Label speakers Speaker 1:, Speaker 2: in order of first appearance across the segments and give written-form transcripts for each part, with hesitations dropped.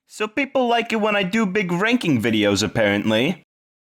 Speaker 1: So people like it when I do big ranking videos, apparently.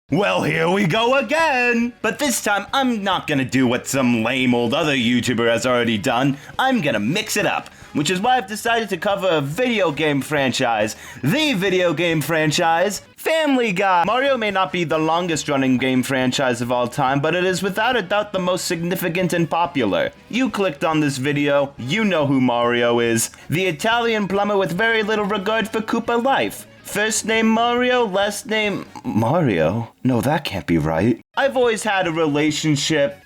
Speaker 1: Well, here we go again! But this time, I'm not gonna do what some lame old other YouTuber has already done. I'm gonna mix it up, which is why I've decided to cover a video game franchise. The video game franchise, Family Guy! Mario may not be the longest running game franchise of all time, but it is without a doubt the most significant and popular. You clicked on this video, you know who Mario is. The Italian plumber with very little regard for Koopa life. First name Mario, last name Mario? No, that can't be right. I've always had a romantic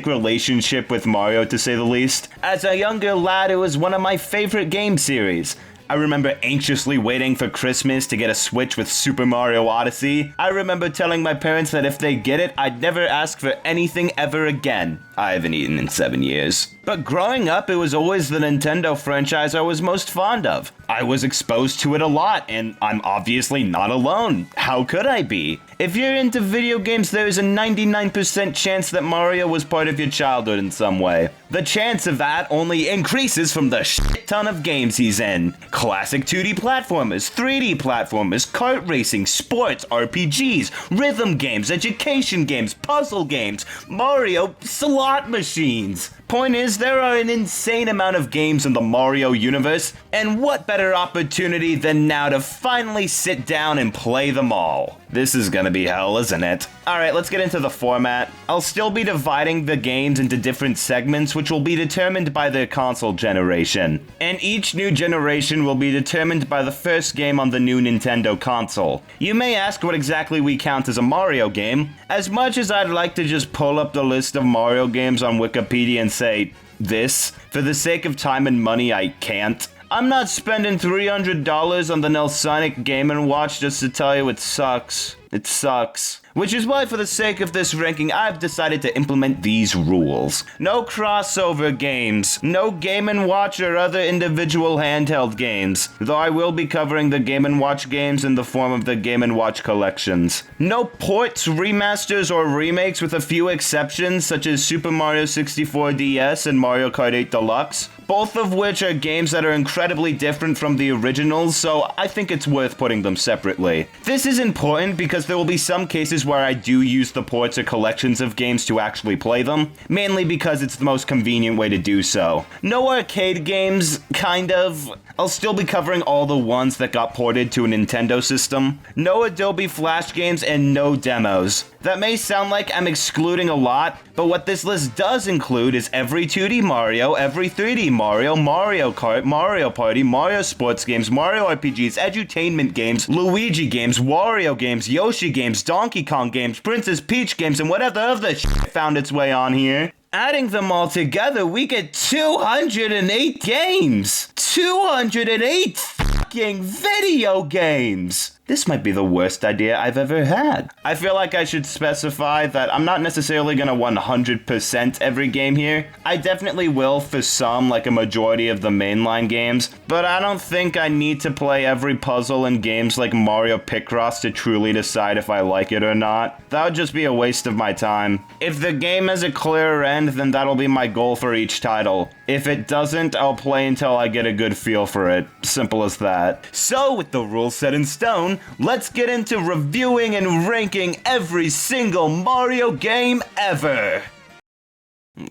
Speaker 1: relationship with Mario, to say the least. As a younger lad, it was one of my favorite game series. I remember anxiously waiting for Christmas to get a Switch with Super Mario Odyssey. I remember telling my parents that if they get it, I'd never ask for anything ever again. I haven't eaten in 7 years. But growing up, it was always the Nintendo franchise I was most fond of. I was exposed to it a lot, and I'm obviously not alone. How could I be? If you're into video games, there is a 99% chance that Mario was part of your childhood in some way. The chance of that only increases from the shit ton of games he's in. Classic 2D platformers, 3D platformers, kart racing, sports, RPGs, rhythm games, education games, puzzle games, Mario slot machines. Point is, there are an insane amount of games in the Mario universe, and what better opportunity than now to finally sit down and play them all. This is gonna be hell, isn't it? Alright, let's get into the format. I'll still be dividing the games into different segments, which will be determined by their console generation. And each new generation will be determined by the first game on the new Nintendo console. You may ask what exactly we count as a Mario game. As much as I'd like to just pull up the list of Mario games on Wikipedia and say, this, for the sake of time and money, I can't. I'm not spending $300 on the Nelsonic Game & Watch just to tell you it sucks. It sucks. Which is why, for the sake of this ranking, I've decided to implement these rules. No crossover games. No Game & Watch or other individual handheld games. Though I will be covering the Game & Watch games in the form of the Game & Watch collections. No ports, remasters, or remakes, with a few exceptions, such as Super Mario 64 DS and Mario Kart 8 Deluxe. Both of which are games that are incredibly different from the originals, so I think it's worth putting them separately. This is important because there will be some cases where I do use the ports or collections of games to actually play them, mainly because it's the most convenient way to do so. No arcade games, kind of. I'll still be covering all the ones that got ported to a Nintendo system. No Adobe Flash games and no demos. That may sound like I'm excluding a lot, but what this list does include is every 2D Mario, every 3D Mario, Mario Kart, Mario Party, Mario Sports games, Mario RPGs, edutainment games, Luigi games, Wario games, Yoshi games, Donkey Kong games, Princess Peach games, and whatever other shit found its way on here. Adding them all together, we get 208 games! 208 fucking video games! This might be the worst idea I've ever had. I feel like I should specify that I'm not necessarily gonna 100% every game here. I definitely will for some, like a majority of the mainline games, but I don't think I need to play every puzzle in games like Mario Picross to truly decide if I like it or not. That would just be a waste of my time. If the game has a clear end, then that'll be my goal for each title. If it doesn't, I'll play until I get a good feel for it. Simple as that. So, with the rules set in stone, let's get into reviewing and ranking every single Mario game ever!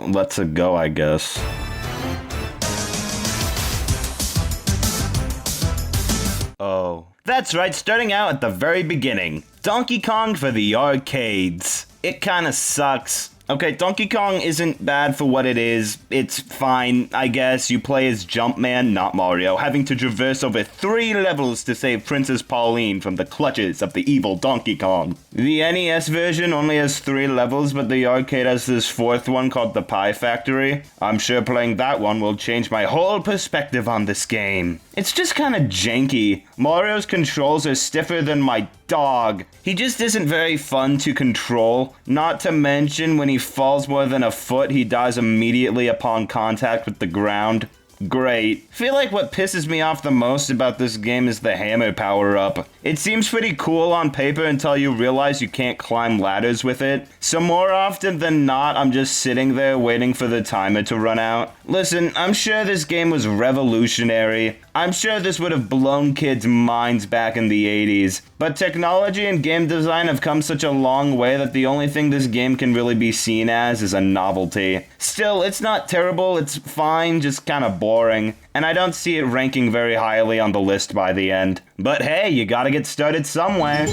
Speaker 1: Let's go, I guess. Oh. That's right, starting out at the very beginning. Donkey Kong for the arcades. It kinda sucks. Okay, Donkey Kong isn't bad for what it is. It's fine, I guess. You play as Jumpman, not Mario, having to traverse over 3 levels to save Princess Pauline from the clutches of the evil Donkey Kong. The NES version only has 3 levels, but the arcade has this 4th one called the Pie Factory. I'm sure playing that one will change my whole perspective on this game. It's just kinda janky. Mario's controls are stiffer than my dog. He just isn't very fun to control. Not to mention, when he falls more than a foot, he dies immediately upon contact with the ground. Great. Feel like what pisses me off the most about this game is the hammer power-up. It seems pretty cool on paper until you realize you can't climb ladders with it. So more often than not, I'm just sitting there waiting for the timer to run out. Listen, I'm sure this game was revolutionary. I'm sure this would have blown kids' minds back in the 80s. But technology and game design have come such a long way that the only thing this game can really be seen as is a novelty. Still, it's not terrible, it's fine, just kinda boring. And I don't see it ranking very highly on the list by the end. But hey, you gotta get started somewhere.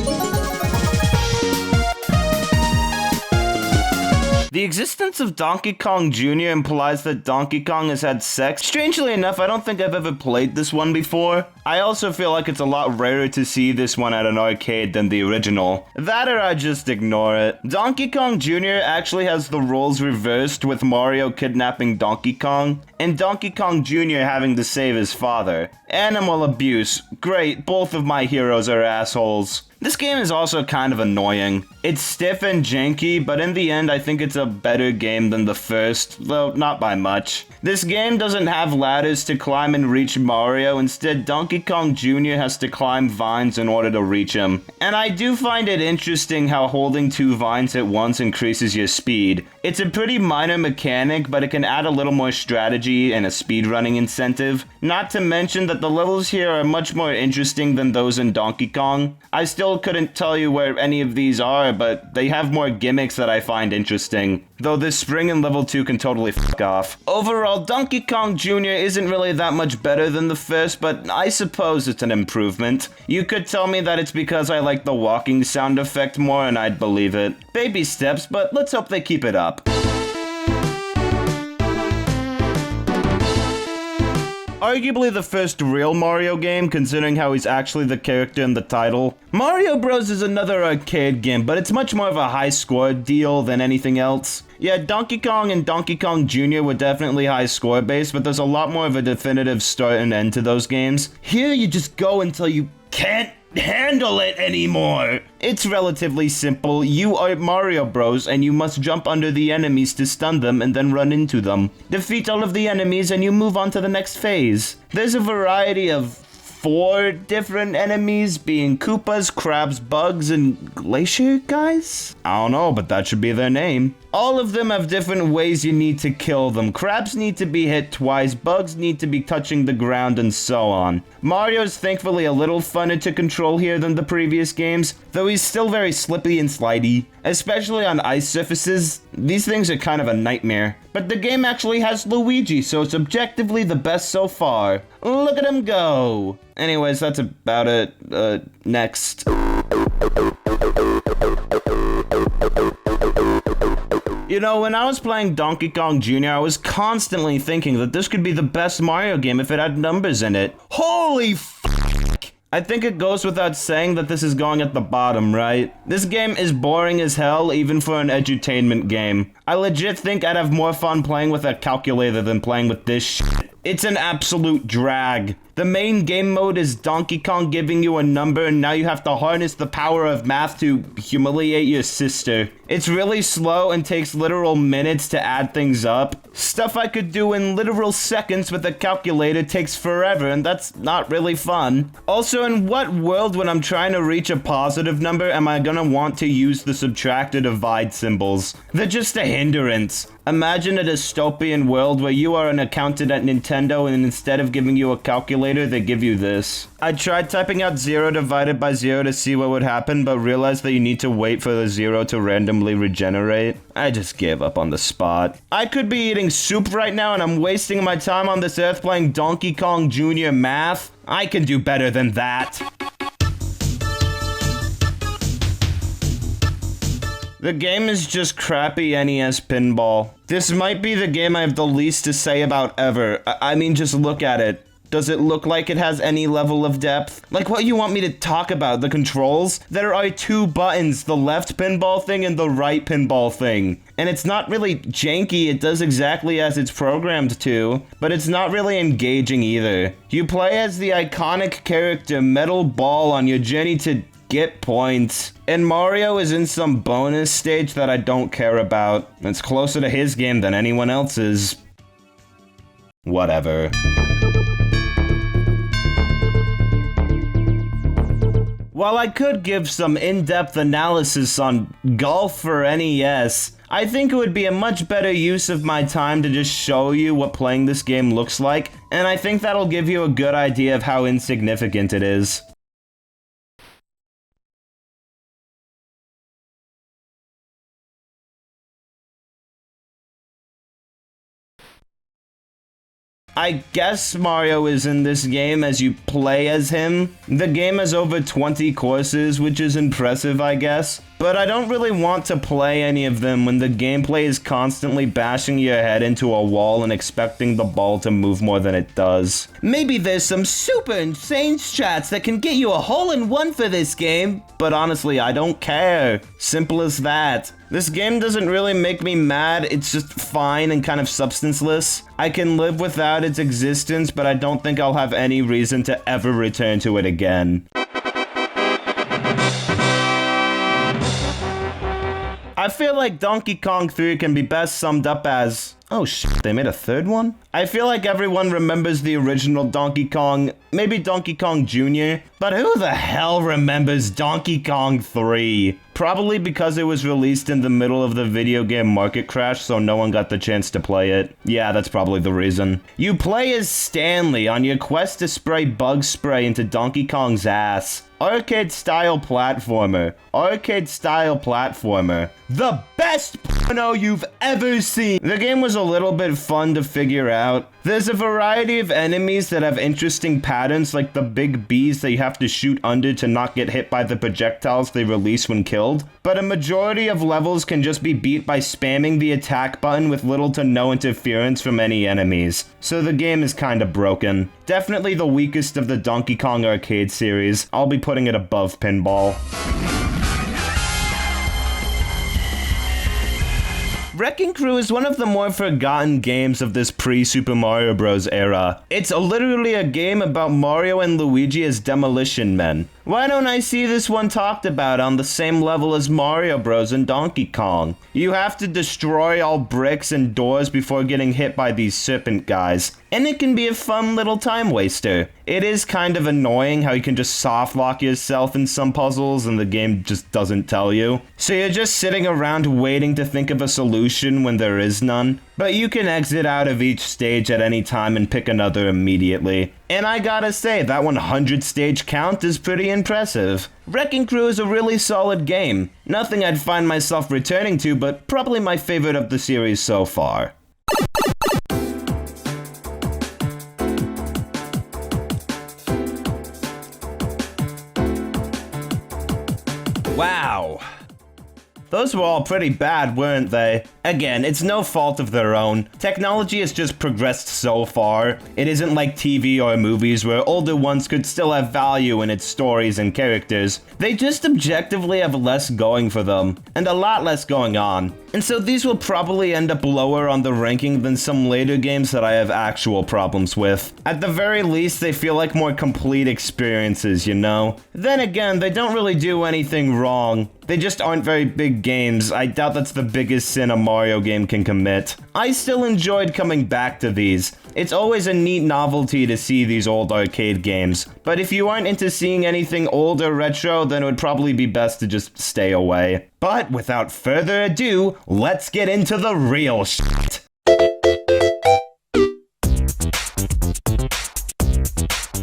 Speaker 1: The existence of Donkey Kong Jr. implies that Donkey Kong has had sex. Strangely enough, I don't think I've ever played this one before. I also feel like it's a lot rarer to see this one at an arcade than the original. That or I just ignore it. Donkey Kong Jr. actually has the roles reversed, with Mario kidnapping Donkey Kong, and Donkey Kong Jr. having to save his father. Animal abuse. Great, both of my heroes are assholes. This game is also kind of annoying. It's stiff and janky, but in the end I think it's a better game than the first, though not by much. This game doesn't have ladders to climb and reach Mario, instead Donkey Kong Jr. has to climb vines in order to reach him. And I do find it interesting how holding 2 vines at once increases your speed. It's a pretty minor mechanic, but it can add a little more strategy and a speedrunning incentive. Not to mention that the levels here are much more interesting than those in Donkey Kong. I still couldn't tell you where any of these are, but they have more gimmicks that I find interesting. Though this spring in level 2 can totally fuck off. Overall, Donkey Kong Jr. isn't really that much better than the first, but I suppose it's an improvement. You could tell me that it's because I like the walking sound effect more and I'd believe it. Baby steps, but let's hope they keep it up. Arguably the first real Mario game, considering how he's actually the character in the title. Mario Bros. Is another arcade game, but it's much more of a high score deal than anything else. Yeah, Donkey Kong and Donkey Kong Jr. were definitely high score based, but there's a lot more of a definitive start and end to those games. Here you just go until you can't handle it anymore. It's relatively simple. You are Mario Bros. And you must jump under the enemies to stun them and then run into them. Defeat all of the enemies and you move on to the next phase. There's a variety of 4 different enemies, being Koopas, Crabs, Bugs, and Glacier guys? I don't know, but that should be their name. All of them have different ways you need to kill them. Crabs need to be hit twice, Bugs need to be touching the ground, and so on. Mario's thankfully a little funner to control here than the previous games, though he's still very slippy and slidey. Especially on ice surfaces, these things are kind of a nightmare. But the game actually has Luigi, so it's objectively the best so far. Look at him go! Anyways, that's about it. Next. You know, when I was playing Donkey Kong Jr., I was constantly thinking that this could be the best Mario game if it had numbers in it. Holy f***! I think it goes without saying that this is going at the bottom, right? This game is boring as hell, even for an edutainment game. I legit think I'd have more fun playing with a calculator than playing with this shit. It's an absolute drag. The main game mode is Donkey Kong giving you a number, and now you have to harness the power of math to humiliate your sister. It's really slow and takes literal minutes to add things up. Stuff I could do in literal seconds with a calculator takes forever, and that's not really fun. Also, in what world when I'm trying to reach a positive number am I gonna want to use the subtract or divide symbols? They're just a hindrance. Imagine a dystopian world where you are an accountant at Nintendo and instead of giving you a calculator, they give you this. I tried typing out 0 divided by 0 to see what would happen, but realized that you need to wait for the 0 to randomly regenerate. I just gave up on the spot. I could be eating soup right now and I'm wasting my time on this earth playing Donkey Kong Jr. math. I can do better than that. The game is just crappy NES pinball. This might be the game I have the least to say about ever. I mean, just look at it. Does it look like it has any level of depth? Like, what you want me to talk about? The controls? There are 2 buttons, the left pinball thing and the right pinball thing. And it's not really janky, it does exactly as it's programmed to, but it's not really engaging either. You play as the iconic character Metal Ball on your journey to get points. And Mario is in some bonus stage that I don't care about. It's closer to his game than anyone else's. Whatever. While I could give some in-depth analysis on golf for NES, I think it would be a much better use of my time to just show you what playing this game looks like, and I think that'll give you a good idea of how insignificant it is. I guess Mario is in this game as you play as him. The game has over 20 courses, which is impressive, I guess. But I don't really want to play any of them when the gameplay is constantly bashing your head into a wall and expecting the ball to move more than it does. Maybe there's some super insane strats that can get you a hole-in-one for this game, but honestly, I don't care. Simple as that. This game doesn't really make me mad, it's just fine and kind of substanceless. I can live without its existence, but I don't think I'll have any reason to ever return to it again. I feel like Donkey Kong 3 can be best summed up as... Oh shit, they made a third one? I feel like everyone remembers the original Donkey Kong, maybe Donkey Kong Jr., but who the hell remembers Donkey Kong 3? Probably because it was released in the middle of the video game market crash, so no one got the chance to play it. Yeah, that's probably the reason. You play as Stanley on your quest to spray bug spray into Donkey Kong's ass. Arcade-style platformer. Arcade-style platformer. The best porno you've ever seen! The game was a little bit fun to figure out. There's a variety of enemies that have interesting patterns, like the big bees that you have to shoot under to not get hit by the projectiles they release when killed. But a majority of levels can just be beat by spamming the attack button with little to no interference from any enemies. So the game is kinda broken. Definitely the weakest of the Donkey Kong arcade series. I'll be putting it above Pinball. Wrecking Crew is one of the more forgotten games of this pre-Super Mario Bros. Era. It's literally a game about Mario and Luigi as demolition men. Why don't I see this one talked about on the same level as Mario Bros. And Donkey Kong? You have to destroy all bricks and doors before getting hit by these serpent guys, and it can be a fun little time waster. It is kind of annoying how you can just soft lock yourself in some puzzles and the game just doesn't tell you. So you're just sitting around waiting to think of a solution when there is none. But you can exit out of each stage at any time and pick another immediately. And I gotta say, that 100 stage count is pretty impressive. Wrecking Crew is a really solid game. Nothing I'd find myself returning to, but probably my favorite of the series so far. Wow. Those were all pretty bad, weren't they? Again, it's no fault of their own. Technology has just progressed so far. It isn't like TV or movies where older ones could still have value in its stories and characters. They just objectively have less going for them, and a lot less going on. And so these will probably end up lower on the ranking than some later games that I have actual problems with. At the very least, they feel like more complete experiences, you know? Then again, they don't really do anything wrong. They just aren't very big games. I doubt that's the biggest sin a Mario game can commit. I still enjoyed coming back to these. It's always a neat novelty to see these old arcade games. But if you aren't into seeing anything old or retro, then it would probably be best to just stay away. But without further ado, let's get into the real shit.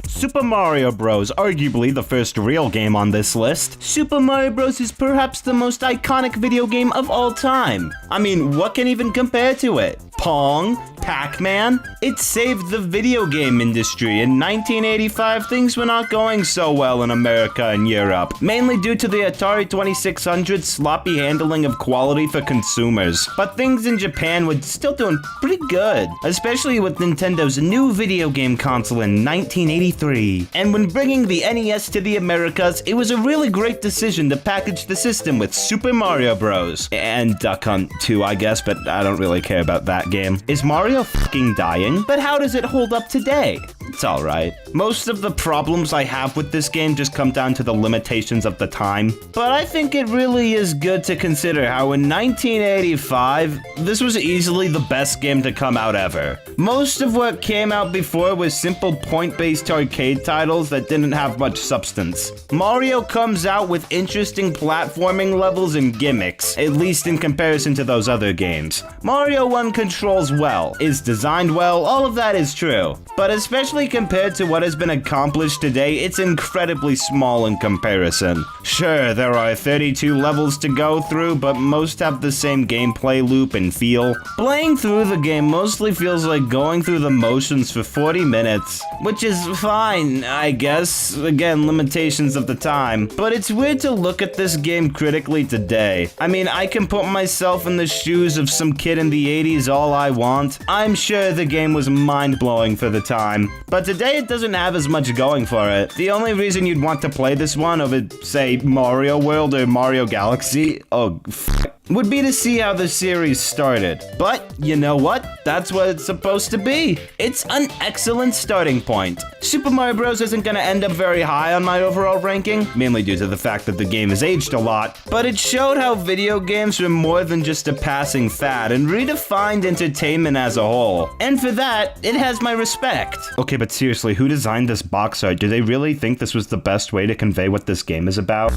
Speaker 1: Super Mario Bros., arguably the first real game on this list. Super Mario Bros. Is perhaps the most iconic video game of all time. I mean, what can even compare to it? Pong? Pac-Man? It saved the video game industry. In 1985, things were not going so well in America and Europe, mainly due to the Atari 2600's sloppy handling of quality for consumers. But things in Japan were still doing pretty good, especially with Nintendo's new video game console in 1983. And when bringing the NES to the Americas, it was a really great decision to package the system with Super Mario Bros. And Duck Hunt 2, I guess, but I don't really care about that game. Is Mario fucking dying? But how does it hold up today? it's alright. Most of the problems I have with this game just come down to the limitations of the time. But I think it really is good to consider how in 1985, this was easily the best game to come out ever. Most of what came out before was simple point-based arcade titles that didn't have much substance. Mario comes out with interesting platforming levels and gimmicks, at least in comparison to those other games. Mario 1 controls well, is designed well, all of that is true. But especially compared to what has been accomplished today, it's incredibly small in comparison. Sure, there are 32 levels to go through, but most have the same gameplay loop and feel. Playing through the game mostly feels like going through the motions for 40 minutes, which is fine, I guess. Again, limitations of the time. But it's weird to look at this game critically today. I mean, I can put myself in the shoes of some kid in the 80s all I want. I'm sure the game was mind-blowing for the time. But today it doesn't have as much going for it. The only reason you'd want to play this one over, say, Mario World or Mario Galaxy, would be to see how the series started. But, you know what? That's what it's supposed to be. It's an excellent starting point. Super Mario Bros. Isn't gonna end up very high on my overall ranking, mainly due to the fact that the game has aged a lot, but it showed how video games were more than just a passing fad and redefined entertainment as a whole. And for that, it has my respect. Okay, but seriously, who designed this box art? Do they really think this was the best way to convey what this game is about?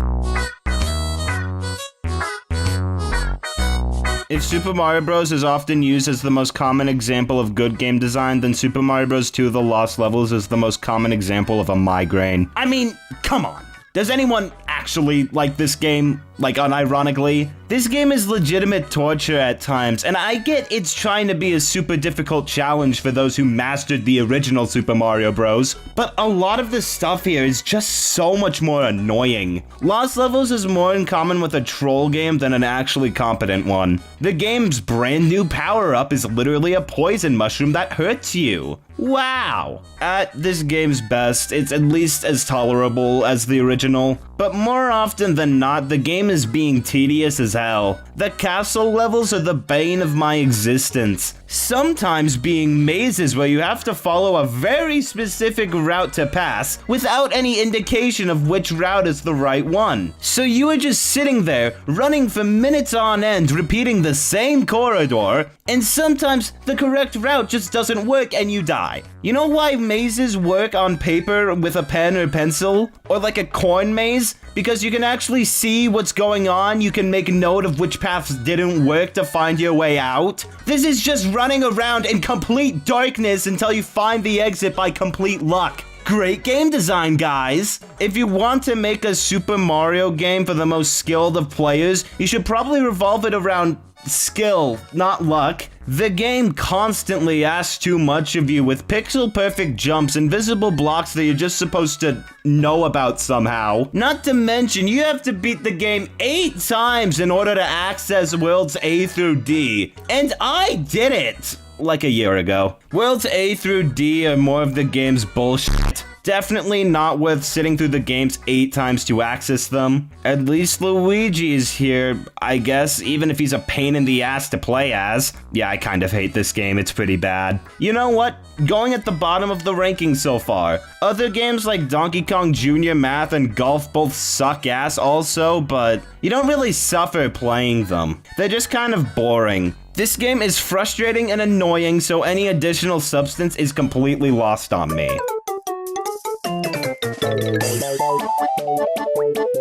Speaker 1: If Super Mario Bros. Is often used as the most common example of good game design, then Super Mario Bros. 2 The Lost Levels is the most common example of a migraine. I mean, come on. Does anyone actually like this game, like unironically? This game is legitimate torture at times, and I get it's trying to be a super difficult challenge for those who mastered the original Super Mario Bros., but a lot of the stuff here is just so much more annoying. Lost Levels is more in common with a troll game than an actually competent one. The game's brand new power-up is literally a poison mushroom that hurts you. Wow. At this game's best, it's at least as tolerable as the original, but more often than not, the game is being tedious as hell. The castle levels are the bane of my existence, sometimes being mazes where you have to follow a very specific route to pass without any indication of which route is the right one. So you are just sitting there, running for minutes on end, repeating the same corridor, and sometimes the correct route just doesn't work and you die. You know why mazes work on paper with a pen or pencil? Or like a corn maze? Because you can actually see what's going on, you can make note of which paths didn't work to find your way out. This is just running around in complete darkness until you find the exit by complete luck. Great game design, guys! If you want to make a Super Mario game for the most skilled of players, you should probably revolve it around skill, not luck. The game constantly asks too much of you with pixel-perfect jumps, invisible blocks that you're just supposed to know about somehow. Not to mention, you have to beat the game 8 times in order to access Worlds A through D. And I did it! Like a year ago. Worlds A through D are more of the game's bullshit. Definitely not worth sitting through the games 8 times to access them. At least Luigi is here, I guess, even if he's a pain in the ass to play as. Yeah, I kind of hate this game, it's pretty bad. You know what? Going at the bottom of the ranking so far. Other games like Donkey Kong Jr., Math, and Golf both suck ass also, but you don't really suffer playing them. They're just kind of boring. This game is frustrating and annoying, so any additional substance is completely lost on me.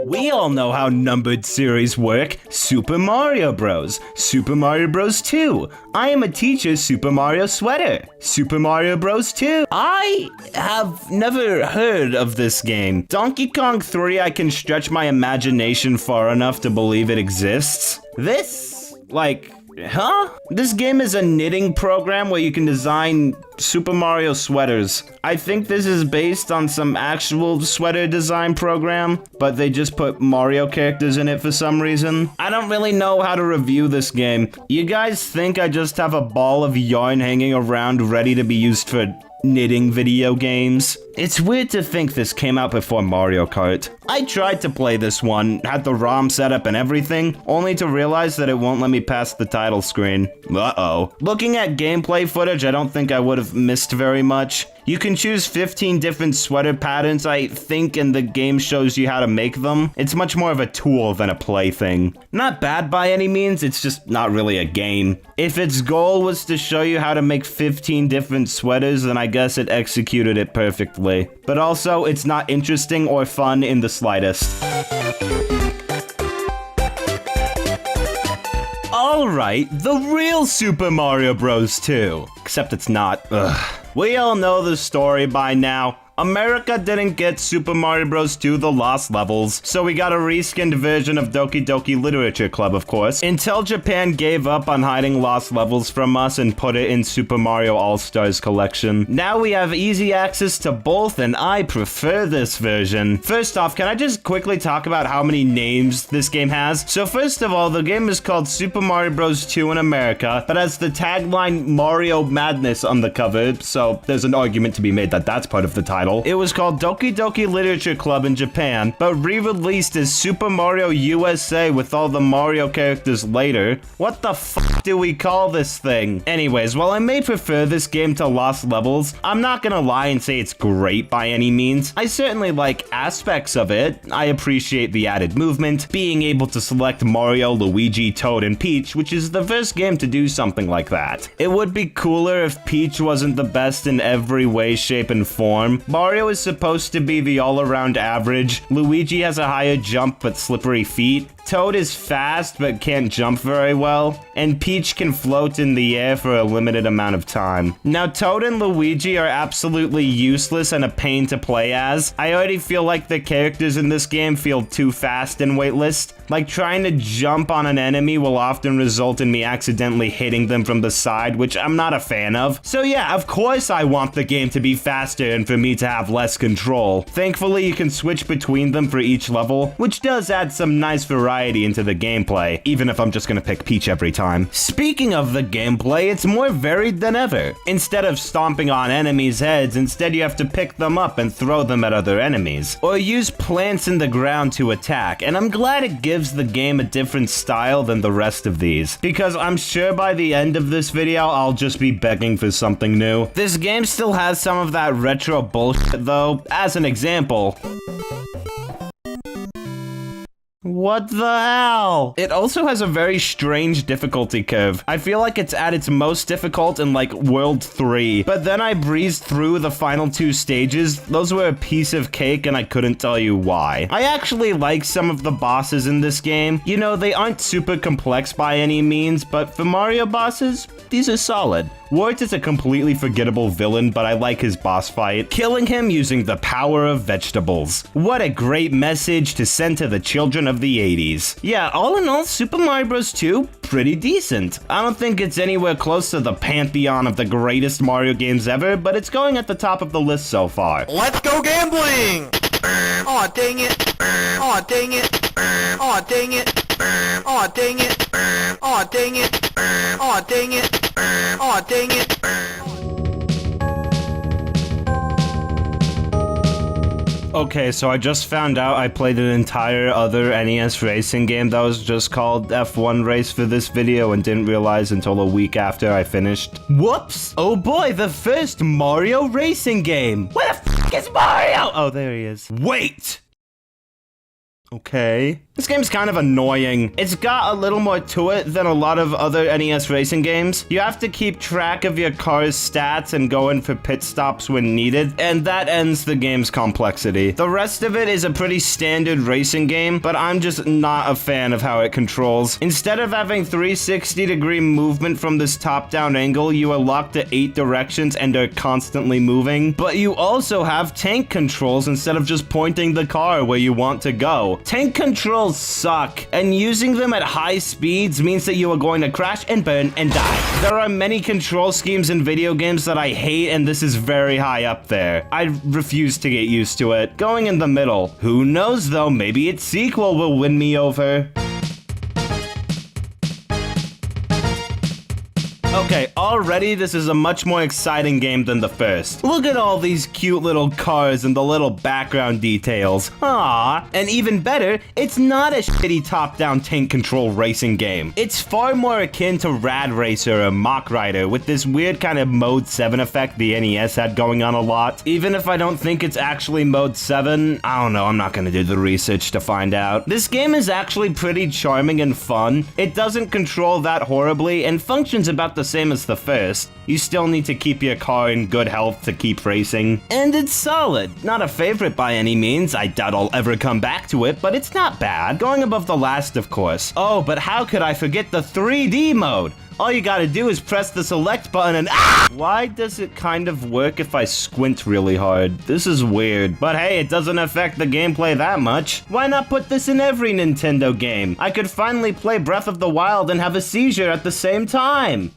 Speaker 1: We all know how numbered series work. Super Mario Bros. Super Mario Bros. 2. I am a teacher, Super Mario Sweater. Super Mario Bros. 2. I have never heard of this game. Donkey Kong 3, I can stretch my imagination far enough to believe it exists. This, huh? This game is a knitting program where you can design Super Mario sweaters. I think this is based on some actual sweater design program, but they just put Mario characters in it for some reason. I don't really know how to review this game. You guys think I just have a ball of yarn hanging around ready to be used for knitting video games? It's weird to think this came out before Mario Kart. I tried to play this one, had the ROM set up and everything, only to realize that it won't let me past the title screen. Uh-oh. Looking at gameplay footage, I don't think I would have missed very much. You can choose 15 different sweater patterns, I think, and the game shows you how to make them. It's much more of a tool than a plaything. Not bad by any means, it's just not really a game. If its goal was to show you how to make 15 different sweaters, then I guess it executed it perfectly. But also, it's not interesting or fun in the slightest. Alright, the real Super Mario Bros. 2. Except it's not. Ugh. We all know the story by now. America didn't get Super Mario Bros. 2 The Lost Levels, so we got a reskinned version of Doki Doki Literature Club, of course, until Japan gave up on hiding Lost Levels from us and put it in Super Mario All-Stars Collection. Now we have easy access to both, and I prefer this version. First off, can I just quickly talk about how many names this game has? So first of all, the game is called Super Mario Bros. 2 in America, but has the tagline Mario Madness on the cover, so there's an argument to be made that that's part of the title. It was called Doki Doki Literature Club in Japan, but re-released as Super Mario USA with all the Mario characters later. What the fuck do we call this thing? Anyways, while I may prefer this game to Lost Levels, I'm not gonna lie and say it's great by any means. I certainly like aspects of it. I appreciate the added movement, being able to select Mario, Luigi, Toad, and Peach, which is the first game to do something like that. It would be cooler if Peach wasn't the best in every way, shape, and form. Mario is supposed to be the all-around average. Luigi has a higher jump but slippery feet. Toad is fast but can't jump very well, and Peach can float in the air for a limited amount of time. Now, Toad and Luigi are absolutely useless and a pain to play as. I already feel like the characters in this game feel too fast and weightless. Like, trying to jump on an enemy will often result in me accidentally hitting them from the side, which I'm not a fan of. So yeah, of course I want the game to be faster and for me to have less control. Thankfully, you can switch between them for each level, which does add some nice variety into the gameplay, even if I'm just gonna pick Peach every time. Speaking of the gameplay, it's more varied than ever. Instead of stomping on enemies' heads, instead you have to pick them up and throw them at other enemies, or use plants in the ground to attack, and I'm glad it gives the game a different style than the rest of these, because I'm sure by the end of this video, I'll just be begging for something new. This game still has some of that retro bullshit though. As an example, what the hell? It also has a very strange difficulty curve. I feel like it's at its most difficult in like World 3, but then I breezed through the final 2 stages. Those were a piece of cake and I couldn't tell you why. I actually like some of the bosses in this game. You know, they aren't super complex by any means, but for Mario bosses, these are solid. Wart is a completely forgettable villain, but I like his boss fight, killing him using the power of vegetables. What a great message to send to the children of the 80s. Yeah, all in all, Super Mario Bros. 2, pretty decent. I don't think it's anywhere close to the pantheon of the greatest Mario games ever, but it's going at the top of the list so far.
Speaker 2: Let's go gambling! Aw, dang it! Aw, dang it! Aw, dang it! Aw, dang it! Aw, dang it! Aw, dang it! Aw, dang it!
Speaker 1: Okay, so I just found out I played an entire other NES racing game that was just called F1 Race for this video and didn't realize until a week after I finished. Whoops! Oh boy, the first Mario racing game! Where the f*** is Mario? Oh, there he is. Wait! Okay. This game's kind of annoying. It's got a little more to it than a lot of other NES racing games. You have to keep track of your car's stats and go in for pit stops when needed, and that ends the game's complexity. The rest of it is a pretty standard racing game, but I'm just not a fan of how it controls. Instead of having 360-degree movement from this top-down angle, you are locked to 8 directions and are constantly moving, but you also have tank controls instead of just pointing the car where you want to go. Tank controls suck, and using them at high speeds means that you are going to crash and burn and die. There are many control schemes in video games that I hate, and this is very high up there. I refuse to get used to it. Going in the middle. Who knows though, maybe its sequel will win me over. Okay, already this is a much more exciting game than the first. Look at all these cute little cars and the little background details. Aww. And even better, it's not a shitty top-down tank control racing game. It's far more akin to Rad Racer or Mach Rider with this weird kind of Mode 7 effect the NES had going on a lot. Even if I don't think it's actually Mode 7, I don't know, I'm not gonna do the research to find out. This game is actually pretty charming and fun. It doesn't control that horribly and functions about the same as the first. You still need to keep your car in good health to keep racing. And it's solid. Not a favorite by any means. I doubt I'll ever come back to it, but it's not bad. Going above the last, of course. Oh, but how could I forget the 3D mode? All you gotta do is press the select button and ah! Why does it kind of work if I squint really hard? This is weird. But hey, it doesn't affect the gameplay that much. Why not put this in every Nintendo game? I could finally play Breath of the Wild and have a seizure at the same time.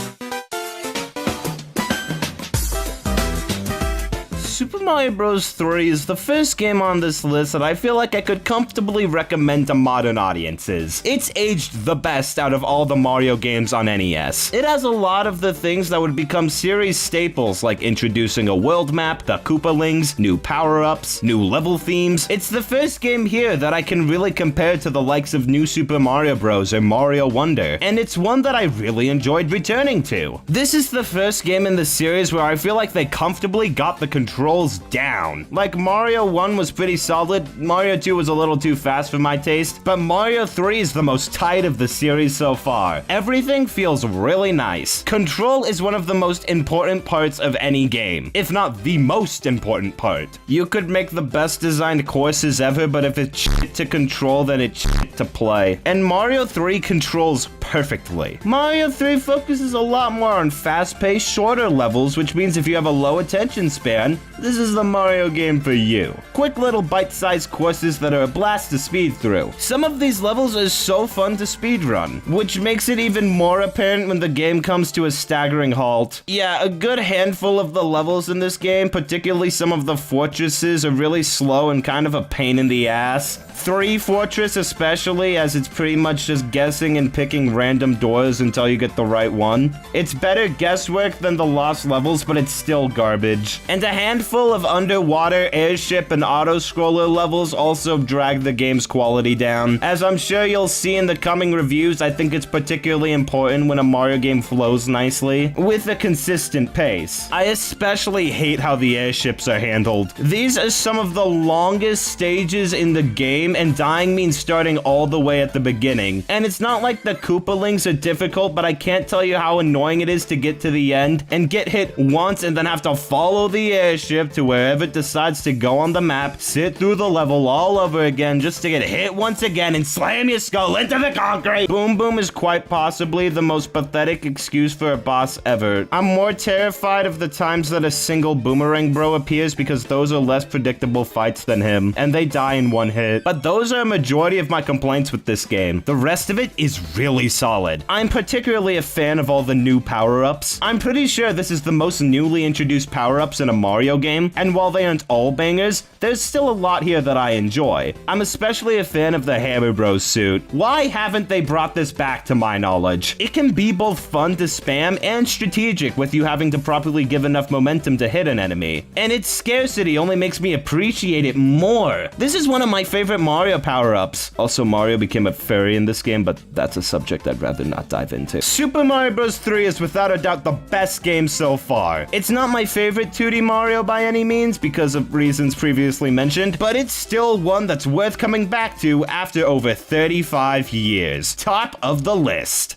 Speaker 1: Super Mario Bros. 3 is the first game on this list that I feel like I could comfortably recommend to modern audiences. It's aged the best out of all the Mario games on NES. It has a lot of the things that would become series staples, like introducing a world map, the Koopalings, new power-ups, new level themes. It's the first game here that I can really compare to the likes of New Super Mario Bros. Or Mario Wonder, and it's one that I really enjoyed returning to. This is the first game in the series where I feel like they comfortably got the controls down. Like, Mario 1 was pretty solid, Mario 2 was a little too fast for my taste, but Mario 3 is the most tight of the series so far. Everything feels really nice. Control is one of the most important parts of any game, if not the most important part. You could make the best designed courses ever, but if it's shit to control, then it's shit to play. And Mario 3 controls perfectly. Mario 3 focuses a lot more on fast-paced, shorter levels, which means if you have a low attention span, this is the Mario game for you. Quick little bite-sized courses that are a blast to speed through. Some of these levels are so fun to speedrun, which makes it even more apparent when the game comes to a staggering halt. Yeah, a good handful of the levels in this game, particularly some of the fortresses, are really slow and kind of a pain in the ass. 3 Fortress especially, as it's pretty much just guessing and picking random doors until you get the right one. It's better guesswork than the Lost levels, but it's still garbage. And a handful of underwater, airship, and auto-scroller levels also drag the game's quality down. As I'm sure you'll see in the coming reviews, I think it's particularly important when a Mario game flows nicely, with a consistent pace. I especially hate how the airships are handled. These are some of the longest stages in the game, and dying means starting all the way at the beginning. And it's not like the Koopalings are difficult, but I can't tell you how annoying it is to get to the end and get hit once and then have to follow the airship to wherever it decides to go on the map, sit through the level all over again just to get hit once again and slam your skull into the concrete. Boom Boom is quite possibly the most pathetic excuse for a boss ever. I'm more terrified of the times that a single Boomerang Bro appears because those are less predictable fights than him, and they die in one hit. But those are a majority of my complaints with this game. The rest of it is really solid. I'm particularly a fan of all the new power-ups. I'm pretty sure this is the most newly introduced power-ups in a Mario game, and while they aren't all bangers, there's still a lot here that I enjoy. I'm especially a fan of the Hammer Bros suit. Why haven't they brought this back to my knowledge? It can be both fun to spam and strategic with you having to properly give enough momentum to hit an enemy. And its scarcity only makes me appreciate it more. This is one of my favorite Mario power-ups. Also, Mario became a furry in this game, but that's a subject I'd rather not dive into. Super Mario Bros. 3 is without a doubt the best game so far. It's not my favorite 2D Mario by any means because of reasons previously mentioned, but it's still one that's worth coming back to after over 35 years. Top of the list.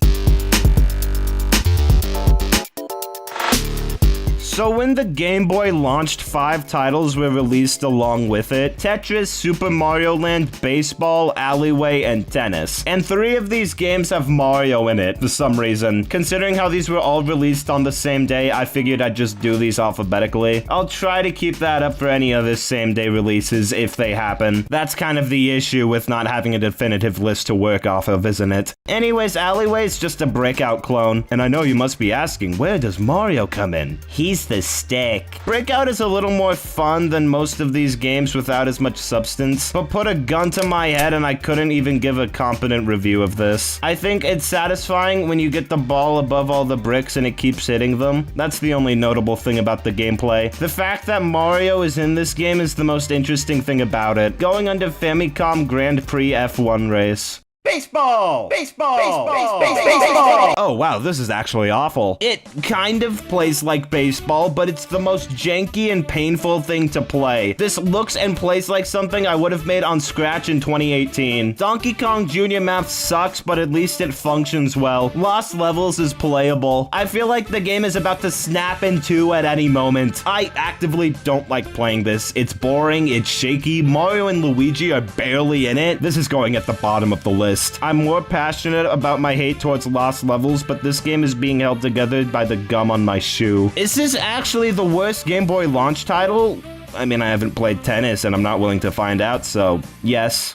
Speaker 1: So when the Game Boy launched, 5 titles were released along with it: Tetris, Super Mario Land, Baseball, Alleyway, and Tennis. And 3 of these games have Mario in it for some reason. Considering how these were all released on the same day, I figured I'd just do these alphabetically. I'll try to keep that up for any other same-day releases if they happen. That's kind of the issue with not having a definitive list to work off of, isn't it? Anyways, Alleyway is just a breakout clone. And I know you must be asking, where does Mario come in? He's the stick. Breakout is a little more fun than most of these games without as much substance, but put a gun to my head and I couldn't even give a competent review of this. I think it's satisfying when you get the ball above all the bricks and it keeps hitting them. That's the only notable thing about the gameplay. The fact that Mario is in this game is the most interesting thing about it. Going under Famicom Grand Prix F1 race. Baseball! Baseball! Baseball! Baseball! Oh wow, this is actually awful. It kind of plays like baseball, but it's the most janky and painful thing to play. This looks and plays like something I would have made on Scratch in 2018. Donkey Kong Jr. Math sucks, but at least it functions well. Lost Levels is playable. I feel like the game is about to snap in two at any moment. I actively don't like playing this. It's boring, it's shaky. Mario and Luigi are barely in it. This is going at the bottom of the list. I'm more passionate about my hate towards Lost Levels, but this game is being held together by the gum on my shoe. Is this actually the worst Game Boy launch title? I mean, I haven't played tennis and I'm not willing to find out, so yes.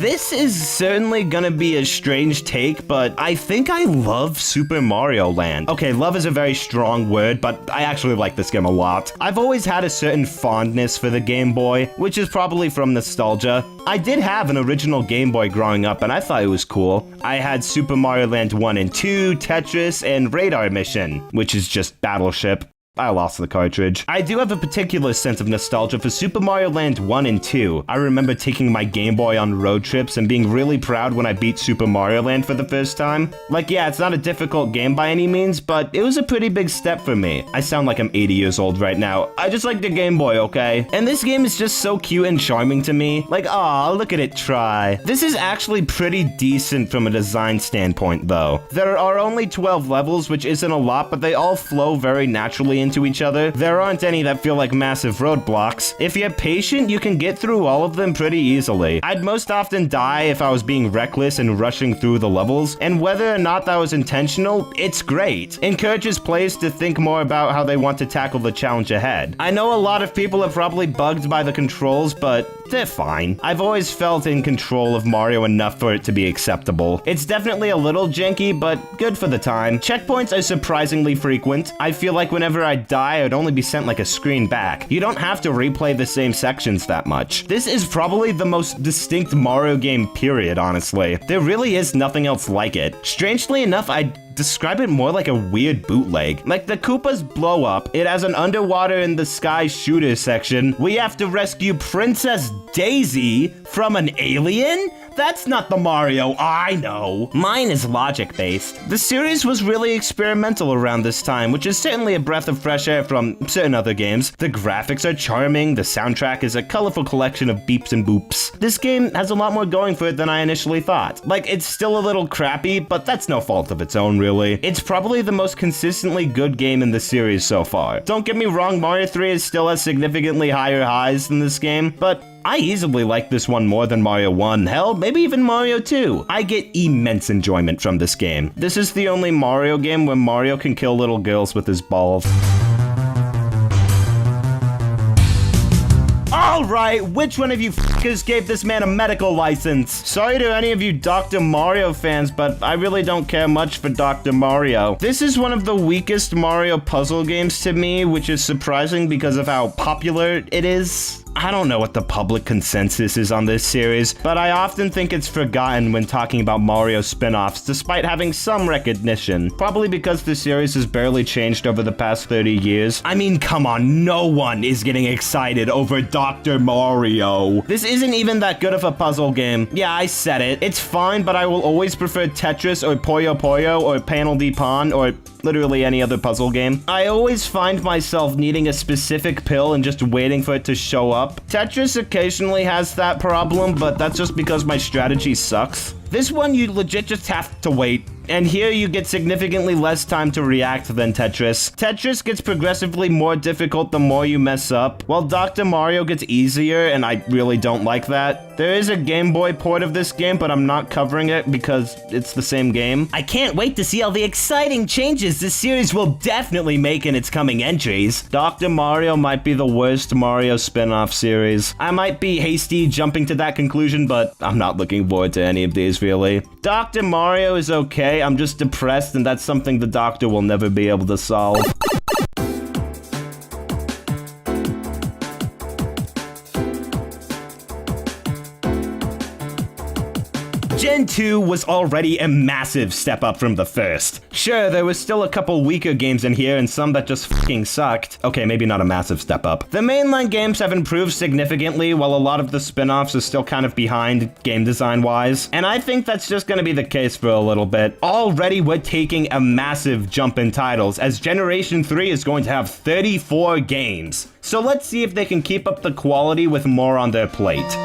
Speaker 1: This is certainly gonna be a strange take, but I think I love Super Mario Land. Okay, love is a very strong word, but I actually like this game a lot. I've always had a certain fondness for the Game Boy, which is probably from nostalgia. I did have an original Game Boy growing up, and I thought it was cool. I had Super Mario Land 1 and 2, Tetris, and Radar Mission, which is just Battleship. I lost the cartridge. I do have a particular sense of nostalgia for Super Mario Land 1 and 2. I remember taking my Game Boy on road trips and being really proud when I beat Super Mario Land for the first time. Like, yeah, it's not a difficult game by any means, but it was a pretty big step for me. I sound like I'm 80 years old right now. I just like the Game Boy, okay? And this game is just so cute and charming to me. Like, aw, look at it try. This is actually pretty decent from a design standpoint, though. There are only 12 levels, which isn't a lot, but they all flow very naturally into each other. There aren't any that feel like massive roadblocks. If you're patient, you can get through all of them pretty easily. I'd most often die if I was being reckless and rushing through the levels, and whether or not that was intentional, it's great. Encourages players to think more about how they want to tackle the challenge ahead. I know a lot of people are probably bugged by the controls, but they're fine. I've always felt in control of Mario enough for it to be acceptable. It's definitely a little janky, but good for the time. Checkpoints are surprisingly frequent. I feel like whenever I die, I'd only be sent like a screen back. You don't have to replay the same sections that much. This is probably the most distinct Mario game, period, honestly. There really is nothing else like it. Strangely enough, I'd describe it more like a weird bootleg. Like the Koopas blow up, it has an underwater in the sky shooter section. We have to rescue Princess Daisy from an alien? That's not the Mario I know. Mine is logic-based. The series was really experimental around this time, which is certainly a breath of fresh air from certain other games. The graphics are charming, the soundtrack is a colorful collection of beeps and boops. This game has a lot more going for it than I initially thought. Like, it's still a little crappy, but that's no fault of its own, really. It's probably the most consistently good game in the series so far. Don't get me wrong, Mario 3 still has significantly higher highs than this game, but I easily like this one more than Mario 1, hell, maybe even Mario 2. I get immense enjoyment from this game. This is the only Mario game where Mario can kill little girls with his balls. Alright, which one of you f***ers gave this man a medical license? Sorry to any of you Dr. Mario fans, but I really don't care much for Dr. Mario. This is one of the weakest Mario puzzle games to me, which is surprising because of how popular it is. I don't know what the public consensus is on this series, but I often think it's forgotten when talking about Mario spin-offs, despite having some recognition. Probably because the series has barely changed over the past 30 years. I mean, come on, no one is getting excited over Dr. Mario. This isn't even that good of a puzzle game. Yeah, I said it. It's fine, but I will always prefer Tetris or Puyo Puyo or Panel de Pon or literally any other puzzle game. I always find myself needing a specific pill and just waiting for it to show up. Tetris occasionally has that problem, but that's just because my strategy sucks. This one, you legit just have to wait. And here you get significantly less time to react than Tetris. Tetris gets progressively more difficult the more you mess up, while Dr. Mario gets easier, and I really don't like that. There is a Game Boy port of this game, but I'm not covering it because it's the same game. I can't wait to see all the exciting changes this series will definitely make in its coming entries. Dr. Mario might be the worst Mario spin-off series. I might be hasty jumping to that conclusion, but I'm not looking forward to any of these, really. Dr. Mario is okay, okay. I'm just depressed, and that's something the doctor will never be able to solve. Gen 2 was already a massive step up from the first. Sure, there was still a couple weaker games in here and some that just fucking sucked. Okay, maybe not a massive step up. The mainline games have improved significantly, while a lot of the spin-offs are still kind of behind game design-wise. And I think that's just gonna be the case for a little bit. Already, we're taking a massive jump in titles, as Generation 3 is going to have 34 games. So let's see if they can keep up the quality with more on their plate.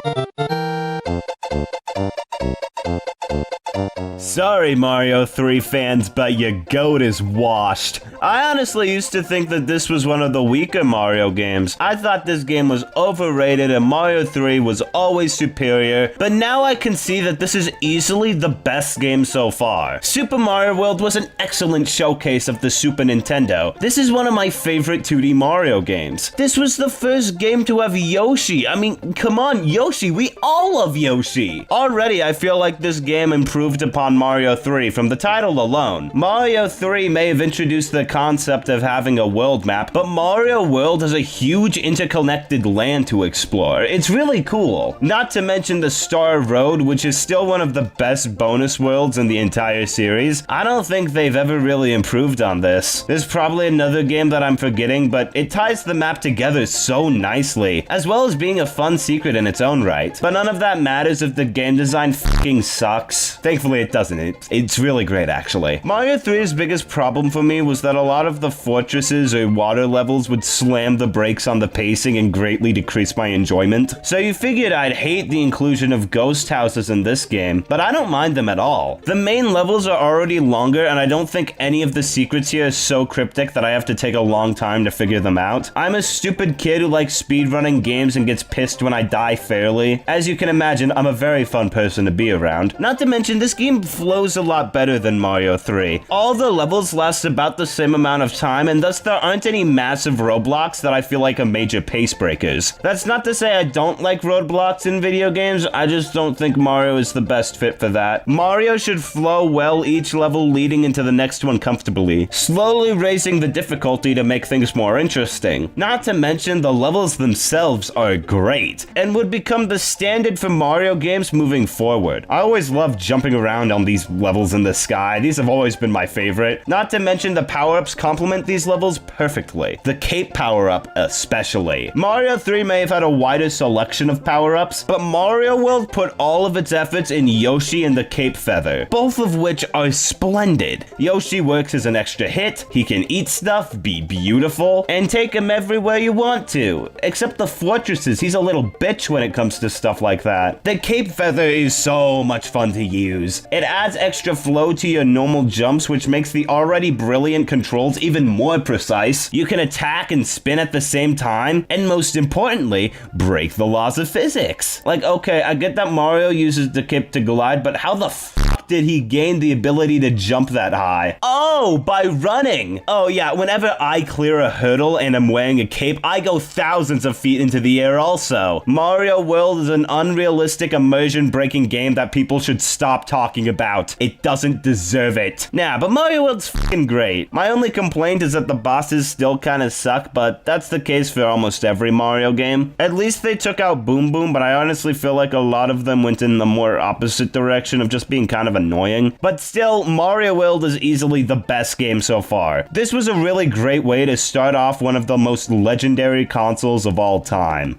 Speaker 1: Sorry, Mario 3 fans, but your goat is washed. I honestly used to think that this was one of the weaker Mario games. I thought this game was overrated and Mario 3 was always superior, but now I can see that this is easily the best game so far. Super Mario World was an excellent showcase of the Super Nintendo. This is one of my favorite 2D Mario games. This was the first game to have Yoshi. I mean, come on, Yoshi, we all love Yoshi. Already, I feel like this game improved upon Mario 3 from the title alone. Mario 3 may have introduced the concept of having a world map, but Mario World has a huge interconnected land to explore. It's really cool. Not to mention the Star Road, which is still one of the best bonus worlds in the entire series. I don't think they've ever really improved on this. There's probably another game that I'm forgetting, but it ties the map together so nicely, as well as being a fun secret in its own right. But none of that matters if the game design fucking sucks. Thankfully it doesn't. It's really great, actually. Mario 3's biggest problem for me was that a lot of the fortresses or water levels would slam the brakes on the pacing and greatly decrease my enjoyment. So you figured I'd hate the inclusion of ghost houses in this game, but I don't mind them at all. The main levels are already longer, and I don't think any of the secrets here are so cryptic that I have to take a long time to figure them out. I'm a stupid kid who likes speedrunning games and gets pissed when I die fairly. As you can imagine, I'm a very fun person to be around. Not to mention, this game flows a lot better than Mario 3. All the levels last about the same amount of time, and thus there aren't any massive roadblocks that I feel like are major pace breakers. That's not to say I don't like roadblocks in video games, I just don't think Mario is the best fit for that. Mario should flow well each level leading into the next one comfortably, slowly raising the difficulty to make things more interesting. Not to mention the levels themselves are great, and would become the standard for Mario games moving forward. I always love jumping around on these levels in the sky. These have always been my favorite. Not to mention the power-ups complement these levels perfectly. The cape power-up especially. Mario 3 may have had a wider selection of power-ups, but Mario World put all of its efforts in Yoshi and the cape feather, both of which are splendid. Yoshi works as an extra hit, he can eat stuff, be beautiful, and take him everywhere you want to. Except the fortresses, he's a little bitch when it comes to stuff like that. The cape feather is so much fun to use. It adds extra flow to your normal jumps, which makes the already brilliant controls even more precise. You can attack and spin at the same time, and most importantly, break the laws of physics. Like, okay, I get that Mario uses the cape to glide, but how the fuck did he gain the ability to jump that high? Oh, by running. Oh yeah, whenever I clear a hurdle and I'm wearing a cape, I go thousands of feet into the air also. Mario World is an unrealistic immersion-breaking game that people should stop talking about. It doesn't deserve it. Nah, but Mario World's fucking great. My only complaint is that the bosses still kinda suck, but that's the case for almost every Mario game. At least they took out Boom Boom, but I honestly feel like a lot of them went in the more opposite direction of just being kind of annoying. But still, Mario World is easily the best game so far. This was a really great way to start off one of the most legendary consoles of all time.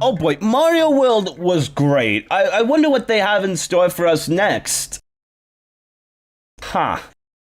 Speaker 1: Oh boy, Mario World was great. I wonder what they have in store for us next. Huh.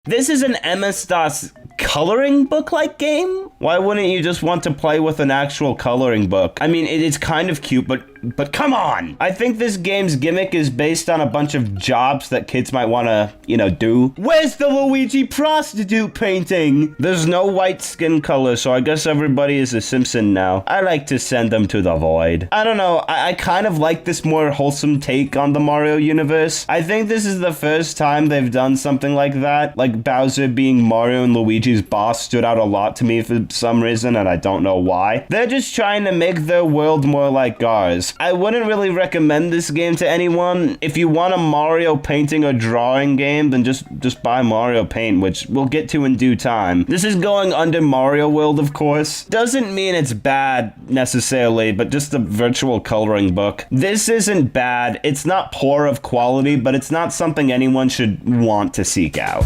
Speaker 1: This is an MS-DOS coloring book-like game? Why wouldn't you just want to play with an actual coloring book? I mean, it's kind of cute, but come on! I think this game's gimmick is based on a bunch of jobs that kids might want to, do. Where's the Luigi prostitute painting? There's no white skin color, so I guess everybody is a Simpson now. I like to send them to the void. I don't know, I kind of like this more wholesome take on the Mario universe. I think this is the first time they've done something like that, like Bowser being Mario and Luigi's Yoshi's boss stood out a lot to me for some reason, and I don't know why. They're just trying to make their world more like ours. I wouldn't really recommend this game to anyone. If you want a Mario painting or drawing game, then just buy Mario Paint, which we'll get to in due time. This is going under Mario World, of course. Doesn't mean it's bad necessarily, but just a virtual coloring book. This isn't bad. It's not poor of quality, but it's not something anyone should want to seek out.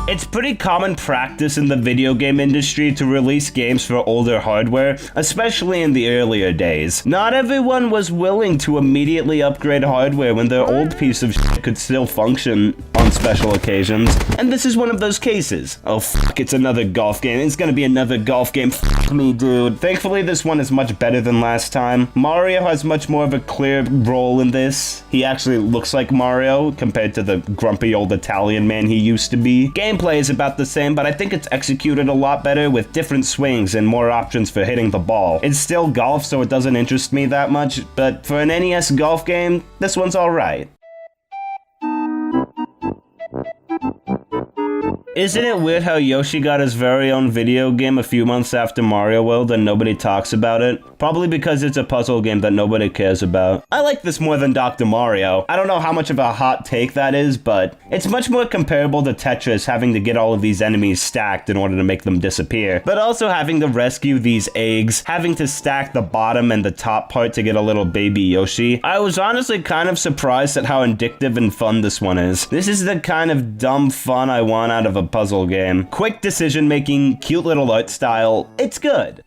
Speaker 1: It's pretty common practice in the video game industry to release games for older hardware, especially in the earlier days. Not everyone was willing to immediately upgrade hardware when their old piece of shit could still function on special occasions, and this is one of those cases. Oh fuck, it's another golf game. It's gonna be another golf game. Fuck me, dude. Thankfully, this one is much better than last time. Mario has much more of a clear role in this. He actually looks like Mario compared to the grumpy old Italian man he used to be. Gameplay is about the same, but I think it's executed a lot better with different swings and more options for hitting the ball. It's still golf, so it doesn't interest me that much, but for an NES golf game, this one's alright. Isn't it weird how Yoshi got his very own video game a few months after Mario World and nobody talks about it? Probably because it's a puzzle game that nobody cares about. I like this more than Dr. Mario. I don't know how much of a hot take that is, but it's much more comparable to Tetris having to get all of these enemies stacked in order to make them disappear, but also having to rescue these eggs, having to stack the bottom and the top part to get a little baby Yoshi. I was honestly kind of surprised at how addictive and fun this one is. This is the kind of dumb fun I want out of a puzzle game. Quick decision making, cute little art style, it's good.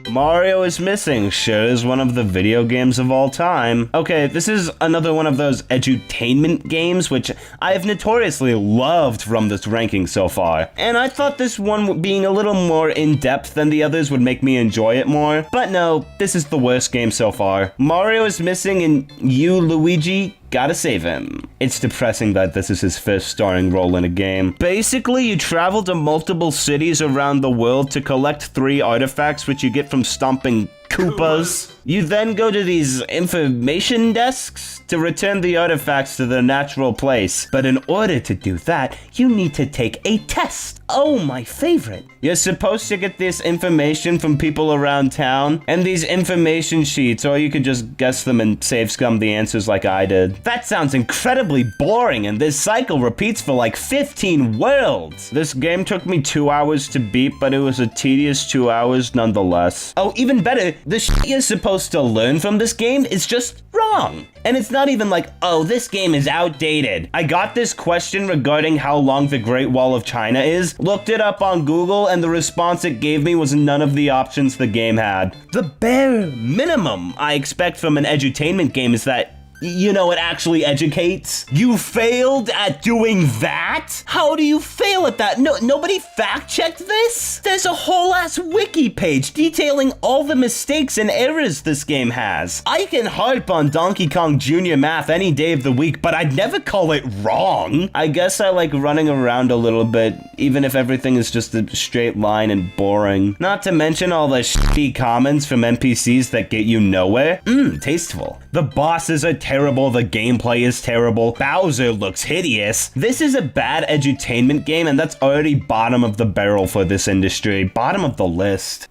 Speaker 1: Mario is Missing sure is one of the video games of all time. Okay, this is another one of those edutainment games, which I have notoriously loved from this ranking so far. And I thought this one being a little more in-depth than the others would make me enjoy it more. But no, this is the worst game so far. Mario is Missing and you, Luigi, gotta save him. It's depressing that this is his first starring role in a game. Basically, you travel to multiple cities around the world to collect 3 artifacts which you get from stomping Koopas. You then go to these information desks to return the artifacts to their natural place. But in order to do that, you need to take a test. Oh, my favorite. You're supposed to get this information from people around town, and these information sheets, or you could just guess them and save scum the answers like I did. That sounds incredibly boring, and this cycle repeats for like 15 worlds. This game took me 2 hours to beat, but it was a tedious 2 hours nonetheless. Oh, even better, the shit you're supposed to learn from this game is just wrong. And it's not even like, oh, this game is outdated. I got this question regarding how long the Great Wall of China is, looked it up on Google, and the response it gave me was none of the options the game had. The bare minimum I expect from an edutainment game is that, you know, it actually educates. You failed at doing that? How do you fail at that? Nobody fact-checked this? There's a whole ass wiki page detailing all the mistakes and errors this game has. I can harp on Donkey Kong Jr. math any day of the week, but I'd never call it wrong. I guess I like running around a little bit, even if everything is just a straight line and boring. Not to mention all the shitty comments from NPCs that get you nowhere. Tasteful. The bosses are terrible, the gameplay is terrible, Bowser looks hideous. This is a bad edutainment game, and that's already bottom of the barrel for this industry. Bottom of the list.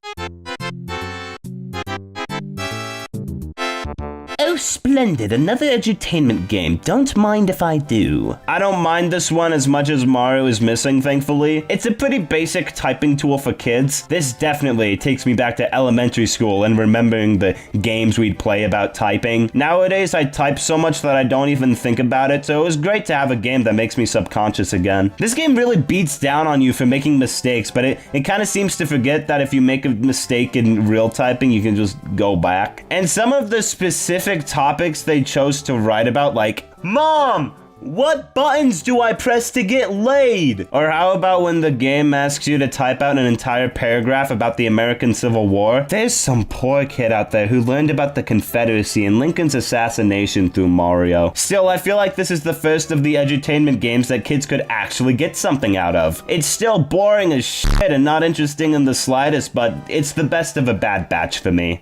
Speaker 1: Oh, splendid, another edutainment game. Don't mind if I do. I don't mind this one as much as Mario is Missing, thankfully. It's a pretty basic typing tool for kids. This definitely takes me back to elementary school and remembering the games we'd play about typing. Nowadays, I type so much that I don't even think about it, so it was great to have a game that makes me subconscious again. This game really beats down on you for making mistakes, but it kind of seems to forget that if you make a mistake in real typing, you can just go back. And some of the specific topics they chose to write about, like, Mom, what buttons do I press to get laid? Or how about when the game asks you to type out an entire paragraph about the American Civil War? There's some poor kid out there who learned about the Confederacy and Lincoln's assassination through Mario. Still, I feel like this is the first of the edutainment games that kids could actually get something out of. It's still boring as shit and not interesting in the slightest, but it's the best of a bad batch for me.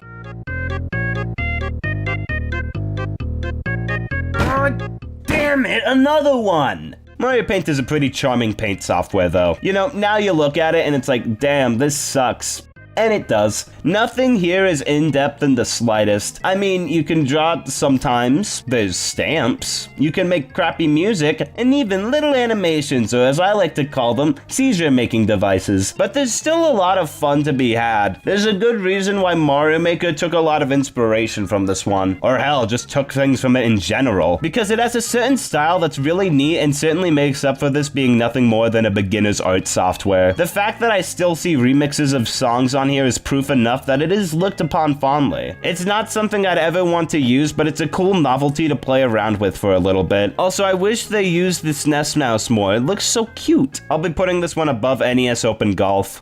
Speaker 1: God damn it, another one! Mario Paint is a pretty charming paint software though. You know, now you look at it and it's like, damn, this sucks. And it does. Nothing here is in-depth in the slightest. I mean, you can draw sometimes, there's stamps, you can make crappy music, and even little animations, or as I like to call them, seizure-making devices. But there's still a lot of fun to be had. There's a good reason why Mario Maker took a lot of inspiration from this one. Or hell, just took things from it in general. Because it has a certain style that's really neat and certainly makes up for this being nothing more than a beginner's art software. The fact that I still see remixes of songs on here is proof enough that it is looked upon fondly. It's not something I'd ever want to use, but it's a cool novelty to play around with for a little bit. Also, I wish they used the SNES mouse more. It looks so cute. I'll be putting this one above NES Open Golf.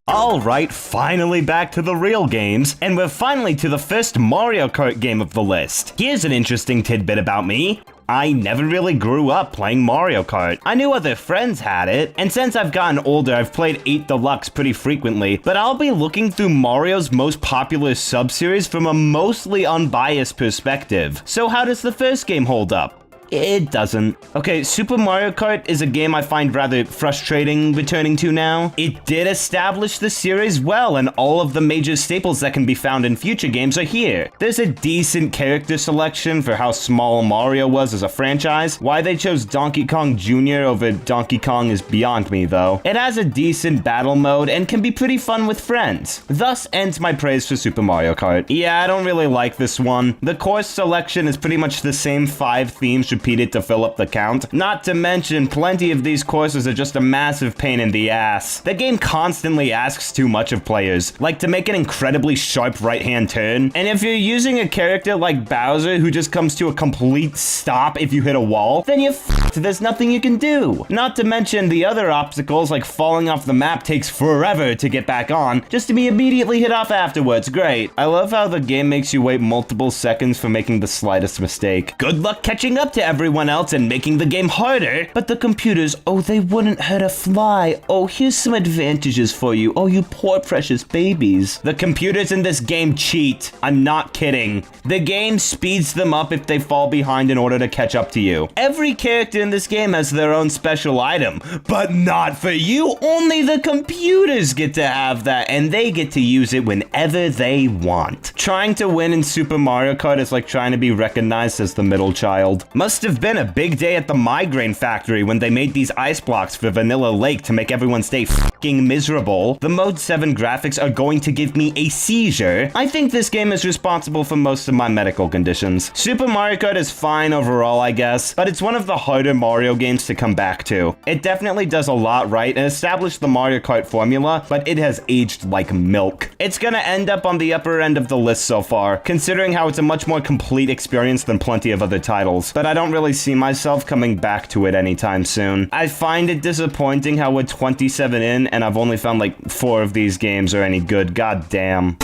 Speaker 1: Alright, finally back to the real games, and we're finally to the first Mario Kart game of the list. Here's an interesting tidbit about me. I never really grew up playing Mario Kart. I knew other friends had it, and since I've gotten older, I've played 8 Deluxe pretty frequently, but I'll be looking through Mario's most popular sub-series from a mostly unbiased perspective. So how does the first game hold up? It doesn't. Okay, Super Mario Kart is a game I find rather frustrating returning to now. It did establish the series well, and all of the major staples that can be found in future games are here. There's a decent character selection for how small Mario was as a franchise. Why they chose Donkey Kong Jr. over Donkey Kong is beyond me, though. It has a decent battle mode and can be pretty fun with friends. Thus ends my praise for Super Mario Kart. Yeah, I don't really like this one. The course selection is pretty much the same 5 themes repeated to fill up the count. Not to mention, plenty of these courses are just a massive pain in the ass. The game constantly asks too much of players, like to make an incredibly sharp right-hand turn. And if you're using a character like Bowser who just comes to a complete stop if you hit a wall, then you're f***ed. There's nothing you can do. Not to mention the other obstacles like falling off the map takes forever to get back on, just to be immediately hit off afterwards. Great. I love how the game makes you wait multiple seconds for making the slightest mistake. Good luck catching up to everyone else and making the game harder. But the computers, oh, they wouldn't hurt a fly. Oh, here's some advantages for you. Oh, you poor precious babies. The computers in this game cheat. I'm not kidding. The game speeds them up if they fall behind in order to catch up to you. Every character in this game has their own special item, but not for you. Only the computers get to have that, and they get to use it whenever they want. Trying to win in Super Mario Kart is like trying to be recognized as the middle child. Must have been a big day at the migraine factory when they made these ice blocks for Vanilla Lake to make everyone stay f***ing miserable. The Mode 7 graphics are going to give me a seizure. I think this game is responsible for most of my medical conditions. Super Mario Kart is fine overall, I guess, but it's one of the harder Mario games to come back to. It definitely does a lot right and established the Mario Kart formula, but it has aged like milk. It's gonna end up on the upper end of the list so far, considering how it's a much more complete experience than plenty of other titles, but I don't really see myself coming back to it anytime soon. I find it disappointing how we're 27 in and I've only found like 4 of these games are any good. God damn.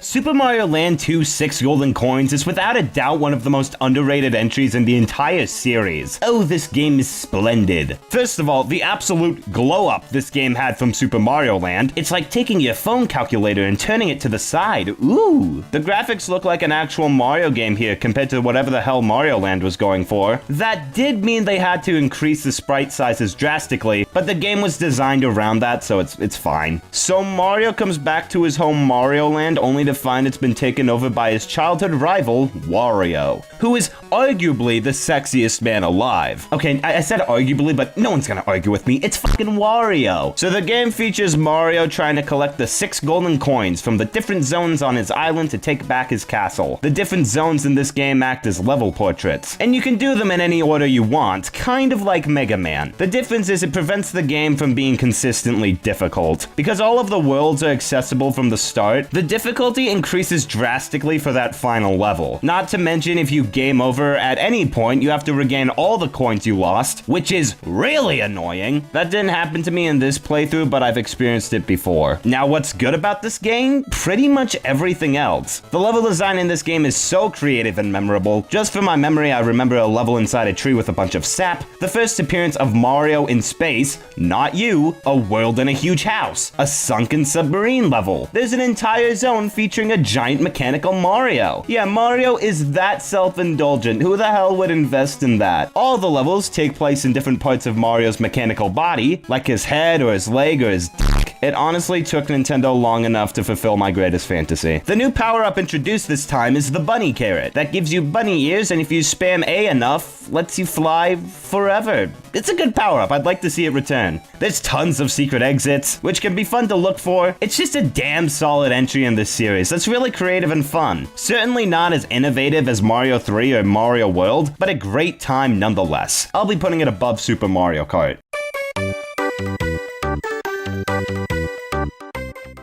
Speaker 1: Super Mario Land 2 6 Golden Coins is without a doubt one of the most underrated entries in the entire series. Oh, this game is splendid. First of all, the absolute glow-up this game had from Super Mario Land. It's like taking your phone calculator and turning it to the side. Ooh. The graphics look like an actual Mario game here compared to whatever the hell Mario Land was going for. That did mean they had to increase the sprite sizes drastically, but the game was designed around that, so it's fine. So Mario comes back to his home Mario Land only to find it's been taken over by his childhood rival, Wario, who is arguably the sexiest man alive. Okay, I said arguably, but no one's gonna argue with me. It's fucking Wario. So the game features Mario trying to collect the 6 golden coins from the different zones on his island to take back his castle. The different zones in this game act as level portraits, and you can do them in any order you want, kind of like Mega Man. The difference is it prevents the game from being consistently difficult. Because all of the worlds are accessible from the start, the difficulty increases drastically for that final level. Not to mention, if you game over at any point, you have to regain all the coins you lost, which is really annoying. That didn't happen to me in this playthrough, but I've experienced it before. Now, what's good about this game? Pretty much everything else. The level design in this game is so creative and memorable. Just from my memory, I remember a level inside a tree with a bunch of sap, the first appearance of Mario in space, place, not you, a world in a huge house, a sunken submarine level. There's an entire zone featuring a giant mechanical Mario. Yeah, Mario is that self-indulgent. Who the hell would invest in that? All the levels take place in different parts of Mario's mechanical body, like his head or his leg or his dick. It honestly took Nintendo long enough to fulfill my greatest fantasy. The new power-up introduced this time is the bunny carrot. That gives you bunny ears, and if you spam A enough, lets you fly forever. It's a good power-up. I'd like to see it return. There's tons of secret exits, which can be fun to look for. It's just a damn solid entry in this series that's really creative and fun. Certainly not as innovative as Mario 3 or Mario World, but a great time nonetheless. I'll be putting it above Super Mario Kart.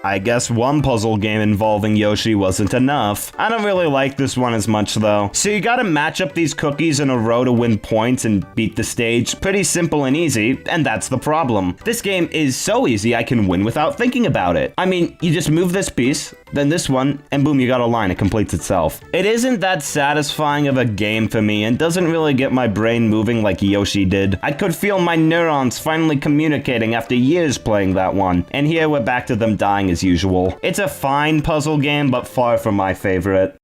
Speaker 1: I guess one puzzle game involving Yoshi wasn't enough. I don't really like this one as much though. So you gotta match up these cookies in a row to win points and beat the stage. Pretty simple and easy, and that's the problem. This game is so easy I can win without thinking about it. I mean, you just move this piece, then this one, and boom, you got a line, it completes itself. It isn't that satisfying of a game for me and doesn't really get my brain moving like Yoshi did. I could feel my neurons finally communicating after years playing that one, and here we're back to them dying as usual. It's a fine puzzle game, but far from my favorite.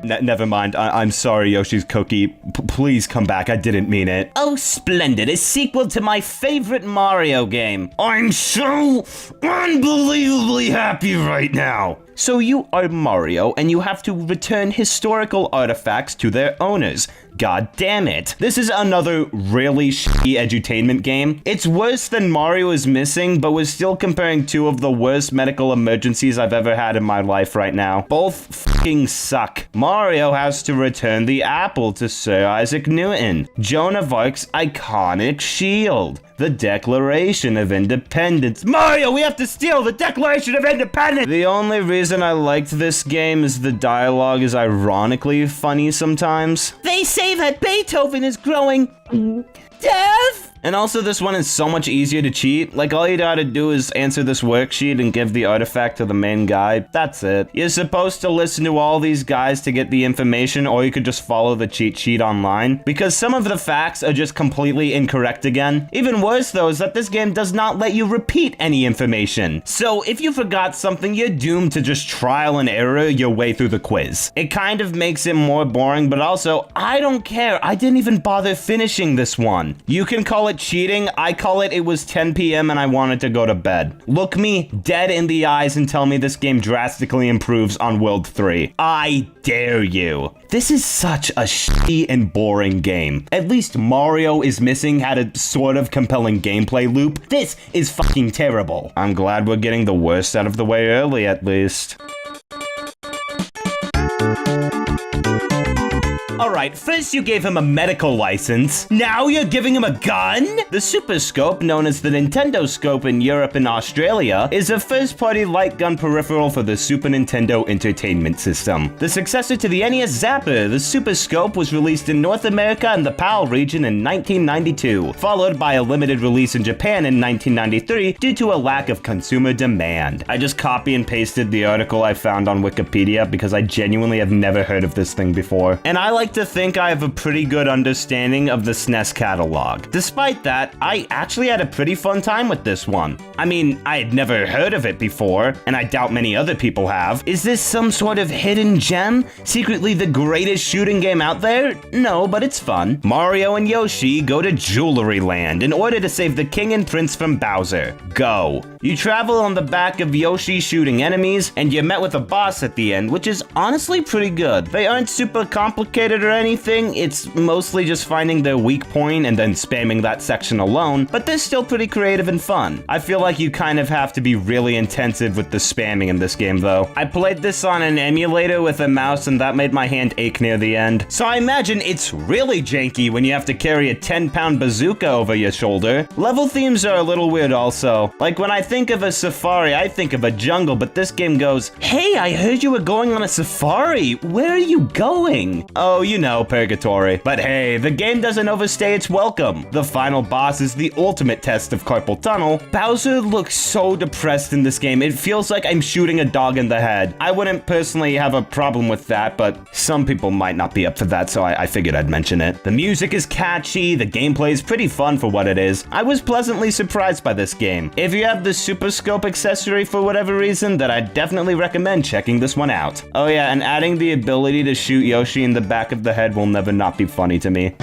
Speaker 1: Never mind. I'm sorry, Yoshi's Cookie. Please come back. I didn't mean it. Oh, splendid. A sequel to my favorite Mario game. I'm so unbelievably happy right now. So you are Mario, and you have to return historical artifacts to their owners. God damn it. This is another really shitty edutainment game. It's worse than Mario is Missing, but we're still comparing two of the worst medical emergencies I've ever had in my life right now. Both fucking suck. Mario has to return the apple to Sir Isaac Newton, Joan of Arc's iconic shield. The Declaration of Independence. Mario, we have to steal the Declaration of Independence! The only reason I liked this game is the dialogue is ironically funny sometimes. They say that Beethoven is growing deaf? And also this one is so much easier to cheat. Like all you gotta do is answer this worksheet and give the artifact to the main guy. That's it. You're supposed to listen to all these guys to get the information, or you could just follow the cheat sheet online. Because some of the facts are just completely incorrect again. Even worse though is that this game does not let you repeat any information. So if you forgot something, you're doomed to just trial and error your way through the quiz. It kind of makes it more boring, but also, I don't care. I didn't even bother finishing this one. You can call it cheating. I call it was 10 p.m. and I wanted to go to bed. Look me dead in the eyes and tell me this game drastically improves on World 3. I dare you. This is such a shitty and boring game. At least Mario is Missing had a sort of compelling gameplay loop. This is fucking terrible. I'm glad we're getting the worst out of the way early at least. Alright, first you gave him a medical license, now you're giving him a gun? The Super Scope, known as the Nintendo Scope in Europe and Australia, is a first-party light gun peripheral for the Super Nintendo Entertainment System. The successor to the NES Zapper, the Super Scope was released in North America and the PAL region in 1992, followed by a limited release in Japan in 1993 due to a lack of consumer demand. I just copy and pasted the article I found on Wikipedia because I genuinely have never heard of this thing before. And I like to think I have a pretty good understanding of the SNES catalog. Despite that, I actually had a pretty fun time with this one. I mean, I had never heard of it before, and I doubt many other people have. Is this some sort of hidden gem? Secretly the greatest shooting game out there? No, but it's fun. Mario and Yoshi go to Jewelry Land in order to save the king and prince from Bowser. Go. You travel on the back of Yoshi shooting enemies, and you're met with a boss at the end, which is honestly pretty good. They aren't super complicated or anything, it's mostly just finding their weak point and then spamming that section alone, but they're still pretty creative and fun. I feel like you kind of have to be really intensive with the spamming in this game though. I played this on an emulator with a mouse and that made my hand ache near the end. So I imagine it's really janky when you have to carry a 10-pound bazooka over your shoulder. Level themes are a little weird also. Like when I think of a safari, I think of a jungle, but this game goes, "Hey, I heard you were going on a safari. Where are you going?" Oh, you know, purgatory. But hey, the game doesn't overstay its welcome. The final boss is the ultimate test of carpal tunnel. Bowser looks so depressed in this game. It feels like I'm shooting a dog in the head. I wouldn't personally have a problem with that, but some people might not be up for that, so I figured I'd mention it. The music is catchy, the gameplay is pretty fun for what it is. I was pleasantly surprised by this game. If you have the Super Scope accessory for whatever reason, then I'd definitely recommend checking this one out. Oh yeah, and adding the ability to shoot Yoshi in the back of the head will never not be funny to me.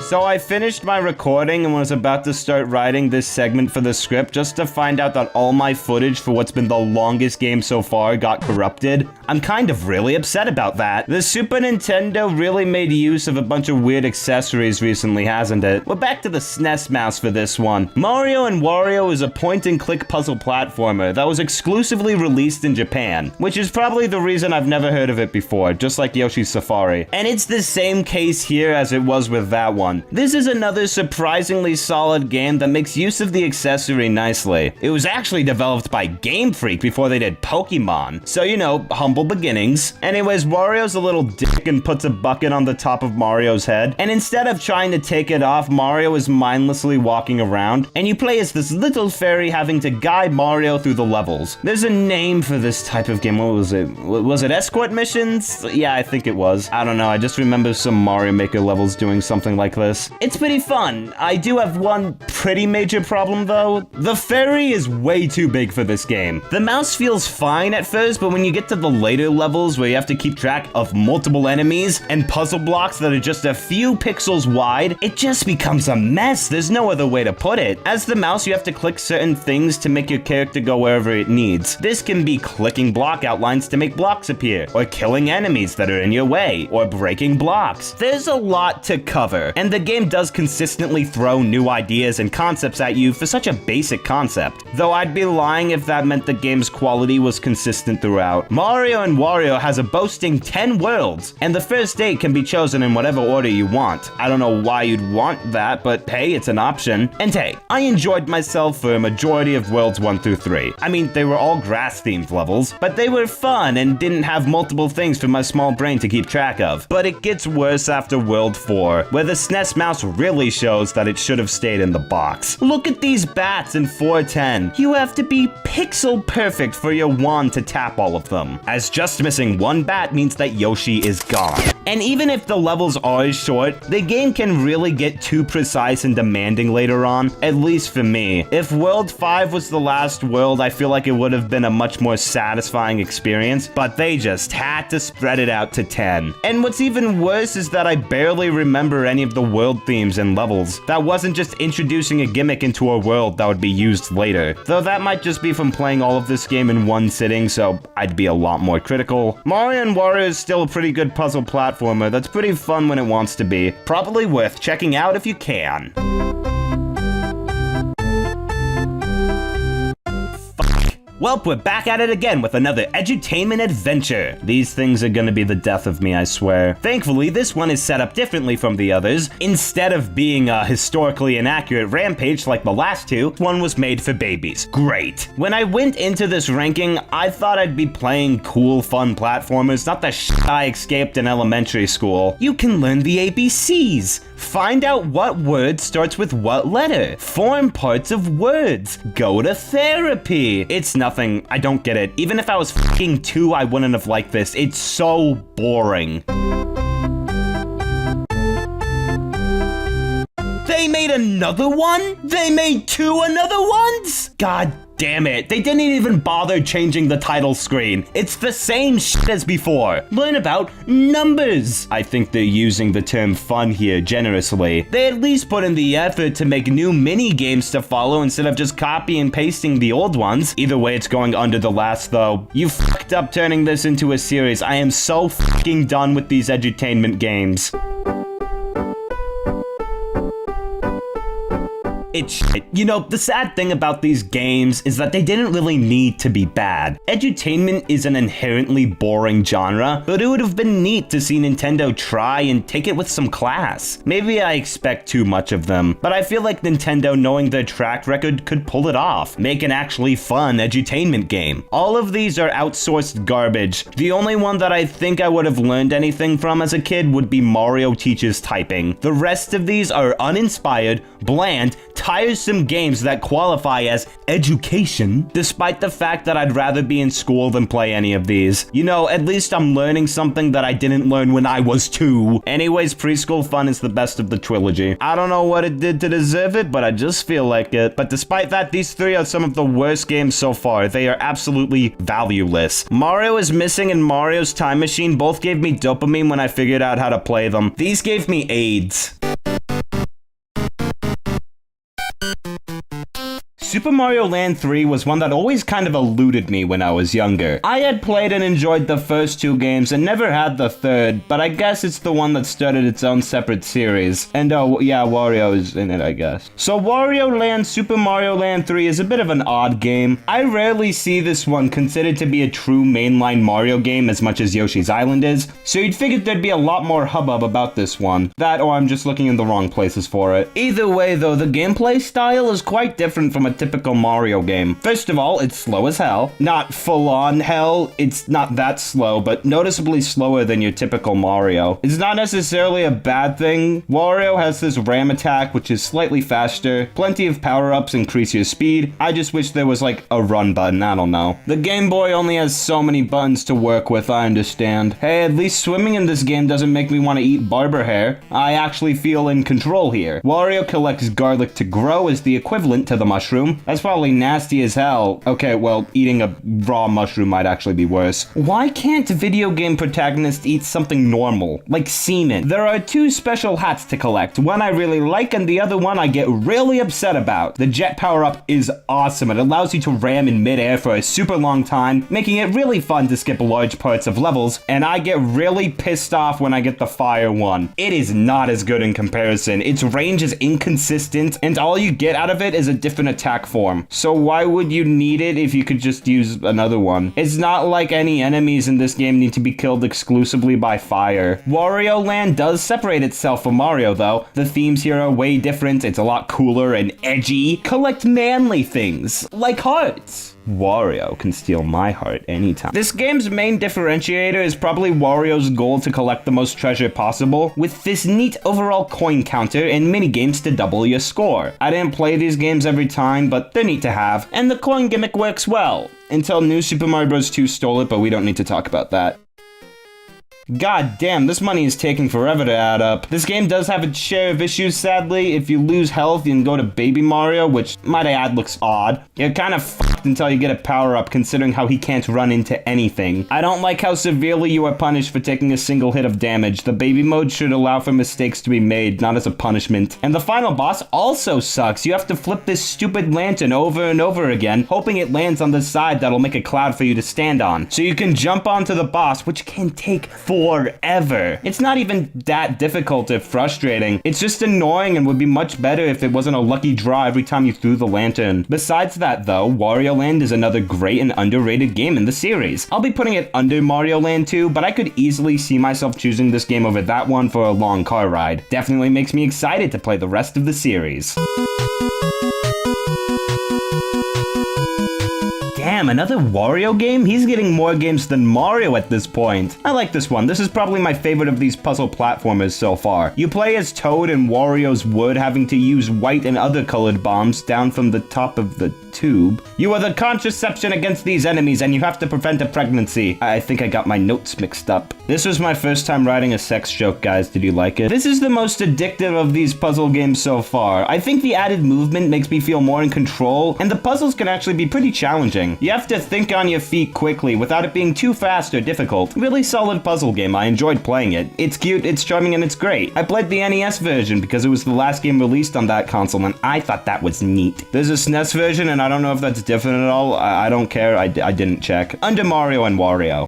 Speaker 1: So I finished my recording and was about to start writing this segment for the script just to find out that all my footage for what's been the longest game so far got corrupted. I'm kind of really upset about that. The Super Nintendo really made use of a bunch of weird accessories recently, hasn't it? We're back to the SNES mouse for this one. Mario & Wario is a point-and-click puzzle platformer that was exclusively released in Japan, which is probably the reason I've never heard of it before, just like Yoshi's Safari. And it's the same case here as it was with that one. This is another surprisingly solid game that makes use of the accessory nicely. It was actually developed by Game Freak before they did Pokemon, so you know, humble beginnings. Anyways, Wario's a little dick and puts a bucket on the top of Mario's head, and instead of trying to take it off, Mario is mindlessly walking around, and you play as this little fairy having to guide Mario through the levels. There's a name for this type of game. What was it? Was it escort missions? Yeah, I think it was. I don't know, I just remember some Mario Maker levels doing something like this. It's pretty fun. I do have one pretty major problem though. The fairy is way too big for this game. The mouse feels fine at first, but when you get to the later levels where you have to keep track of multiple enemies and puzzle blocks that are just a few pixels wide, it just becomes a mess. There's no other way to put it. As the mouse, you have to click certain things to make your character go wherever it needs. This can be clicking block outlines to make blocks appear, or killing enemies that are in your way, or breaking blocks. There's a lot to cover, and the game does consistently throw new ideas and concepts at you for such a basic concept, though I'd be lying if that meant the game's quality was consistent throughout. Mario & Wario has a boasting 10 worlds, and the first 8 can be chosen in whatever order you want. I don't know why you'd want that, but hey, it's an option. And hey, I enjoyed myself for a majority of worlds 1 through 3. I mean, they were all grass-themed levels, but they were fun and didn't have multiple things for my small brain to keep track of. But it gets worse after World 4, where the SNES mouse really shows that it should have stayed in the box. Look at these bats in 410. You have to be pixel perfect for your wand to tap all of them, as just missing one bat means that Yoshi is gone. And even if the levels are short, the game can really get too precise and demanding later on, at least for me. If World 5 was the last world, I feel like it would have been a much more satisfying experience, but they just had to spread it out to 10. And what's even worse is that I barely remember any of the world themes and levels. That wasn't just introducing a gimmick into a world that would be used later. Though that might just be from playing all of this game in one sitting, so I'd be a lot more critical. Mario & Wario is still a pretty good puzzle platformer that's pretty fun when it wants to be. Probably worth checking out if you can. Well, we're back at it again with another edutainment adventure. These things are gonna be the death of me, I swear. Thankfully, this one is set up differently from the others. Instead of being a historically inaccurate rampage like the last two, one was made for babies. Great. When I went into this ranking, I thought I'd be playing cool, fun platformers, not the shit I escaped in elementary school. You can learn the ABCs. Find out what word starts with what letter. Form parts of words. Go to therapy. It's nothing. I don't get it. Even if I was fucking 2, I wouldn't have liked this. It's so boring. They made another one? They made 2 another ones? God damn it. They didn't even bother changing the title screen. It's the same shit as before. Learn about numbers. I think they're using the term fun here generously. They at least put in the effort to make new mini games to follow instead of just copy and pasting the old ones. Either way, it's going under the last though. You fucked up turning this into a series. I am so fucking done with these edutainment games. it's shit. You know, the sad thing about these games is that they didn't really need to be bad. Edutainment is an inherently boring genre, but it would have been neat to see Nintendo try and take it with some class. Maybe I expect too much of them, but I feel like Nintendo, knowing their track record, could pull it off. Make an actually fun edutainment game. All of these are outsourced garbage. The only one that I think I would have learned anything from as a kid would be Mario Teaches Typing. The rest of these are uninspired, bland, tiresome games that qualify as education, despite the fact that I'd rather be in school than play any of these. You know, at least I'm learning something that I didn't learn when I was 2. Anyways, preschool fun is the best of the trilogy. I don't know what it did to deserve it, but I just feel like it. But despite that, these 3 are some of the worst games so far. They are absolutely valueless. Mario is Missing and Mario's Time Machine both gave me dopamine when I figured out how to play them. These gave me AIDS. Super Mario Land 3 was one that always kind of eluded me when I was younger. I had played and enjoyed the first 2 games and never had the third, but I guess it's the one that started its own separate series. And oh yeah, Wario is in it, I guess. So Wario Land Super Mario Land 3 is a bit of an odd game. I rarely see this one considered to be a true mainline Mario game as much as Yoshi's Island is, so you'd figured there'd be a lot more hubbub about this one. That, or I'm just looking in the wrong places for it. Either way though, the gameplay style is quite different from a typical Mario game. First of all, it's slow as hell. Not full-on hell, it's not that slow, but noticeably slower than your typical Mario. It's not necessarily a bad thing. Wario has this ram attack, which is slightly faster. Plenty of power-ups increase your speed. I just wish there was like a run button, I don't know. The Game Boy only has so many buttons to work with, I understand. Hey, at least swimming in this game doesn't make me want to eat barber hair. I actually feel in control here. Wario collects garlic to grow as the equivalent to the mushroom. That's probably nasty as hell. Okay, well, eating a raw mushroom might actually be worse. Why can't video game protagonists eat something normal, like semen? There are 2 special hats to collect. One I really like and the other one I get really upset about. The jet power-up is awesome. It allows you to ram in midair for a super long time, making it really fun to skip large parts of levels, and I get really pissed off when I get the fire one. It is not as good in comparison. Its range is inconsistent, and all you get out of it is a different attack form. So why would you need it if you could just use another one? It's not like any enemies in this game need to be killed exclusively by fire. Wario Land does separate itself from Mario though. The themes here are way different, it's a lot cooler and edgy. Collect manly things, like hearts. Wario can steal my heart anytime. This game's main differentiator is probably Wario's goal to collect the most treasure possible, with this neat overall coin counter and minigames to double your score. I didn't play these games every time, but they're neat to have, and the coin gimmick works well. Until New Super Mario Bros. 2 stole it, but we don't need to talk about that. God damn, this money is taking forever to add up. This game does have its share of issues, sadly. If you lose health, you can go to Baby Mario, which, might I add, looks odd. You're kind of fucked until you get a power-up, considering how he can't run into anything. I don't like how severely you are punished for taking a single hit of damage. The baby mode should allow for mistakes to be made, not as a punishment. And the final boss also sucks. You have to flip this stupid lantern over and over again, hoping it lands on the side that'll make a cloud for you to stand on. So you can jump onto the boss, which can take forever. It's not even that difficult or frustrating. It's just annoying and would be much better if it wasn't a lucky draw every time you threw the lantern. Besides that though, Wario Land is another great and underrated game in the series. I'll be putting it under Mario Land 2, but I could easily see myself choosing this game over that one for a long car ride. Definitely makes me excited to play the rest of the series. Damn, another Wario game? He's getting more games than Mario at this point. I like this one. This is probably my favorite of these puzzle platformers so far. You play as Toad in Wario's Wood, having to use white and other colored bombs down from the top of the tube. You are the contraception against these enemies and you have to prevent a pregnancy. I think I got my notes mixed up. This was my first time writing a sex joke, guys. Did you like it? This is the most addictive of these puzzle games so far. I think the added movement makes me feel more in control, and the puzzles can actually be pretty challenging. You have to think on your feet quickly without it being too fast or difficult. Really solid puzzle game. I enjoyed playing it. It's cute, it's charming, and it's great. I played the NES version because it was the last game released on that console, and I thought that was neat. There's a SNES version, and I don't know if that's different at all. I don't care. I didn't check. Under Mario and Wario.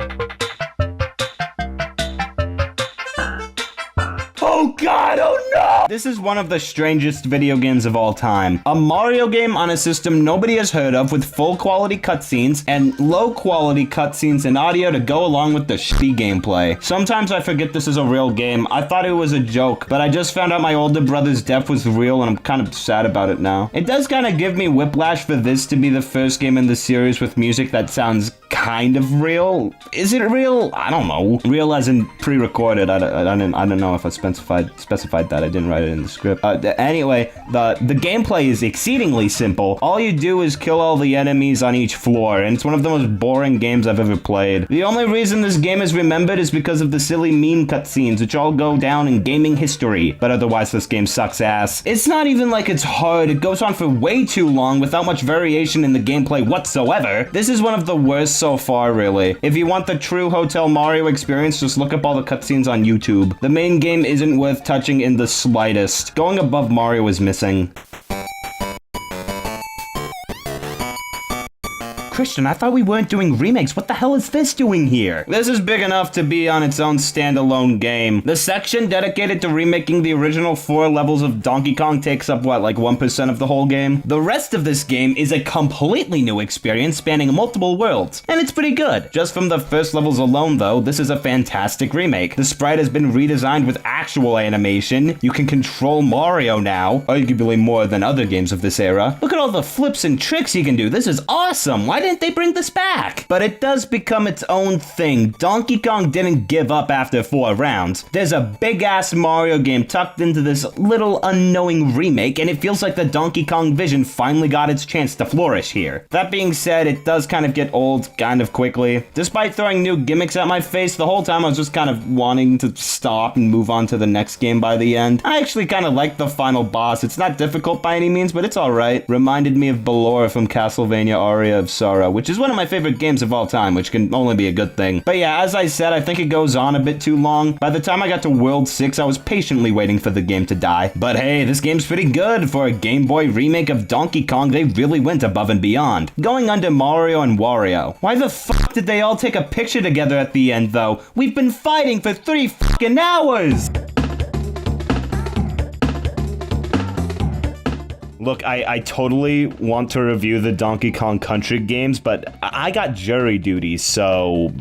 Speaker 1: Oh god, oh no! This is one of the strangest video games of all time. A Mario game on a system nobody has heard of with full quality cutscenes and low quality cutscenes and audio to go along with the shitty gameplay. Sometimes I forget this is a real game. I thought it was a joke, but I just found out my older brother's death was real and I'm kind of sad about it now. It does kind of give me whiplash for this to be the first game in the series with music that sounds kind of real. Is it real? I don't know. Real as in pre-recorded. I don't know if I specified that. I didn't write it in the script. Anyway, the gameplay is exceedingly simple. All you do is kill all the enemies on each floor, and it's one of the most boring games I've ever played. The only reason this game is remembered is because of the silly meme cutscenes, which all go down in gaming history. But otherwise, this game sucks ass. It's not even like it's hard. It goes on for way too long without much variation in the gameplay whatsoever. This is one of the worst so far, really. If you want the true Hotel Mario experience, just look up all the cutscenes on YouTube. The main game isn't worth touching in the slightest. Going above Mario is missing. Christian, I thought we weren't doing remakes. What the hell is this doing here? This is big enough to be on its own standalone game. The section dedicated to remaking the original 4 levels of Donkey Kong takes up, what, like 1% of the whole game? The rest of this game is a completely new experience spanning multiple worlds, and it's pretty good. Just from the first levels alone, though, this is a fantastic remake. The sprite has been redesigned with actual animation. You can control Mario now, arguably more than other games of this era. Look at all the flips and tricks you can do. This is awesome. Why didn't they bring this back? But it does become its own thing. Donkey Kong didn't give up after 4 rounds. There's a big-ass Mario game tucked into this little unknowing remake, and it feels like the Donkey Kong vision finally got its chance to flourish here. That being said, it does kind of get old kind of quickly. Despite throwing new gimmicks at my face, the whole time I was just kind of wanting to stop and move on to the next game by the end. I actually kind of like the final boss. It's not difficult by any means, but it's alright. Reminded me of Balor from Castlevania Aria of Sorrow, which is one of my favorite games of all time, which can only be a good thing. But yeah, as I said, I think it goes on a bit too long. By the time I got to World 6, I was patiently waiting for the game to die. But hey, this game's pretty good. For a Game Boy remake of Donkey Kong, they really went above and beyond. Going under Mario and Wario. Why the fuck did they all take a picture together at the end, though? We've been fighting for 3 fucking hours! Look, I totally want to review the Donkey Kong Country games, but I got jury duty, so...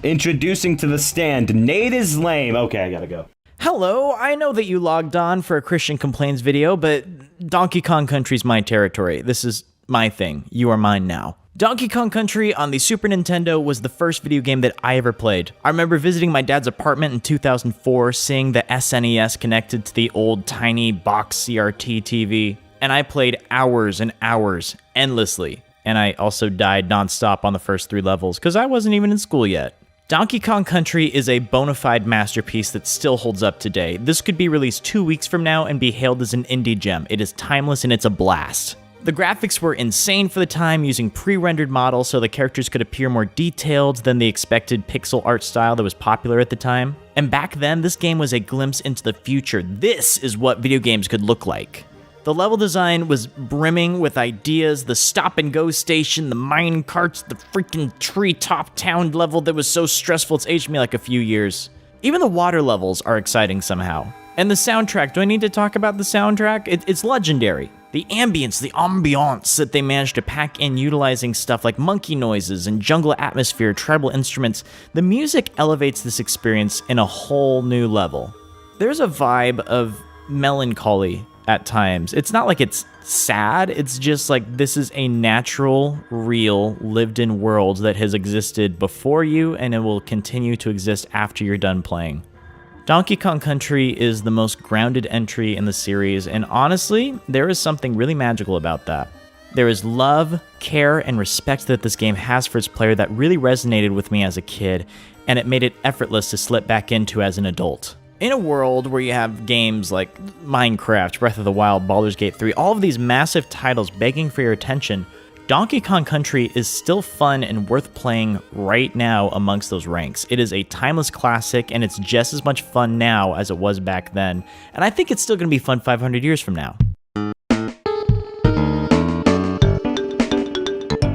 Speaker 1: Introducing to the stand, Nate is lame. Okay, I gotta go.
Speaker 3: Hello, I know that you logged on for a Christian Complains video, but Donkey Kong Country's my territory. This is my thing. You are mine now. Donkey Kong Country on the Super Nintendo was the first video game that I ever played. I remember visiting my dad's apartment in 2004, seeing the SNES connected to the old tiny box CRT TV. And I played hours and hours, endlessly. And I also died nonstop on the first 3 levels, because I wasn't even in school yet. Donkey Kong Country is a bona fide masterpiece that still holds up today. This could be released 2 weeks from now and be hailed as an indie gem. It is timeless and it's a blast. The graphics were insane for the time, using pre-rendered models so the characters could appear more detailed than the expected pixel art style that was popular at the time. And back then, this game was a glimpse into the future. This is what video games could look like. The level design was brimming with ideas, the stop-and-go station, the mine carts, the freaking treetop town level that was so stressful it's aged me like a few years. Even the water levels are exciting somehow. And the soundtrack, do I need to talk about the soundtrack? It's legendary. The ambiance that they managed to pack in utilizing stuff like monkey noises and jungle atmosphere, tribal instruments, the music elevates this experience in a whole new level. There's a vibe of melancholy at times. It's not like it's sad, it's just like this is a natural, real, lived-in world that has existed before you and it will continue to exist after you're done playing. Donkey Kong Country is the most grounded entry in the series, and honestly, there is something really magical about that. There is love, care, and respect that this game has for its player that really resonated with me as a kid, and it made it effortless to slip back into as an adult. In a world where you have games like Minecraft, Breath of the Wild, Baldur's Gate 3, all of these massive titles begging for your attention, Donkey Kong Country is still fun and worth playing right now amongst those ranks. It is a timeless classic, and it's just as much fun now as it was back then, and I think it's still going to be fun 500 years from now.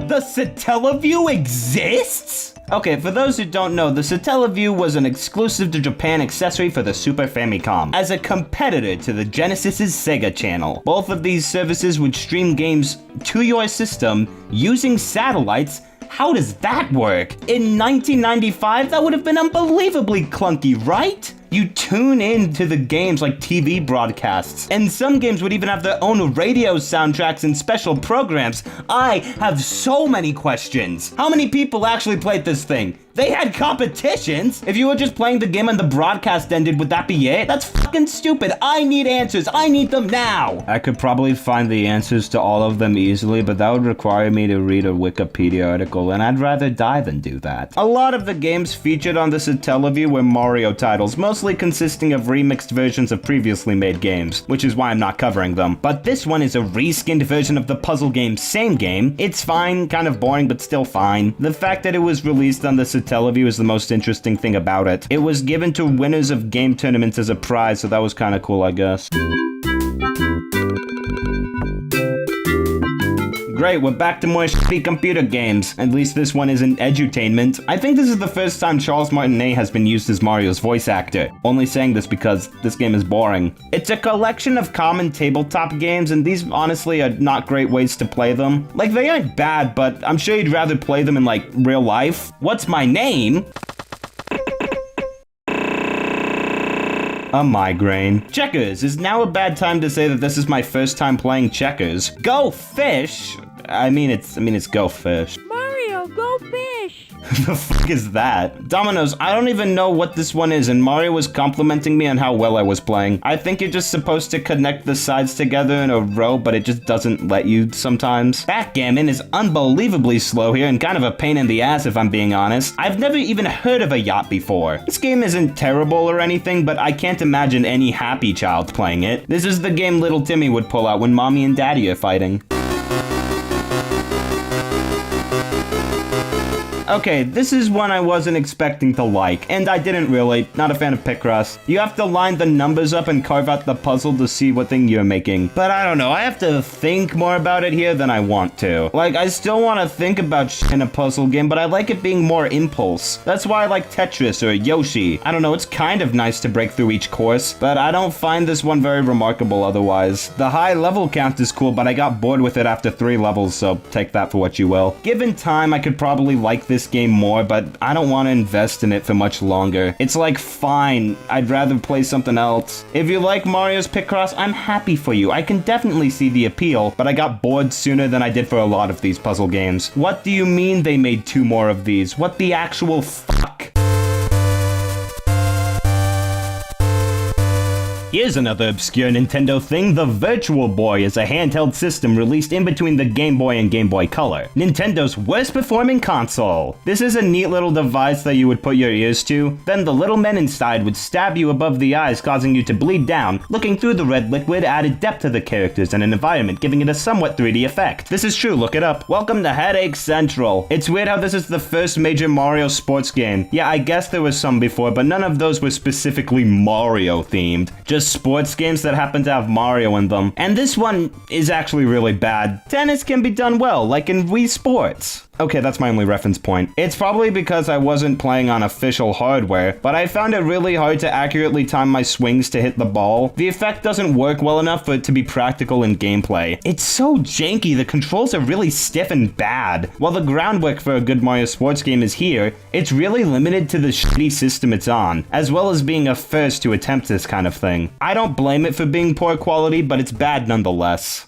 Speaker 1: The Satellaview exists? Okay, for those who don't know, the Satellaview was an exclusive to Japan accessory for the Super Famicom, as a competitor to the Genesis's Sega channel. Both of these services would stream games to your system using satellites. How does that work? In 1995, that would have been unbelievably clunky, right? You tune in to the games like TV broadcasts, and some games would even have their own radio soundtracks and special programs. I have so many questions. How many people actually played this thing? They had competitions. If you were just playing the game and the broadcast ended, would that be it? That's fucking stupid. I need answers. I need them now. I could probably find the answers to all of them easily, but that would require me to read a Wikipedia article, and I'd rather die than do that. A lot of the games featured on the Satellaview were Mario titles, mostly consisting of remixed versions of previously made games, which is why I'm not covering them. But this one is a reskinned version of the puzzle game Same Game. It's fine, kind of boring, but still fine. The fact that it was released on the Satellaview is the most interesting thing about it. It was given to winners of game tournaments as a prize, so that was kind of cool, I guess. Great, we're back to more shitty computer games. At least this one isn't edutainment. I think this is the first time Charles Martinet has been used as Mario's voice actor. Only saying this because this game is boring. It's a collection of common tabletop games, and these honestly are not great ways to play them. Like, they aren't bad, but I'm sure you'd rather play them in, like, real life. What's my name? A migraine. Checkers is now a bad time to say that this is my first time playing checkers. Go fish! I mean it's go fish.
Speaker 4: Mario, go fish!
Speaker 1: The fuck is that? Dominoes, I don't even know what this one is, and Mario was complimenting me on how well I was playing. I think you're just supposed to connect the sides together in a row, but it just doesn't let you sometimes. Backgammon is unbelievably slow here and kind of a pain in the ass if I'm being honest. I've never even heard of a yacht before. This game isn't terrible or anything, but I can't imagine any happy child playing it. This is the game little Timmy would pull out when mommy and daddy are fighting. Okay, this is one I wasn't expecting to like, and I didn't really. Not a fan of Picross. You have to line the numbers up and carve out the puzzle to see what thing you're making. But I don't know, I have to think more about it here than I want to. Like, I still want to think about shit in a puzzle game, but I like it being more impulse. That's why I like Tetris or Yoshi. I don't know, it's kind of nice to break through each course, but I don't find this one very remarkable otherwise. The high level count is cool, but I got bored with it after 3 levels, so take that for what you will. Given time, I could probably like this game more, but I don't want to invest in it for much longer. It's like, fine, I'd rather play something else. If you like Mario's Picross, I'm happy for you. I can definitely see the appeal, but I got bored sooner than I did for a lot of these puzzle games. What do you mean they made 2 more of these? What the actual fuck? Here's another obscure Nintendo thing. The Virtual Boy is a handheld system released in between the Game Boy and Game Boy Color. Nintendo's worst performing console. This is a neat little device that you would put your ears to. Then the little men inside would stab you above the eyes, causing you to bleed down. Looking through the red liquid added depth to the characters and an environment, giving it a somewhat 3D effect. This is true, look it up. Welcome to Headache Central. It's weird how this is the first major Mario sports game. Yeah, I guess there was some before, but none of those were specifically Mario themed. Just sports games that happen to have Mario in them. And this one is actually really bad. Tennis can be done well, like in Wii Sports. Okay, that's my only reference point. It's probably because I wasn't playing on official hardware, but I found it really hard to accurately time my swings to hit the ball. The effect doesn't work well enough for it to be practical in gameplay. It's so janky, the controls are really stiff and bad. While the groundwork for a good Mario sports game is here, it's really limited to the shitty system it's on, as well as being a first to attempt this kind of thing. I don't blame it for being poor quality, but it's bad nonetheless.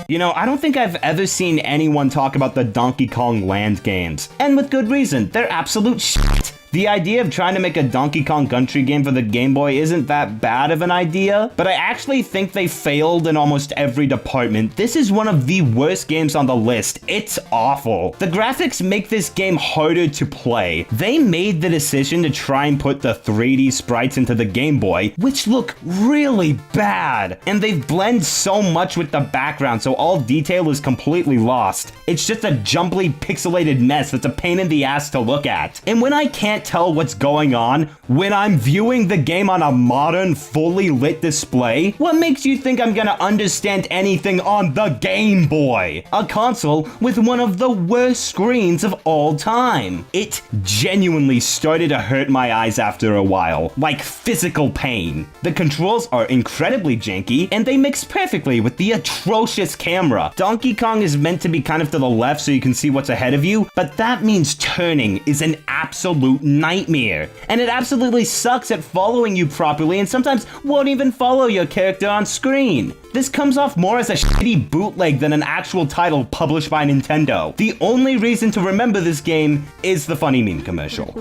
Speaker 1: You know, I don't think I've ever seen anyone talk about the Donkey Kong Land games. And with good reason, they're absolute shit. The idea of trying to make a Donkey Kong Country game for the Game Boy isn't that bad of an idea, but I actually think they failed in almost every department. This is one of the worst games on the list. It's awful. The graphics make this game harder to play. They made the decision to try and put the 3D sprites into the Game Boy, which look really bad. And they blend so much with the background, so all detail is completely lost. It's just a jumbly, pixelated mess that's a pain in the ass to look at. And when I can't can't tell what's going on when I'm viewing the game on a modern, fully lit display? What makes you think I'm gonna understand anything on the Game Boy? A console with one of the worst screens of all time. It genuinely started to hurt my eyes after a while, like physical pain. The controls are incredibly janky, and they mix perfectly with the atrocious camera. Donkey Kong is meant to be kind of to the left so you can see what's ahead of you, but that means turning is an absolute nightmare. And it absolutely sucks at following you properly and sometimes won't even follow your character on screen. This comes off more as a shitty bootleg than an actual title published by Nintendo. The only reason to remember this game is the funny meme commercial.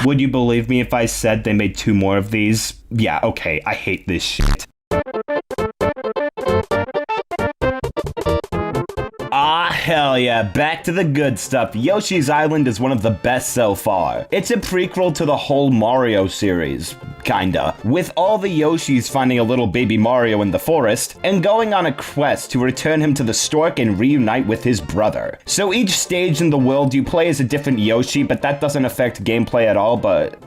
Speaker 1: Would you believe me if I said they made 2 more of these? Yeah, okay, I hate this shit. Ah, hell yeah, back to the good stuff. Yoshi's Island is one of the best so far. It's a prequel to the whole Mario series, kinda, with all the Yoshis finding a little baby Mario in the forest and going on a quest to return him to the stork and reunite with his brother. So each stage in the world you play as a different Yoshi, but that doesn't affect gameplay at all, but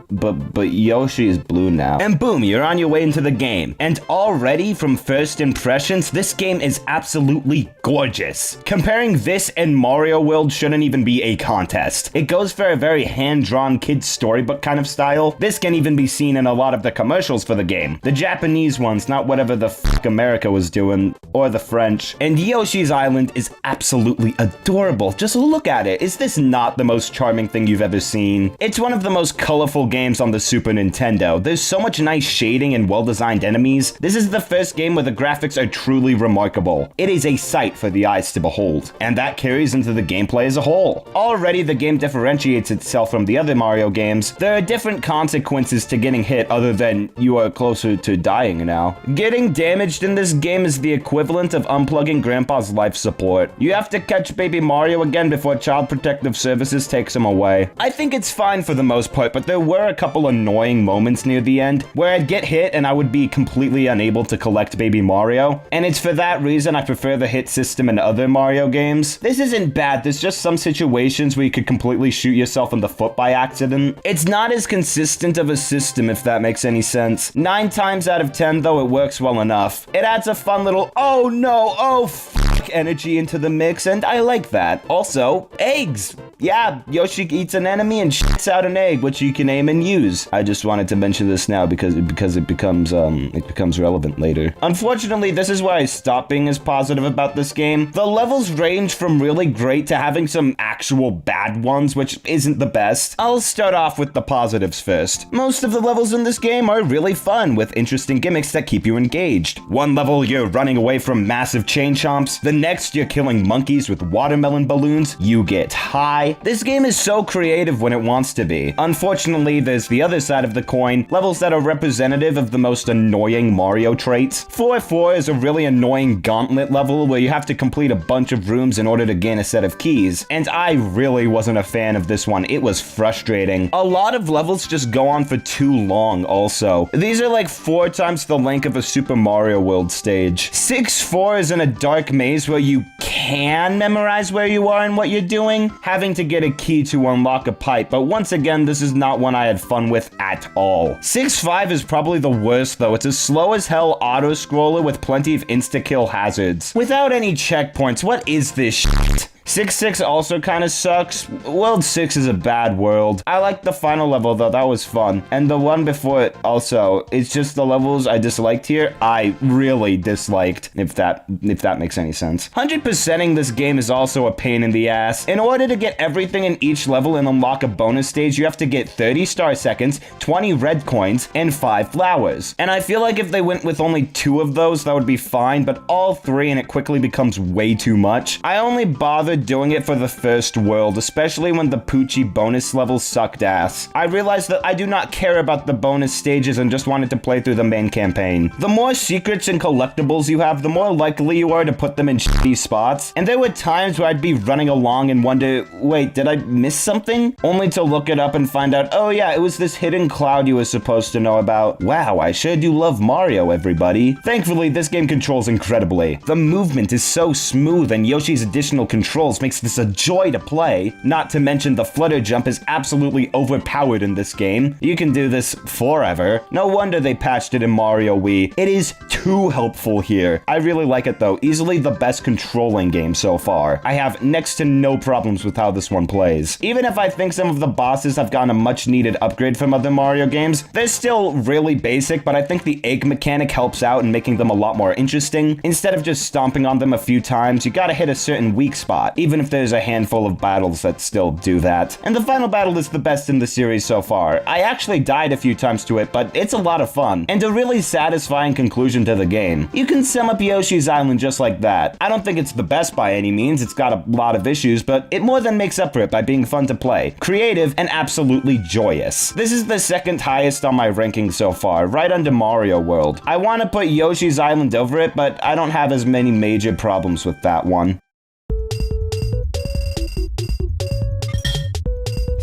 Speaker 1: Yoshi is blue now. And boom, you're on your way into the game. And already from first impressions, this game is absolutely gorgeous. Comparing this and Mario World shouldn't even be a contest. It goes for a very hand-drawn kid's storybook kind of style. This can even be seen in a lot of the commercials for the game. The Japanese ones, not whatever the fuck America was doing, or the French. And Yoshi's Island is absolutely adorable. Just look at it. Is this not the most charming thing you've ever seen? It's one of the most colorful games on the Super Nintendo. There's so much nice shading and well-designed enemies. This is the first game where the graphics are truly remarkable. It is a sight for the eyes to behold. And that carries into the gameplay as a whole. Already the game differentiates itself from the other Mario games. There are different consequences to getting hit other than you are closer to dying now. Getting damaged in this game is the equivalent of unplugging Grandpa's life support. You have to catch baby Mario again before Child Protective Services takes him away. I think it's fine for the most part, but there were a couple annoying moments near the end where I'd get hit and I would be completely unable to collect baby Mario. And it's for that reason I prefer the hit system in other Mario games. This isn't bad, there's just some situations where you could completely shoot yourself in the foot by accident. It's not as consistent of a system, if that makes any sense. 9 times out of 10 though, it works well enough. It adds a fun little oh no, oh fuck energy into the mix, and I like that. Also, eggs. Yeah, Yoshi eats an enemy and shits out an egg, which you can aim and use. I just wanted to mention this now because it becomes relevant later. Unfortunately, this is where I stop being as positive about this game. The levels range from really great to having some actual bad ones, which isn't the best. I'll start off with the positives first. Most of the levels in this game are really fun, with interesting gimmicks that keep you engaged. One level, you're running away from massive chain chomps. The next, you're killing monkeys with watermelon balloons. You get high. This game is so creative when it wants to be. Unfortunately, there's the other side of the coin, levels that are representative of the most annoying Mario traits. 4-4 is a really annoying gauntlet level where you have to complete a bunch of rooms in order to gain a set of keys, and I really wasn't a fan of this one. It was frustrating. A lot of levels just go on for too long also. These are like 4 times the length of a Super Mario World stage. 6-4 is in a dark maze where you can memorize where you are and what you're doing, having to get a key to unlock a pipe, but once again, this is not one I had fun with at all. 6-5 is probably the worst though. It's a slow as hell auto-scroller with plenty of insta-kill hazards. Without any checkpoints, what is this shit? 6-6 also kind of sucks. World 6 is a bad world. I like the final level though, that was fun. And the one before it also. It's just the levels I disliked here, I really disliked, if that makes any sense. 100%ing this game is also a pain in the ass. In order to get everything in each level and unlock a bonus stage, you have to get 30 star seconds, 20 red coins, and 5 flowers. And I feel like if they went with only 2 of those, that would be fine, but all 3 and it quickly becomes way too much. I only bothered doing it for the first world, especially when the Poochie bonus levels sucked ass. I realized that I do not care about the bonus stages and just wanted to play through the main campaign. The more secrets and collectibles you have, the more likely you are to put them in shitty spots. And there were times where I'd be running along and wonder, wait, did I miss something? Only to look it up and find out, oh yeah, it was this hidden cloud you were supposed to know about. Wow, I sure do love Mario, everybody. Thankfully, this game controls incredibly. The movement is so smooth and Yoshi's additional controls controls makes this a joy to play. Not to mention the flutter jump is absolutely overpowered in this game. You can do this forever. No wonder they patched it in Mario Wii. It is too helpful here. I really like it though. Easily the best controlling game so far. I have next to no problems with how this one plays. Even if I think some of the bosses have gotten a much needed upgrade from other Mario games, they're still really basic, but I think the egg mechanic helps out in making them a lot more interesting. Instead of just stomping on them a few times, you gotta hit a certain weak spot, even if there's a handful of battles that still do that. And the final battle is the best in the series so far. I actually died a few times to it, but it's a lot of fun, and a really satisfying conclusion to the game. You can sum up Yoshi's Island just like that. I don't think it's the best by any means, it's got a lot of issues, but it more than makes up for it by being fun to play, creative, and absolutely joyous. This is the second highest on my ranking so far, right under Mario World. I want to put Yoshi's Island over it, but I don't have as many major problems with that one.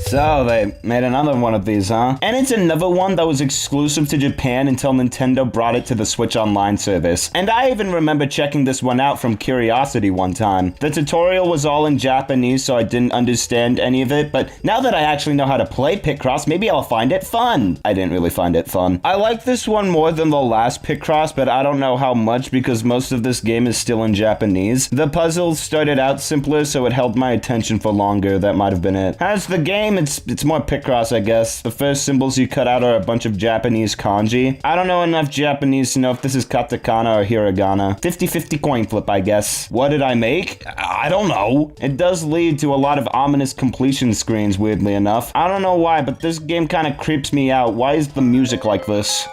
Speaker 1: So, they made another one of these, huh? And it's another one that was exclusive to Japan until Nintendo brought it to the Switch Online service. And I even remember checking this one out from curiosity one time. The tutorial was all in Japanese, so I didn't understand any of it, but now that I actually know how to play Picross, maybe I'll find it fun. I didn't really find it fun. I like this one more than the last Picross, but I don't know how much because most of this game is still in Japanese. The puzzles started out simpler, so it held my attention for longer. That might have been it. As the game, it's more Picross, I guess. The first symbols you cut out are a bunch of Japanese kanji. I don't know enough Japanese to know if this is katakana or hiragana. 50-50 coin flip, I guess. What did I make? I don't know. It does lead to a lot of ominous completion screens, weirdly enough. I don't know why, but this game kind of creeps me out. Why is the music like this?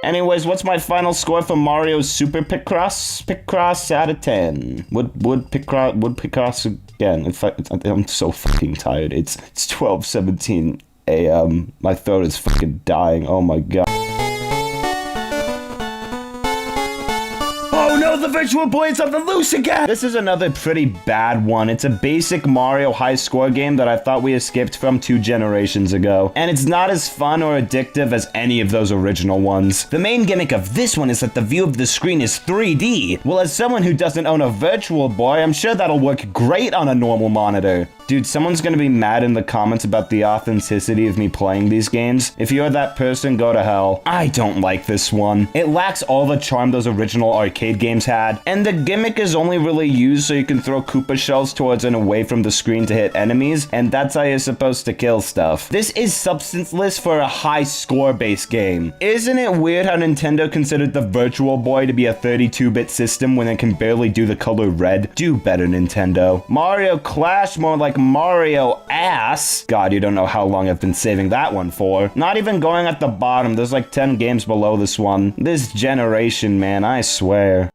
Speaker 1: Anyways, what's my final score for Mario's Super Picross? Picross out of 10. Would Picross again? In fact, I'm so fucking tired. It's 12:17 a.m. My throat is fucking dying. Oh my god. Oh no, the Virtual Boy is on the loose again! This is another pretty bad one. It's a basic Mario high score game that I thought we escaped from 2 generations ago. And it's not as fun or addictive as any of those original ones. The main gimmick of this one is that the view of the screen is 3D. Well, as someone who doesn't own a Virtual Boy, I'm sure that'll work great on a normal monitor. Dude, someone's gonna be mad in the comments about the authenticity of me playing these games. If you're that person, go to hell. I don't like this one. It lacks all the charm those original arcade games had, and the gimmick is only really used so you can throw Koopa shells towards and away from the screen to hit enemies, and that's how you're supposed to kill stuff. This is substanceless for a high score-based game. Isn't it weird how Nintendo considered the Virtual Boy to be a 32-bit system when it can barely do the color red? Do better, Nintendo. Mario Clash, more like Mario ass. God, you don't know how long I've been saving that one for. Not even going at the bottom, there's like 10 games below this one. This generation, man, I swear.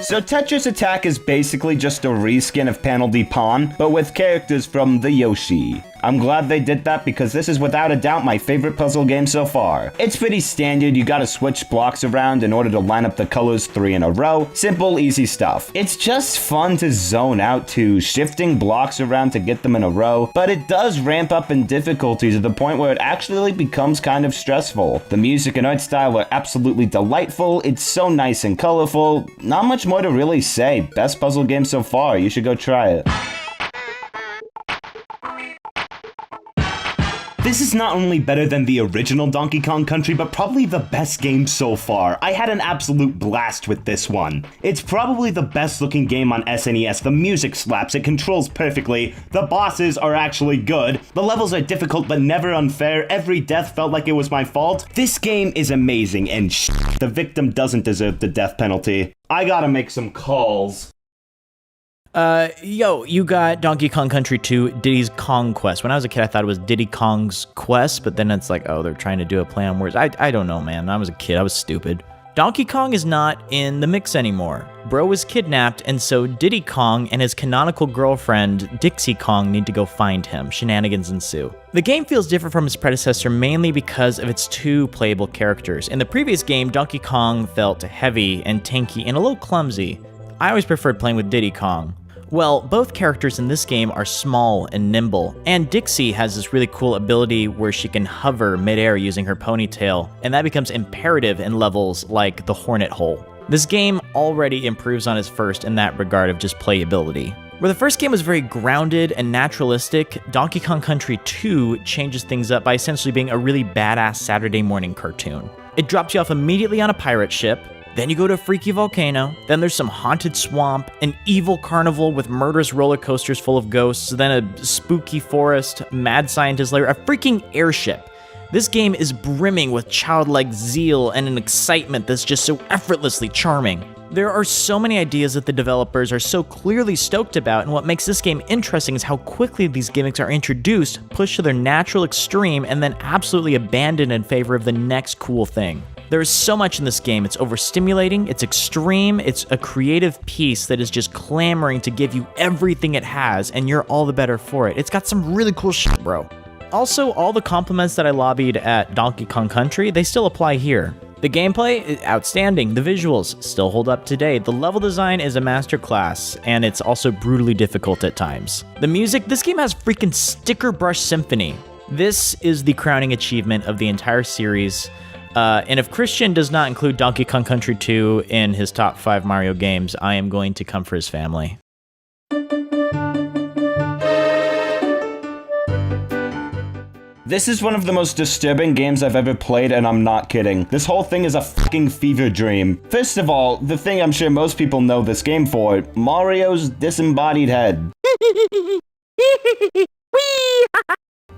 Speaker 1: So Tetris Attack is basically just a reskin of Panel D Pon, but with characters from the Yoshi. I'm glad they did that because this is without a doubt my favorite puzzle game so far. It's pretty standard, you gotta switch blocks around in order to line up the colors 3 in a row. Simple, easy stuff. It's just fun to zone out to, shifting blocks around to get them in a row, but it does ramp up in difficulty to the point where it actually becomes kind of stressful. The music and art style are absolutely delightful, it's so nice and colorful, not much more to really say. Best puzzle game so far, you should go try it. This is not only better than the original Donkey Kong Country, but probably the best game so far. I had an absolute blast with this one. It's probably the best looking game on SNES. The music slaps, it controls perfectly, the bosses are actually good, the levels are difficult but never unfair, every death felt like it was my fault. This game is amazing, and the victim doesn't deserve the death penalty. I gotta make some calls.
Speaker 3: You got Donkey Kong Country 2, Diddy's Kong Quest. When I was a kid, I thought it was Diddy Kong's Quest, but then it's like, oh, they're trying to do a play on words. I don't know, man. I was a kid. I was stupid. Donkey Kong is not in the mix anymore. Bro was kidnapped, and so Diddy Kong and his canonical girlfriend, Dixie Kong, need to go find him. Shenanigans ensue. The game feels different from its predecessor mainly because of its 2 playable characters. In the previous game, Donkey Kong felt heavy and tanky and a little clumsy. I always preferred playing with Diddy Kong. Well, both characters in this game are small and nimble, and Dixie has this really cool ability where she can hover midair using her ponytail, and that becomes imperative in levels like the Hornet Hole. This game already improves on its first in that regard of just playability. Where the first game was very grounded and naturalistic, Donkey Kong Country 2 changes things up by essentially being a really badass Saturday morning cartoon. It drops you off immediately on a pirate ship, then you go to a freaky volcano, then there's some haunted swamp, an evil carnival with murderous roller coasters full of ghosts, then a spooky forest, mad scientist lair, a freaking airship. This game is brimming with childlike zeal and an excitement that's just so effortlessly charming. There are so many ideas that the developers are so clearly stoked about, and what makes this game interesting is how quickly these gimmicks are introduced, pushed to their natural extreme, and then absolutely abandoned in favor of the next cool thing. There is so much in this game. It's overstimulating, it's extreme, it's a creative piece that is just clamoring to give you everything it has, and you're all the better for it. It's got some really cool shit, bro. Also, all the compliments that I lobbied at Donkey Kong Country, they still apply here. The gameplay is outstanding, the visuals still hold up today, the level design is a masterclass, and it's also brutally difficult at times. The music, this game has freaking Sticker Brush Symphony. This is the crowning achievement of the entire series. And if Christian does not include Donkey Kong Country 2 in his top 5 Mario games, I am going to come for his family.
Speaker 1: This is one of the most disturbing games I've ever played, and I'm not kidding. This whole thing is a fucking fever dream. First of all, the thing I'm sure most people know this game for, Mario's disembodied head.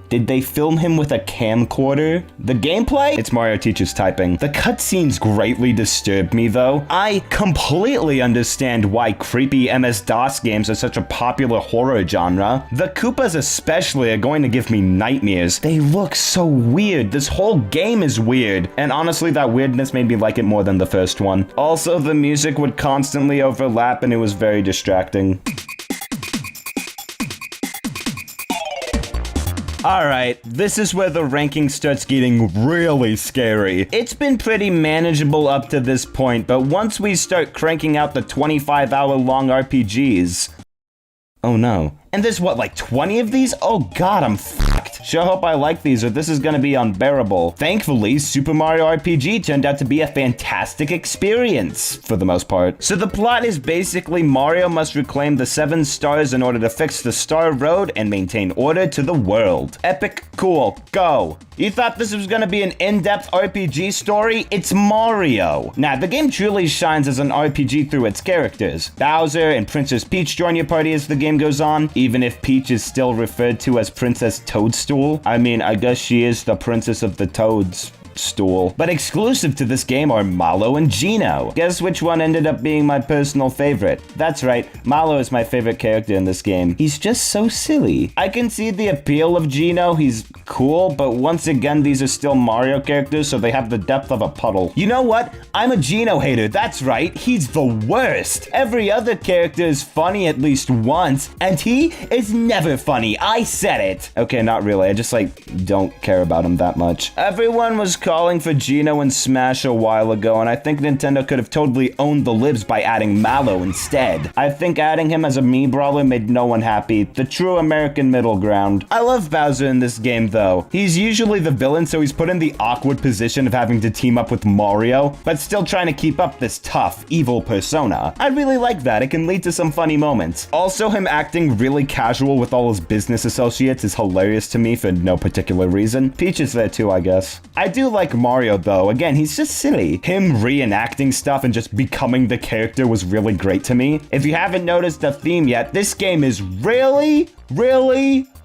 Speaker 1: Did they film him with a camcorder? The gameplay? It's Mario teaches typing. The cutscenes greatly disturbed me though. I completely understand why creepy MS-DOS games are such a popular horror genre. The Koopas especially are going to give me nightmares. They look so weird. This whole game is weird. And honestly, that weirdness made me like it more than the first one. Also, the music would constantly overlap and it was very distracting. Alright, this is where the ranking starts getting really scary. It's been pretty manageable up to this point, but once we start cranking out the 25-hour-long RPGs... Oh no. And there's what, like 20 of these? Oh god, I'm fucked. Sure hope I like these or this is gonna be unbearable. Thankfully, Super Mario RPG turned out to be a fantastic experience, for the most part. So the plot is basically Mario must reclaim the 7 stars in order to fix the Star Road and maintain order to the world. Epic, cool, go. You thought this was gonna be an in-depth RPG story? It's Mario. Now, the game truly shines as an RPG through its characters. Bowser and Princess Peach join your party as the game goes on, even if Peach is still referred to as Princess Toadstool. I mean, I guess she is the Princess of the Toads. Stool. But exclusive to this game are Mallow and Geno. Guess which one ended up being my personal favorite? That's right, Mallow is my favorite character in this game. He's just so silly. I can see the appeal of Geno, he's cool, but once again, these are still Mario characters, so they have the depth of a puddle. You know what? I'm a Geno hater, that's right, he's the worst. Every other character is funny at least once, and he is never funny, I said it. Okay, not really, I just don't care about him that much. Everyone was calling for Geno in Smash a while ago, and I think Nintendo could have totally owned the libs by adding Mallow instead. I think adding him as a Mii brawler made no one happy. The true American middle ground. I love Bowser in this game though. He's usually the villain, so he's put in the awkward position of having to team up with Mario, but still trying to keep up this tough, evil persona. I really like that. It can lead to some funny moments. Also, him acting really casual with all his business associates is hilarious to me for no particular reason. Peach is there too, I guess. I do like Mario though. Again, he's just silly. Him reenacting stuff and just becoming the character was really great to me. If you haven't noticed the theme yet, this game is really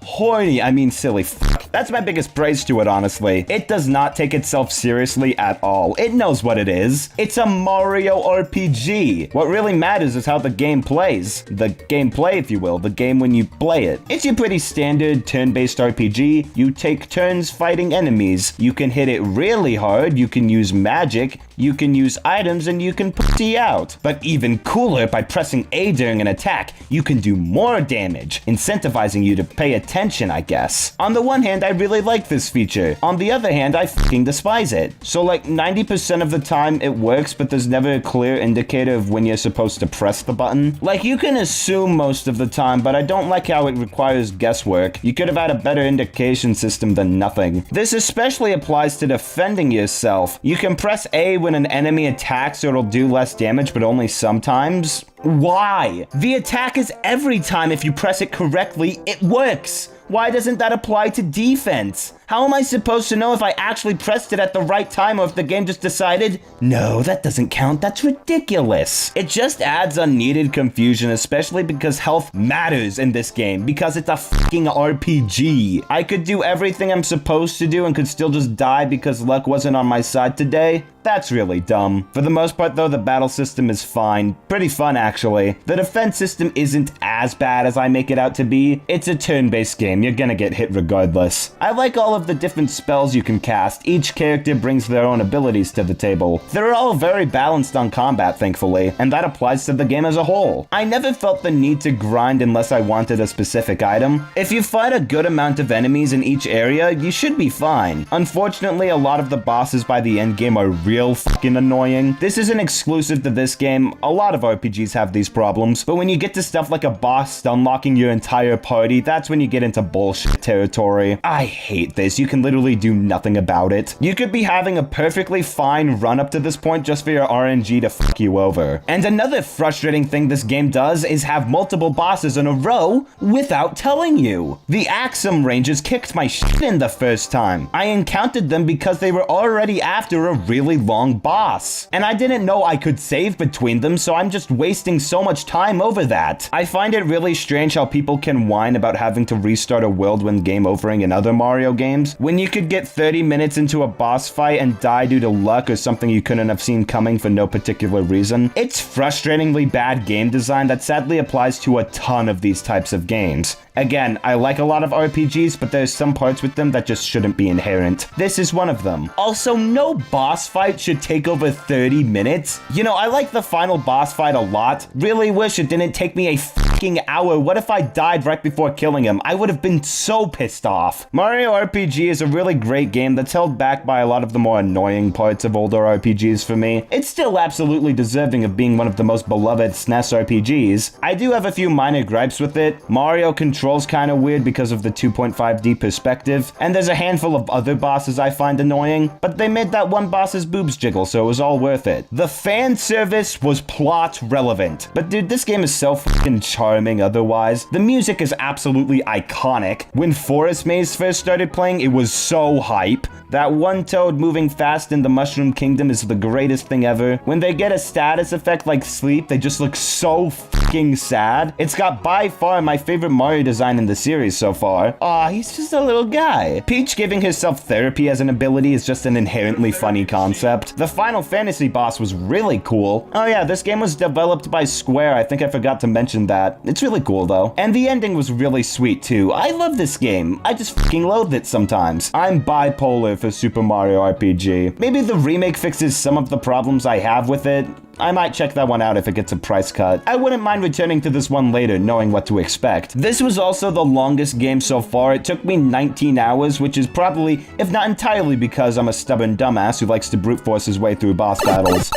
Speaker 1: horny. I mean, silly. That's my biggest praise to it, honestly. It does not take itself seriously at all. It knows what it is. It's a Mario RPG. What really matters is how the game plays. The gameplay, if you will. The game when you play it. It's your pretty standard turn-based RPG. You take turns fighting enemies. You can hit it really hard. You can use magic. You can use items, and you can putty out. But even cooler, by pressing A during an attack, you can do more damage, incentivizing you to pay attention, I guess. On the one hand, hand, I really like this feature. On the other hand, I fucking despise it. So like 90% of the time it works, but there's never a clear indicator of when you're supposed to press the button. Like you can assume most of the time, but I don't like how it requires guesswork. You could have had a better indication system than nothing. This especially applies to defending yourself. You can press A when an enemy attacks so it'll do less damage, but only sometimes. Why? The attack is every time if you press it correctly, it works. Why doesn't that apply to defense? How am I supposed to know if I actually pressed it at the right time or if the game just decided, no, that doesn't count, that's ridiculous. It just adds unneeded confusion, especially because health matters in this game, because it's a fucking RPG. I could do everything I'm supposed to do and could still just die because luck wasn't on my side today. That's really dumb. For the most part though, the battle system is fine. Pretty fun actually. The defense system isn't as bad as I make it out to be. It's a turn-based game, you're gonna get hit regardless. I like all of the different spells you can cast. Each character brings their own abilities to the table. They're all very balanced on combat thankfully, and that applies to the game as a whole. I never felt the need to grind unless I wanted a specific item. If you fight a good amount of enemies in each area, you should be fine. Unfortunately, a lot of the bosses by the end game are real fucking annoying. This isn't exclusive to this game, a lot of RPGs have these problems, but when you get to stuff like a boss unlocking your entire party, that's when you get into bullshit territory. I hate this, you can literally do nothing about it. You could be having a perfectly fine run up to this point just for your RNG to fuck you over. And another frustrating thing this game does is have multiple bosses in a row without telling you. The Axum Rangers kicked my shit in the first time. I encountered them because they were already after a really long boss. And I didn't know I could save between them, so I'm just wasting so much time over that. I find it really strange how people can whine about having to restart a world when game overing in other Mario games, when you could get 30 minutes into a boss fight and die due to luck or something you couldn't have seen coming for no particular reason. It's frustratingly bad game design that sadly applies to a ton of these types of games. Again, I like a lot of RPGs, but there's some parts with them that just shouldn't be inherent. This is one of them. Also, no boss fight should take over 30 minutes. You know, I like the final boss fight a lot. Really wish it didn't take me a fucking hour. What if I died right before killing him? I would have been so pissed off. Mario RPG is a really great game that's held back by a lot of the more annoying parts of older RPGs for me. It's still absolutely deserving of being one of the most beloved SNES RPGs. I do have a few minor gripes with it. Mario controls kind of weird because of the 2.5D perspective, and there's a handful of other bosses I find annoying, but they made that one boss's boobs jiggle, so it was all worth it. The fan service was plot relevant, but dude, this game is so fucking charming otherwise. The music is absolutely iconic. When Forest Maze first started playing, it was so hype. That one toad moving fast in the Mushroom Kingdom is the greatest thing ever. When they get a status effect like sleep, they just look so fucking sad. It's got by far my favorite Mario design in the series so far. Aw, he's just a little guy. Peach giving herself therapy as an ability is just an inherently funny concept. The Final Fantasy boss was really cool. Oh yeah, this game was developed by Square. I think I forgot to mention that. It's really cool though. And the ending was really sweet too. I love this game. I just fucking loathe it sometimes. I'm bipolar for Super Mario RPG. Maybe the remake fixes some of the problems I have with it. I might check that one out if it gets a price cut. I wouldn't mind returning to this one later, knowing what to expect. This was also the longest game so far. It took me 19 hours, which is probably, if not entirely, because I'm a stubborn dumbass who likes to brute force his way through boss battles.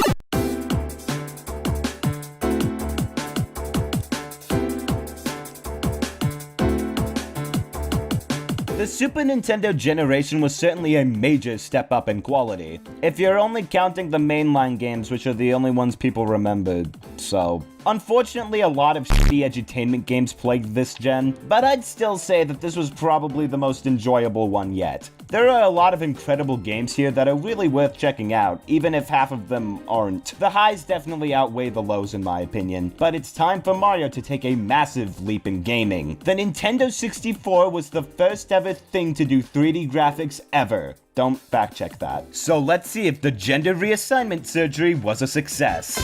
Speaker 1: The Super Nintendo generation was certainly a major step up in quality, if you're only counting the mainline games, which are the only ones people remembered, so. Unfortunately, a lot of shitty edutainment games plagued this gen, but I'd still say that this was probably the most enjoyable one yet. There are a lot of incredible games here that are really worth checking out, even if half of them aren't. The highs definitely outweigh the lows in my opinion, but it's time for Mario to take a massive leap in gaming. The Nintendo 64 was the first ever thing to do 3D graphics ever. Don't fact check that. So let's see if the gender reassignment surgery was a success.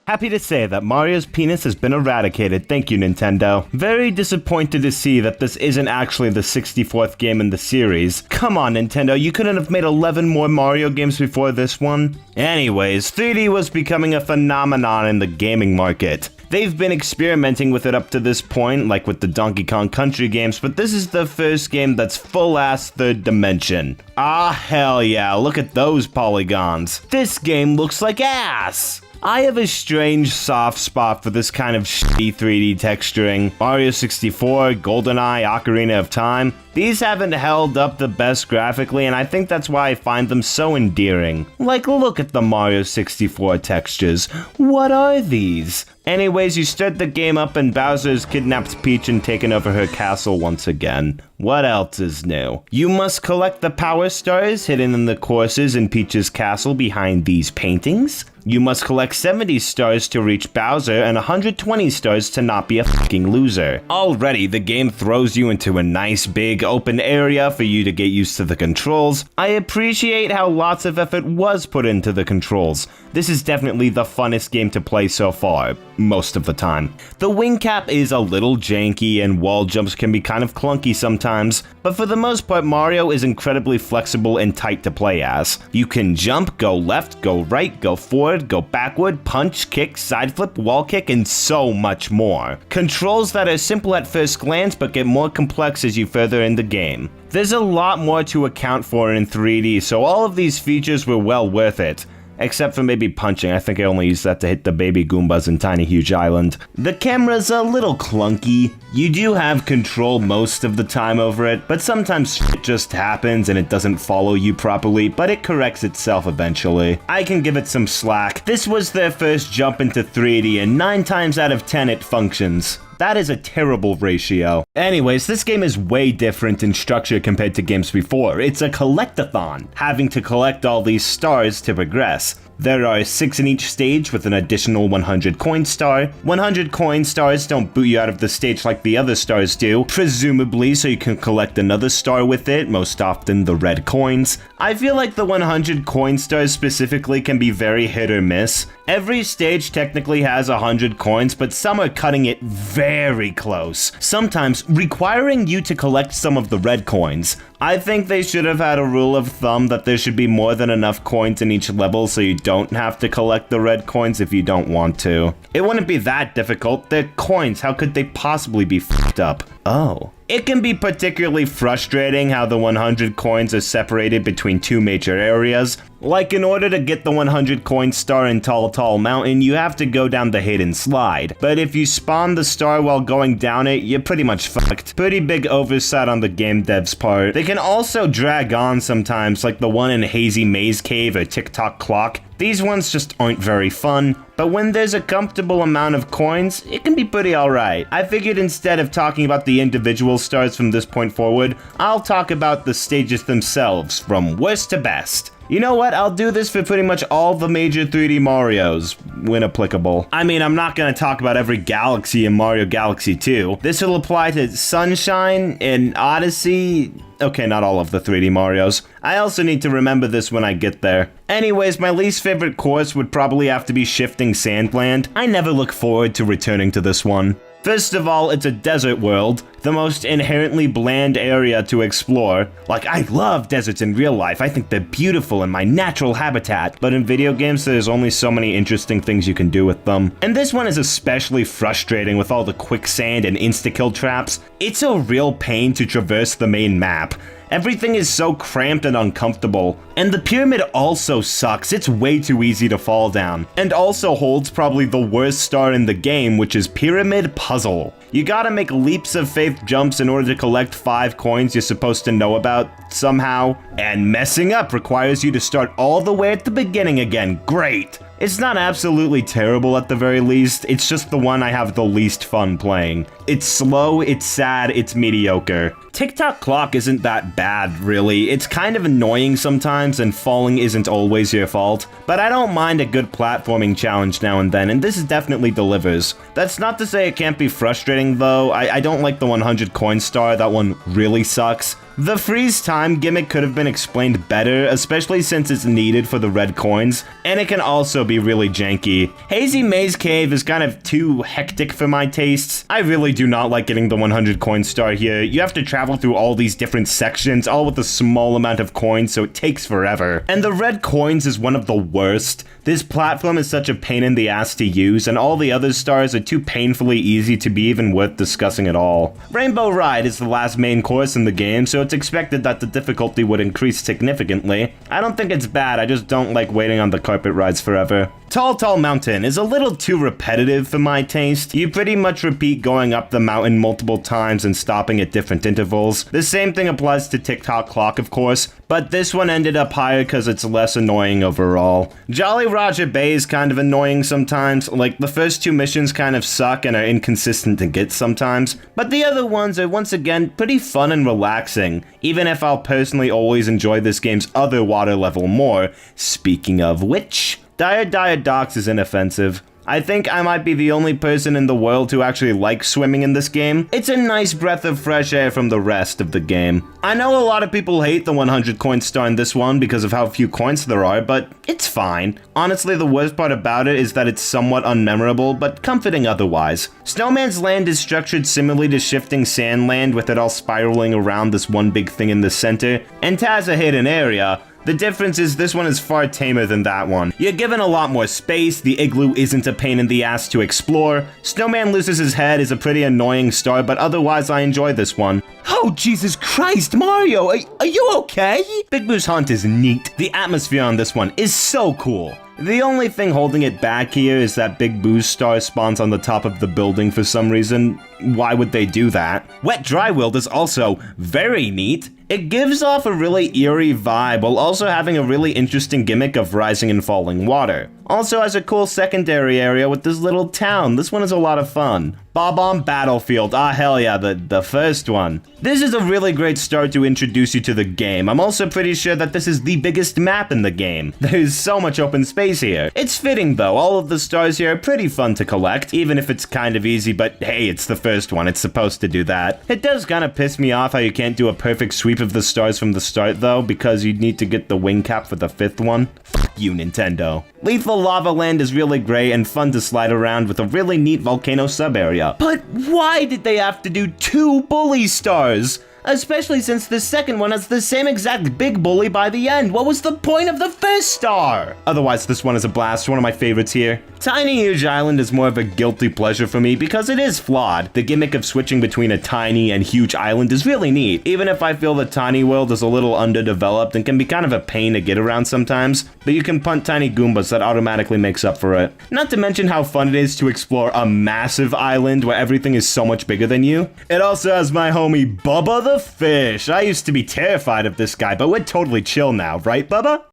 Speaker 1: Happy to say that Mario's penis has been eradicated, thank you Nintendo. Very disappointed to see that this isn't actually the 64th game in the series. Come on Nintendo, you couldn't have made 11 more Mario games before this one? Anyways, 3D was becoming a phenomenon in the gaming market. They've been experimenting with it up to this point, like with the Donkey Kong Country games, but this is the first game that's full-ass third dimension. Ah, hell yeah, look at those polygons. This game looks like ass! I have a strange soft spot for this kind of shitty 3D texturing. Mario 64, GoldenEye, Ocarina of Time, these haven't held up the best graphically, and I think that's why I find them so endearing. Like, look at the Mario 64 textures. What are these? Anyways, you start the game up and Bowser's kidnapped Peach and taken over her castle once again. What else is new? You must collect the power stars hidden in the courses in Peach's castle behind these paintings. You must collect 70 stars to reach Bowser and 120 stars to not be a fucking loser. Already, the game throws you into a nice big open area for you to get used to the controls. I appreciate how lots of effort was put into the controls. This is definitely the funnest game to play so far, most of the time. The wing cap is a little janky and wall jumps can be kind of clunky sometimes, but for the most part Mario is incredibly flexible and tight to play as. You can jump, go left, go right, go forward, go backward, punch, kick, side flip, wall kick, and so much more. Controls that are simple at first glance but get more complex as you further in the game. There's a lot more to account for in 3D, so all of these features were well worth it. Except for maybe punching. I think I only used that to hit the baby Goombas in Tiny Huge Island. The camera's a little clunky. You do have control most of the time over it, but sometimes shit just happens and it doesn't follow you properly, but it corrects itself eventually. I can give it some slack. This was their first jump into 3D, and 9 times out of 10 it functions. That is a terrible ratio. Anyways, this game is way different in structure compared to games before. It's a collectathon, having to collect all these stars to progress. There are 6 in each stage with an additional 100 coin star. 100 coin stars don't boot you out of the stage like the other stars do, presumably so you can collect another star with it, most often the red coins. I feel like the 100 coin stars specifically can be very hit or miss. Every stage technically has 100 coins, but some are cutting it very close, sometimes requiring you to collect some of the red coins. I think they should have had a rule of thumb that there should be more than enough coins in each level so you don't have to collect the red coins if you don't want to. It wouldn't be that difficult. They're coins, how could they possibly be fucked up? Oh. It can be particularly frustrating how the 100 coins are separated between 2 major areas. Like, in order to get the 100 coin star in Tall Mountain, you have to go down the hidden slide. But if you spawn the star while going down it, you're pretty much fucked. Pretty big oversight on the game devs' part. They can also drag on sometimes, like the one in Hazy Maze Cave or Tick-Tock Clock. These ones just aren't very fun, but when there's a comfortable amount of coins, it can be pretty alright. I figured instead of talking about the individual stars from this point forward, I'll talk about the stages themselves, from worst to best. You know what, I'll do this for pretty much all the major 3D Marios, when applicable. I mean, I'm not gonna talk about every galaxy in Mario Galaxy 2. This will apply to Sunshine and Odyssey. Okay, not all of the 3D Marios. I also need to remember this when I get there. Anyways, my least favorite course would probably have to be Shifting Sandland. I never look forward to returning to this one. First of all, it's a desert world, the most inherently bland area to explore. Like, I love deserts in real life, I think they're beautiful and my natural habitat, but in video games there's only so many interesting things you can do with them. And this one is especially frustrating with all the quicksand and insta-kill traps. It's a real pain to traverse the main map. Everything is so cramped and uncomfortable. And the pyramid also sucks, it's way too easy to fall down. And also holds probably the worst star in the game, which is Pyramid Puzzle. You gotta make leaps of faith jumps in order to collect 5 coins you're supposed to know about somehow. And messing up requires you to start all the way at the beginning again. Great! It's not absolutely terrible at the very least, it's just the one I have the least fun playing. It's slow, it's sad, it's mediocre. Tick-Tock Clock isn't that bad, really. It's kind of annoying sometimes, and falling isn't always your fault. But I don't mind a good platforming challenge now and then, and this definitely delivers. That's not to say it can't be frustrating, though. I don't like the 100 coin star, that one really sucks. The freeze time gimmick could have been explained better, especially since it's needed for the red coins, and it can also be really janky. Hazy Maze Cave is kind of too hectic for my tastes. I really do not like getting the 100 coin star here. You have to travel through all these different sections, all with a small amount of coins, so it takes forever. And the red coins is one of the worst. This platform is such a pain in the ass to use, and all the other stars are too painfully easy to be even worth discussing at all. Rainbow Ride is the last main course in the game, so it's expected that the difficulty would increase significantly. I don't think it's bad, I just don't like waiting on the carpet rides forever. Tall Mountain is a little too repetitive for my taste. You pretty much repeat going up the mountain multiple times and stopping at different intervals. The same thing applies to Tick-Tock Clock, of course, but this one ended up higher because it's less annoying overall. Jolly Roger Bay is kind of annoying sometimes, like the first two missions kind of suck and are inconsistent to get sometimes, but the other ones are once again pretty fun and relaxing, even if I'll personally always enjoy this game's other water level more. Speaking of which, Dire Docks is inoffensive. I think I might be the only person in the world who actually likes swimming in this game. It's a nice breath of fresh air from the rest of the game. I know a lot of people hate the 100 coin star in this one because of how few coins there are, but it's fine. Honestly, the worst part about it is that it's somewhat unmemorable, but comforting otherwise. Snowman's Land is structured similarly to Shifting Sand Land, with it all spiraling around this one big thing in the center, and has a hidden area. The difference is this one is far tamer than that one. You're given a lot more space, the igloo isn't a pain in the ass to explore, Snowman Loses His Head is a pretty annoying star, but otherwise I enjoy this one. Oh, Jesus Christ, Mario, are you okay? Big Boo's Hunt is neat. The atmosphere on this one is so cool. The only thing holding it back here is that Big Boo's star spawns on the top of the building for some reason. Why would they do that? Wet Dry World is also very neat. It gives off a really eerie vibe while also having a really interesting gimmick of rising and falling water. Also has a cool secondary area with this little town. This one is a lot of fun. Bob-omb Battlefield, ah hell yeah, the first one. This is a really great start to introduce you to the game. I'm also pretty sure that this is the biggest map in the game. There's so much open space here. It's fitting though, all of the stars here are pretty fun to collect, even if it's kind of easy, but hey, it's the first one, it's supposed to do that. It does kind of piss me off how you can't do a perfect sweep of the stars from the start though, because you'd need to get the wing cap for the fifth one. Fuck you, Nintendo. Lethal Lava Land is really great and fun to slide around with a really neat volcano sub-area. But why did they have to do 2 bully stars? Especially since the second one has the same exact big bully by the end. What was the point of the first star? Otherwise, this one is a blast, one of my favorites here. Tiny Huge Island is more of a guilty pleasure for me because it is flawed. The gimmick of switching between a tiny and huge island is really neat, even if I feel the tiny world is a little underdeveloped and can be kind of a pain to get around sometimes, but you can punt tiny Goombas that automatically makes up for it. Not to mention how fun it is to explore a massive island where everything is so much bigger than you. It also has my homie Bubba the Fish. I used to be terrified of this guy, but we're totally chill now, right, Bubba?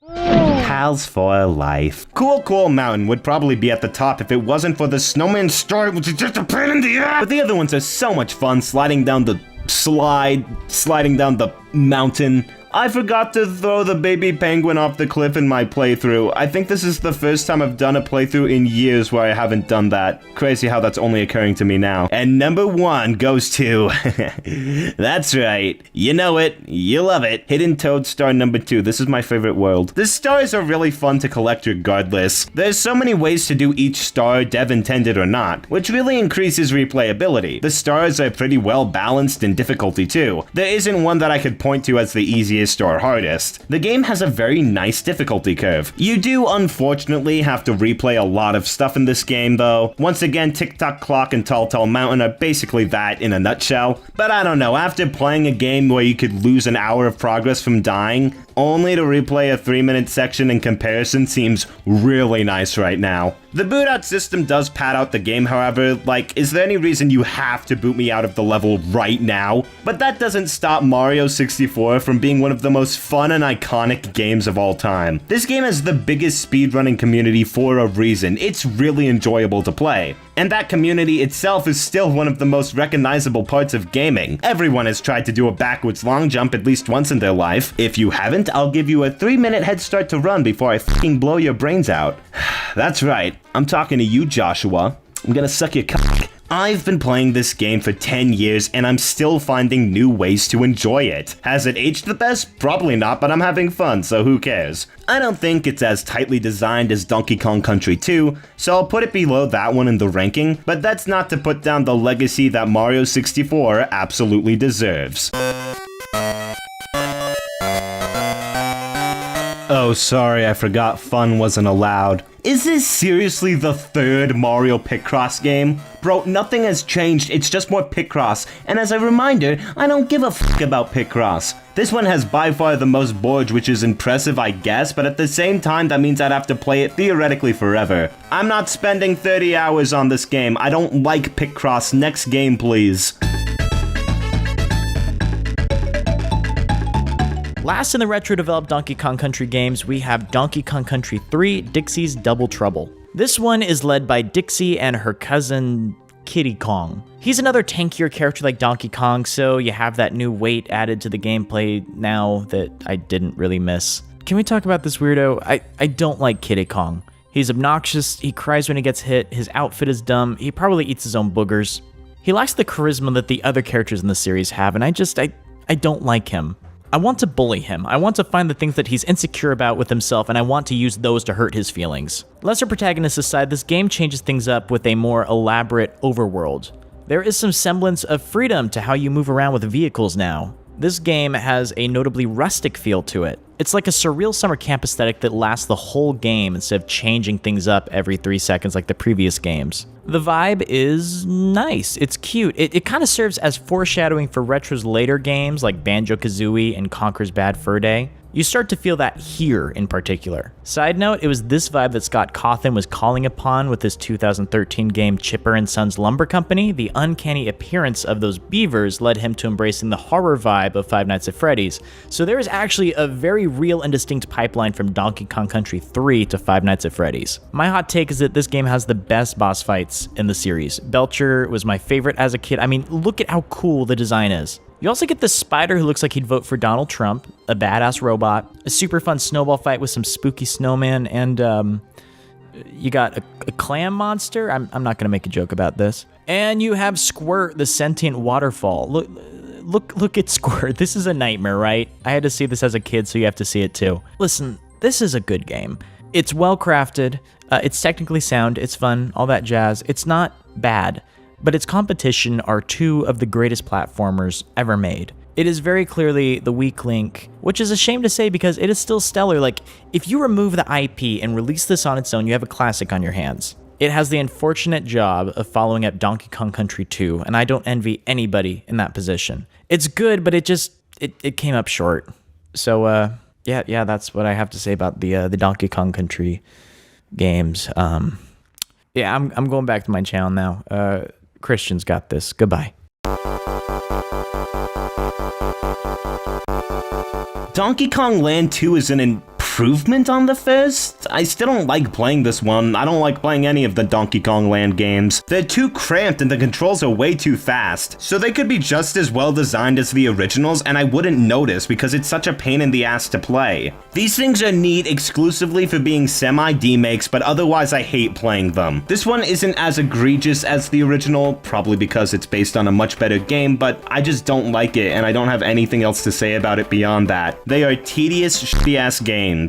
Speaker 1: Pals for life. Cool Mountain would probably be at the top if it wasn't for the Snowman Star, which is just a pain in the ass. But the other ones are so much fun, sliding down the sliding down the mountain. I forgot to throw the baby penguin off the cliff in my playthrough. I think this is the first time I've done a playthrough in years where I haven't done that. Crazy how that's only occurring to me now. And number 1 goes to... That's right. You know it. You love it. Hidden Toad Star number 2. This is my favorite world. The stars are really fun to collect regardless. There's so many ways to do each star, dev intended or not, which really increases replayability. The stars are pretty well balanced in difficulty too. There isn't one that I could point to as the easiest or hardest. The game has a very nice difficulty curve. You do unfortunately have to replay a lot of stuff in this game though. Once again, Tick-Tock Clock and Tall Mountain are basically that in a nutshell. But I don't know, after playing a game where you could lose an hour of progress from dying, only to replay a 3-minute section in comparison seems really nice right now. The boot out system does pad out the game, however. Like, is there any reason you have to boot me out of the level right now? But that doesn't stop Mario 64 from being one of the most fun and iconic games of all time. This game has the biggest speedrunning community for a reason. It's really enjoyable to play. And that community itself is still one of the most recognizable parts of gaming. Everyone has tried to do a backwards long jump at least once in their life. If you haven't, I'll give you a 3-minute head start to run before I fucking blow your brains out. That's right, I'm talking to you, Joshua. I'm gonna suck your cock. I've been playing this game for 10 years and I'm still finding new ways to enjoy it. Has it aged the best? Probably not, but I'm having fun, so who cares? I don't think it's as tightly designed as Donkey Kong Country 2, so I'll put it below that one in the ranking, but that's not to put down the legacy that Mario 64 absolutely deserves. Oh, sorry, I forgot fun wasn't allowed. Is this seriously the third Mario Picross game? Bro, nothing has changed, it's just more Picross, and as a reminder, I don't give a f*** about Picross. This one has by far the most boards, which is impressive, I guess, but at the same time, that means I'd have to play it theoretically forever. I'm not spending 30 hours on this game, I don't like Picross, next game please.
Speaker 3: Last in the retro-developed Donkey Kong Country games, we have Donkey Kong Country 3, Dixie's Double Trouble. This one is led by Dixie and her cousin, Kiddy Kong. He's another tankier character like Donkey Kong, so you have that new weight added to the gameplay now that I didn't really miss. Can we talk about this weirdo? I don't like Kiddy Kong. He's obnoxious, he cries when he gets hit, his outfit is dumb, he probably eats his own boogers. He lacks the charisma that the other characters in the series have, and I don't like him. I want to bully him. I want to find the things that he's insecure about with himself, and I want to use those to hurt his feelings. Lesser protagonists aside, this game changes things up with a more elaborate overworld. There is some semblance of freedom to how you move around with vehicles now. This game has a notably rustic feel to it. It's like a surreal summer camp aesthetic that lasts the whole game instead of changing things up every 3 seconds like the previous games. The vibe is nice, it's cute. It kind of serves as foreshadowing for Retro's later games like Banjo-Kazooie and Conker's Bad Fur Day. You start to feel that here in particular. Side note, it was this vibe that Scott Cawthon was calling upon with his 2013 game Chipper & Sons Lumber Company. The uncanny appearance of those beavers led him to embracing the horror vibe of Five Nights at Freddy's. So there is actually a very real and distinct pipeline from Donkey Kong Country 3 to Five Nights at Freddy's. My hot take is that this game has the best boss fights in the series. Belcher was my favorite as a kid. I mean, look at how cool the design is. You also get this spider who looks like he'd vote for Donald Trump, a badass robot, a super fun snowball fight with some spooky snowman, and you got a clam monster. I'm not gonna make a joke about this. And you have Squirt, the sentient waterfall. Look at Squirt. This is a nightmare, right? I had to see this as a kid, so you have to see it too. Listen, this is a good game. It's well crafted. It's technically sound. It's fun. All that jazz. It's not bad. But its competition are two of the greatest platformers ever made. It is very clearly the weak link, which is a shame to say because it is still stellar. Like, if you remove the IP and release this on its own, you have a classic on your hands. It has the unfortunate job of following up Donkey Kong Country 2, and I don't envy anybody in that position. It's good, but it came up short. So, yeah, that's what I have to say about the Donkey Kong Country games. Yeah, I'm going back to my channel now. Christian's got this. Goodbye.
Speaker 1: Donkey Kong Land 2 is an improvement on the first? I still don't like playing this one. I don't like playing any of the Donkey Kong Land games. They're too cramped and the controls are way too fast. So they could be just as well designed as the originals and I wouldn't notice because it's such a pain in the ass to play. These things are neat exclusively for being semi-demakes, but otherwise I hate playing them. This one isn't as egregious as the original, probably because it's based on a much better game, but I just don't like it and I don't have anything else to say about it beyond that. They are tedious, shitty-ass games.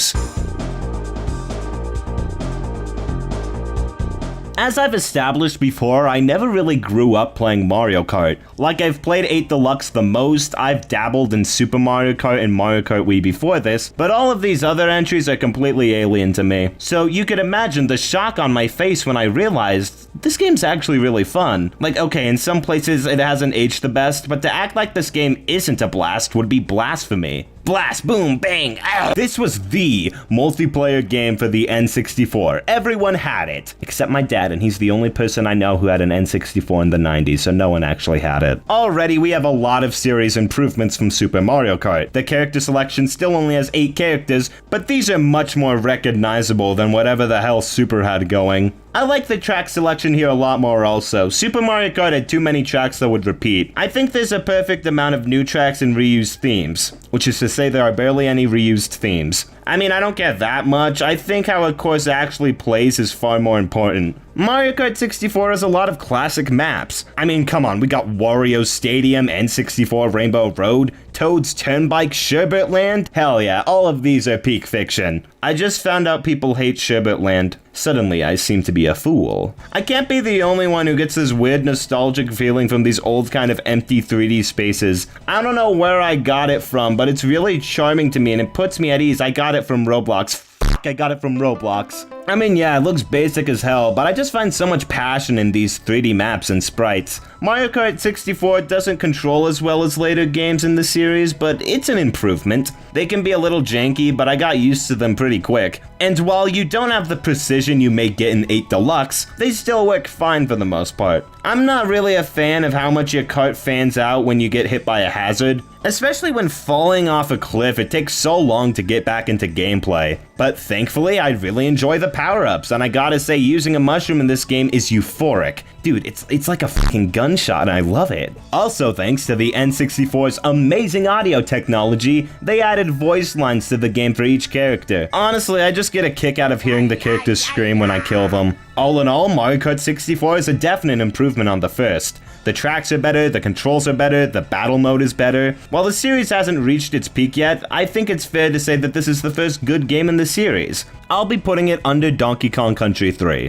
Speaker 1: As I've established before, I never really grew up playing Mario Kart. Like, I've played 8 Deluxe the most, I've dabbled in Super Mario Kart and Mario Kart Wii before this, but all of these other entries are completely alien to me. So you could imagine the shock on my face when I realized, this game's actually really fun. Like, okay, in some places it hasn't aged the best, but to act like this game isn't a blast would be blasphemy. Blast, boom, bang, ow! This was the multiplayer game for the N64. Everyone had it, except my dad, and he's the only person I know who had an N64 in the 90s, so no one actually had it. Already, we have a lot of series improvements from Super Mario Kart. The character selection still only has 8 characters, but these are much more recognizable than whatever the hell Super had going. I like the track selection here a lot more also. Super Mario Kart had too many tracks that would repeat. I think there's a perfect amount of new tracks and reused themes, which is to say there are barely any reused themes. I mean, I don't get that much. I think how a course actually plays is far more important. Mario Kart 64 has a lot of classic maps. I mean, come on, we got Wario Stadium, N64 Rainbow Road, Toad's Turnpike, Sherbet Land. Hell yeah, all of these are peak fiction. I just found out people hate Sherbet Land. Suddenly, I seem to be a fool. I can't be the only one who gets this weird nostalgic feeling from these old kind of empty 3D spaces. I don't know where I got it from, but it's really charming to me and it puts me at ease. I got it from Roblox. I got it from Roblox. I mean, yeah, it looks basic as hell, but I just find so much passion in these 3D maps and sprites. Mario Kart 64 doesn't control as well as later games in the series, but it's an improvement. They can be a little janky, but I got used to them pretty quick. And while you don't have the precision you may get in 8 Deluxe, they still work fine for the most part. I'm not really a fan of how much your kart fans out when you get hit by a hazard. Especially when falling off a cliff, it takes so long to get back into gameplay. But thankfully, I really enjoy the power-ups, and I gotta say, using a mushroom in this game is euphoric. Dude, it's like a fucking gunshot, and I love it. Also, thanks to the N64's amazing audio technology, they added voice lines to the game for each character. Honestly, I just get a kick out of hearing the characters scream when I kill them. All in all, Mario Kart 64 is a definite improvement on the first. The tracks are better, the controls are better, the battle mode is better. While the series hasn't reached its peak yet, I think it's fair to say that this is the first good game in the series. I'll be putting it under Donkey Kong Country 3.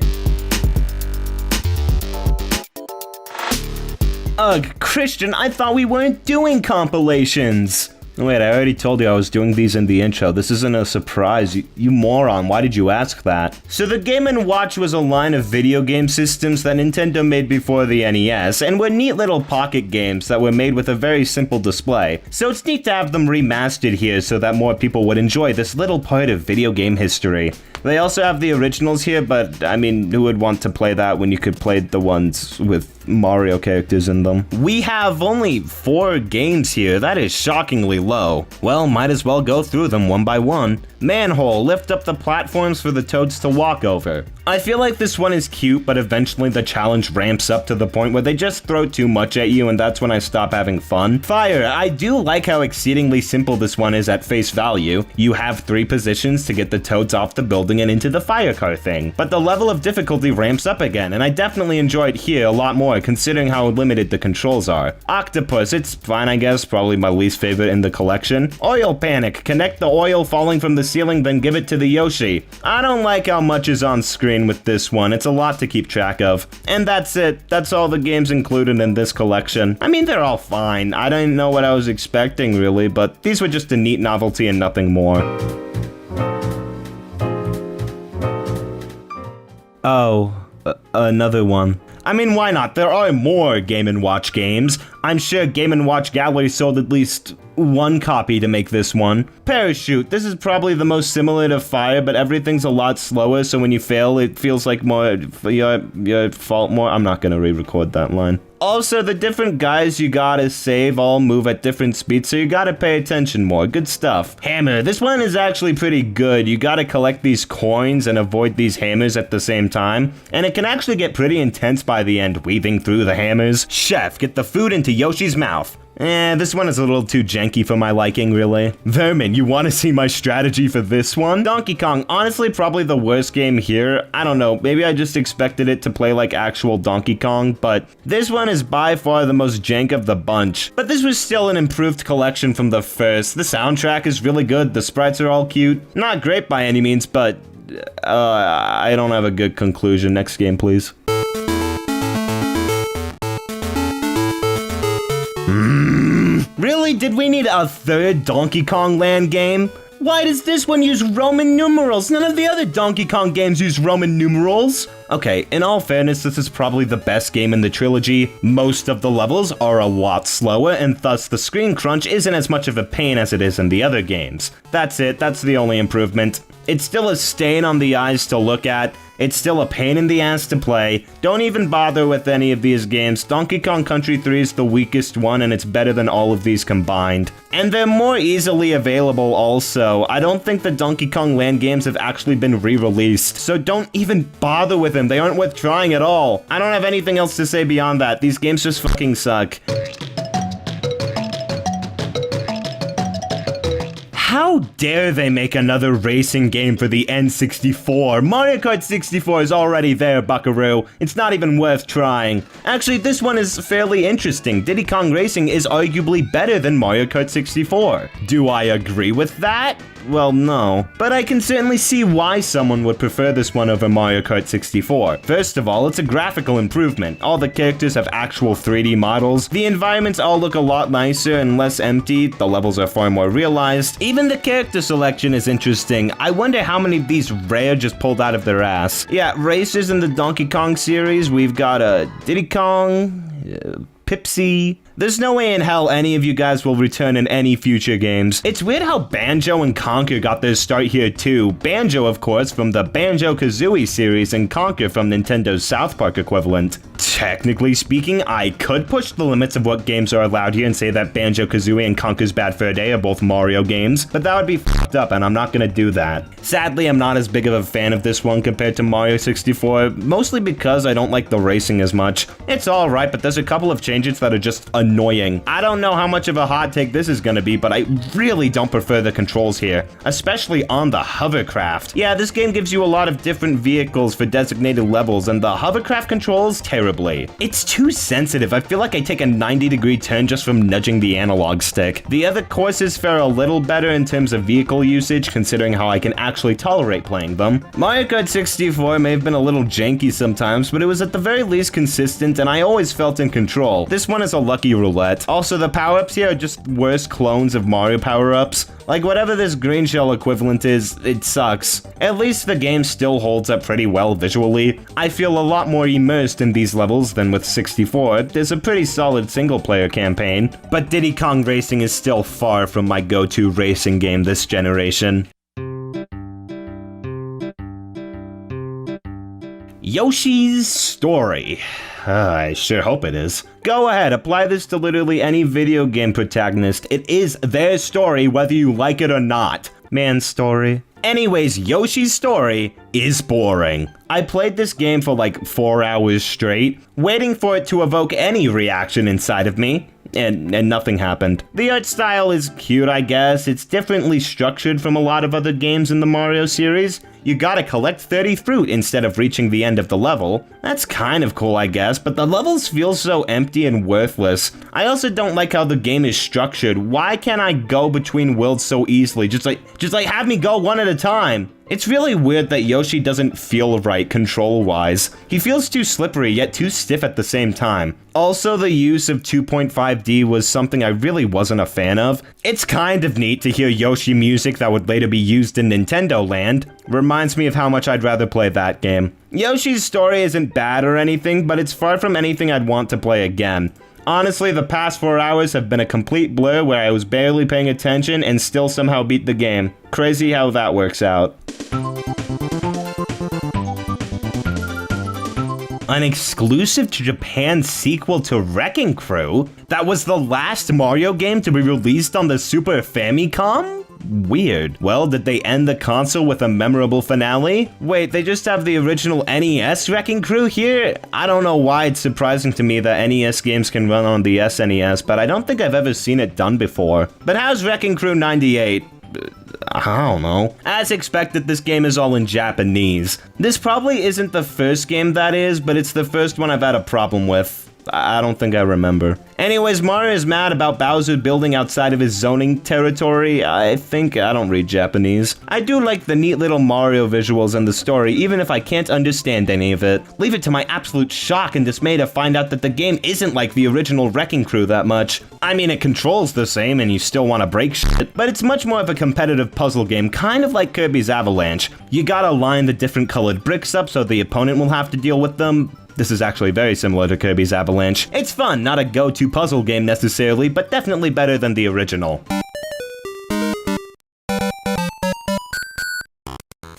Speaker 1: Ugh, Christian, I thought we weren't doing compilations! Wait, I already told you I was doing these in the intro. This isn't a surprise. You moron, why did you ask that? So the Game & Watch was a line of video game systems that Nintendo made before the NES, and were neat little pocket games that were made with a very simple display. So it's neat to have them remastered here so that more people would enjoy this little part of video game history. They also have the originals here, but I mean, who would want to play that when you could play the ones with Mario characters in them? We have only 4 games here. That is shockingly low. Well, might as well go through them one by one. Manhole, lift up the platforms for the toads to walk over. I feel like this one is cute, but eventually the challenge ramps up to the point where they just throw too much at you, and that's when I stop having fun. Fire, I do like how exceedingly simple this one is at face value. You have 3 positions to get the toads off the building and into the fire car thing. But the level of difficulty ramps up again, and I definitely enjoy it here a lot more considering how limited the controls are. Octopus, it's fine I guess, probably my least favorite in the collection. Oil Panic, connect the oil falling from the ceiling, then give it to the Yoshi. I don't like how much is on screen with this one. It's a lot to keep track of. And that's it. That's all the games included in this collection. I mean, they're all fine. I didn't know what I was expecting really, but these were just a neat novelty and nothing more. Oh, another one. I mean, why not? There are more Game & Watch games. I'm sure Game & Watch Gallery sold at least 1 copy to make this one. Parachute. This is probably the most similar to Fire, but everything's a lot slower, so when you fail, it feels like more your fault more. I'm not gonna re-record that line. Also, the different guys you gotta save all move at different speeds, so you gotta pay attention more. Good stuff. Hammer. This one is actually pretty good. You gotta collect these coins and avoid these hammers at the same time, and it can actually get pretty intense by the end, weaving through the hammers. Chef. Get the food into Yoshi's mouth. This one is a little too janky for my liking, really. Vermin, you want to see my strategy for this one? Donkey Kong, honestly, probably the worst game here. I don't know, maybe I just expected it to play like actual Donkey Kong, but this one is by far the most jank of the bunch. But this was still an improved collection from the first. The soundtrack is really good, the sprites are all cute. Not great by any means, but I don't have a good conclusion. Next game, please. Really? Did we need a 3rd Donkey Kong Land game? Why does this one use Roman numerals? None of the other Donkey Kong games use Roman numerals. Okay, in all fairness, this is probably the best game in the trilogy. Most of the levels are a lot slower, and thus the screen crunch isn't as much of a pain as it is in the other games. That's it, that's the only improvement. It's still a stain on the eyes to look at. It's still a pain in the ass to play. Don't even bother with any of these games. Donkey Kong Country 3 is the weakest one, and it's better than all of these combined. And they're more easily available also. I don't think the Donkey Kong Land games have actually been re-released, so don't even bother with them. They aren't worth trying at all. I don't have anything else to say beyond that. These games just fucking suck. How dare they make another racing game for the N64? Mario Kart 64 is already there, buckaroo. It's not even worth trying. Actually, this one is fairly interesting. Diddy Kong Racing is arguably better than Mario Kart 64. Do I agree with that? Well, no. But I can certainly see why someone would prefer this one over Mario Kart 64. First of all, it's a graphical improvement. All the characters have actual 3D models. The environments all look a lot nicer and less empty. The levels are far more realized. Even the character selection is interesting. I wonder how many of these Rare just pulled out of their ass. Yeah, racers in the Donkey Kong series, we've got Diddy Kong, Pipsy. There's no way in hell any of you guys will return in any future games. It's weird how Banjo and Conker got their start here too. Banjo, of course, from the Banjo-Kazooie series, and Conker from Nintendo's South Park equivalent. Technically speaking, I could push the limits of what games are allowed here and say that Banjo-Kazooie and Conker's Bad Fur Day are both Mario games, but that would be fucked up, and I'm not gonna do that. Sadly, I'm not as big of a fan of this one compared to Mario 64, mostly because I don't like the racing as much. It's alright, but there's a couple of changes that are just annoying. I don't know how much of a hot take this is gonna be, but I really don't prefer the controls here, especially on the hovercraft. Yeah, this game gives you a lot of different vehicles for designated levels, and the hovercraft controls terribly. It's too sensitive. I feel like I take a 90-degree turn just from nudging the analog stick. The other courses fare a little better in terms of vehicle usage, considering how I can actually tolerate playing them. Mario Kart 64 may have been a little janky sometimes, but it was at the very least consistent, and I always felt in control. This one is a lucky roulette. Also, the power-ups here are just worse clones of Mario power-ups. Like, whatever this green shell equivalent is, it sucks. At least the game still holds up pretty well visually. I feel a lot more immersed in these levels than with 64. There's a pretty solid single-player campaign, but Diddy Kong Racing is still far from my go-to racing game this generation. Yoshi's Story. I sure hope it is. Go ahead, apply this to literally any video game protagonist. It is their story whether you like it or not. Man's story. Anyways, Yoshi's Story is boring. I played this game for like 4 hours straight, waiting for it to evoke any reaction inside of me. And nothing happened. The art style is cute, I guess. It's differently structured from a lot of other games in the Mario series. You gotta collect 30 fruit instead of reaching the end of the level. That's kind of cool, I guess, but the levels feel so empty and worthless. I also don't like how the game is structured. Why can't I go between worlds so easily? Just like have me go one at a time. It's really weird that Yoshi doesn't feel right control-wise. He feels too slippery, yet too stiff at the same time. Also, the use of 2.5D was something I really wasn't a fan of. It's kind of neat to hear Yoshi music that would later be used in Nintendo Land. Reminds me of how much I'd rather play that game. Yoshi's Story isn't bad or anything, but it's far from anything I'd want to play again. Honestly, the past 4 hours have been a complete blur where I was barely paying attention and still somehow beat the game. Crazy how that works out. An exclusive to Japan sequel to Wrecking Crew? That was the last Mario game to be released on the Super Famicom? Weird. Well, did they end the console with a memorable finale? Wait, they just have the original NES Wrecking Crew here? I don't know why it's surprising to me that NES games can run on the SNES, but I don't think I've ever seen it done before. But how's Wrecking Crew 98? I don't know. As expected, this game is all in Japanese. This probably isn't the first game that is, but it's the first one I've had a problem with. I don't think I remember. Anyways, Mario is mad about Bowser building outside of his zoning territory. I don't read Japanese. I do like the neat little Mario visuals and the story, even if I can't understand any of it. Leave it to my absolute shock and dismay to find out that the game isn't like the original Wrecking Crew that much. I mean, it controls the same and you still want to break shit, but it's much more of a competitive puzzle game, kind of like Kirby's Avalanche. You gotta line the different colored bricks up so the opponent will have to deal with them. This is actually very similar to Kirby's Avalanche. It's fun, not a go-to puzzle game necessarily, but definitely better than the original.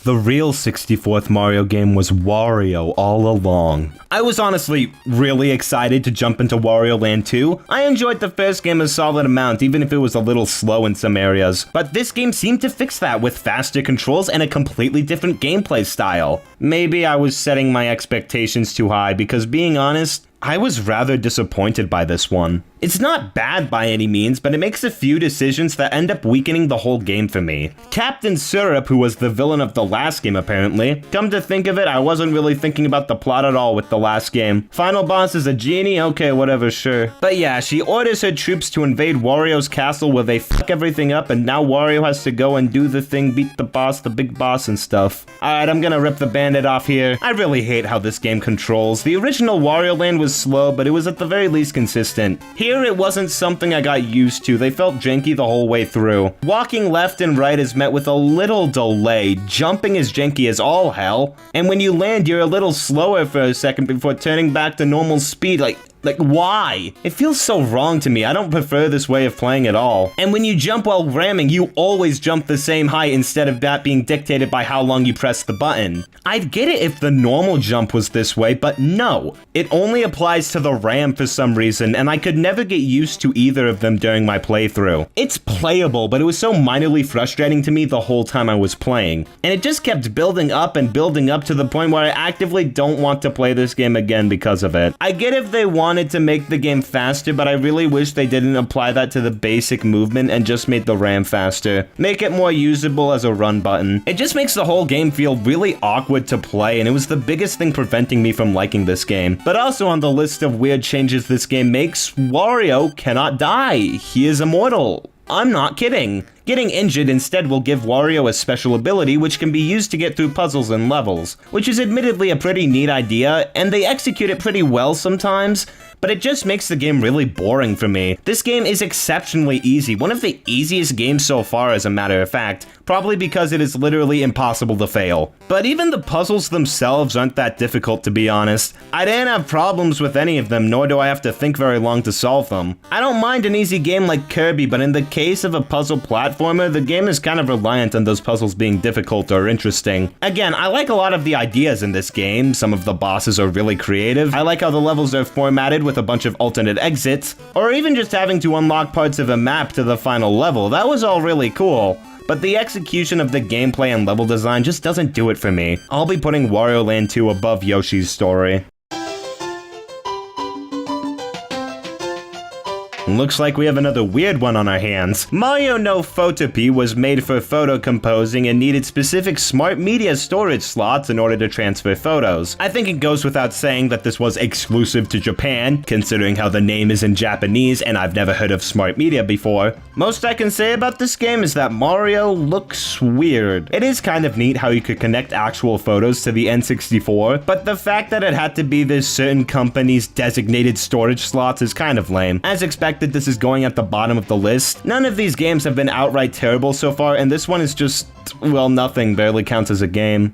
Speaker 1: The real 64th Mario game was Wario all along. I was honestly really excited to jump into Wario Land 2. I enjoyed the first game a solid amount, even if it was a little slow in some areas. But this game seemed to fix that with faster controls and a completely different gameplay style. Maybe I was setting my expectations too high because, being honest, I was rather disappointed by this one. It's not bad by any means, but it makes a few decisions that end up weakening the whole game for me. Captain Syrup, who was the villain of the last game apparently. Come to think of it, I wasn't really thinking about the plot at all with the last game. Final boss is a genie? Okay, whatever, sure. But yeah, she orders her troops to invade Wario's castle where they fuck everything up, and now Wario has to go and do the thing, beat the boss, the big boss and stuff. Alright, I'm gonna rip the bandit off here. I really hate how this game controls. The original Wario Land was slow, but it was at the very least consistent. Here it wasn't something I got used to. They felt janky the whole way through. Walking left and right is met with a little delay. Jumping is janky as all hell. And when you land, you're a little slower for a second before turning back to normal speed. Like, why? It feels so wrong to me. I don't prefer this way of playing at all. And when you jump while ramming, you always jump the same height instead of that being dictated by how long you press the button. I'd get it if the normal jump was this way, but no. It only applies to the ram for some reason, and I could never get used to either of them during my playthrough. It's playable, but it was so minorly frustrating to me the whole time I was playing. And it just kept building up and building up to the point where I actively don't want to play this game again because of it. I get if they wanted to make the game faster, but I really wish they didn't apply that to the basic movement and just made the RAM faster. Make it more usable as a run button. It just makes the whole game feel really awkward to play, and it was the biggest thing preventing me from liking this game. But also on the list of weird changes this game makes, Wario cannot die. He is immortal. I'm not kidding. Getting injured instead will give Wario a special ability which can be used to get through puzzles and levels, which is admittedly a pretty neat idea, and they execute it pretty well sometimes, but it just makes the game really boring for me. This game is exceptionally easy, one of the easiest games so far as a matter of fact, probably because it is literally impossible to fail. But even the puzzles themselves aren't that difficult, to be honest. I didn't have problems with any of them, nor do I have to think very long to solve them. I don't mind an easy game like Kirby, but in the case of a puzzle platformer, the game is kind of reliant on those puzzles being difficult or interesting. Again, I like a lot of the ideas in this game. Some of the bosses are really creative. I like how the levels are formatted with a bunch of alternate exits, or even just having to unlock parts of a map to the final level. That was all really cool. But the execution of the gameplay and level design just doesn't do it for me. I'll be putting Wario Land 2 above Yoshi's Story. Looks like we have another weird one on our hands. Mario no Photopea was made for photo composing and needed specific smart media storage slots in order to transfer photos. I think it goes without saying that this was exclusive to Japan, considering how the name is in Japanese and I've never heard of smart media before. Most I can say about this game is that Mario looks weird. It is kind of neat how you could connect actual photos to the N64, but the fact that it had to be this certain company's designated storage slots is kind of lame. As expected, this is going at the bottom of the list. None of these games have been outright terrible so far, and this one is just, well, nothing. Barely counts as a game.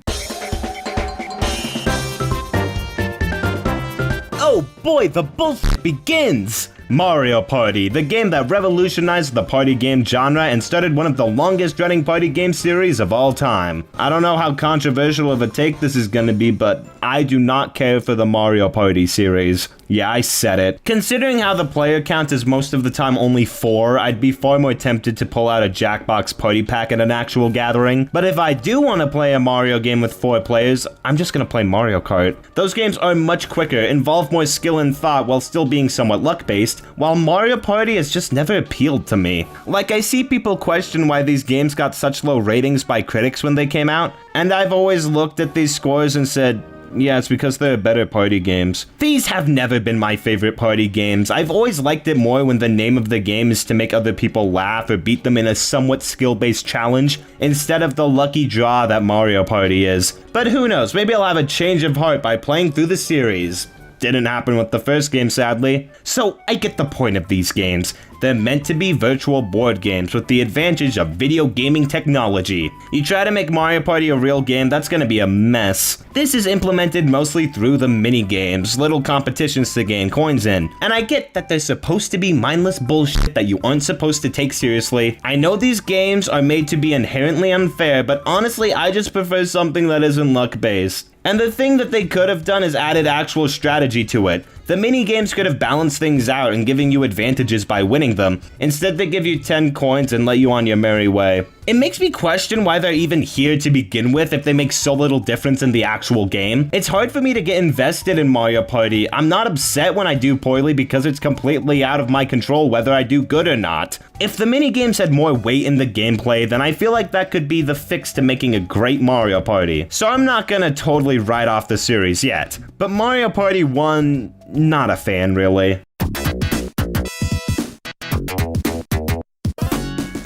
Speaker 1: Oh boy, the bullshit begins! Mario Party, the game that revolutionized the party game genre and started one of the longest running party game series of all time. I don't know how controversial of a take this is gonna be, but I do not care for the Mario Party series. Yeah, I said it. Considering how the player count is most of the time only 4, I'd be far more tempted to pull out a Jackbox party pack at an actual gathering. But if I do want to play a Mario game with 4 players, I'm just gonna play Mario Kart. Those games are much quicker, involve more skill and thought while still being somewhat luck-based, while Mario Party has just never appealed to me. Like, I see people question why these games got such low ratings by critics when they came out, and I've always looked at these scores and said, yeah, it's because they're better party games. These have never been my favorite party games. I've always liked it more when the name of the game is to make other people laugh or beat them in a somewhat skill-based challenge, instead of the lucky draw that Mario Party is. But who knows, maybe I'll have a change of heart by playing through the series. Didn't happen with the first game, sadly. So, I get the point of these games. They're meant to be virtual board games with the advantage of video gaming technology. You try to make Mario Party a real game, that's gonna be a mess. This is implemented mostly through the mini-games, little competitions to gain coins in. And I get that they're supposed to be mindless bullshit that you aren't supposed to take seriously. I know these games are made to be inherently unfair, but honestly, I just prefer something that isn't luck-based. And the thing that they could have done is added actual strategy to it. The mini games could have balanced things out and giving you advantages by winning them. Instead, they give you 10 coins and let you on your merry way. It makes me question why they're even here to begin with if they make so little difference in the actual game. It's hard for me to get invested in Mario Party. I'm not upset when I do poorly because it's completely out of my control whether I do good or not. If the minigames had more weight in the gameplay, then I feel like that could be the fix to making a great Mario Party. So I'm not gonna totally write off the series yet. But Mario Party 1, not a fan really.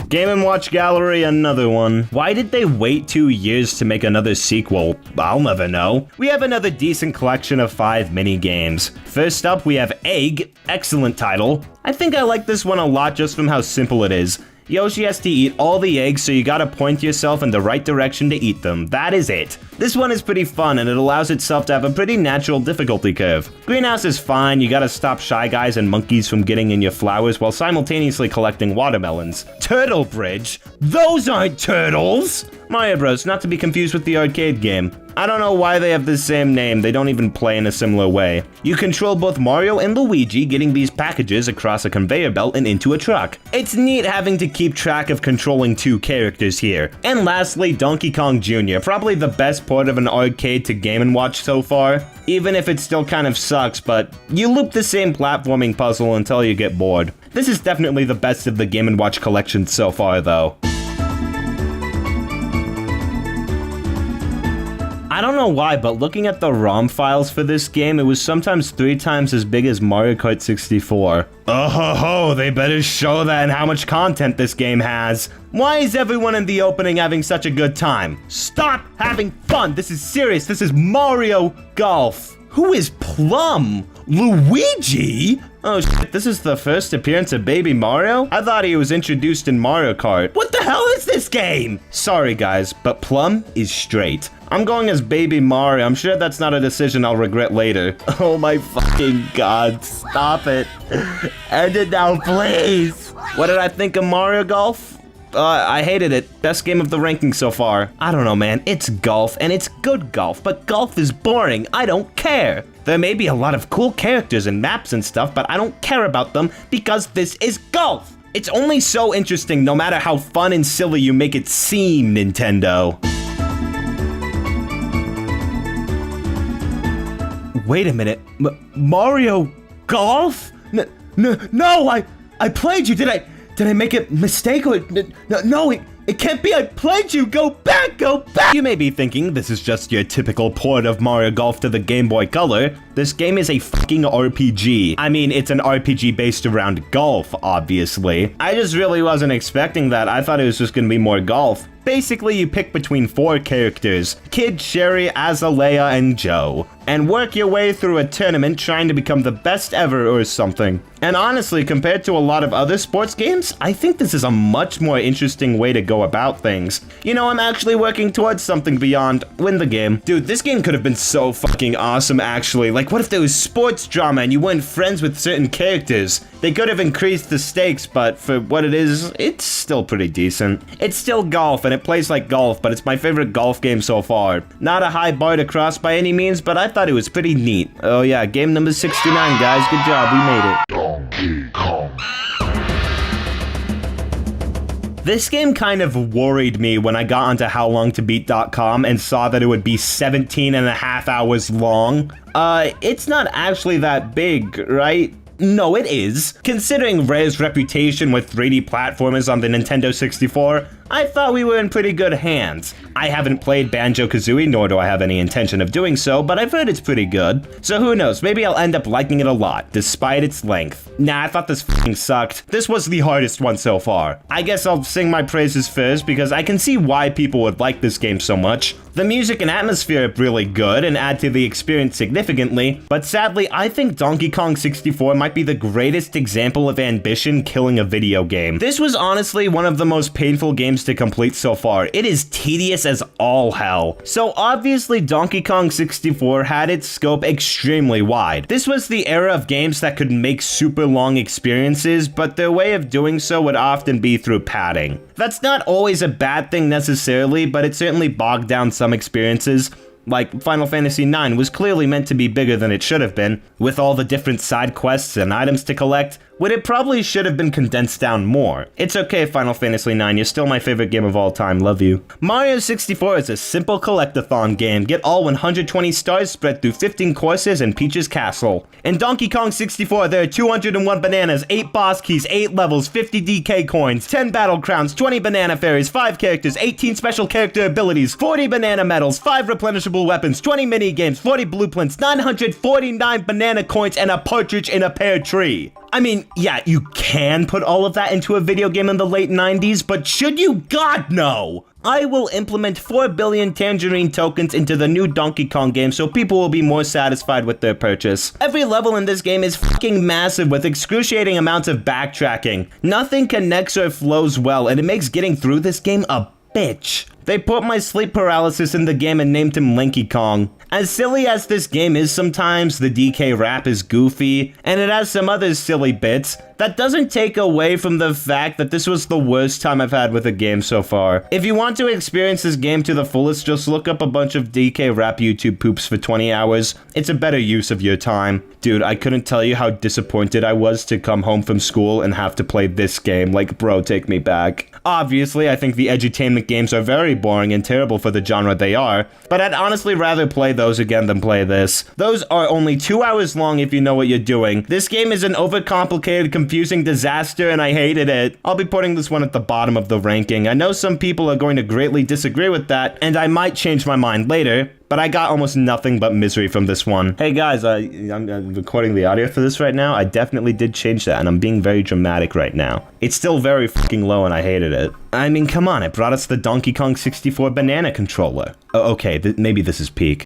Speaker 1: Game & Watch Gallery, another one. Why did they wait 2 years to make another sequel? I'll never know. We have another decent collection of 5 mini-games. First up, we have Egg. Excellent title. I think I like this one a lot just from how simple it is. Yoshi has to eat all the eggs, so you gotta point yourself in the right direction to eat them. That is it. This one is pretty fun, and it allows itself to have a pretty natural difficulty curve. Greenhouse is fine, you gotta stop Shy Guys and monkeys from getting in your flowers while simultaneously collecting watermelons. Turtle Bridge? Those aren't turtles! Mario Bros, not to be confused with the arcade game. I don't know why they have the same name, they don't even play in a similar way. You control both Mario and Luigi getting these packages across a conveyor belt and into a truck. It's neat having to keep track of controlling 2 characters here. And lastly, Donkey Kong Jr., probably the best port of an arcade to Game & Watch so far. Even if it still kind of sucks, but you loop the same platforming puzzle until you get bored. This is definitely the best of the Game & Watch collection so far though. I don't know why, but looking at the ROM files for this game, it was sometimes 3 times as big as Mario Kart 64. Oh ho ho, they better show that and how much content this game has. Why is everyone in the opening having such a good time? Stop having fun, this is serious, this is Mario Golf. Who is Plum? Luigi? Oh shit, this is the first appearance of Baby Mario? I thought he was introduced in Mario Kart. What the hell is this game? Sorry guys, but Plum is straight. I'm going as Baby Mario. I'm sure that's not a decision I'll regret later. Oh my fucking god, stop it. End it now, please. What did I think of Mario Golf? I hated it. Best game of the ranking so far. I don't know, man. It's golf, and it's good golf, but golf is boring. I don't care. There may be a lot of cool characters and maps and stuff, but I don't care about them because this is golf. It's only so interesting no matter how fun and silly you make it seem, Nintendo. Wait a minute. Mario Golf? No, I played you. Did I make a mistake? Or no, it can't be. I played you. Go back, go back. You may be thinking this is just your typical port of Mario Golf to the Game Boy Color. This game is a fucking RPG. I mean, it's an RPG based around golf, obviously. I just really wasn't expecting that. I thought it was just gonna be more golf. Basically, you pick between 4 characters, Kid, Sherry, Azalea, and Joe, and work your way through a tournament trying to become the best ever or something. And honestly, compared to a lot of other sports games, I think this is a much more interesting way to go about things. You know, I'm actually working towards something beyond win the game. Dude, this game could have been so fucking awesome, actually. Like, what if there was sports drama and you weren't friends with certain characters? They could have increased the stakes, but for what it is, it's still pretty decent. It's still golf, and it plays like golf, but it's my favorite golf game so far. Not a high bar to cross by any means, but I thought it was pretty neat. Oh yeah, game number 69, guys. Good job, we made it. Donkey Kong. This game kind of worried me when I got onto howlongtobeat.com and saw that it would be 17.5 hours long. It's not actually that big, right? No, it is. Considering Rare's reputation with 3D platformers on the Nintendo 64, I thought we were in pretty good hands. I haven't played Banjo-Kazooie, nor do I have any intention of doing so, but I've heard it's pretty good. So who knows, maybe I'll end up liking it a lot, despite its length. Nah, I thought this f***ing sucked. This was the hardest one so far. I guess I'll sing my praises first, because I can see why people would like this game so much. The music and atmosphere are really good and add to the experience significantly, but sadly, I think Donkey Kong 64 might be the greatest example of ambition killing a video game. This was honestly one of the most painful games to complete so far. It is tedious as all hell. So obviously Donkey Kong 64 had its scope extremely wide. This was the era of games that could make super long experiences, but their way of doing so would often be through padding. That's not always a bad thing necessarily, but it certainly bogged down some experiences. Like, Final Fantasy IX was clearly meant to be bigger than it should have been, with all the different side quests and items to collect, when it probably should have been condensed down more. It's okay, Final Fantasy IX, you're still my favorite game of all time, love you. Mario 64 is a simple collectathon game. Get all 120 stars spread through 15 courses in Peach's Castle. In Donkey Kong 64, there are 201 bananas, 8 boss keys, 8 levels, 50 DK coins, 10 battle crowns, 20 banana fairies, 5 characters, 18 special character abilities, 40 banana medals, 5 replenishable weapons, 20 mini games, 40 blueprints, 949 banana coins, and a partridge in a pear tree. I mean, yeah, you can put all of that into a video game in the late 90s, but should you? God, no! I will implement 4 billion Tangerine tokens into the new Donkey Kong game so people will be more satisfied with their purchase. Every level in this game is fucking massive with excruciating amounts of backtracking. Nothing connects or flows well, and it makes getting through this game a bitch. They put my sleep paralysis in the game and named him Linky Kong. As silly as this game is sometimes, the DK rap is goofy, and it has some other silly bits, that doesn't take away from the fact that this was the worst time I've had with a game so far. If you want to experience this game to the fullest, just look up a bunch of DK rap YouTube poops for 20 hours. It's a better use of your time. Dude, I couldn't tell you how disappointed I was to come home from school and have to play this game. Like, bro, take me back. Obviously, I think the edutainment games are very boring and terrible for the genre they are, but I'd honestly rather play those again than play this. Those are only 2 hours long if you know what you're doing. This game is an overcomplicated, confusing disaster, and I hated it. I'll be putting this one at the bottom of the ranking. I know some people are going to greatly disagree with that, and I might change my mind later, but I got almost nothing but misery from this one. Hey guys, I'm recording the audio for this right now. I definitely did change that, and I'm being very dramatic right now. It's still very fucking low, and I hated it. I mean, come on, it brought us the Donkey Kong 64 banana controller. Oh, okay, maybe this is peak.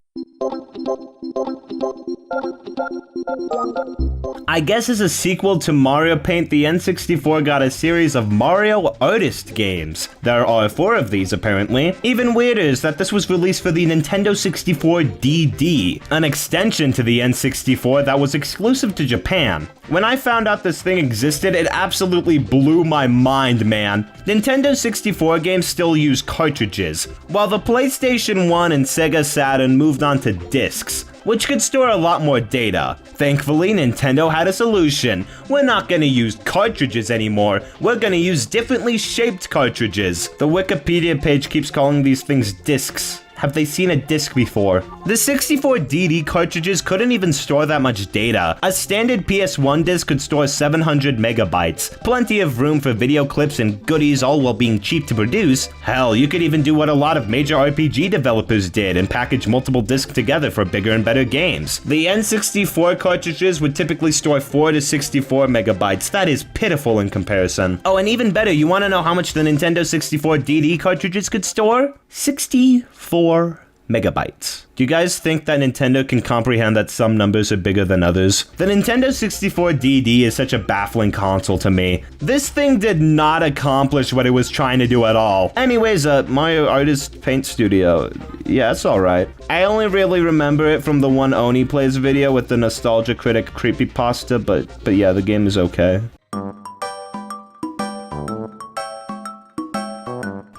Speaker 1: I guess as a sequel to Mario Paint, the N64 got a series of Mario Artist games. There are 4 of these, apparently. Even weirder is that this was released for the Nintendo 64 DD, an extension to the N64 that was exclusive to Japan. When I found out this thing existed, it absolutely blew my mind, man. Nintendo 64 games still use cartridges, while the PlayStation 1 and Sega Saturn moved on to discs, which could store a lot more data. Thankfully, Nintendo had a solution. We're not gonna use cartridges anymore, we're gonna use differently shaped cartridges. The Wikipedia page keeps calling these things discs. Have they seen a disc before? The 64 DD cartridges couldn't even store that much data. A standard PS1 disc could store 700 megabytes. Plenty of room for video clips and goodies, all while being cheap to produce. Hell, you could even do what a lot of major RPG developers did and package multiple discs together for bigger and better games. The N64 cartridges would typically store 4 to 64 megabytes. That is pitiful in comparison. Oh, and even better, you want to know how much the Nintendo 64 DD cartridges could store? 64 megabytes. Do you guys think that Nintendo can comprehend that some numbers are bigger than others? The Nintendo 64 DD is such a baffling console to me. This thing did not accomplish what it was trying to do at all. Anyways, Mario Artist Paint Studio, yeah, it's alright. I only really remember it from the one Oni Plays video with the Nostalgia Critic creepypasta, but yeah, the game is okay.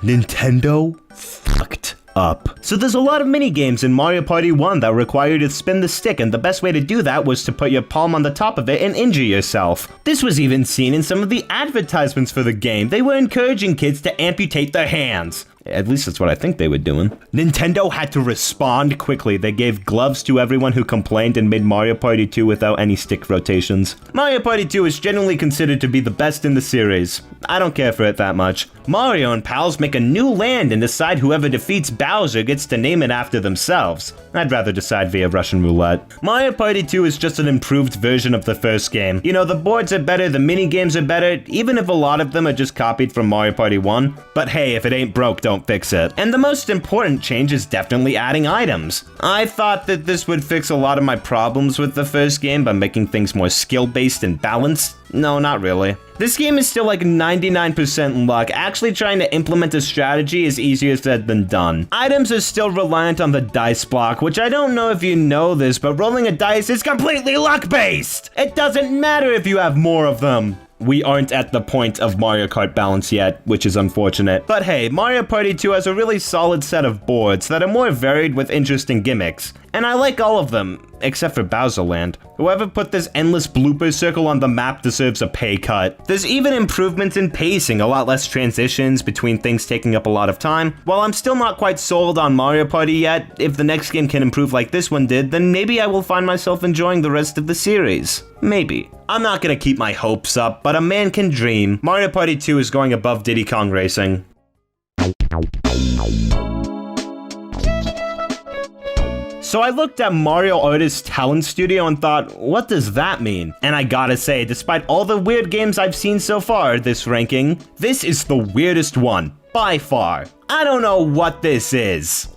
Speaker 1: Nintendo fucked up. So there's a lot of mini-games in Mario Party 1 that require you to spin the stick, and the best way to do that was to put your palm on the top of it and injure yourself. This was even seen in some of the advertisements for the game. They were encouraging kids to amputate their hands. At least that's what I think they were doing. Nintendo had to respond quickly. They gave gloves to everyone who complained and made Mario Party 2 without any stick rotations. Mario Party 2 is generally considered to be the best in the series. I don't care for it that much. Mario and pals make a new land and decide whoever defeats Bowser gets to name it after themselves. I'd rather decide via Russian roulette. Mario Party 2 is just an improved version of the first game. You know, the boards are better, the mini-games are better, even if a lot of them are just copied from Mario Party 1. But hey, if it ain't broke, don't fix it. And the most important change is definitely adding items. I thought that this would fix a lot of my problems with the first game by making things more skill-based and balanced. No, not really. This game is still like 99% luck. Actually trying to implement a strategy is easier said than done. Items are still reliant on the dice block, which I don't know if you know this, but rolling a dice is completely luck-based! It doesn't matter if you have more of them. we aren't at the point of Mario Kart balance yet, which is unfortunate. But hey, Mario Party 2 has a really solid set of boards that are more varied with interesting gimmicks. And I like all of them, except for Bowser Land. Whoever put this endless blooper circle on the map deserves a pay cut. There's even improvements in pacing, a lot less transitions between things taking up a lot of time. While I'm still not quite sold on Mario Party yet, if the next game can improve like this one did, then maybe I will find myself enjoying the rest of the series. Maybe. I'm not gonna keep my hopes up, but a man can dream. Mario Party 2 is going above Diddy Kong Racing. So I looked at Mario Artist's Talent Studio and thought, what does that mean? And I gotta say, despite all the weird games I've seen so far this ranking, this is the weirdest one, by far. I don't know what this is.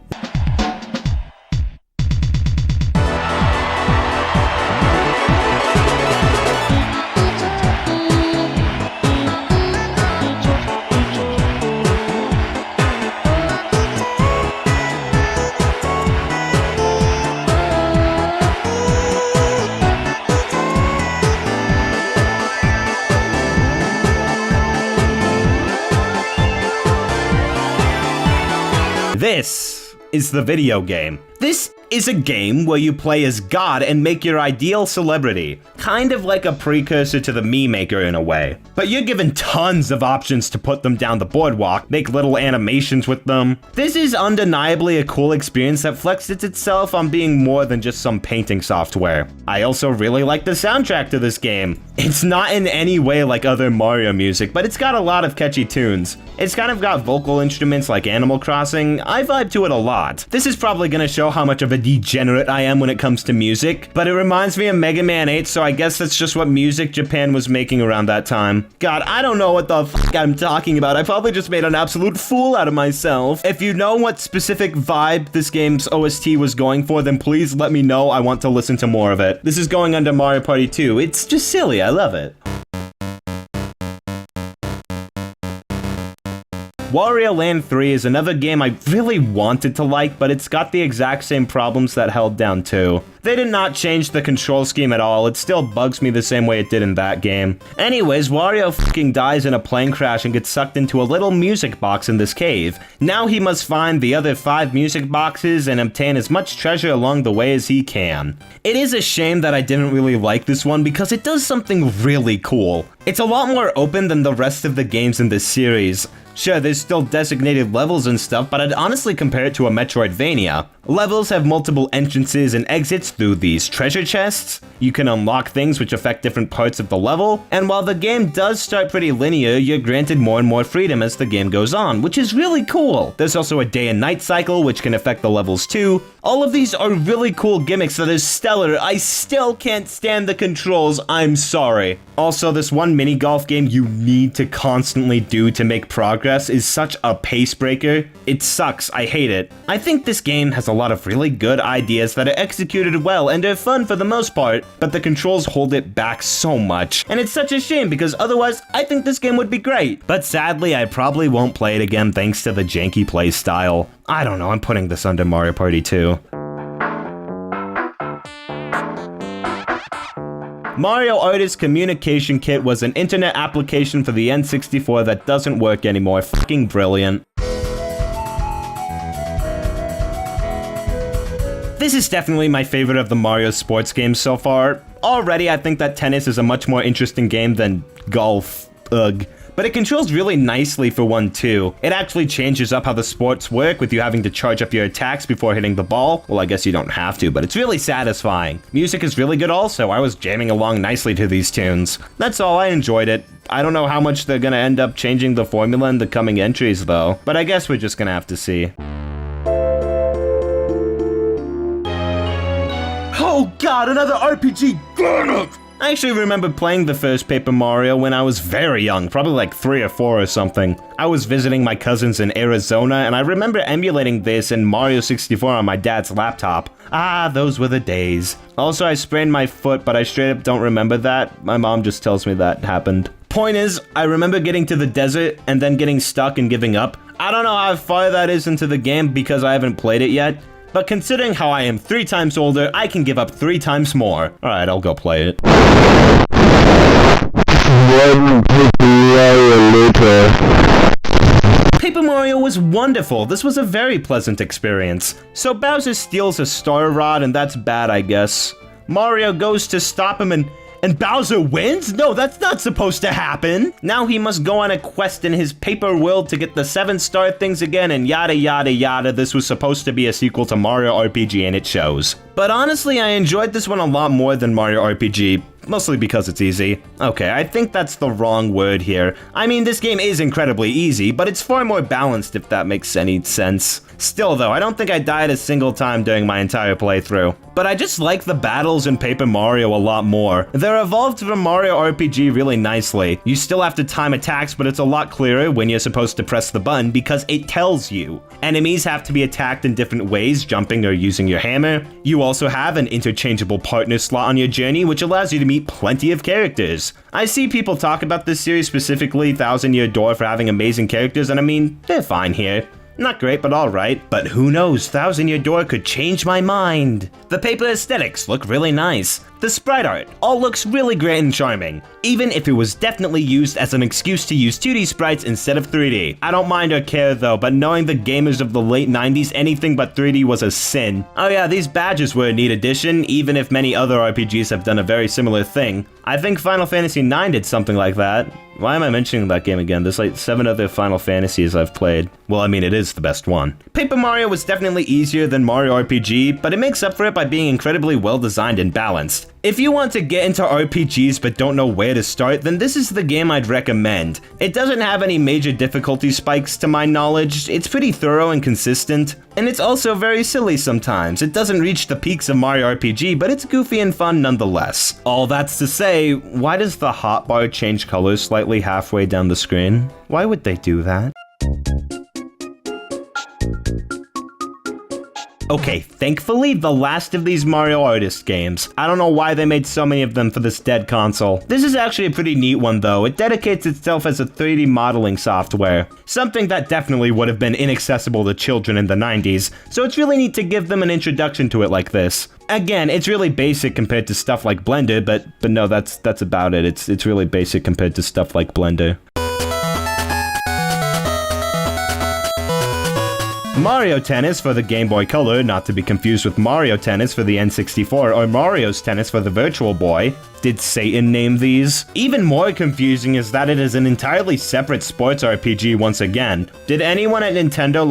Speaker 1: This is the video game. This is a game where you play as God and make your ideal celebrity. Kind of like a precursor to the Mii Maker in a way. But you're given tons of options to put them down the boardwalk, make little animations with them. This is undeniably a cool experience that flexes itself on being more than just some painting software. I also really like the soundtrack to this game. It's not in any way like other Mario music, but it's got a lot of catchy tunes. It's kind of got vocal instruments like Animal Crossing. I vibe to it a lot. This is probably gonna show how much of a degenerate I am when it comes to music, but it reminds me of Mega Man 8, so I guess that's just what music Japan was making around that time. God, I don't know what the f*** I'm talking about. I probably just made an absolute fool out of myself. If you know what specific vibe this game's OST was going for, then please let me know. I want to listen to more of it. This is going under Mario Party 2. It's just silly. I love it. Wario Land 3 is another game I really wanted to like, but it's got the exact same problems that held down 2. They did not change the control scheme at all. It still bugs me the same way it did in that game. Anyways, Wario fucking dies in a plane crash and gets sucked into a little music box in this cave. Now he must find the other 5 music boxes and obtain as much treasure along the way as he can. It is a shame that I didn't really like this one because it does something really cool. It's a lot more open than the rest of the games in this series. Sure, there's still designated levels and stuff, but I'd honestly compare it to a Metroidvania. Levels have multiple entrances and exits through these treasure chests. You can unlock things which affect different parts of the level, and while the game does start pretty linear, you're granted more and more freedom as the game goes on, which is really cool. There's also a day and night cycle, which can affect the levels too. All of these are really cool gimmicks that are stellar. I still can't stand the controls, I'm sorry. Also, this one mini golf game you need to constantly do to make progress is such a pace breaker. It sucks, I hate it. I think this game has a lot of really good ideas that are executed well and are fun for the most part, but the controls hold it back so much. And it's such a shame because otherwise I think this game would be great. But sadly, I probably won't play it again thanks to the janky play style. I don't know, I'm putting this under Mario Party 2. Mario Artist Communication Kit was an internet application for the N64 that doesn't work anymore. Fucking brilliant. This is definitely my favorite of the Mario sports games so far. Already, I think that tennis is a much more interesting game than golf. Ugh. But it controls really nicely for one too. It actually changes up how the sports work with you having to charge up your attacks before hitting the ball. Well, I guess you don't have to, but it's really satisfying. Music is really good also. I was jamming along nicely to these tunes. That's all, I enjoyed it. I don't know how much they're gonna end up changing the formula in the coming entries though, but I guess we're just gonna have to see. Oh god, another RPG! Damn it! I actually remember playing the first Paper Mario when I was very young, probably like 3 or 4 or something. I was visiting my cousins in Arizona, and I remember emulating this in Mario 64 on my dad's laptop. Ah, those were the days. Also, I sprained my foot, but I straight up don't remember that. My mom just tells me that happened. Point is, I remember getting to the desert and then getting stuck and giving up. I don't know how far that is into the game because I haven't played it yet. But considering how I am 3 times older, I can give up 3 times more. Alright, I'll go play it.
Speaker 5: one Paper Mario later.
Speaker 1: Paper Mario was wonderful. This was a very pleasant experience. So Bowser steals a star rod, and that's bad, I guess. Mario goes to stop him, and Bowser wins? No, that's not supposed to happen. Now he must go on a quest in his paper world to get the 7-star things again, and yada yada yada. This was supposed to be a sequel to Mario RPG, and it shows. But honestly, I enjoyed this one a lot more than Mario RPG. Mostly because it's easy. Okay, I think that's the wrong word here. I mean, this game is incredibly easy, but it's far more balanced if that makes any sense. Still though, I don't think I died a single time during my entire playthrough. But I just like the battles in Paper Mario a lot more. They're evolved from Mario RPG really nicely. You still have to time attacks, but it's a lot clearer when you're supposed to press the button because it tells you. Enemies have to be attacked in different ways, jumping or using your hammer. You also have an interchangeable partner slot on your journey, which allows you to meet plenty of characters. I see people talk about this series, specifically Thousand Year Door, for having amazing characters, and I mean, they're fine here. Not great, but alright. But who knows, Thousand Year Door could change my mind. The paper aesthetics look really nice. The sprite art all looks really great and charming, even if it was definitely used as an excuse to use 2D sprites instead of 3D. I don't mind or care though, but knowing the gamers of the late 90s, anything but 3D was a sin. Oh yeah, these badges were a neat addition, even if many other RPGs have done a very similar thing. I think Final Fantasy IX did something like that. Why am I mentioning that game again? There's like 7 other Final Fantasies I've played. Well, I mean, it is the best one. Paper Mario was definitely easier than Mario RPG, but it makes up for it by being incredibly well designed and balanced. If you want to get into RPGs but don't know where to start, then this is the game I'd recommend. It doesn't have any major difficulty spikes to my knowledge, it's pretty thorough and consistent, and it's also very silly sometimes. It doesn't reach the peaks of Mario RPG, but it's goofy and fun nonetheless. All that's to say, why does the hotbar change colors slightly halfway down the screen? Why would they do that? Okay, thankfully, the last of these Mario Artist games. I don't know why they made so many of them for this dead console. This is actually a pretty neat one though. It dedicates itself as a 3D modeling software. Something that definitely would have been inaccessible to children in the 90s, so it's really neat to give them an introduction to it like this. Again, it's really basic compared to stuff like Blender, but no, that's about it. It's really basic compared to stuff like Blender. Mario Tennis for the Game Boy Color, not to be confused with Mario Tennis for the N64 or Mario's Tennis for the Virtual Boy. Did Satan name these? Even more confusing is that it is an entirely separate sports RPG once again. Did anyone at Nintendo,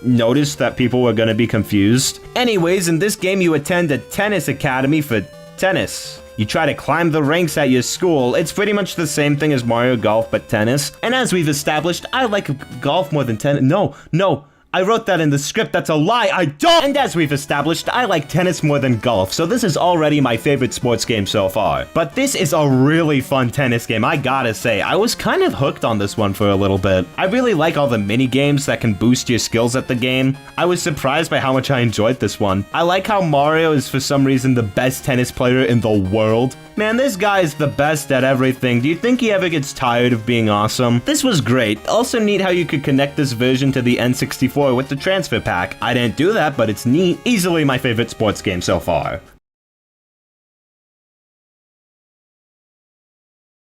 Speaker 1: notice that people were gonna be confused? Anyways, in this game you attend a tennis academy for tennis. You try to climb the ranks at your school. It's pretty much the same thing as Mario Golf, but tennis. And as we've established, I like golf more than tennis. No. I wrote that in the script, that's a lie, I don't! And as we've established, I like tennis more than golf, so this is already my favorite sports game so far. But this is a really fun tennis game, I gotta say. I was kind of hooked on this one for a little bit. I really like all the mini games that can boost your skills at the game. I was surprised by how much I enjoyed this one. I like how Mario is for some reason the best tennis player in the world. Man, this guy is the best at everything. Do you think he ever gets tired of being awesome? This was great. Also neat how you could connect this version to the N64 with the transfer pack. I didn't do that, but it's neat. Easily my favorite sports game so far.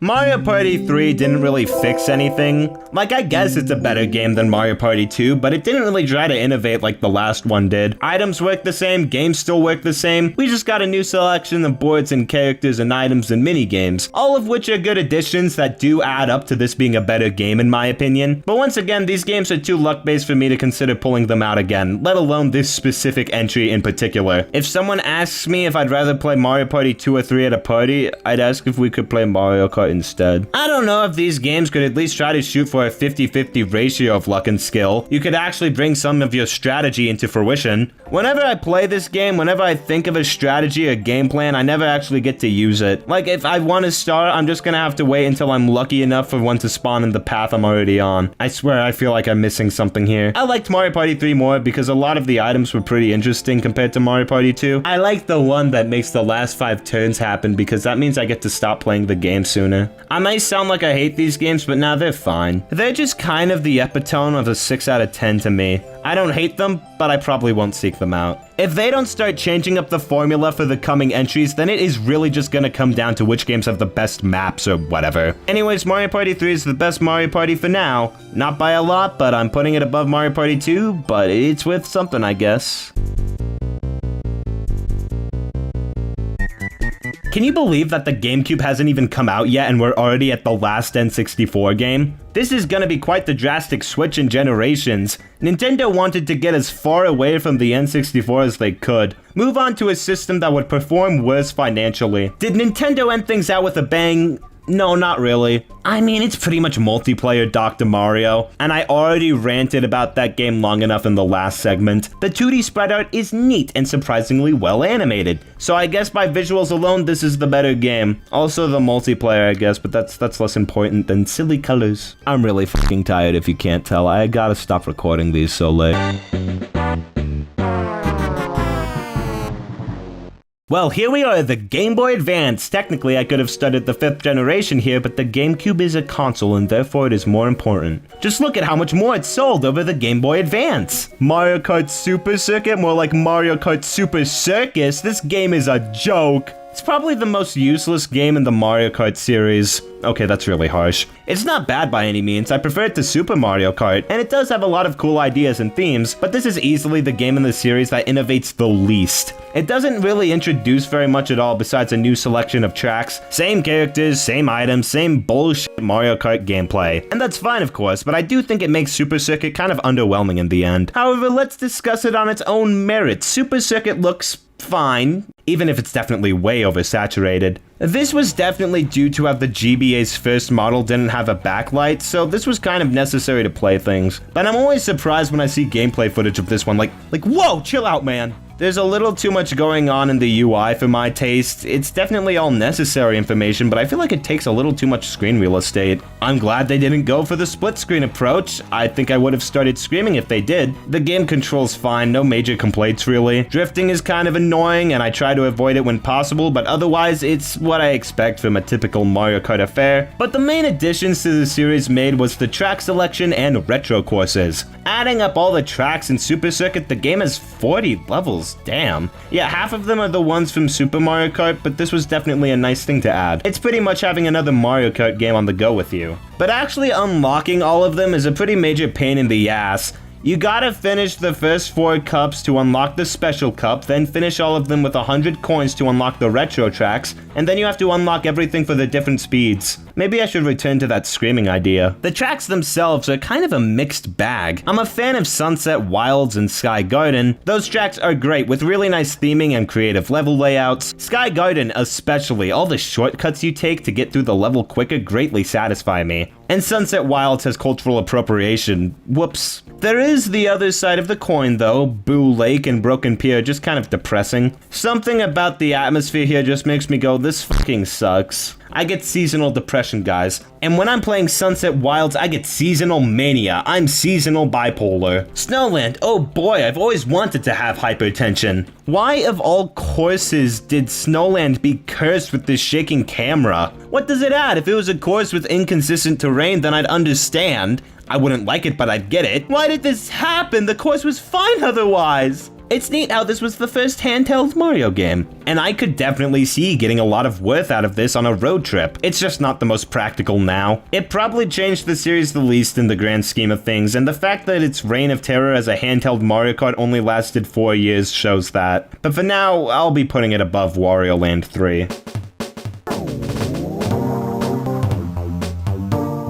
Speaker 1: Mario Party 3 didn't really fix anything. I guess it's a better game than Mario Party 2, but it didn't really try to innovate like the last one did. Items work the same, games still work the same. We just got a new selection of boards and characters and items and mini-games, all of which are good additions that do add up to this being a better game in my opinion. But once again, these games are too luck-based for me to consider pulling them out again, let alone this specific entry in particular. If someone asks me if I'd rather play Mario Party 2 or 3 at a party, I'd ask if we could play Mario Kart instead. I don't know if these games could at least try to shoot for a 50-50 ratio of luck and skill. You could actually bring some of your strategy into fruition. Whenever I play this game, whenever I think of a strategy or game plan, I never actually get to use it. If I want to start, I'm just gonna have to wait until I'm lucky enough for one to spawn in the path I'm already on. I swear I feel like I'm missing something here. I liked Mario Party 3 more because a lot of the items were pretty interesting compared to Mario Party 2. I like the one that makes the last 5 turns happen because that means I get to stop playing the game sooner. honestly. I may sound like I hate these games, but now they're fine. They're just kind of the epitome of a 6 out of 10 to me. I don't hate them, but I probably won't seek them out. If they don't start changing up the formula for the coming entries, then it is really just gonna come down to which games have the best maps or whatever. Anyways, Mario Party 3 is the best Mario Party for now. Not by a lot, but I'm putting it above Mario Party 2, but it's with something, I guess. Can you believe that the GameCube hasn't even come out yet and we're already at the last N64 game? This is gonna be quite the drastic switch in generations. Nintendo wanted to get as far away from the N64 as they could. Move on to a system that would perform worse financially. Did Nintendo end things out with a bang? No, not really. I mean, it's pretty much multiplayer Dr. Mario, and I already ranted about that game long enough in the last segment. The 2D sprite art is neat and surprisingly well animated, so I guess by visuals alone, this is the better game. Also the multiplayer, I guess, but that's less important than silly colors. I'm really fucking tired if you can't tell. I gotta stop recording these so late. Well, here we are, the Game Boy Advance. Technically, I could have started the 5th generation here, but the GameCube is a console and therefore it is more important. Just look at how much more it sold over the Game Boy Advance. Mario Kart Super Circuit, more like Mario Kart Super Circus. This game is a joke. It's probably the most useless game in the Mario Kart series. Okay, that's really harsh. It's not bad by any means. I prefer it to Super Mario Kart, and it does have a lot of cool ideas and themes, but this is easily the game in the series that innovates the least. It doesn't really introduce very much at all besides a new selection of tracks, same characters, same items, same bullshit Mario Kart gameplay. And that's fine, of course, but I do think it makes Super Circuit kind of underwhelming in the end. However, let's discuss it on its own merits. Super Circuit looks fine, even if it's definitely way oversaturated. This was definitely due to how the GBA's first model didn't have a backlight, so this was kind of necessary to play things. But I'm always surprised when I see gameplay footage of this one, like whoa, chill out, man. There's a little too much going on in the UI for my taste. It's definitely all necessary information, but I feel like it takes a little too much screen real estate. I'm glad they didn't go for the split screen approach. I think I would have started screaming if they did. The game controls fine, no major complaints really. Drifting is kind of annoying and I try to avoid it when possible, but otherwise it's what I expect from a typical Mario Kart affair. But the main additions to the series made was the track selection and retro courses. Adding up all the tracks in Super Circuit, the game has 40 levels. Damn. Yeah, half of them are the ones from Super Mario Kart, but this was definitely a nice thing to add. It's pretty much having another Mario Kart game on the go with you. But actually unlocking all of them is a pretty major pain in the ass. You gotta finish the first 4 cups to unlock the special cup, then finish all of them with 100 coins to unlock the retro tracks, and then you have to unlock everything for the different speeds. Maybe I should return to that screaming idea. The tracks themselves are kind of a mixed bag. I'm a fan of Sunset Wilds and Sky Garden. Those tracks are great with really nice theming and creative level layouts. Sky Garden especially, all the shortcuts you take to get through the level quicker greatly satisfy me. And Sunset Wilds has cultural appropriation. Whoops. There is the other side of the coin though. Boo Lake and Broken Pier are just kind of depressing. Something about the atmosphere here just makes me go, this fucking sucks. I get seasonal depression, guys. And when I'm playing Sunset Wilds, I get seasonal mania. I'm seasonal bipolar. Snowland, oh boy, I've always wanted to have hypertension. Why of all courses did Snowland be cursed with this shaking camera? What does it add? If it was a course with inconsistent terrain, then I'd understand. I wouldn't like it, but I'd get it. Why did this happen? The course was fine otherwise. It's neat how this was the first handheld Mario game, and I could definitely see getting a lot of worth out of this on a road trip. It's just not the most practical now. It probably changed the series the least in the grand scheme of things, and the fact that its reign of terror as a handheld Mario Kart only lasted 4 years shows that. But for now, I'll be putting it above Wario Land 3.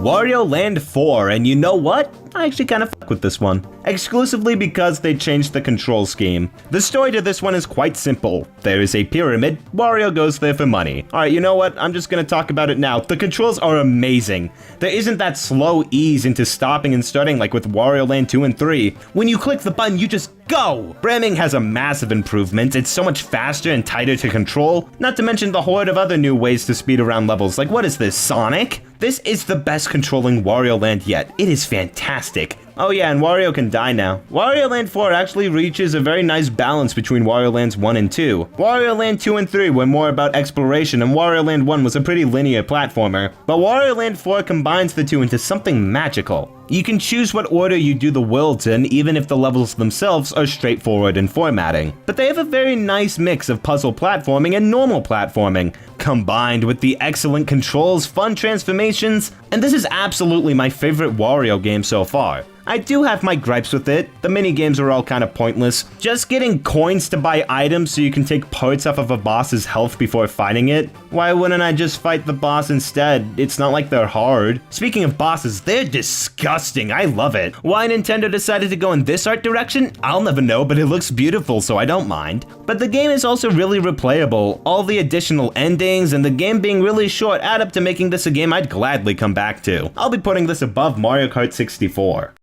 Speaker 1: Wario Land 4, and you know what? I actually kind of fuck with this one. Exclusively because they changed the control scheme. The story to this one is quite simple. There is a pyramid, Wario goes there for money. Alright, you know what? I'm just gonna talk about it now. The controls are amazing. There isn't that slow ease into stopping and starting like with Wario Land 2 and 3. When you click the button, you just go! Bramming has a massive improvement. It's so much faster and tighter to control. Not to mention the horde of other new ways to speed around levels. Like, what is this, Sonic? This is the best controlling Wario Land yet. It is fantastic. fantastic. Oh yeah, and Wario can die now. Wario Land 4 actually reaches a very nice balance between Wario Lands 1 and 2. Wario Land 2 and 3 were more about exploration, and Wario Land 1 was a pretty linear platformer. But Wario Land 4 combines the two into something magical. You can choose what order you do the worlds in, even if the levels themselves are straightforward in formatting. But they have a very nice mix of puzzle platforming and normal platforming, combined with the excellent controls, fun transformations, and this is absolutely my favorite Wario game so far. I do have my gripes with it. The minigames are all kind of pointless. Just getting coins to buy items so you can take parts off of a boss's health before fighting it. Why wouldn't I just fight the boss instead? It's not like they're hard. Speaking of bosses, they're disgusting. I love it. Why Nintendo decided to go in this art direction? I'll never know, but it looks beautiful, so I don't mind. But the game is also really replayable. All the additional endings and the game being really short add up to making this a game I'd gladly come back to. I'll be putting this above Mario Kart 64.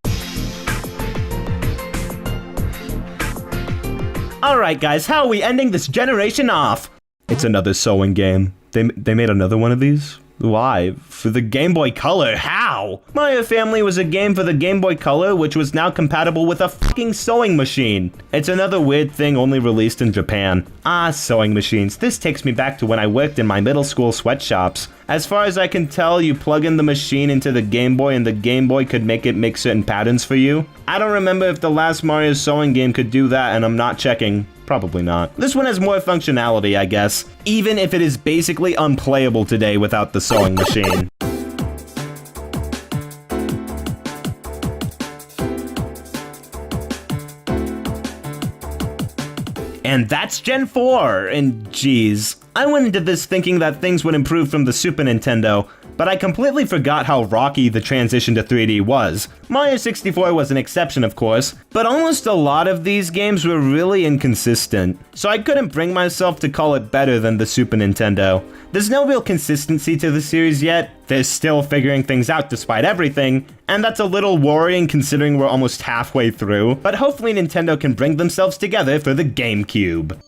Speaker 1: Alright guys, how are we ending this generation off? It's another sewing game. They made another one of these? Why? For the Game Boy Color? How? Mario Family was a game for the Game Boy Color which was now compatible with a fucking sewing machine. It's another weird thing only released in Japan. Ah, sewing machines. This takes me back to when I worked in my middle school sweatshops. As far as I can tell, you plug in the machine into the Game Boy and the Game Boy could make it make certain patterns for you. I don't remember if the last Mario sewing game could do that, and I'm not checking. Probably not. This one has more functionality, I guess, even if it is basically unplayable today without the sewing machine. And that's Gen 4, and geez, I went into this thinking that things would improve from the Super Nintendo, but I completely forgot how rocky the transition to 3D was. Mario 64 was an exception, of course, but almost a lot of these games were really inconsistent, so I couldn't bring myself to call it better than the Super Nintendo. There's no real consistency to the series yet, they're still figuring things out despite everything, and that's a little worrying considering we're almost halfway through, but hopefully Nintendo can bring themselves together for the GameCube.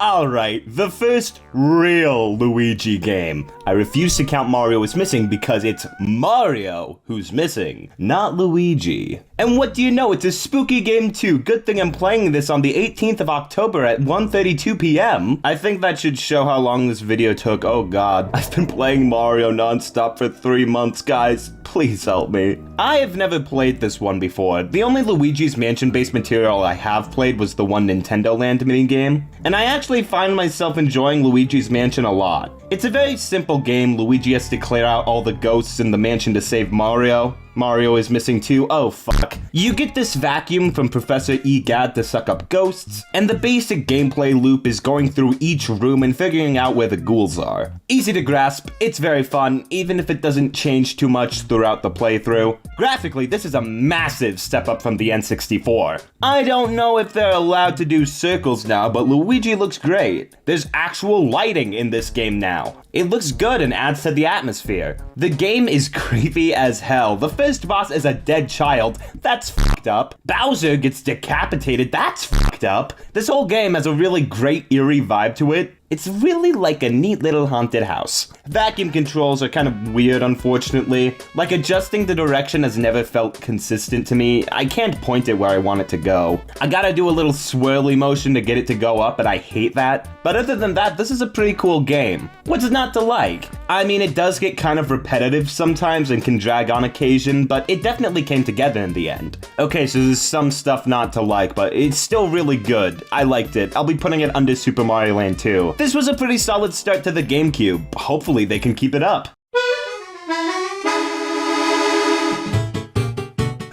Speaker 1: Alright, the first real Luigi game. I refuse to count Mario as missing because it's Mario who's missing, not Luigi. And what do you know, it's a spooky game too. Good thing I'm playing this on the 18th of October at 1:32 p.m. I think that should show how long this video took. Oh god, I've been playing Mario nonstop for 3 months, guys. Please help me. I have never played this one before. The only Luigi's Mansion-based material I have played was the one Nintendo Land minigame, and I actually find myself enjoying Luigi's Mansion a lot. It's a very simple game. Luigi has to clear out all the ghosts in the mansion to save Mario. Mario is missing too. Oh fuck. You get this vacuum from Professor Egad to suck up ghosts, and the basic gameplay loop is going through each room and figuring out where the ghouls are. Easy to grasp, it's very fun, even if it doesn't change too much throughout the playthrough. Graphically, this is a massive step up from the N64. I don't know if they're allowed to do circles now, but Luigi looks great. There's actual lighting in this game now. It looks good and adds to the atmosphere. The game is creepy as hell. The first boss is a dead child. That's fucked up. Bowser gets decapitated. That's fucked up. This whole game has a really great eerie vibe to it. It's really like a neat little haunted house. Vacuum controls are kind of weird, unfortunately. Like, adjusting the direction has never felt consistent to me. I can't point it where I want it to go. I gotta do a little swirly motion to get it to go up, and I hate that. But other than that, this is a pretty cool game. What's not to like? I mean, it does get kind of repetitive sometimes and can drag on occasion, but it definitely came together in the end. Okay, so there's some stuff not to like, but it's still really good. I liked it. I'll be putting it under Super Mario Land 2. This was a pretty solid start to the GameCube. Hopefully they can keep it up.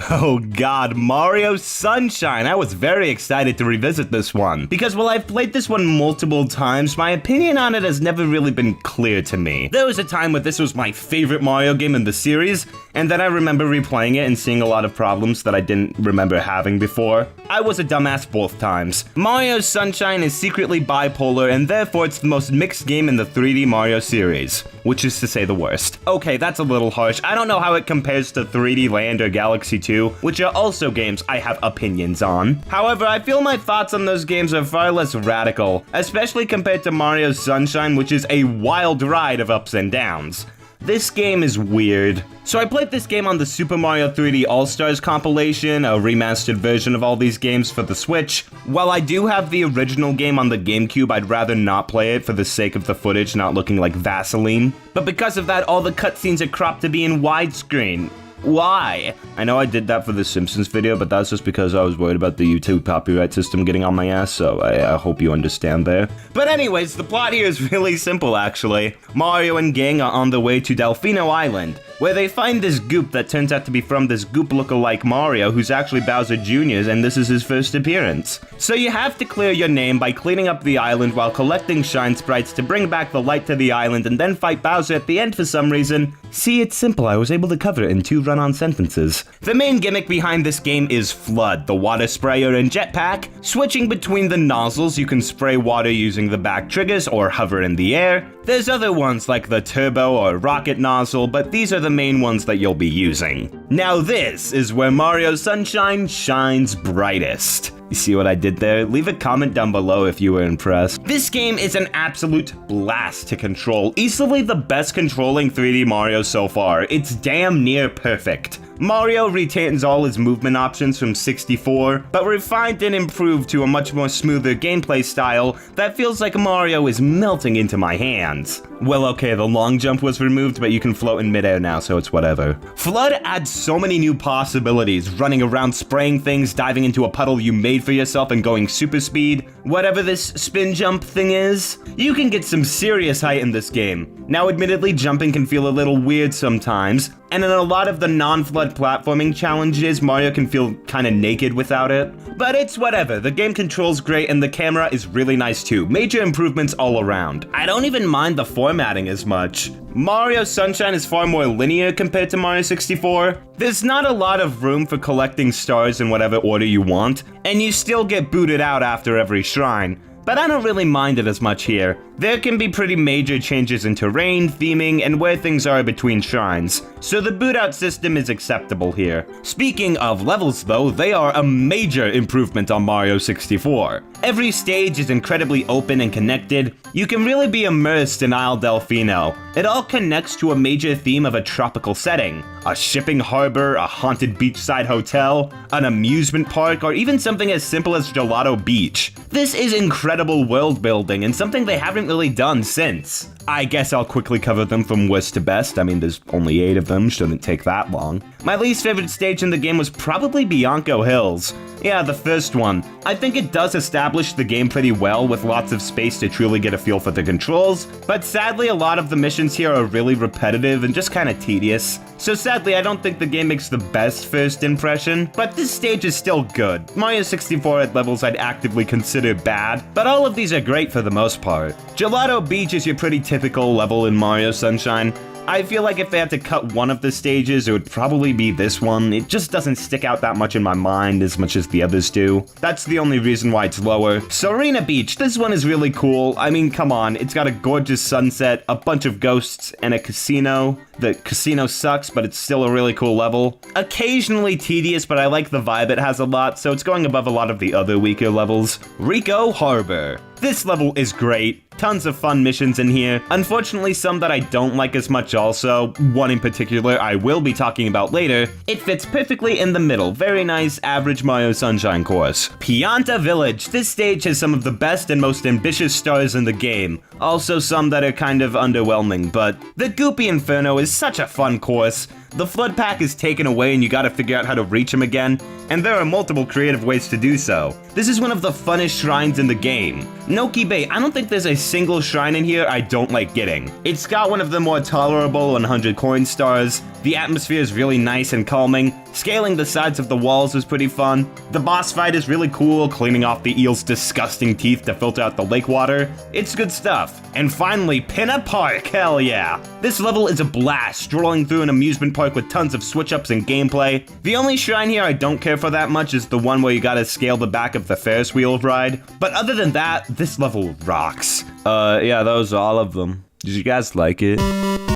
Speaker 1: Oh god, Mario Sunshine! I was very excited to revisit this one, because while I've played this one multiple times, my opinion on it has never really been clear to me. There was a time where this was my favorite Mario game in the series, and then I remember replaying it and seeing a lot of problems that I didn't remember having before. I was a dumbass both times. Mario Sunshine is secretly bipolar, and therefore it's the most mixed game in the 3D Mario series, which is to say the worst. Okay, that's a little harsh. I don't know how it compares to 3D Land or Galaxy 2, which are also games I have opinions on. However, I feel my thoughts on those games are far less radical, especially compared to Mario Sunshine, which is a wild ride of ups and downs. This game is weird. So I played this game on the Super Mario 3D All-Stars compilation, a remastered version of all these games for the Switch. While I do have the original game on the GameCube, I'd rather not play it for the sake of the footage not looking like Vaseline. But because of that, all the cutscenes are cropped to be in widescreen. Why? I know I did that for the Simpsons video, but that's just because I was worried about the YouTube copyright system getting on my ass, so I hope you understand there. But anyways, the plot here is really simple, actually. Mario and gang are on the way to Delfino Island, where they find this goop that turns out to be from this goop lookalike Mario, who's actually Bowser Jr.'s, and this is his first appearance. So you have to clear your name by cleaning up the island while collecting shine sprites to bring back the light to the island and then fight Bowser at the end for some reason. See, it's simple. I was able to cover it in 2 run-on sentences. The main gimmick behind this game is Flood, the water sprayer and jetpack. Switching between the nozzles, you can spray water using the back triggers or hover in the air. There's other ones like the turbo or rocket nozzle, but these are the main ones that you'll be using. Now this is where Mario Sunshine shines brightest. You see what I did there? Leave a comment down below if you were impressed. This game is an absolute blast to control. Easily the best controlling 3D Mario so far. It's damn near perfect. Mario retains all his movement options from 64, but refined and improved to a much more smoother gameplay style that feels like Mario is melting into my hands. Well, okay, the long jump was removed, but you can float in midair now, so it's whatever. Flood adds so many new possibilities, running around spraying things, diving into a puddle you made for yourself and going super speed. Whatever this spin jump thing is, you can get some serious height in this game. Now, admittedly, jumping can feel a little weird sometimes, and in a lot of the non-Flood platforming challenges, Mario can feel kinda naked without it. But it's whatever, the game controls great and the camera is really nice too. Major improvements all around. I don't even mind the formatting as much. Mario Sunshine is far more linear compared to Mario 64. There's not a lot of room for collecting stars in whatever order you want, and you still get booted out after every shrine. But I don't really mind it as much here. There can be pretty major changes in terrain, theming, and where things are between shrines, so the boot out system is acceptable here. Speaking of levels though, they are a major improvement on Mario 64. Every stage is incredibly open and connected. You can really be immersed in Isle Delfino. It all connects to a major theme of a tropical setting. A shipping harbor, a haunted beachside hotel, an amusement park, or even something as simple as Gelato Beach. This is incredible world building and something they haven't really done since. I guess I'll quickly cover them from worst to best. I mean, there's only 8 of them, shouldn't take that long. My least favorite stage in the game was probably Bianco Hills. Yeah, the first one. I think it does establish the game pretty well with lots of space to truly get a feel for the controls, but sadly a lot of the missions here are really repetitive and just kinda tedious. So sadly I don't think the game makes the best first impression, but this stage is still good. Mario 64 had levels I'd actively consider bad, but all of these are great for the most part. Gelato Beach is your pretty typical level in Mario Sunshine. I feel like if they had to cut one of the stages, it would probably be this one. It just doesn't stick out that much in my mind as much as the others do. That's the only reason why it's lower. Serena Beach, this one is really cool. I mean, come on, it's got a gorgeous sunset, a bunch of ghosts, and a casino. The casino sucks, but it's still a really cool level. Occasionally tedious, but I like the vibe it has a lot, so it's going above a lot of the other weaker levels. Rico Harbor. This level is great. Tons of fun missions in here. Unfortunately, some that I don't like as much also. One in particular I will be talking about later. It fits perfectly in the middle. Very nice, average Mario Sunshine course. Pianta Village. This stage has some of the best and most ambitious stars in the game. Also some that are kind of underwhelming, but the Goopy Inferno is such a fun course. The Flood Pack is taken away and you gotta figure out how to reach him again, and there are multiple creative ways to do so. This is one of the funnest shrines in the game. Noki Bay, I don't think there's a single shrine in here I don't like getting. It's got one of the more tolerable 100 coin stars. The atmosphere is really nice and calming. Scaling the sides of the walls is pretty fun. The boss fight is really cool, cleaning off the eel's disgusting teeth to filter out the lake water. It's good stuff. And finally, Pinna Park, hell yeah. This level is a blast, strolling through an amusement park with tons of switch-ups and gameplay. The only shrine here I don't care for that much is the one where you gotta scale the back of the Ferris wheel ride. But other than that, this level rocks. Yeah, those are all of them. Did you guys like it?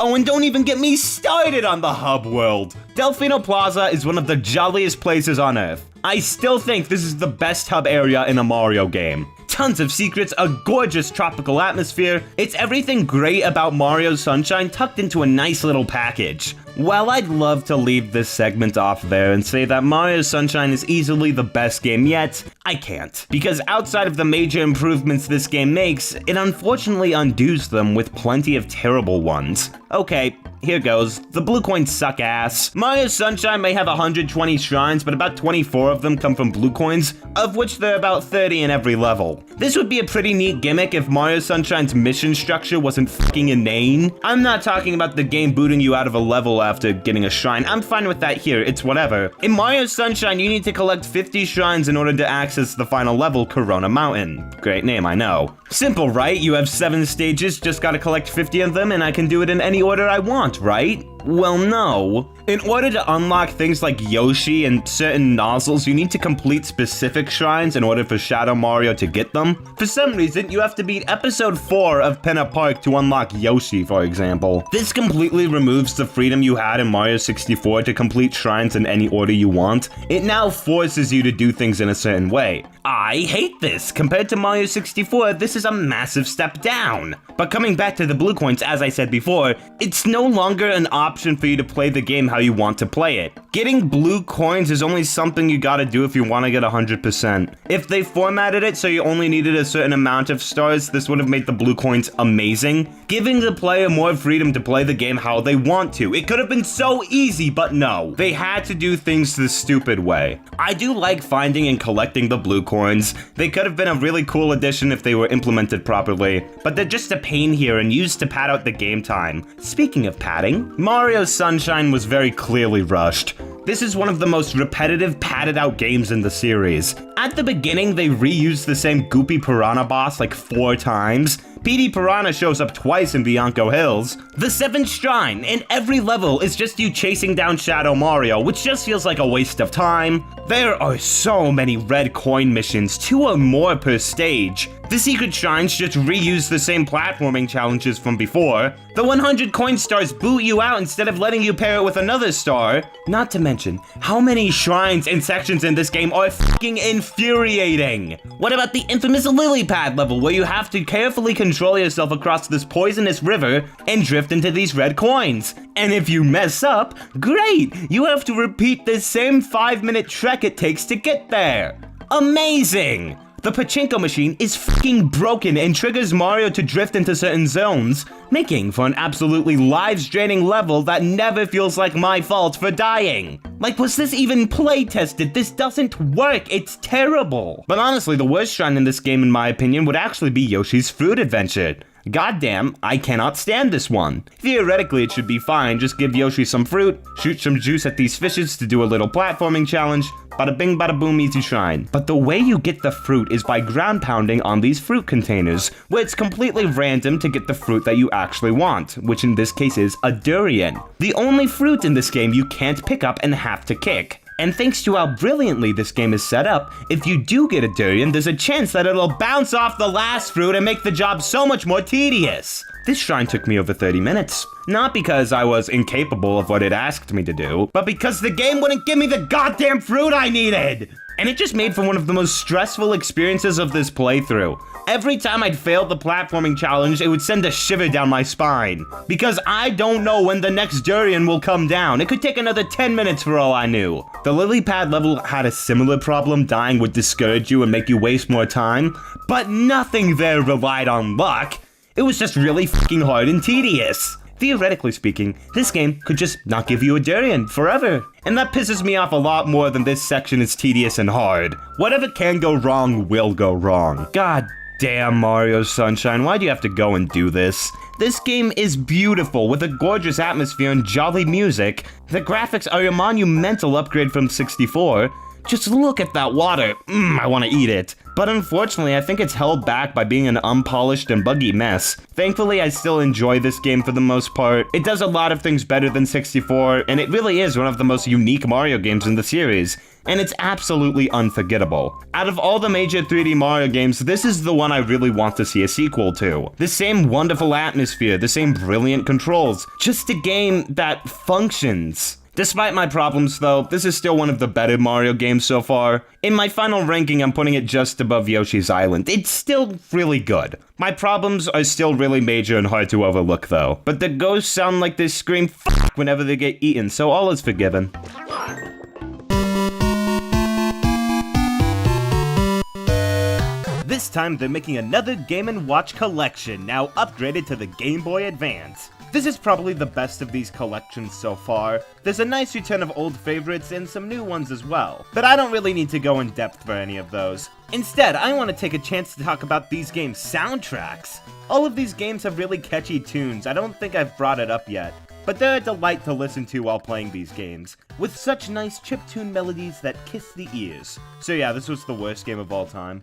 Speaker 1: Oh, and don't even get me started on the hub world. Delfino Plaza is one of the jolliest places on Earth. I still think this is the best hub area in a Mario game. tons of secrets, a gorgeous tropical atmosphere. It's everything great about Mario Sunshine tucked into a nice little package. While I'd love to leave this segment off there and say that Mario Sunshine is easily the best game yet, I can't. Because outside of the major improvements this game makes, it unfortunately undoes them with plenty of terrible ones. Okay, here goes. The blue coins suck ass. Mario Sunshine may have 120 shrines, but about 24 of them come from blue coins, of which there are about 30 in every level. This would be a pretty neat gimmick if Mario Sunshine's mission structure wasn't fucking inane. I'm not talking about the game booting you out of a level after getting a shrine. I'm fine with that here, it's whatever. In Mario Sunshine, you need to collect 50 shrines in order to access the final level, Corona Mountain. Great name, I know. Simple, right? You have 7 stages, just gotta collect 50 of them, and I can do it in any order I want, right? Well, no. In order to unlock things like Yoshi and certain nozzles, you need to complete specific shrines in order for Shadow Mario to get them. For some reason, you have to beat episode 4 of Pinna Park to unlock Yoshi, for example. This completely removes the freedom you had in Mario 64 to complete shrines in any order you want. It now forces you to do things in a certain way. I hate this. Compared to Mario 64, this is a massive step down. But coming back to the blue coins, as I said before, it's no longer an option for you to play the game how you want to play it. Getting blue coins is only something you gotta do if you want to get 100%. If they formatted it so you only needed a certain amount of stars, this would have made the blue coins amazing, giving the player more freedom to play the game how they want to. It could have been so easy, but no. They had to do things the stupid way. I do like finding and collecting the blue coins. They could have been a really cool addition if they were implemented properly, but they're just a pain here and used to pad out the game time. Speaking of padding, Mario Sunshine was very clearly rushed. This is one of the most repetitive, padded out games in the series. At the beginning, they reused the same goopy piranha boss like 4 times. PD Piranha shows up twice in Bianco Hills. The 7th shrine in every level is just you chasing down Shadow Mario, which just feels like a waste of time. There are so many red coin missions, 2 or more per stage. The secret shrines just reuse the same platforming challenges from before. The 100 coin stars boot you out instead of letting you pair it with another star. Not to mention, how many shrines and sections in this game are fucking infuriating. What about the infamous lily pad level where you have to carefully control yourself across this poisonous river and drift into these red coins? And if you mess up, great, you have to repeat the same 5-minute trek it takes to get there. Amazing! The pachinko machine is fucking broken and triggers Mario to drift into certain zones, making for an absolutely lives-draining level that never feels like my fault for dying. Like, was this even play-tested? This doesn't work, it's terrible. But honestly, the worst shrine in this game, in my opinion, would actually be Yoshi's Fruit Adventure. Goddamn, I cannot stand this one. Theoretically, it should be fine, just give Yoshi some fruit, shoot some juice at these fishes to do a little platforming challenge, bada bing bada boom, easy shrine. But the way you get the fruit is by ground pounding on these fruit containers, where it's completely random to get the fruit that you actually want, which in this case is a durian. The only fruit in this game you can't pick up and have to kick. And thanks to how brilliantly this game is set up, if you do get a durian, there's a chance that it'll bounce off the last fruit and make the job so much more tedious. This shrine took me over 30 minutes. Not because I was incapable of what it asked me to do, but because the game wouldn't give me the goddamn fruit I needed! And it just made for one of the most stressful experiences of this playthrough. Every time I'd failed the platforming challenge, it would send a shiver down my spine. Because I don't know when the next durian will come down. It could take another 10 minutes for all I knew. The lily pad level had a similar problem. Dying would discourage you and make you waste more time. But nothing there relied on luck. It was just really fucking hard and tedious. Theoretically speaking, this game could just not give you a durian forever. And that pisses me off a lot more than this section is tedious and hard. Whatever can go wrong will go wrong. God damn, Mario Sunshine, why do you have to go and do this? This game is beautiful, with a gorgeous atmosphere and jolly music. The graphics are a monumental upgrade from 64. Just look at that water. I want to eat it. But unfortunately, I think it's held back by being an unpolished and buggy mess. Thankfully, I still enjoy this game for the most part. It does a lot of things better than 64, and it really is one of the most unique Mario games in the series. And it's absolutely unforgettable. Out of all the major 3D Mario games, this is the one I really want to see a sequel to. The same wonderful atmosphere, the same brilliant controls, just a game that functions. Despite my problems though, this is still one of the better Mario games so far. In my final ranking, I'm putting it just above Yoshi's Island. It's still really good. My problems are still really major and hard to overlook though. But the ghosts sound like they scream "F**k" whenever they get eaten, so all is forgiven. This time they're making another Game & Watch collection, now upgraded to the Game Boy Advance. This is probably the best of these collections so far. There's a nice return of old favorites and some new ones as well, but I don't really need to go in depth for any of those. Instead, I want to take a chance to talk about these games' soundtracks. All of these games have really catchy tunes. I don't think I've brought it up yet, but they're a delight to listen to while playing these games, with such nice chiptune melodies that kiss the ears. So yeah, this was the worst game of all time.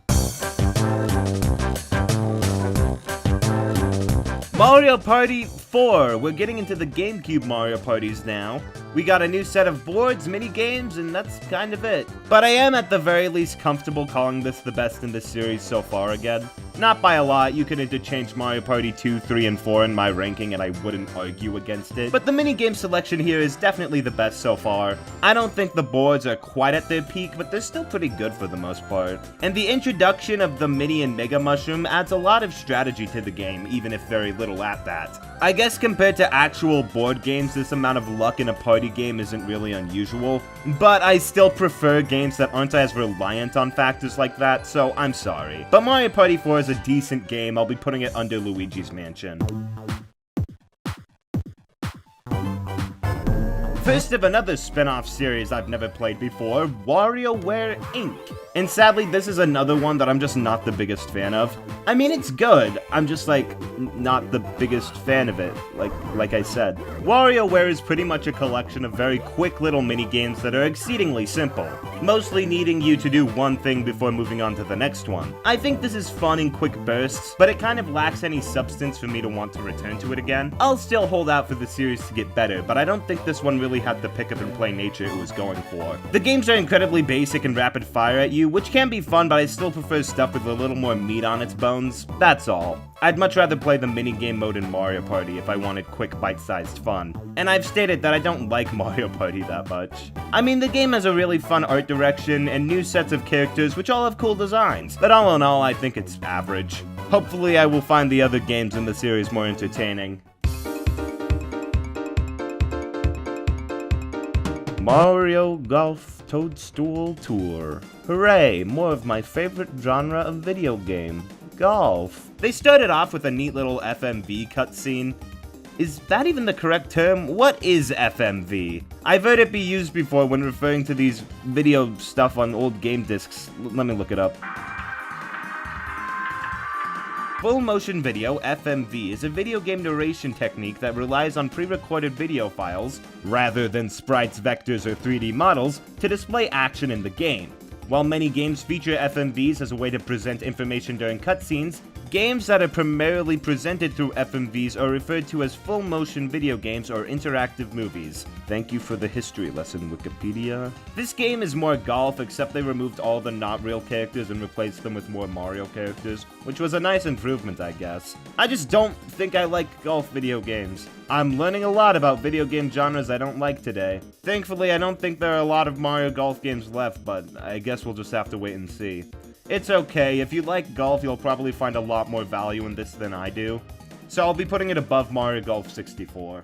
Speaker 1: Mario Party 4! We're getting into the GameCube Mario Parties now. We got a new set of boards, mini-games, and that's kind of it. But I am at the very least comfortable calling this the best in the series so far again. Not by a lot, you could interchange Mario Party 2, 3, and 4 in my ranking and I wouldn't argue against it. But the minigame selection here is definitely the best so far. I don't think the boards are quite at their peak, but they're still pretty good for the most part. And the introduction of the Mini and Mega Mushroom adds a lot of strategy to the game, even if very little at that. I guess compared to actual board games, this amount of luck in a party game isn't really unusual, but I still prefer games that aren't as reliant on factors like that, so I'm sorry. But Mario Party 4 is a decent game. I'll be putting it under Luigi's Mansion. First of another spin-off series I've never played before, WarioWare Inc. And sadly, this is another one that I'm just not the biggest fan of. I mean, it's good, I'm just not the biggest fan of it, like I said. WarioWare is pretty much a collection of very quick little mini-games that are exceedingly simple, mostly needing you to do one thing before moving on to the next one. I think this is fun in quick bursts, but it kind of lacks any substance for me to want to return to it again. I'll still hold out for the series to get better, but I don't think this one really had the pick-up-and-play nature it was going for. The games are incredibly basic and rapid-fire at you, which can be fun, but I still prefer stuff with a little more meat on its bones. That's all. I'd much rather play the minigame mode in Mario Party if I wanted quick bite-sized fun. And I've stated that I don't like Mario Party that much. I mean, the game has a really fun art direction and new sets of characters which all have cool designs, but all in all I think it's average. Hopefully I will find the other games in the series more entertaining. Mario Golf Toadstool Tour. Hooray, more of my favorite genre of video game, golf. They started off with a neat little FMV cutscene. Is that even the correct term? What is FMV? I've heard it be used before when referring to these video stuff on old game discs. Let me look it up. Full motion video, FMV, is a video game narration technique that relies on pre-recorded video files, rather than sprites, vectors, or 3D models, to display action in the game. While many games feature FMVs as a way to present information during cutscenes, games that are primarily presented through FMVs are referred to as full-motion video games or interactive movies. Thank you for the history lesson, Wikipedia. This game is more golf, except they removed all the not-real characters and replaced them with more Mario characters, which was a nice improvement, I guess. I just don't think I like golf video games. I'm learning a lot about video game genres I don't like today. Thankfully, I don't think there are a lot of Mario Golf games left, but I guess we'll just have to wait and see. It's okay, if you like golf, you'll probably find a lot more value in this than I do. So I'll be putting it above Mario Golf 64.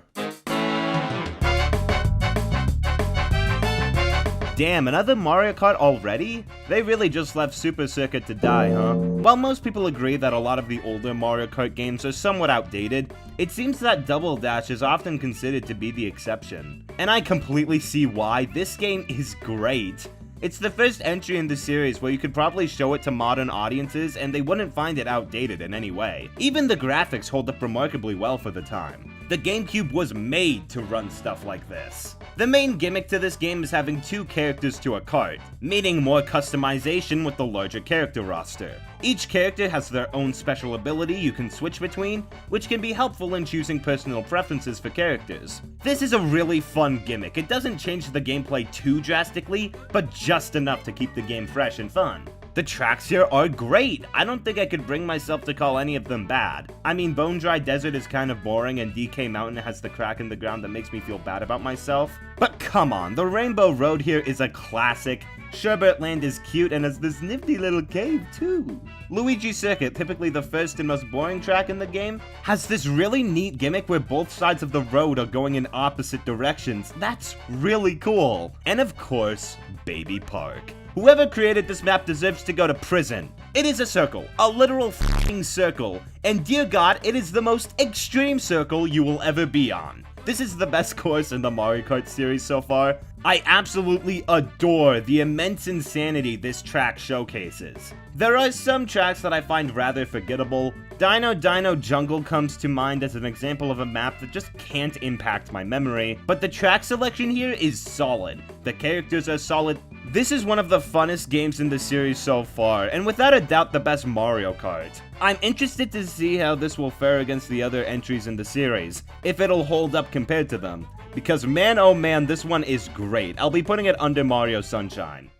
Speaker 1: Damn, another Mario Kart already? They really just left Super Circuit to die, huh? While most people agree that a lot of the older Mario Kart games are somewhat outdated, it seems that Double Dash is often considered to be the exception. And I completely see why. This game is great. It's the first entry in the series where you could probably show it to modern audiences and they wouldn't find it outdated in any way. Even the graphics hold up remarkably well for the time. The GameCube was made to run stuff like this. The main gimmick to this game is having two characters to a kart, meaning more customization with the larger character roster. Each character has their own special ability you can switch between, which can be helpful in choosing personal preferences for characters. This is a really fun gimmick. It doesn't change the gameplay too drastically, but just enough to keep the game fresh and fun. The tracks here are great. I don't think I could bring myself to call any of them bad. I mean, Bone Dry Desert is kind of boring and DK Mountain has the crack in the ground that makes me feel bad about myself. But come on, the Rainbow Road here is a classic. Sherbet Land is cute and has this nifty little cave too. Luigi Circuit, typically the first and most boring track in the game, has this really neat gimmick where both sides of the road are going in opposite directions. That's really cool. And of course, Baby Park. Whoever created this map deserves to go to prison. It is a circle, a literal f***ing circle, and dear God, it is the most extreme circle you will ever be on. This is the best course in the Mario Kart series so far. I absolutely adore the immense insanity this track showcases. There are some tracks that I find rather forgettable. Dino Dino Jungle comes to mind as an example of a map that just can't impact my memory, but the track selection here is solid. The characters are solid. This is one of the funnest games in the series so far, and without a doubt the best Mario Kart. I'm interested to see how this will fare against the other entries in the series, if it'll hold up compared to them. Because man oh man, this one is great. I'll be putting it under Mario Sunshine.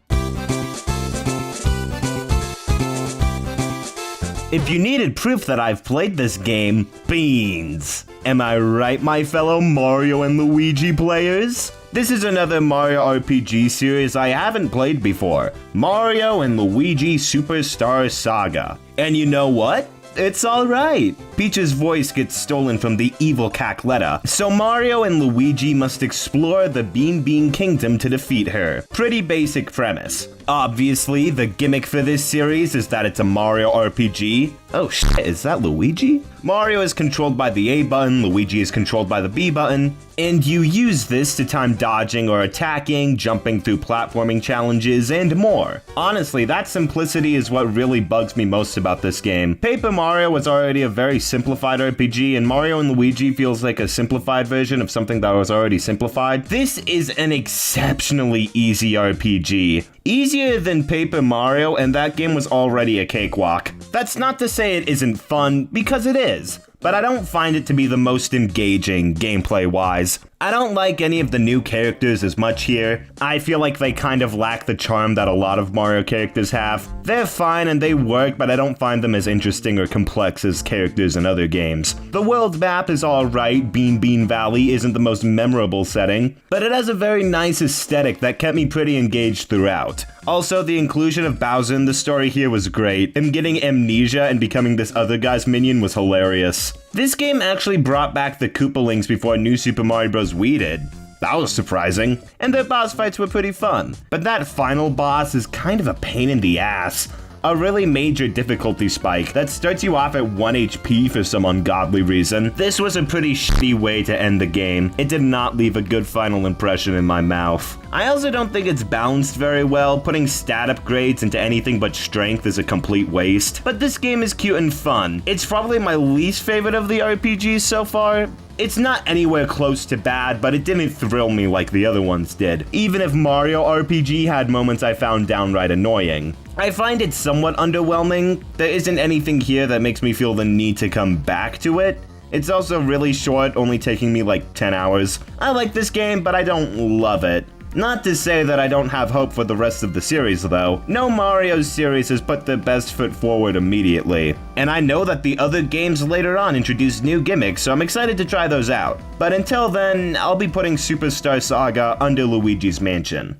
Speaker 1: If you needed proof that I've played this game, beans. Am I right, my fellow Mario and Luigi players? This is another Mario RPG series I haven't played before, Mario and Luigi Superstar Saga. And you know what? It's alright. Peach's voice gets stolen from the evil Cacletta, so Mario and Luigi must explore the Bean Bean Kingdom to defeat her. Pretty basic premise. Obviously, the gimmick for this series is that it's a Mario RPG. Oh shit, is that Luigi? Mario is controlled by the A button, Luigi is controlled by the B button, and you use this to time dodging or attacking, jumping through platforming challenges, and more. Honestly, that simplicity is what really bugs me most about this game. Paper Mario was already a very simplified RPG, and Mario and Luigi feels like a simplified version of something that was already simplified. This is an exceptionally easy RPG. Easier than Paper Mario, and that game was already a cakewalk. That's not to say it isn't fun, because it is. But I don't find it to be the most engaging gameplay-wise. I don't like any of the new characters as much here. I feel like they kind of lack the charm that a lot of Mario characters have. They're fine and they work, but I don't find them as interesting or complex as characters in other games. The world map is alright, Bean Bean Valley isn't the most memorable setting, but it has a very nice aesthetic that kept me pretty engaged throughout. Also, the inclusion of Bowser in the story here was great. Him getting amnesia and becoming this other guy's minion was hilarious. This game actually brought back the Koopalings before New Super Mario Bros. Wii did. That was surprising. And their boss fights were pretty fun. But that final boss is kind of a pain in the ass. A really major difficulty spike that starts you off at 1 HP for some ungodly reason. This was a pretty shitty way to end the game. It did not leave a good final impression in my mouth. I also don't think it's balanced very well. Putting stat upgrades into anything but strength is a complete waste. But this game is cute and fun. It's probably my least favorite of the RPGs so far. It's not anywhere close to bad, but it didn't thrill me like the other ones did, even if Mario RPG had moments I found downright annoying. I find it somewhat underwhelming. There isn't anything here that makes me feel the need to come back to it. It's also really short, only taking me like 10 hours. I like this game, but I don't love it. Not to say that I don't have hope for the rest of the series though. No Mario series has put their best foot forward immediately. And I know that the other games later on introduce new gimmicks, so I'm excited to try those out. But until then, I'll be putting Superstar Saga under Luigi's Mansion.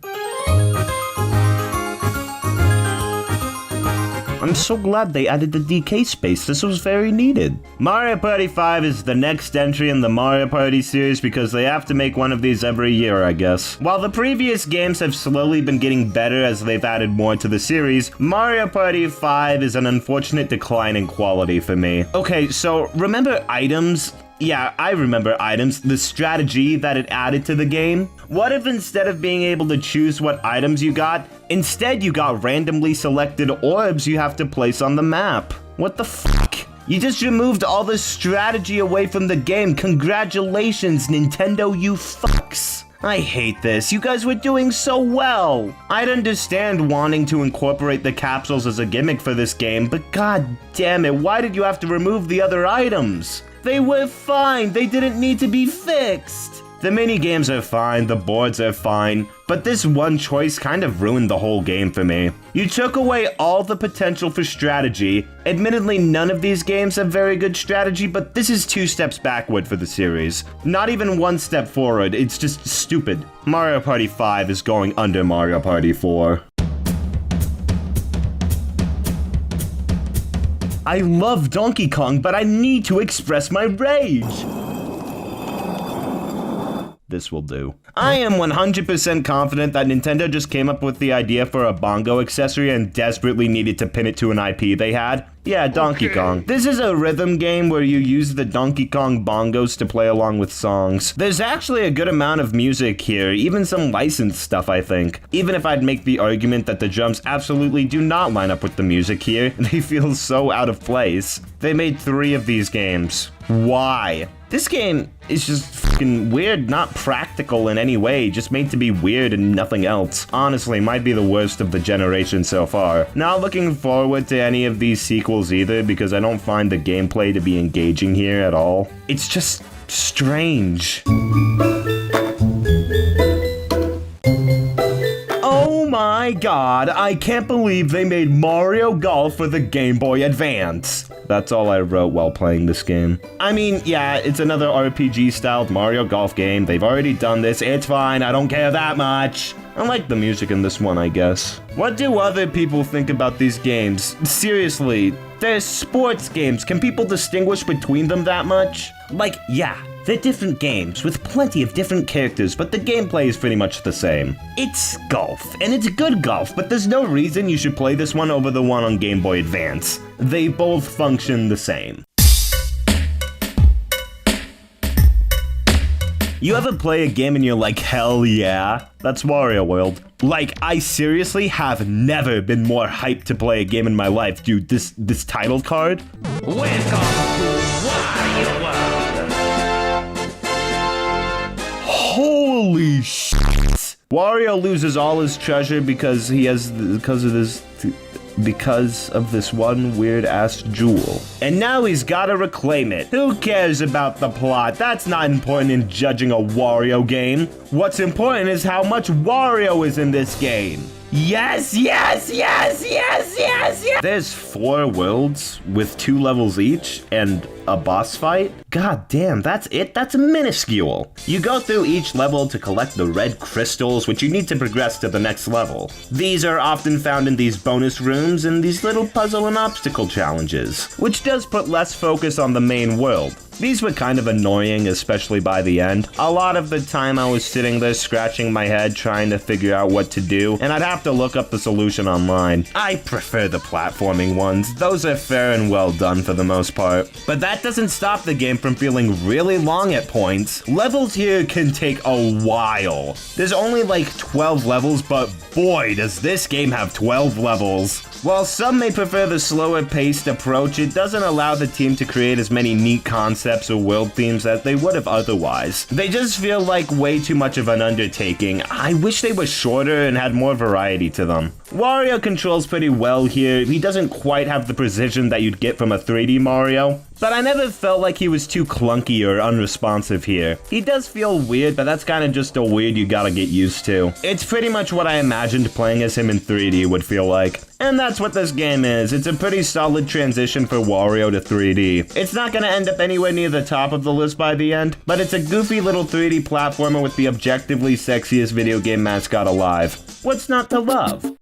Speaker 1: I'm so glad they added the DK space, this was very needed. Mario Party 5 is the next entry in the Mario Party series because they have to make one of these every year, I guess. While the previous games have slowly been getting better as they've added more to the series, Mario Party 5 is an unfortunate decline in quality for me. Okay, so remember items? Yeah, I remember items, the strategy that it added to the game. What if instead of being able to choose what items you got, instead you got randomly selected orbs you have to place on the map? What the fuck? You just removed all the strategy away from the game. Congratulations, Nintendo, you fucks. I hate this. You guys were doing so well. I'd understand wanting to incorporate the capsules as a gimmick for this game, but god damn it, why did you have to remove the other items? They were fine. They didn't need to be fixed. The mini games are fine, the boards are fine, but this one choice kind of ruined the whole game for me. You took away all the potential for strategy. Admittedly, none of these games have very good strategy, but this is 2 steps backward for the series. Not even 1 step forward, it's just stupid. Mario Party 5 is going under Mario Party 4. I love Donkey Kong, but I need to express my rage. This will do. I am 100% confident that Nintendo just came up with the idea for a bongo accessory and desperately needed to pin it to an IP they had. Yeah, Donkey Kong. This is a rhythm game where you use the Donkey Kong bongos to play along with songs. There's actually a good amount of music here, even some licensed stuff, I think. Even if I'd make the argument that the drums absolutely do not line up with the music here, they feel so out of place. They made 3 of these games. Why? This game is just fucking weird, not practical in any way, just made to be weird and nothing else. Honestly, might be the worst of the generation so far. Not looking forward to any of these sequels either, because I don't find the gameplay to be engaging here at all. It's just strange. Oh my god, I can't believe they made Mario Golf for the Game Boy Advance. That's all I wrote while playing this game. I mean, yeah, it's another RPG-styled Mario Golf game. They've already done this. It's fine. I don't care that much. I like the music in this one, I guess. What do other people think about these games? Seriously, they're sports games. Can people distinguish between them that much? Like, yeah, they're different games with plenty of different characters, but the gameplay is pretty much the same. It's golf, and it's good golf, but there's no reason you should play this one over the one on Game Boy Advance. They both function the same. You ever play a game and you're like, hell yeah? That's Wario World. Like, I seriously have never been more hyped to play a game in my life, dude. This title card?
Speaker 6: Welcome to Wario World.
Speaker 1: Holy shit! Wario loses all his treasure because of this one weird-ass jewel. And now he's gotta reclaim it. Who cares about the plot? That's not important in judging a Wario game. What's important is how much Wario is in this game. Yes, yes, yes, yes, yes, yes! There's 4 worlds with 2 levels each and a boss fight? God damn, that's it? That's minuscule. You go through each level to collect the red crystals, which you need to progress to the next level. These are often found in these bonus rooms and these little puzzle and obstacle challenges, which does put less focus on the main world. These were kind of annoying, especially by the end. A lot of the time I was sitting there scratching my head trying to figure out what to do, and I'd have to look up the solution online. I prefer the platforming ones. Those are fair and well done for the most part. But that doesn't stop the game from feeling really long at points. Levels here can take a while. There's only like 12 levels, but boy, does this game have 12 levels. While some may prefer the slower paced approach, it doesn't allow the team to create as many neat concepts or world themes as they would have otherwise. They just feel like way too much of an undertaking. I wish they were shorter and had more variety to them. Wario controls pretty well here. He doesn't quite have the precision that you'd get from a 3D Mario, but I never felt like he was too clunky or unresponsive here. He does feel weird, but that's kind of just a weird you gotta get used to. It's pretty much what I imagined playing as him in 3D would feel like. And that's what this game is. It's a pretty solid transition for Wario to 3D. It's not gonna end up anywhere near the top of the list by the end, but it's a goofy little 3D platformer with the objectively sexiest video game mascot alive. What's not to love?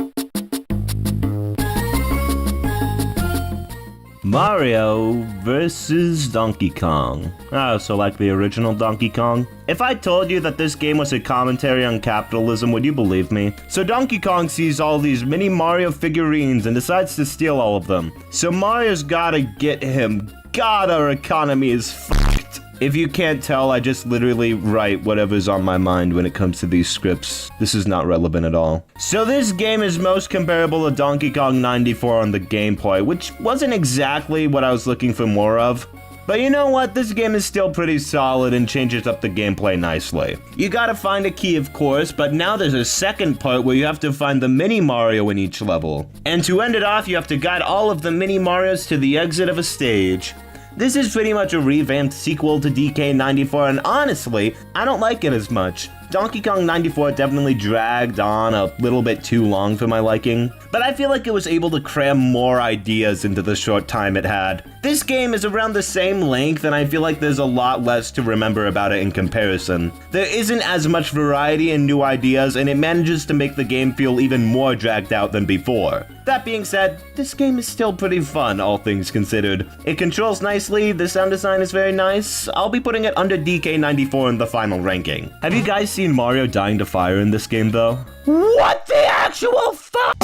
Speaker 1: Mario versus Donkey Kong. Oh, so like the original Donkey Kong? If I told you that this game was a commentary on capitalism, would you believe me? So Donkey Kong sees all these mini Mario figurines and decides to steal all of them. So Mario's gotta get him. God, our economy is fucked. If you can't tell, I just literally write whatever's on my mind when it comes to these scripts. This is not relevant at all. So this game is most comparable to Donkey Kong 94 on the Game Boy, which wasn't exactly what I was looking for more of. But you know what? This game is still pretty solid and changes up the gameplay nicely. You gotta find a key, of course, but now there's a second part where you have to find the mini Mario in each level. And to end it off, you have to guide all of the mini Marios to the exit of a stage. This is pretty much a revamped sequel to DK94, and honestly, I don't like it as much. Donkey Kong 94 definitely dragged on a little bit too long for my liking, but I feel like it was able to cram more ideas into the short time it had. This game is around the same length, and I feel like there's a lot less to remember about it in comparison. There isn't as much variety and new ideas, and it manages to make the game feel even more dragged out than before. That being said, this game is still pretty fun, all things considered. It controls nicely, the sound design is very nice. I'll be putting it under DK94 in the final ranking. Have you guys seen Mario dying to fire in this game, though? What the actual fuck?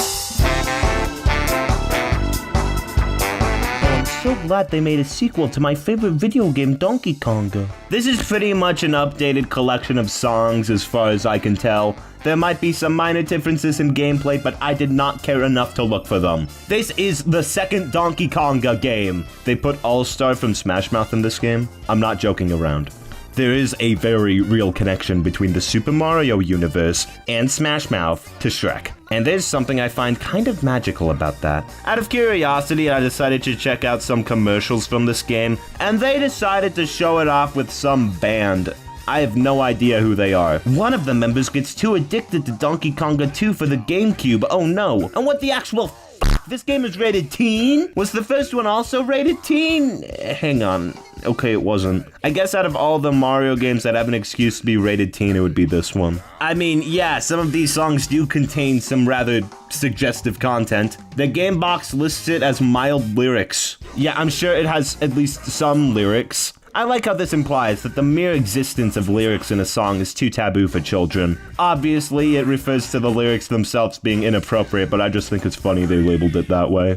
Speaker 1: I'm so glad they made a sequel to my favorite video game, Donkey Konga. This is pretty much an updated collection of songs as far as I can tell. There might be some minor differences in gameplay, but I did not care enough to look for them. This is the second Donkey Konga game. They put All-Star from Smash Mouth in this game. I'm not joking around. There is a very real connection between the Super Mario universe and Smash Mouth to Shrek. And there's something I find kind of magical about that. Out of curiosity, I decided to check out some commercials from this game, and they decided to show it off with some band. I have no idea who they are. One of the members gets too addicted to Donkey Konga 2 for the GameCube, oh no. And what the actual f***? This game is rated teen? Was the first one also rated teen? Hang on. Okay, it wasn't. I guess out of all the Mario games that have an excuse to be rated teen, it would be this one. I mean, yeah, some of these songs do contain some rather suggestive content. The game box lists it as mild lyrics. Yeah, I'm sure it has at least some lyrics. I like how this implies that the mere existence of lyrics in a song is too taboo for children. Obviously, it refers to the lyrics themselves being inappropriate, but I just think it's funny they labeled it that way.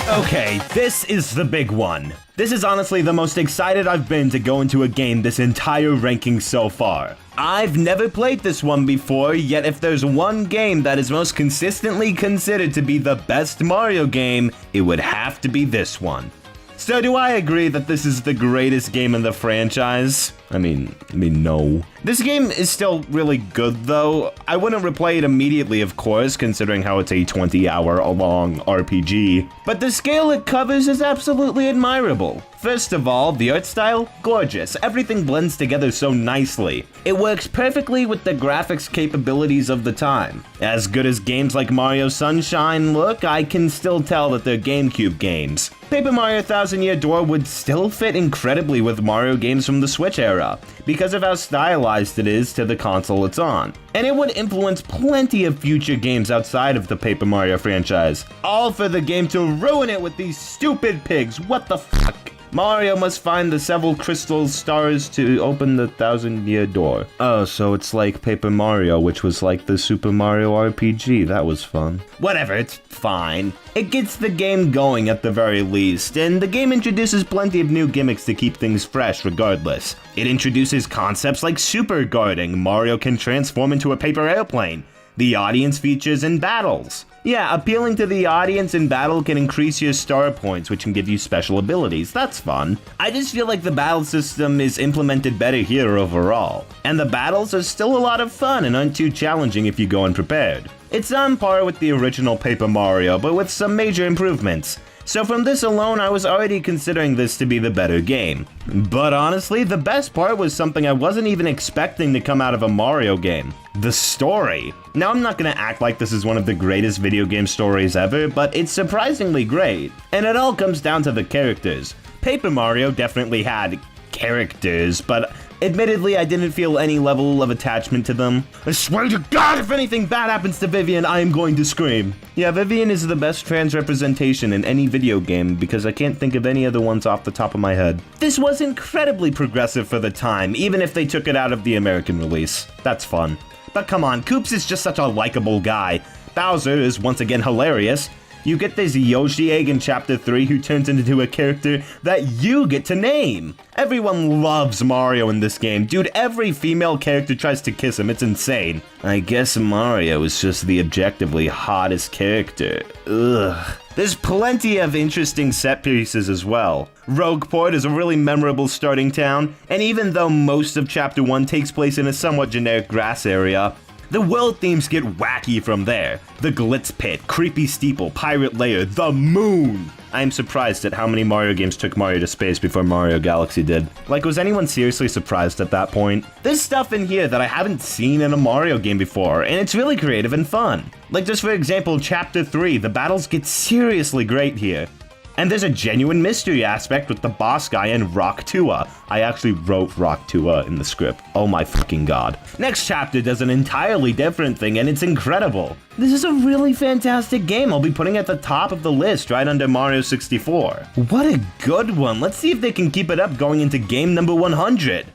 Speaker 1: Okay, this is the big one. This is honestly the most excited I've been to go into a game this entire ranking so far. I've never played this one before, yet if there's one game that is most consistently considered to be the best Mario game, it would have to be this one. So do I agree that this is the greatest game in the franchise? I mean, no. This game is still really good, though. I wouldn't replay it immediately, of course, considering how it's a 20-hour-long RPG. But the scale it covers is absolutely admirable. First of all, the art style, gorgeous. Everything blends together so nicely. It works perfectly with the graphics capabilities of the time. As good as games like Mario Sunshine look, I can still tell that they're GameCube games. Paper Mario Thousand Year Door would still fit incredibly with Mario games from the Switch era, because of how stylized it is to the console it's on. And it would influence plenty of future games outside of the Paper Mario franchise. All for the game to ruin it with these stupid pigs, what the fuck? Mario must find the several crystal stars to open the thousand-year door. Oh, so it's like Paper Mario, which was like the Super Mario RPG. That was fun. Whatever, it's fine. It gets the game going at the very least, and the game introduces plenty of new gimmicks to keep things fresh regardless. It introduces concepts like super guarding. Mario can transform into a paper airplane. The audience features in battles. Yeah, appealing to the audience in battle can increase your star points, which can give you special abilities. That's fun. I just feel like the battle system is implemented better here overall. And the battles are still a lot of fun and aren't too challenging if you go unprepared. It's on par with the original Paper Mario, but with some major improvements. So from this alone, I was already considering this to be the better game. But honestly, the best part was something I wasn't even expecting to come out of a Mario game. The story. Now, I'm not gonna act like this is one of the greatest video game stories ever, but it's surprisingly great. And it all comes down to the characters. Paper Mario definitely had characters, but admittedly, I didn't feel any level of attachment to them. I swear to God, if anything bad happens to Vivian, I am going to scream. Yeah, Vivian is the best trans representation in any video game because I can't think of any other ones off the top of my head. This was incredibly progressive for the time, even if they took it out of the American release. That's fun. But come on, Koops is just such a likable guy. Bowser is once again hilarious. You get this Yoshi egg in Chapter 3 who turns into a character that you get to name. Everyone loves Mario in this game. Dude, every female character tries to kiss him. It's insane. I guess Mario is just the objectively hottest character. Ugh. There's plenty of interesting set pieces as well. Rogueport is a really memorable starting town, and even though most of Chapter 1 takes place in a somewhat generic grass area, The world themes get wacky from there. The Glitz Pit, Creepy Steeple, Pirate Lair, the Moon! I am surprised at how many Mario games took Mario to space before Mario Galaxy did. Like, was anyone seriously surprised at that point? There's stuff in here that I haven't seen in a Mario game before, and it's really creative and fun. Like, just for example, Chapter 3, the battles get seriously great here. And there's a genuine mystery aspect with the boss guy and Rock Tua. I actually wrote Rock Tua in the script. Oh my fucking god. Next chapter does an entirely different thing, and it's incredible. This is a really fantastic game I'll be putting at the top of the list right under Mario 64. What a good one. Let's see if they can keep it up going into game number 100.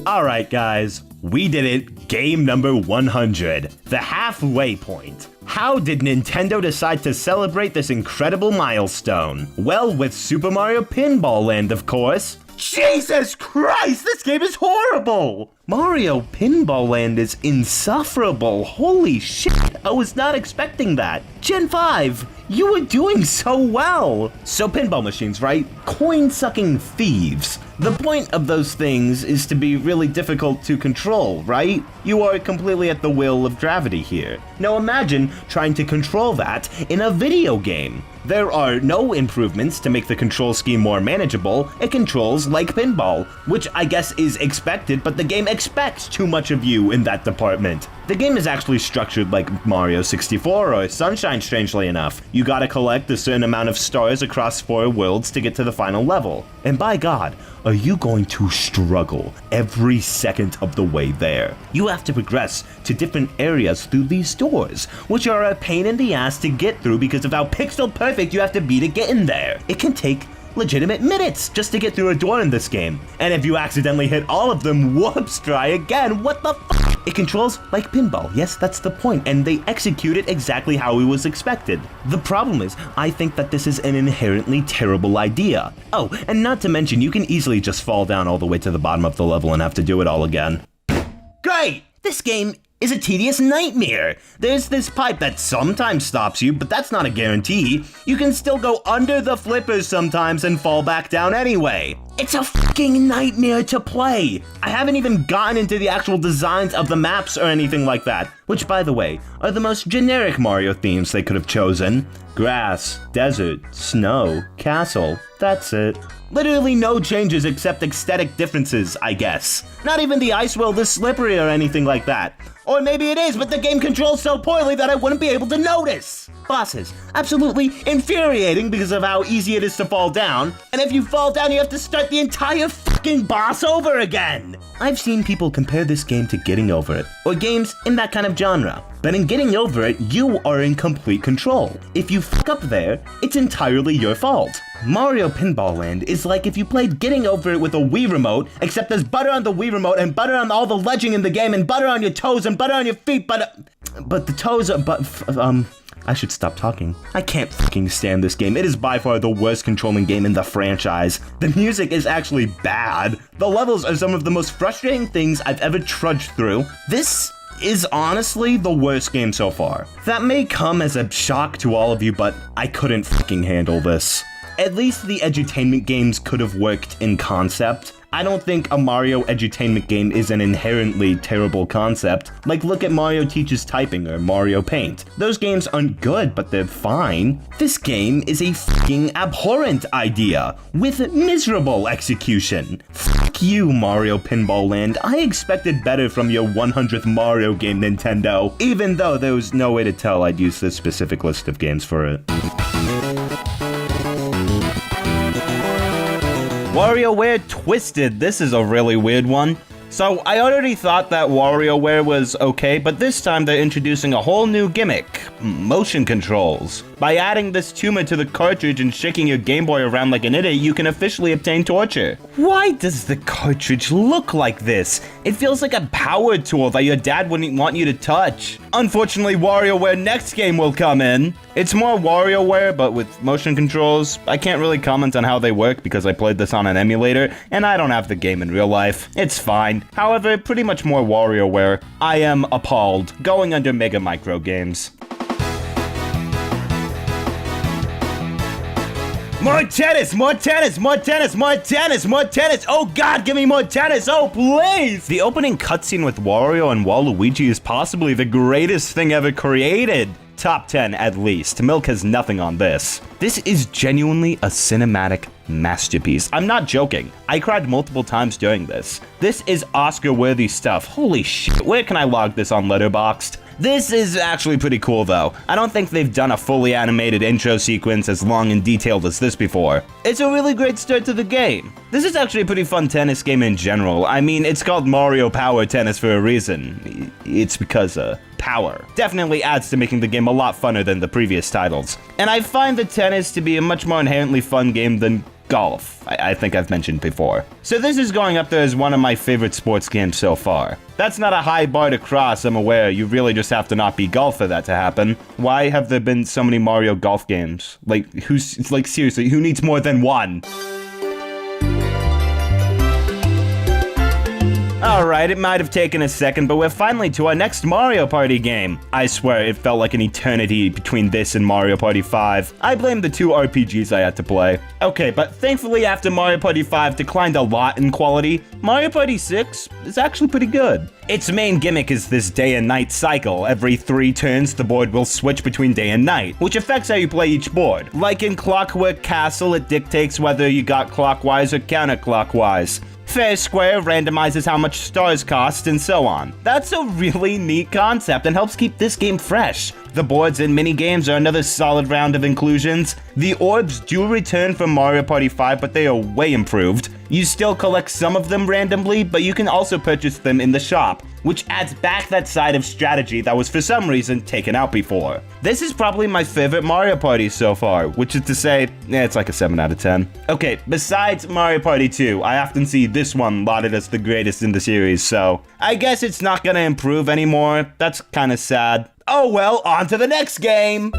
Speaker 1: Alright guys, we did it. Game number 100. The halfway point. How did Nintendo decide to celebrate this incredible milestone? Well, with Super Mario Pinball Land, of course. Jesus Christ, this game is horrible! Mario Pinball Land is insufferable. Holy shit, I was not expecting that. Gen 5, you were doing so well. So pinball machines, right? Coin-sucking thieves. The point of those things is to be really difficult to control, right? You are completely at the will of gravity here. Now imagine trying to control that in a video game. There are no improvements to make the control scheme more manageable. It controls like pinball, which I guess is expected, but the game expects too much of you in that department. The game is actually structured like Mario 64 or Sunshine, strangely enough. You gotta collect a certain amount of stars across 4 worlds to get to the final level. And by God, are you going to struggle every second of the way there. You have to progress to different areas through these doors, which are a pain in the ass to get through because of how pixel perfect you have to be to get in there. It can take legitimate minutes just to get through a door in this game. And if you accidentally hit all of them, whoops, try again. What the f***? It controls like pinball. Yes, that's the point, and they execute it exactly how it was expected. The problem is, I think that this is an inherently terrible idea. Oh, and not to mention, you can easily just fall down all the way to the bottom of the level and have to do it all again. Great! This game is a tedious nightmare. There's this pipe that sometimes stops you, but that's not a guarantee. You can still go under the flippers sometimes and fall back down anyway. It's a fucking nightmare to play. I haven't even gotten into the actual designs of the maps or anything like that, which, by the way, are the most generic Mario themes they could have chosen. Grass, desert, snow, castle, that's it. Literally no changes except aesthetic differences, I guess. Not even the ice world is slippery or anything like that. Or maybe it is, but the game controls so poorly that I wouldn't be able to notice. Bosses, absolutely infuriating because of how easy it is to fall down. And if you fall down, you have to start the entire fucking boss over again. I've seen people compare this game to Getting Over It, or games in that kind of genre. But in Getting Over It, you are in complete control. If you fuck up there, it's entirely your fault. Mario Pinball Land is like if you played Getting Over It with a Wii remote, except there's butter on the Wii remote and butter on all the ledging in the game and butter on your toes and butter on your feet, but the toes are, I should stop talking. I can't fucking stand this game. It is by far the worst controlling game in the franchise. The music is actually bad. The levels are some of the most frustrating things I've ever trudged through. This is honestly the worst game so far. That may come as a shock to all of you, but I couldn't fucking handle this. At least the edutainment games could have worked in concept. I don't think a Mario edutainment game is an inherently terrible concept. Like, look at Mario Teaches Typing or Mario Paint. Those games aren't good, but they're fine. This game is a fucking abhorrent idea with miserable execution. Fuck you, Mario Pinball Land. I expected better from your 100th Mario game, Nintendo. Even though there was no way to tell I'd use this specific list of games for it. WarioWare Twisted. This is a really weird one. So, I already thought that WarioWare was okay, but this time they're introducing a whole new gimmick. Motion controls. By adding this tumor to the cartridge and shaking your Game Boy around like an idiot, you can officially obtain torture. Why does the cartridge look like this? It feels like a power tool that your dad wouldn't want you to touch. Unfortunately, WarioWare next game will come in. It's more WarioWare, but with motion controls. I can't really comment on how they work because I played this on an emulator, and I don't have the game in real life. It's fine. However, pretty much more WarioWare. I am appalled. Going under Mega Micro Games. More tennis, more tennis, more tennis, more tennis, more tennis. Oh God, give me more tennis. Oh, please. The opening cutscene with Wario and Waluigi is possibly the greatest thing ever created. Top 10 at least. Milk has nothing on this. This is genuinely a cinematic masterpiece. I'm not joking. I cried multiple times during this. This is Oscar-worthy stuff. Holy shit, where can I log this on Letterboxd? This is actually pretty cool though. I don't think they've done a fully animated intro sequence as long and detailed as this before. It's a really great start to the game. This is actually a pretty fun tennis game in general. I mean, it's called Mario Power Tennis for a reason. It's because, power. Definitely adds to making the game a lot funner than the previous titles. And I find the tennis to be a much more inherently fun game than golf, I think I've mentioned before. So this is going up there as one of my favorite sports games so far. That's not a high bar to cross, I'm aware. You really just have to not be golf for that to happen. Why have there been so many Mario golf games? Seriously, who needs more than one? Alright, it might have taken a second, but we're finally to our next Mario Party game. I swear, it felt like an eternity between this and Mario Party 5. I blame the 2 RPGs I had to play. Okay, but thankfully after Mario Party 5 declined a lot in quality, Mario Party 6 is actually pretty good. Its main gimmick is this day and night cycle. Every 3 turns, the board will switch between day and night, which affects how you play each board. Like in Clockwork Castle, it dictates whether you got clockwise or counterclockwise. Fair Square randomizes how much stars cost, and so on. That's a really neat concept and helps keep this game fresh. The boards and mini-games are another solid round of inclusions. The orbs do return from Mario Party 5, but they are way improved. You still collect some of them randomly, but you can also purchase them in the shop, which adds back that side of strategy that was for some reason taken out before. This is probably my favorite Mario Party so far, which is to say, it's like a 7 out of 10. Okay, besides Mario Party 2, I often see this one lauded as the greatest in the series, so I guess it's not gonna improve anymore. That's kinda sad. Oh well, on to the next game!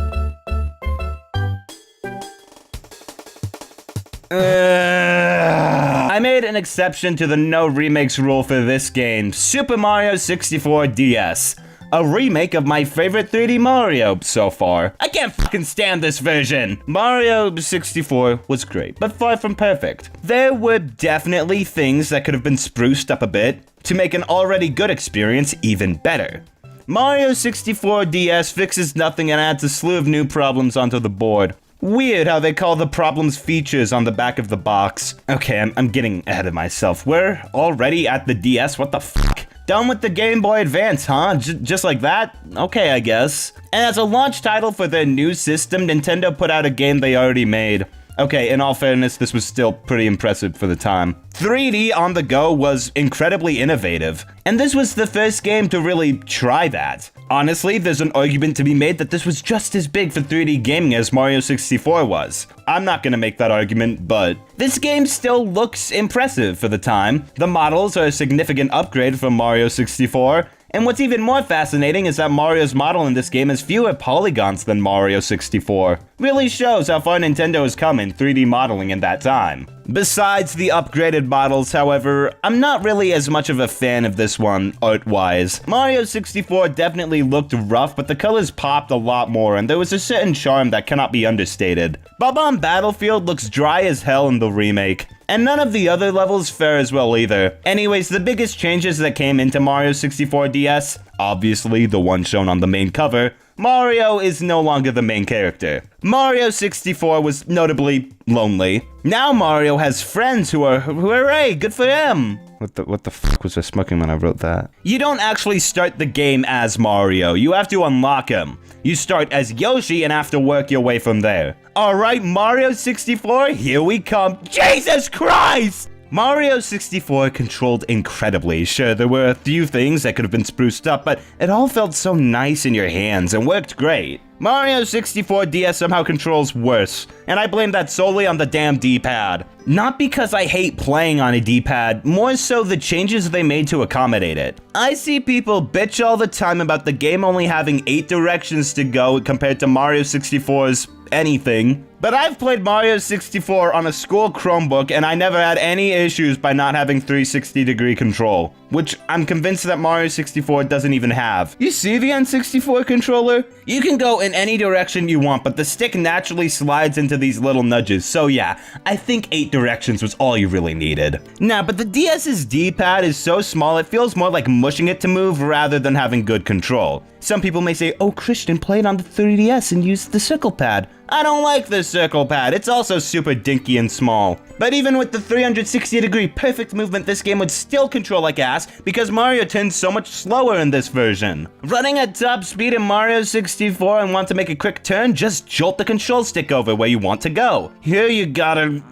Speaker 1: I made an exception to the no remakes rule for this game, Super Mario 64 DS. A remake of my favorite 3D Mario so far. I can't fucking stand this version! Mario 64 was great, but far from perfect. There were definitely things that could have been spruced up a bit to make an already good experience even better. Mario 64 DS fixes nothing and adds a slew of new problems onto the board. Weird how they call the problems features on the back of the box. Okay, I'm getting ahead of myself. We're already at the DS, what the fuck? Done with the Game Boy Advance, huh? Just like that? Okay, I guess. And as a launch title for their new system, Nintendo put out a game they already made. Okay, in all fairness, this was still pretty impressive for the time. 3D on the go was incredibly innovative, and this was the first game to really try that. Honestly, there's an argument to be made that this was just as big for 3D gaming as Mario 64 was. I'm not gonna make that argument, but this game still looks impressive for the time. The models are a significant upgrade from Mario 64, and what's even more fascinating is that Mario's model in this game has fewer polygons than Mario 64. Really shows how far Nintendo has come in 3D modeling in that time. Besides the upgraded models, however, I'm not really as much of a fan of this one, art-wise. Mario 64 definitely looked rough, but the colors popped a lot more, and there was a certain charm that cannot be understated. Bob-omb Battlefield looks dry as hell in the remake, and none of the other levels fare as well either. Anyways, the biggest changes that came into Mario 64 DS, obviously the one shown on the main cover, Mario is no longer the main character. Mario 64 was notably lonely. Now Mario has friends who are, hooray, good for him! What the fuck was I smoking when I wrote that? You don't actually start the game as Mario, you have to unlock him. You start as Yoshi and have to work your way from there. Alright, Mario 64, here we come. Jesus Christ! Mario 64 controlled incredibly. Sure, there were a few things that could have been spruced up, but it all felt so nice in your hands and worked great. Mario 64 DS somehow controls worse, and I blame that solely on the damn D-pad. Not because I hate playing on a D-pad, more so the changes they made to accommodate it. I see people bitch all the time about the game only having 8 directions to go compared to Mario 64's anything. But I've played Mario 64 on a school Chromebook, and I never had any issues by not having 360-degree control, which I'm convinced that Mario 64 doesn't even have. You see the N64 controller? You can go in any direction you want, but the stick naturally slides into these little nudges, so yeah, I think 8 directions was all you really needed. Nah, but the DS's D-pad is so small it feels more like mushing it to move rather than having good control. Some people may say, oh, Christian, play it on the 3DS and use the circle pad. I don't like the circle pad, it's also super dinky and small. But even with the 360-degree perfect movement, this game would still control like ass because Mario turns so much slower in this version. Running at top speed in Mario 64 and want to make a quick turn, just jolt the control stick over where you want to go. Here you gotta...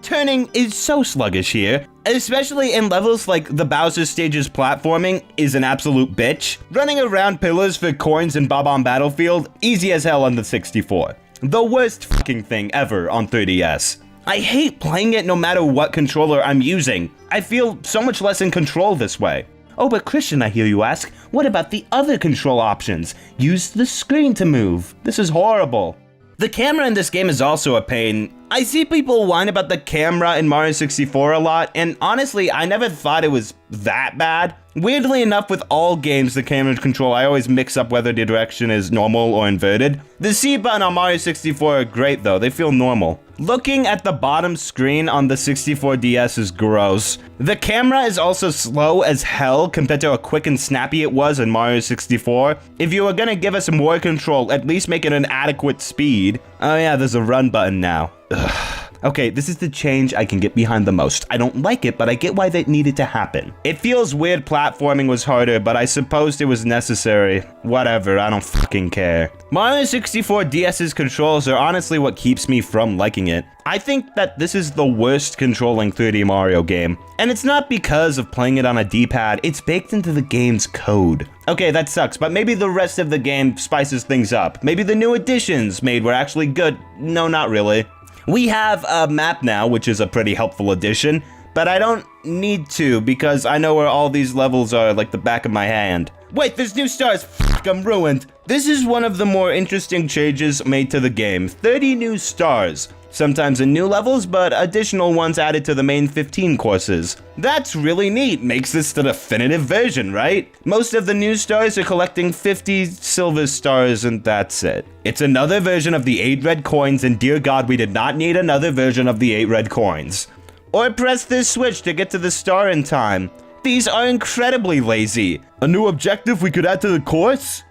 Speaker 1: Turning is so sluggish here, especially in levels like the Bowser stage's platforming is an absolute bitch. Running around pillars for coins in Bob-omb Battlefield, easy as hell on the 64. The worst fucking thing ever on 3DS. I hate playing it no matter what controller I'm using. I feel so much less in control this way. Oh, but Christian, I hear you ask, what about the other control options? Use the screen to move. This is horrible. The camera in this game is also a pain. I see people whine about the camera in Mario 64 a lot, and honestly, I never thought it was that bad. Weirdly enough, with all games, the camera control, I always mix up whether the direction is normal or inverted. The C button on Mario 64 are great though, they feel normal. Looking at the bottom screen on the 64DS is gross. The camera is also slow as hell compared to how quick and snappy it was in Mario 64. If you were gonna give us more control, at least make it an adequate speed. Oh yeah, there's a run button now. Ugh. Okay, this is the change I can get behind the most. I don't like it, but I get why that needed to happen. It feels weird platforming was harder, but I supposed it was necessary. Whatever, I don't fucking care. Mario 64 DS's controls are honestly what keeps me from liking it. I think that this is the worst controlling 3D Mario game. And it's not because of playing it on a D-pad, it's baked into the game's code. Okay, that sucks, but maybe the rest of the game spices things up. Maybe the new additions made were actually good. No, not really. We have a map now, which is a pretty helpful addition, but I don't need to because I know where all these levels are like the back of my hand. Wait, there's new stars! Fuck, I'm ruined! This is one of the more interesting changes made to the game. 30 new stars. Sometimes in new levels, but additional ones added to the main 15 courses. That's really neat, makes this the definitive version, right? Most of the new stars are collecting 50 silver stars and that's it. It's another version of the 8 red coins and dear God, we did not need another version of the 8 red coins. Or press this switch to get to the star in time. These are incredibly lazy. A new objective we could add to the course?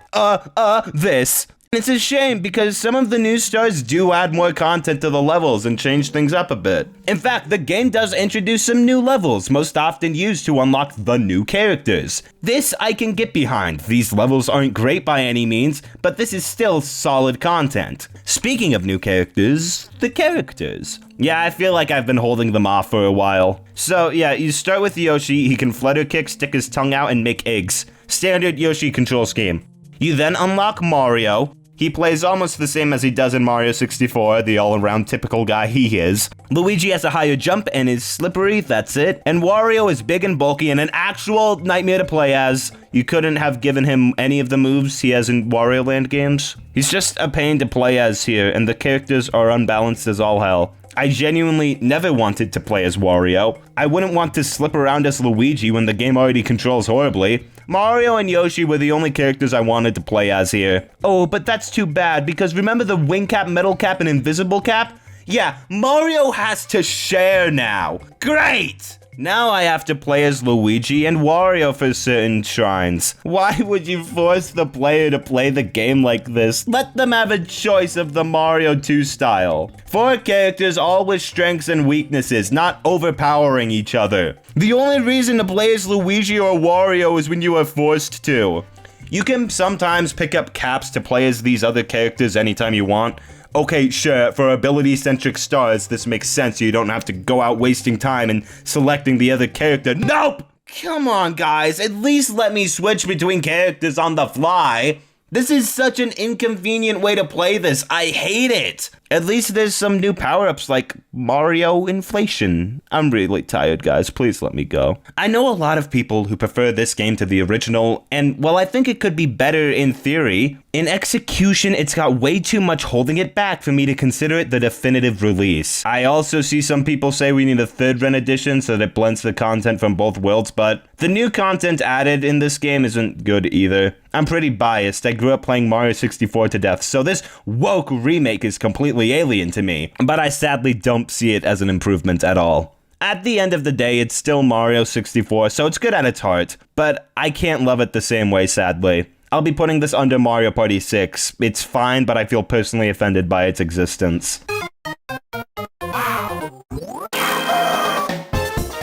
Speaker 1: This. It's a shame because some of the new stars do add more content to the levels and change things up a bit. In fact, the game does introduce some new levels, most often used to unlock the new characters. This I can get behind. These levels aren't great by any means, but this is still solid content. Speaking of new characters, the characters. Yeah, I feel like I've been holding them off for a while. So yeah, you start with Yoshi, he can flutter kick, stick his tongue out, and make eggs. Standard Yoshi control scheme. You then unlock Mario. He plays almost the same as he does in Mario 64, the all-around typical guy he is. Luigi has a higher jump and is slippery, that's it. And Wario is big and bulky and an actual nightmare to play as. You couldn't have given him any of the moves he has in Wario Land games. He's just a pain to play as here, and the characters are unbalanced as all hell. I genuinely never wanted to play as Wario. I wouldn't want to slip around as Luigi when the game already controls horribly. Mario and Yoshi were the only characters I wanted to play as here. Oh, but that's too bad, because remember the wing cap, metal cap, and invisible cap? Yeah, Mario has to share now. Great! Now I have to play as Luigi and Wario for certain shrines. Why would you force the player to play the game like this? Let them have a choice of the Mario 2 style. 4 characters, all with strengths and weaknesses, not overpowering each other. The only reason to play as Luigi or Wario is when you are forced to. You can sometimes pick up caps to play as these other characters anytime you want. Okay, sure, for ability-centric stars, this makes sense so you don't have to go out wasting time and selecting the other character. Nope! Come on, guys, at least let me switch between characters on the fly. This is such an inconvenient way to play this. I hate it. At least there's some new power-ups like Mario Inflation. I'm really tired, guys. Please let me go. I know a lot of people who prefer this game to the original, and while I think it could be better in theory, In execution, it's got way too much holding it back for me to consider it the definitive release. I also see some people say we need a third run edition so that it blends the content from both worlds, but the new content added in this game isn't good either. I'm pretty biased. I grew up playing Mario 64 to death, so this woke remake is completely alien to me, but I sadly don't see it as an improvement at all. At the end of the day, it's still Mario 64, so it's good at its heart, but I can't love it the same way, sadly. I'll be putting this under Mario Party 6. It's fine, but I feel personally offended by its existence.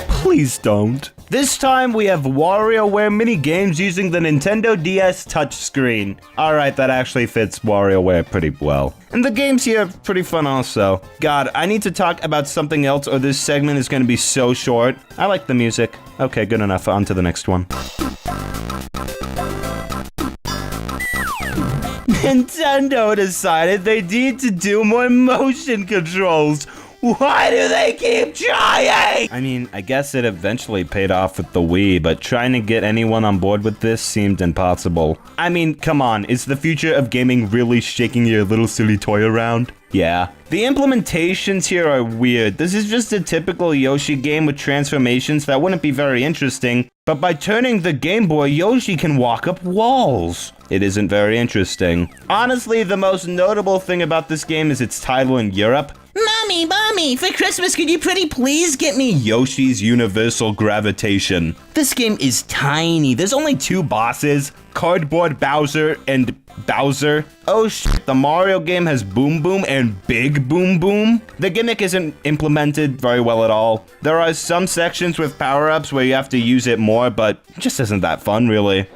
Speaker 1: Please don't. This time we have WarioWare mini-games using the Nintendo DS touchscreen. Alright, that actually fits WarioWare pretty well. And the games here are pretty fun also. God, I need to talk about something else or this segment is gonna be so short. I like the music. Okay, good enough. On to the next one. Nintendo decided they need to do more motion controls. Why do they keep trying? I mean, I guess it eventually paid off with the Wii, but trying to get anyone on board with this seemed impossible. I mean, come on, is the future of gaming really shaking your little silly toy around? Yeah. The implementations here are weird. This is just a typical Yoshi game with transformations that wouldn't be very interesting, but by turning the Game Boy, Yoshi can walk up walls. It isn't very interesting. Honestly, the most notable thing about this game is its title in Europe. Mommy, for Christmas, could you pretty please get me Yoshi's Universal Gravitation? This game is tiny. There's only 2 bosses, Cardboard Bowser and Bowser. Oh shit, the Mario game has Boom Boom and Big Boom Boom. The gimmick isn't implemented very well at all. There are some sections with power-ups where you have to use it more, but it just isn't that fun, really.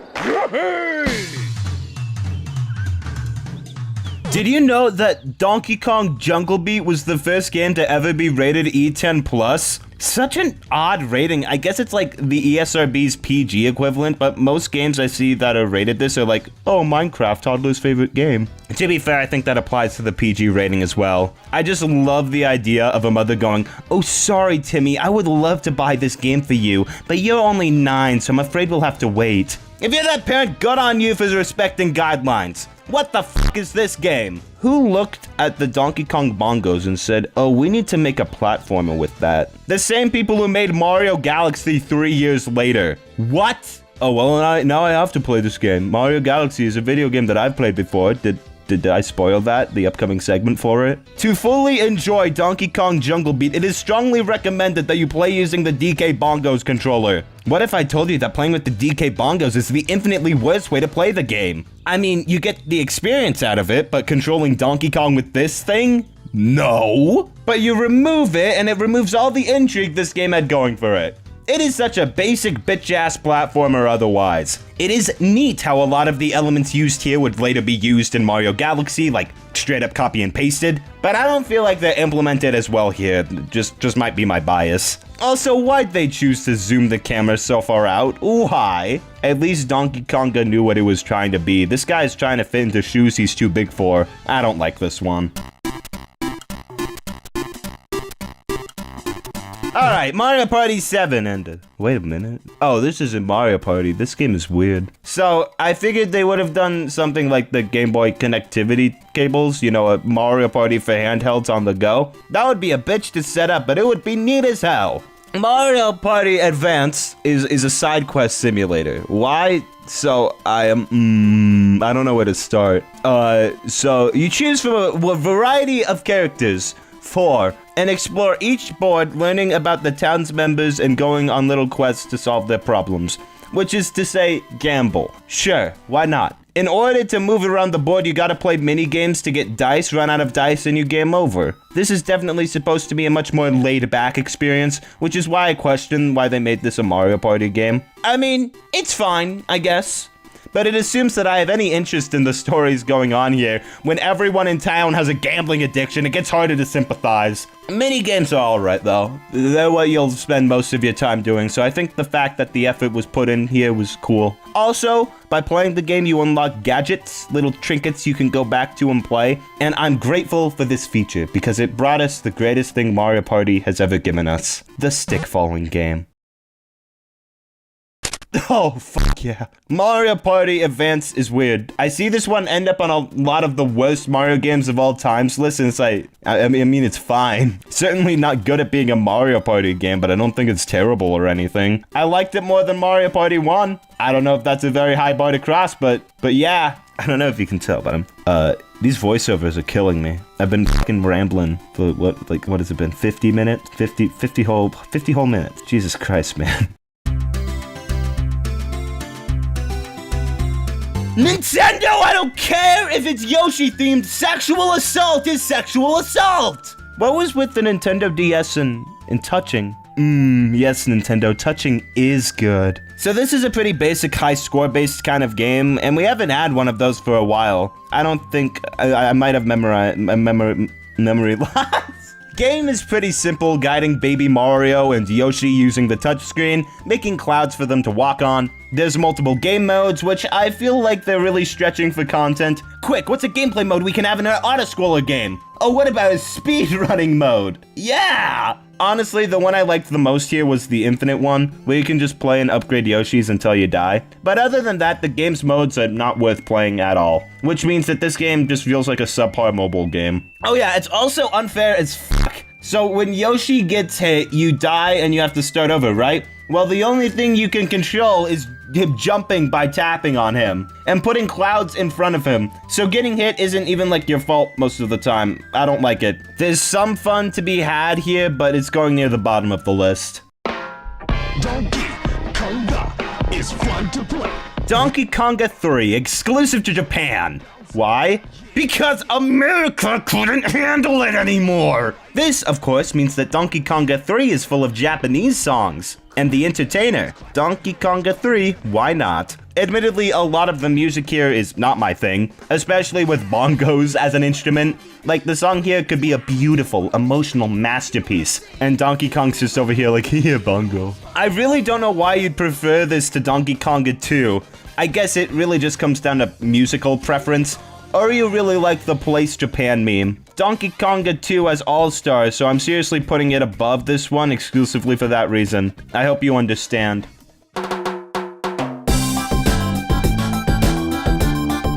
Speaker 1: Did you know that Donkey Kong Jungle Beat was the first game to ever be rated E10+? Such an odd rating. I guess it's like the ESRB's PG equivalent, but most games I see that are rated this are like, oh, Minecraft, toddler's favorite game. To be fair, I think that applies to the PG rating as well. I just love the idea of a mother going, oh, sorry, Timmy, I would love to buy this game for you, but you're only 9, so I'm afraid we'll have to wait. If you're that parent, good on you for respecting guidelines. What the f*** is this game? Who looked at the Donkey Kong bongos and said, oh, we need to make a platformer with that? The same people who made Mario Galaxy 3 years later. What? Oh, well, now I have to play this game. Mario Galaxy is a video game that I've played before. Did I spoil that? The upcoming segment for it? To fully enjoy Donkey Kong Jungle Beat, it is strongly recommended that you play using the DK Bongos controller. What if I told you that playing with the DK Bongos is the infinitely worst way to play the game? I mean, you get the experience out of it, but controlling Donkey Kong with this thing? No! But you remove it, and it removes all the intrigue this game had going for it. It is such a basic bitch-ass platformer otherwise. It is neat how a lot of the elements used here would later be used in Mario Galaxy, like straight up copy and pasted, but I don't feel like they're implemented as well here, just might be my bias. Also, why'd they choose to zoom the camera so far out? Ooh, hi. At least Donkey Konga knew what it was trying to be. This guy's trying to fit into shoes he's too big for. I don't like this one. Alright, Mario Party 7 and... wait a minute. Oh, this isn't Mario Party. This game is weird. So, I figured they would have done something like the Game Boy connectivity cables, you know, a Mario Party for handhelds on the go. That would be a bitch to set up, but it would be neat as hell. Mario Party Advance is a side quest simulator. Why? So, I don't know where to start. So, you choose from a variety of characters. 4. And explore each board, learning about the town's members and going on little quests to solve their problems. Which is to say, gamble. Sure, why not? In order to move around the board, you gotta play mini games to get dice, run out of dice, and you game over. This is definitely supposed to be a much more laid-back experience, which is why I question why they made this a Mario Party game. I mean, it's fine, I guess. But it assumes that I have any interest in the stories going on here. When everyone in town has a gambling addiction, it gets harder to sympathize. Minigames are alright though. They're what you'll spend most of your time doing, so I think the fact that the effort was put in here was cool. Also, by playing the game you unlock gadgets, little trinkets you can go back to and play, and I'm grateful for this feature because it brought us the greatest thing Mario Party has ever given us. The stick falling game. Oh, fuck yeah. Mario Party Advance is weird. I see this one end up on a lot of the worst Mario games of all times list, and it's like, I mean, it's fine. Certainly not good at being a Mario Party game, but I don't think it's terrible or anything. I liked it more than Mario Party 1. I don't know if that's a very high bar to cross, but yeah. I don't know if you can tell, but these voiceovers are killing me. I've been fucking rambling for what has it been? 50 minutes? 50 whole minutes. Jesus Christ, man. Nintendo, I don't care if it's Yoshi-themed. Sexual assault is sexual assault! What was with the Nintendo DS and touching? Yes, Nintendo, touching is good. So this is a pretty basic high score-based kind of game, and we haven't had one of those for a while. I don't think... I might have memory loss. Game is pretty simple, guiding baby Mario and Yoshi using the touchscreen, making clouds for them to walk on. There's multiple game modes, which I feel like they're really stretching for content. Quick, what's a gameplay mode we can have in an auto-scroller game? Oh, what about a speedrunning mode? Yeah! Honestly, the one I liked the most here was the infinite one, where you can just play and upgrade Yoshis until you die. But other than that, the game's modes are not worth playing at all, which means that this game just feels like a subpar mobile game. Oh yeah, it's also unfair as fuck. So when Yoshi gets hit, you die and you have to start over, right? Well, the only thing you can control is him jumping by tapping on him and putting clouds in front of him. So getting hit isn't even like your fault most of the time. I don't like it. There's some fun to be had here, but it's going near the bottom of the list.
Speaker 6: Donkey Konga is fun to play.
Speaker 1: Donkey Konga 3, exclusive to Japan. Why? Because America couldn't handle it anymore! This, of course, means that Donkey Konga 3 is full of Japanese songs. And the entertainer, Donkey Konga 3, why not? Admittedly, a lot of the music here is not my thing, especially with bongos as an instrument. Like, the song here could be a beautiful, emotional masterpiece, and Donkey Kong's just over here like, yeah, bongo. I really don't know why you'd prefer this to Donkey Konga 2. I guess it really just comes down to musical preference. Or you really like the Place Japan meme. Donkey Konga 2 has All-Stars, so I'm seriously putting it above this one exclusively for that reason. I hope you understand.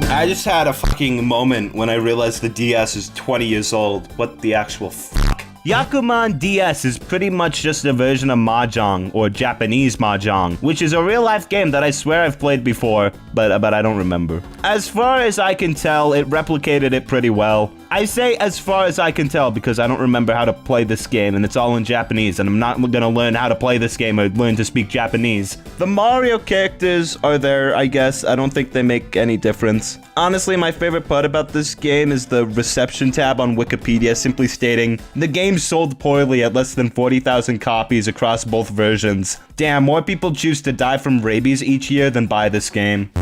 Speaker 1: I just had a fucking moment when I realized the DS is 20 years old. What the actual fuck? Yakuman DS is pretty much just a version of Mahjong, or Japanese Mahjong, which is a real-life game that I swear I've played before, but I don't remember. As far as I can tell, it replicated it pretty well. I say as far as I can tell because I don't remember how to play this game, and it's all in Japanese, and I'm not gonna learn how to play this game or learn to speak Japanese. The Mario characters are there, I guess. I don't think they make any difference. Honestly, my favorite part about this game is the reception tab on Wikipedia simply stating, the game sold poorly at less than 40,000 copies across both versions. Damn, more people choose to die from rabies each year than buy this game.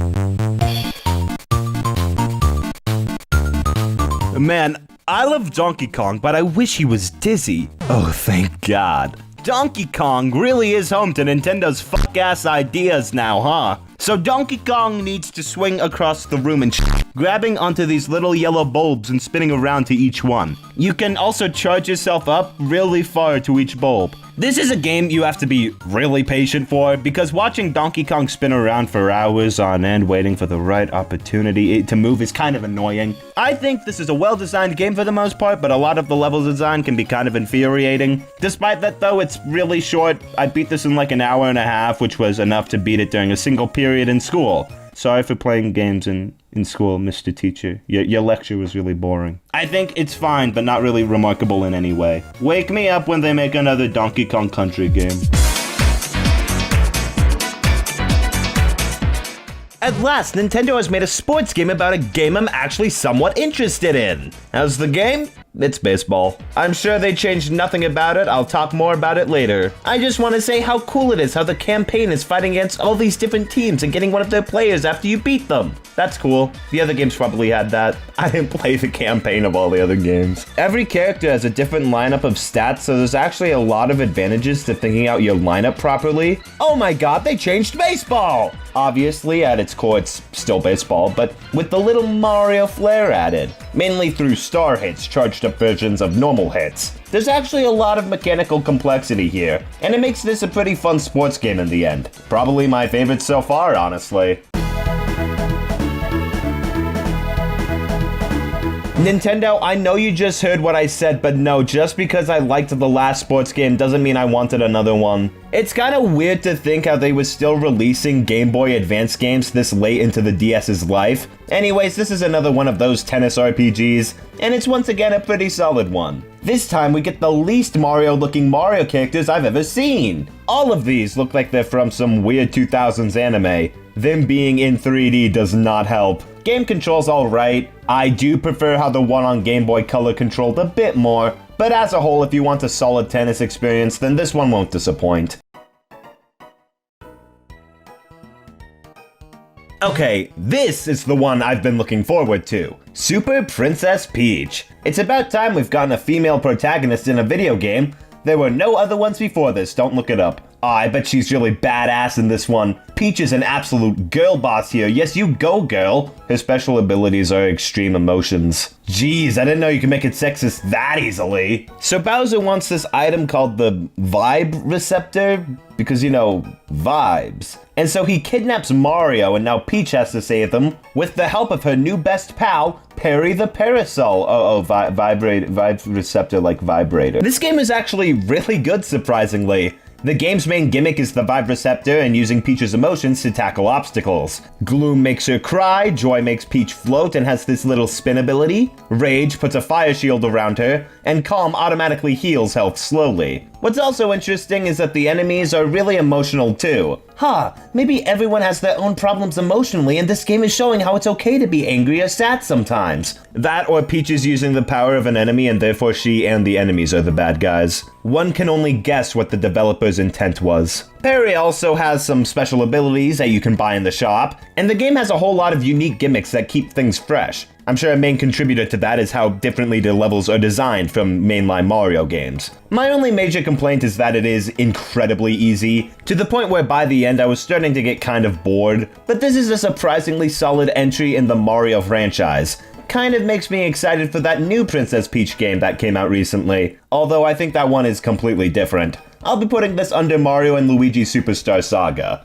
Speaker 1: Man, I love Donkey Kong, but I wish he was dizzy. Oh, thank God. Donkey Kong really is home to Nintendo's fuck-ass ideas now, huh? So Donkey Kong needs to swing across the room and grabbing onto these little yellow bulbs and spinning around to each one. You can also charge yourself up really far to each bulb. This is a game you have to be really patient for, because watching Donkey Kong spin around for hours on end waiting for the right opportunity to move is kind of annoying. I think this is a well-designed game for the most part, but a lot of the level design can be kind of infuriating. Despite that though, it's really short. I beat this in like an hour and a half, which was enough to beat it during a single period in school. Sorry for playing games in school, Mr. Teacher. Your lecture was really boring. I think it's fine, but not really remarkable in any way. Wake me up when they make another Donkey Kong Country game. At last, Nintendo has made a sports game about a game I'm actually somewhat interested in. How's the game? It's baseball. I'm sure they changed nothing about it. I'll talk more about it later. I just want to say how cool it is how the campaign is fighting against all these different teams and getting one of their players after you beat them. That's cool. The other games probably had that. I didn't play the campaign of all the other games. Every character has a different lineup of stats, so there's actually a lot of advantages to thinking out your lineup properly. Oh my god, they changed baseball! Obviously, at its core, it's still baseball, but with the little Mario flair added. mainly through star hits, charged up versions of normal hits. There's actually a lot of mechanical complexity here, and it makes this a pretty fun sports game in the end. Probably my favorite so far, honestly. Nintendo, I know you just heard what I said, but no, just because I liked the last sports game doesn't mean I wanted another one. It's kind of weird to think how they were still releasing Game Boy Advance games this late into the DS's life. Anyways, this is another one of those tennis RPGs, and it's once again a pretty solid one. This time we get the least Mario-looking Mario characters I've ever seen. All of these look like they're from some weird 2000s anime. Them being in 3D does not help. Game control's alright. I do prefer how the one on Game Boy Color controlled a bit more, but as a whole, if you want a solid tennis experience, then this one won't disappoint. Okay, this is the one I've been looking forward to. Super Princess Peach. It's about time we've gotten a female protagonist in a video game. There were no other ones before this, don't look it up. Oh, I bet she's really badass in this one. Peach is an absolute girl boss here. Yes, you go, girl. Her special abilities are extreme emotions. Jeez, I didn't know you could make it sexist that easily. So Bowser wants this item called the Vibe Receptor, because, you know, vibes. And so he kidnaps Mario, and now Peach has to save him with the help of her new best pal, Perry the Parasol. Vibe Receptor like vibrator. This game is actually really good, surprisingly. The game's main gimmick is the Vibe Receptor and using Peach's emotions to tackle obstacles. Gloom makes her cry, Joy makes Peach float and has this little spin ability, Rage puts a fire shield around her, and Calm automatically heals health slowly. What's also interesting is that the enemies are really emotional too. Maybe everyone has their own problems emotionally and this game is showing how it's okay to be angry or sad sometimes. That or Peach is using the power of an enemy and therefore she and the enemies are the bad guys. One can only guess what the developer's intent was. Perry also has some special abilities that you can buy in the shop, and the game has a whole lot of unique gimmicks that keep things fresh. I'm sure a main contributor to that is how differently the levels are designed from mainline Mario games. My only major complaint is that it is incredibly easy, to the point where by the end I was starting to get kind of bored, but this is a surprisingly solid entry in the Mario franchise. Kind of makes me excited for that new Princess Peach game that came out recently, although I think that one is completely different. I'll be putting this under Mario and Luigi Superstar Saga.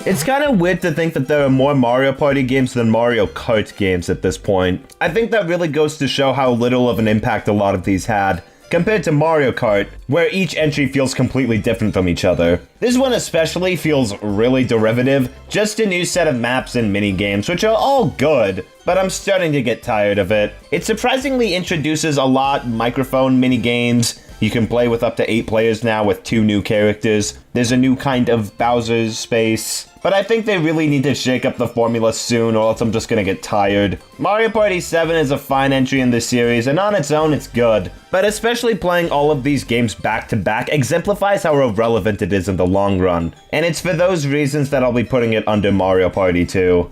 Speaker 1: It's kind of weird to think that there are more Mario Party games than Mario Kart games at this point. I think that really goes to show how little of an impact a lot of these had, compared to Mario Kart, where each entry feels completely different from each other. This one especially feels really derivative, just a new set of maps and mini-games, which are all good, but I'm starting to get tired of it. It surprisingly introduces a lot microphone mini-games. You can play with up to 8 players now with 2 new characters. There's a new kind of Bowser's space. But I think they really need to shake up the formula soon or else I'm just gonna get tired. Mario Party 7 is a fine entry in this series and on its own it's good. But especially playing all of these games back to back exemplifies how irrelevant it is in the long run. And it's for those reasons that I'll be putting it under Mario Party 2.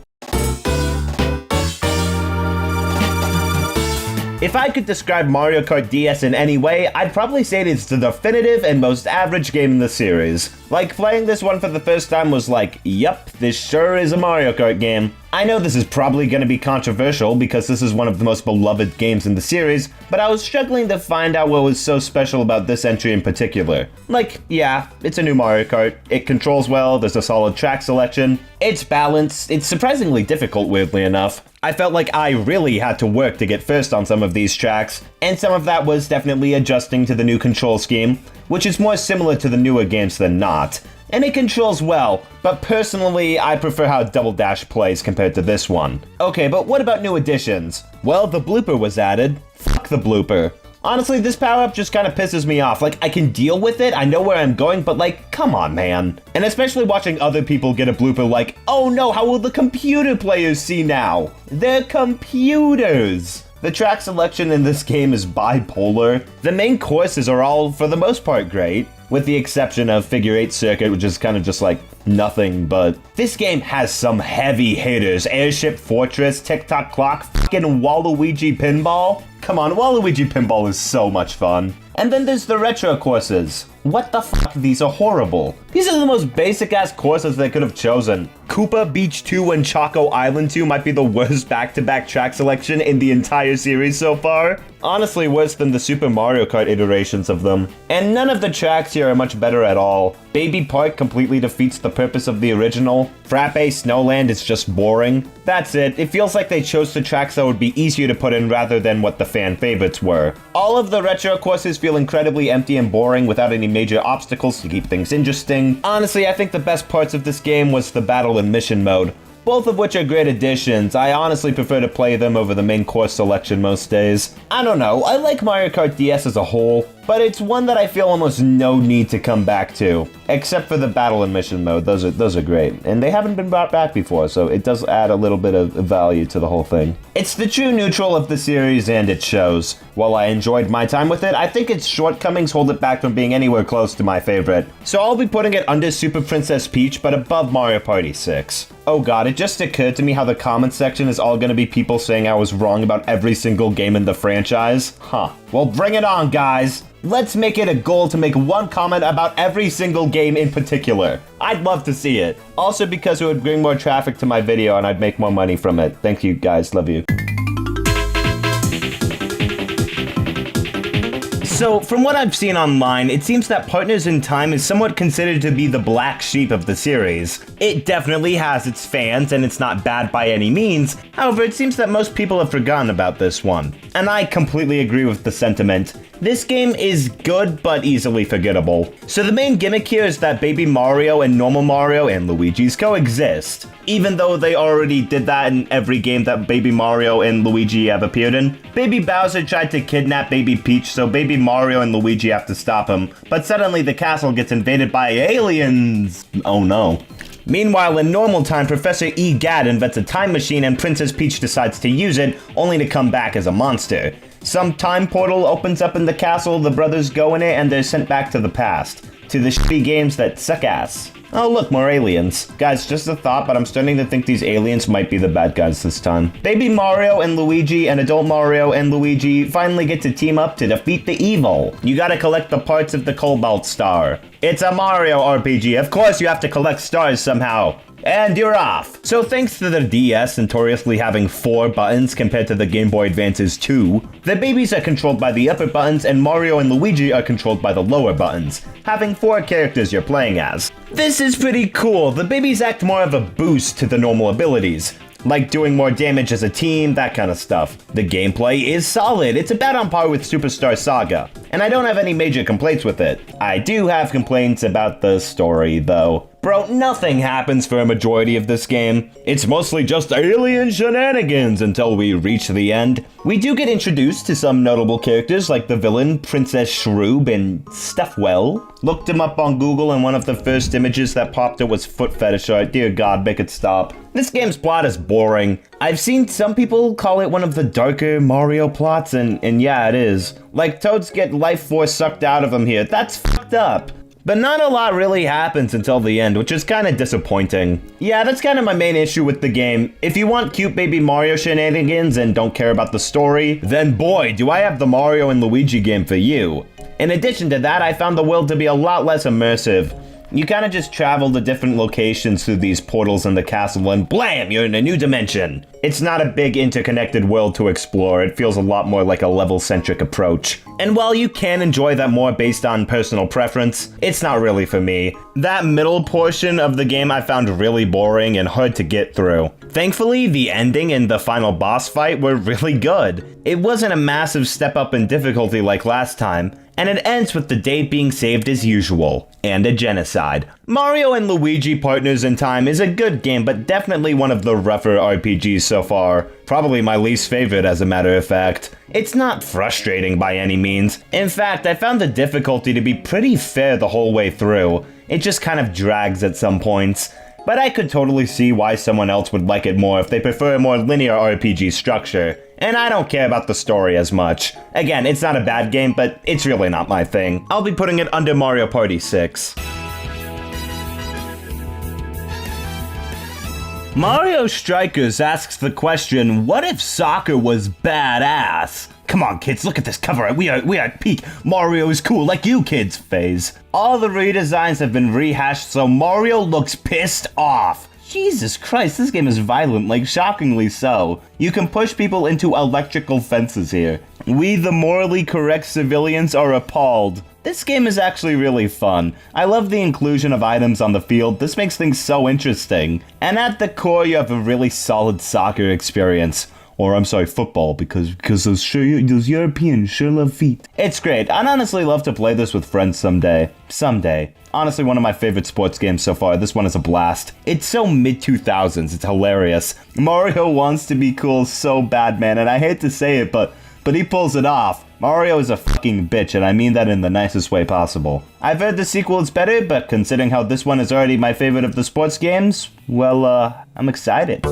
Speaker 1: If I could describe Mario Kart DS in any way, I'd probably say it's the definitive and most average game in the series. Like, playing this one for the first time was like, yup, this sure is a Mario Kart game. I know this is probably going to be controversial because this is one of the most beloved games in the series, but I was struggling to find out what was so special about this entry in particular. Like, yeah, it's a new Mario Kart, it controls well, there's a solid track selection, it's balanced, it's surprisingly difficult weirdly enough. I felt like I really had to work to get first on some of these tracks, and some of that was definitely adjusting to the new control scheme, which is more similar to the newer games than not. And it controls well, but personally, I prefer how Double Dash plays compared to this one. Okay, but what about new additions? Well, the blooper was added. Fuck the blooper. Honestly, this power-up just kind of pisses me off. Like, I can deal with it, I know where I'm going, but like, come on, man. And especially watching other people get a blooper like, oh no, how will the computer players see now? They're computers! The track selection in this game is bipolar. The main courses are all, for the most part, great, with the exception of Figure 8 Circuit, which is kind of just like nothing, but this game has some heavy hitters. Airship Fortress, Tick-Tock Clock, fucking Waluigi Pinball. Come on, Waluigi Pinball is so much fun. And then there's the retro courses. What the fuck? These are horrible. These are the most basic ass courses they could have chosen. Koopa Beach 2 and Choco Island 2 might be the worst back-to-back track selection in the entire series so far. Honestly, worse than the Super Mario Kart iterations of them. And none of the tracks here are much better at all. Baby Park completely defeats the purpose of the original. Frappe Snowland is just boring. That's it. It feels like they chose the tracks that would be easier to put in rather than what the fan favorites were. All of the retro courses feel incredibly empty and boring without any major obstacles to keep things interesting. Honestly, I think the best parts of this game was the battle and mission mode, both of which are great additions. I honestly prefer to play them over the main course selection most days. I don't know, I like Mario Kart DS as a whole, but it's one that I feel almost no need to come back to, except for the battle and mission mode. Those are great, and they haven't been brought back before, so it does add a little bit of value to the whole thing. It's the true neutral of the series, and it shows. While I enjoyed my time with it, I think its shortcomings hold it back from being anywhere close to my favorite. So I'll be putting it under Super Princess Peach, but above Mario Party 6. Oh god, it just occurred to me how the comments section is all gonna be people saying I was wrong about every single game in the franchise. Huh. Well, bring it on, guys! Let's make it a goal to make one comment about every single game in particular. I'd love to see it. Also because it would bring more traffic to my video and I'd make more money from it. Thank you guys, love you. So, from what I've seen online, it seems that Partners in Time is somewhat considered to be the black sheep of the series. It definitely has its fans, and it's not bad by any means. However, it seems that most people have forgotten about this one. And I completely agree with the sentiment. This game is good, but easily forgettable. So the main gimmick here is that Baby Mario and normal Mario and Luigi's coexist. Even though they already did that in every game that Baby Mario and Luigi have appeared in. Baby Bowser tried to kidnap Baby Peach, so Baby Mario and Luigi have to stop him. But suddenly the castle gets invaded by aliens. Oh no. Meanwhile, in normal time, Professor Egad invents a time machine and Princess Peach decides to use it, only to come back as a monster. Some time portal opens up in the castle, the brothers go in it, and they're sent back to the past. To the shitty games that suck ass. Oh look, more aliens. Guys, just a thought, but I'm starting to think these aliens might be the bad guys this time. Baby Mario and Luigi and adult Mario and Luigi finally get to team up to defeat the evil. You gotta collect the parts of the Cobalt Star. It's a Mario RPG, of course you have to collect stars somehow. And you're off! So thanks to the DS notoriously having 4 buttons compared to the Game Boy Advance's 2, the babies are controlled by the upper buttons and Mario and Luigi are controlled by the lower buttons, having 4 characters you're playing as. This is pretty cool. The babies act more of a boost to the normal abilities, like doing more damage as a team, that kind of stuff. The gameplay is solid. It's about on par with Superstar Saga, and I don't have any major complaints with it. I do have complaints about the story, though. Bro, nothing happens for a majority of this game. It's mostly just alien shenanigans until we reach the end. We do get introduced to some notable characters like the villain, Princess Shroob, and Stuffwell. Looked him up on Google and one of the first images that popped up was foot fetish art. Dear God, make it stop. This game's plot is boring. I've seen some people call it one of the darker Mario plots, and yeah, it is. Like, Toads get life force sucked out of them here. That's fucked up. But not a lot really happens until the end, which is kinda disappointing. Yeah, that's kinda my main issue with the game. If you want cute baby Mario shenanigans and don't care about the story, then boy, do I have the Mario and Luigi game for you. In addition to that, I found the world to be a lot less immersive. You kinda just travel to different locations through these portals in the castle and blam, you're in a new dimension. It's not a big interconnected world to explore, it feels a lot more like a level-centric approach. And while you can enjoy that more based on personal preference, it's not really for me. That middle portion of the game I found really boring and hard to get through. Thankfully, the ending and the final boss fight were really good. It wasn't a massive step up in difficulty like last time, and it ends with the day being saved as usual, and a genocide. Mario and Luigi Partners in Time is a good game, but definitely one of the rougher RPGs so far. Probably my least favorite, as a matter of fact. It's not frustrating by any means. In fact, I found the difficulty to be pretty fair the whole way through. It just kind of drags at some points. But I could totally see why someone else would like it more if they prefer a more linear RPG structure. And I don't care about the story as much. Again, it's not a bad game, but it's really not my thing. I'll be putting it under Mario Party 6. Mario Strikers asks the question, what if soccer was badass? Come on, kids, look at this cover art. We are at peak Mario is cool like you kids phase. All the redesigns have been rehashed, so Mario looks pissed off. Jesus Christ, this game is violent, like shockingly so. You can push people into electrical fences here. We, the morally correct civilians, are appalled. This game is actually really fun. I love the inclusion of items on the field. This makes things so interesting. And at the core, you have a really solid soccer experience. Or, I'm sorry, football, because those Europeans sure love feet. It's great. I'd honestly love to play this with friends someday. Someday. Honestly, one of my favorite sports games so far. This one is a blast. It's so mid-2000s. It's hilarious. Mario wants to be cool so bad, man, and I hate to say it, but he pulls it off. Mario is a fucking bitch, and I mean that in the nicest way possible. I've heard the sequel is better, but considering how this one is already my favorite of the sports games, well, I'm excited.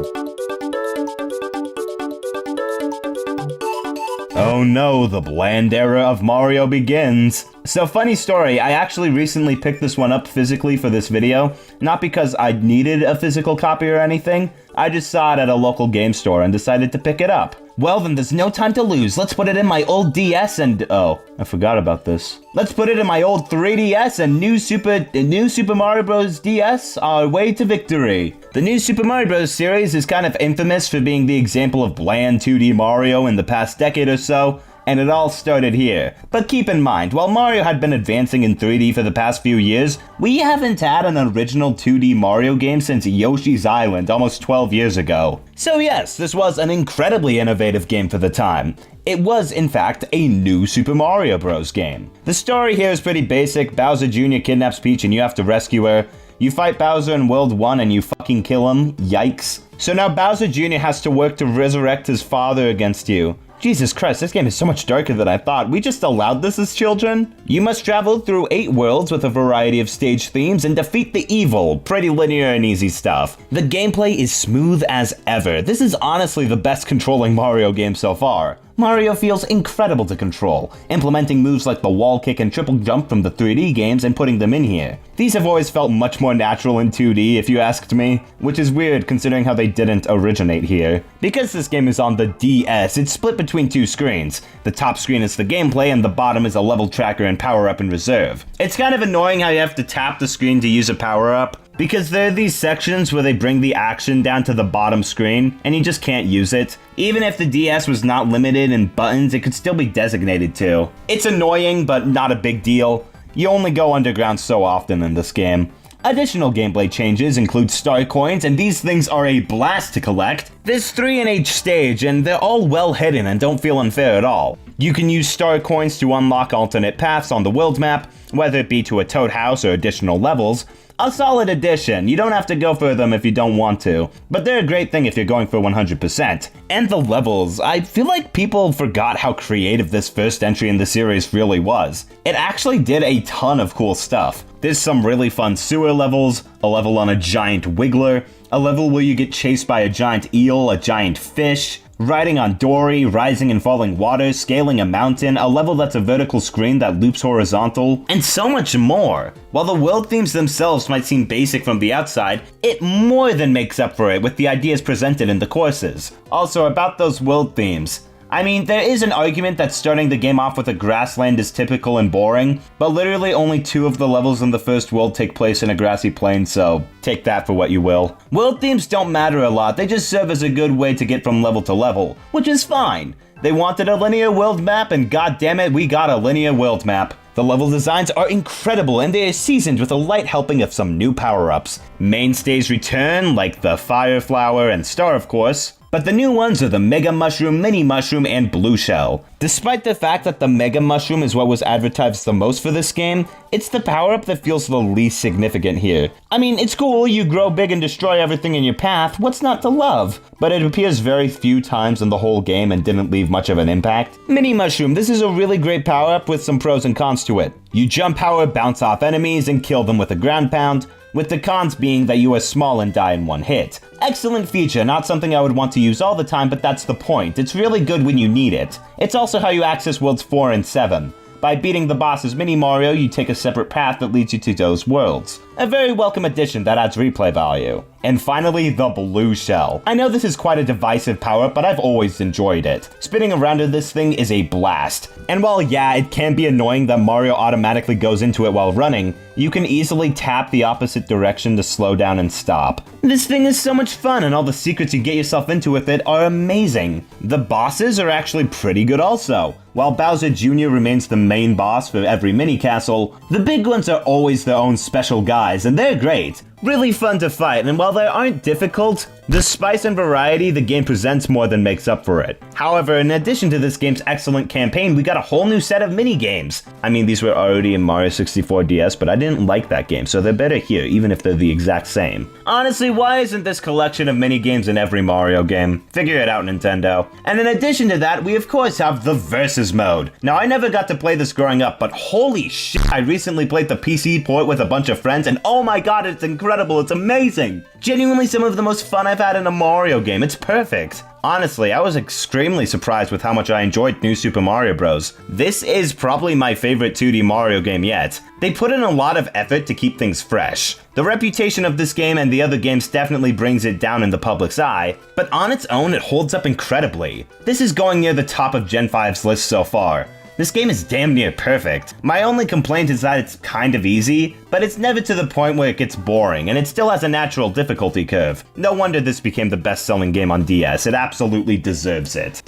Speaker 1: Oh no, the bland era of Mario begins. So funny story, I actually recently picked this one up physically for this video, not because I needed a physical copy or anything, I just saw it at a local game store and decided to pick it up. Well then, there's no time to lose. Let's put it in my old DS and... oh, I forgot about this. Let's put it in my old 3DS and new Super Mario Bros. DS, our way to victory. The new Super Mario Bros. Series is kind of infamous for being the example of bland 2D Mario in the past decade or so, and it all started here. But keep in mind, while Mario had been advancing in 3D for the past few years, we haven't had an original 2D Mario game since Yoshi's Island almost 12 years ago. So yes, this was an incredibly innovative game for the time. It was, in fact, a new Super Mario Bros. Game. The story here is pretty basic. Bowser Jr. kidnaps Peach and you have to rescue her. You fight Bowser in World 1 and you fucking kill him. Yikes. So now Bowser Jr. has to work to resurrect his father against you. Jesus Christ, this game is so much darker than I thought. We just allowed this as children? You must travel through 8 worlds with a variety of stage themes and defeat the evil. Pretty linear and easy stuff. The gameplay is smooth as ever. This is honestly the best controlling Mario game so far. Mario feels incredible to control, implementing moves like the wall kick and triple jump from the 3D games and putting them in here. These have always felt much more natural in 2D if you asked me, which is weird considering how they didn't originate here. Because this game is on the DS, it's split between 2 screens. The top screen is the gameplay and the bottom is a level tracker and power-up in reserve. It's kind of annoying how you have to tap the screen to use a power-up, because there are these sections where they bring the action down to the bottom screen, and you just can't use it. Even if the DS was not limited in buttons, it could still be designated to. It's annoying, but not a big deal. You only go underground so often in this game. Additional gameplay changes include star coins, and these things are a blast to collect. There's 3 in each stage, and they're all well hidden and don't feel unfair at all. You can use star coins to unlock alternate paths on the world map, whether it be to a Toad House or additional levels. A solid addition. You don't have to go for them if you don't want to, but they're a great thing if you're going for 100%. And the levels, I feel like people forgot how creative this first entry in the series really was. It actually did a ton of cool stuff. There's some really fun sewer levels, a level on a giant wiggler, a level where you get chased by a giant eel, a giant fish, riding on Dory, rising and falling water, scaling a mountain, a level that's a vertical screen that loops horizontal, and so much more. While the world themes themselves might seem basic from the outside, it more than makes up for it with the ideas presented in the courses. Also, about those world themes. I mean, there is an argument that starting the game off with a grassland is typical and boring, but literally only 2 of the levels in the first world take place in a grassy plain, so take that for what you will. World themes don't matter a lot, they just serve as a good way to get from level to level, which is fine. They wanted a linear world map, and goddammit, we got a linear world map. The level designs are incredible, and they are seasoned with a light helping of some new power-ups. Mainstays return, like the Fire Flower and Star of course, but the new ones are the Mega Mushroom, Mini Mushroom, and Blue Shell. Despite the fact that the Mega Mushroom is what was advertised the most for this game, it's the power-up that feels the least significant here. I mean, it's cool, you grow big and destroy everything in your path, what's not to love? But it appears very few times in the whole game and didn't leave much of an impact. Mini Mushroom, this is a really great power-up with some pros and cons to it. You jump power, bounce off enemies, and kill them with a ground pound, with the cons being that you are small and die in one hit. Excellent feature, not something I would want to use all the time, but that's the point. It's really good when you need it. It's also how you access worlds 4 and 7. By beating the boss as Mini Mario, you take a separate path that leads you to those worlds. A very welcome addition that adds replay value. And finally, the blue shell. I know this is quite a divisive power-up, but I've always enjoyed it. Spinning around in this thing is a blast. And while yeah, it can be annoying that Mario automatically goes into it while running, you can easily tap the opposite direction to slow down and stop. This thing is so much fun, and all the secrets you get yourself into with it are amazing. The bosses are actually pretty good also. While Bowser Jr. remains the main boss for every mini-castle, the big ones are always their own special guys, and they're great. Really fun to fight, and while they aren't difficult, the spice and variety the game presents more than makes up for it. However, in addition to this game's excellent campaign, we got a whole new set of mini-games. I mean, these were already in Mario 64 DS, but I didn't like that game, so they're better here, even if they're the exact same. Honestly, why isn't this collection of mini-games in every Mario game? Figure it out, Nintendo. And in addition to that, we of course have the Versus mode. Now, I never got to play this growing up, but holy shit, I recently played the PC port with a bunch of friends, and oh my god, it's incredible, it's amazing! Genuinely some of the most fun I've had in a Mario game, it's perfect. Honestly, I was extremely surprised with how much I enjoyed New Super Mario Bros. This is probably my favorite 2D Mario game yet. They put in a lot of effort to keep things fresh. The reputation of this game and the other games definitely brings it down in the public's eye, but on its own it holds up incredibly. This is going near the top of Gen 5's list so far. This game is damn near perfect. My only complaint is that it's kind of easy, but it's never to the point where it gets boring, and it still has a natural difficulty curve. No wonder this became the best-selling game on DS, it absolutely deserves it.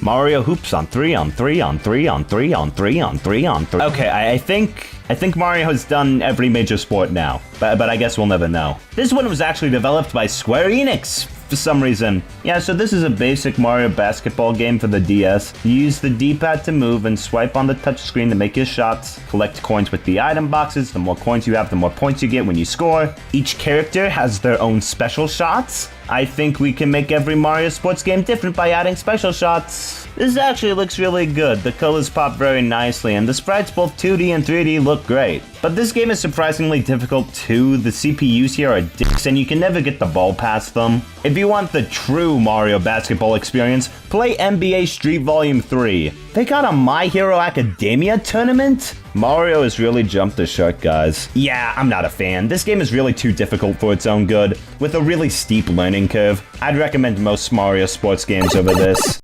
Speaker 1: Mario hoops on 3 on 3 on 3 on 3 on 3 on 3 on 3. Okay, I think Mario has done every major sport now, but I guess we'll never know. This one was actually developed by Square Enix for some reason. Yeah, so this is a basic Mario basketball game for the DS. You use the D-pad to move and swipe on the touchscreen to make your shots. Collect coins with the item boxes. The more coins you have, the more points you get when you score. Each character has their own special shots. I think we can make every Mario sports game different by adding special shots. This actually looks really good. The colors pop very nicely, and the sprites both 2D and 3D look great. But this game is surprisingly difficult too. The CPUs here are dicks, and you can never get the ball past them. If you want the true Mario basketball experience, play NBA Street Volume 3. They got a My Hero Academia tournament? Mario has really jumped the shark, guys. Yeah, I'm not a fan. This game is really too difficult for its own good, with a really steep learning curve. I'd recommend most Mario sports games over this.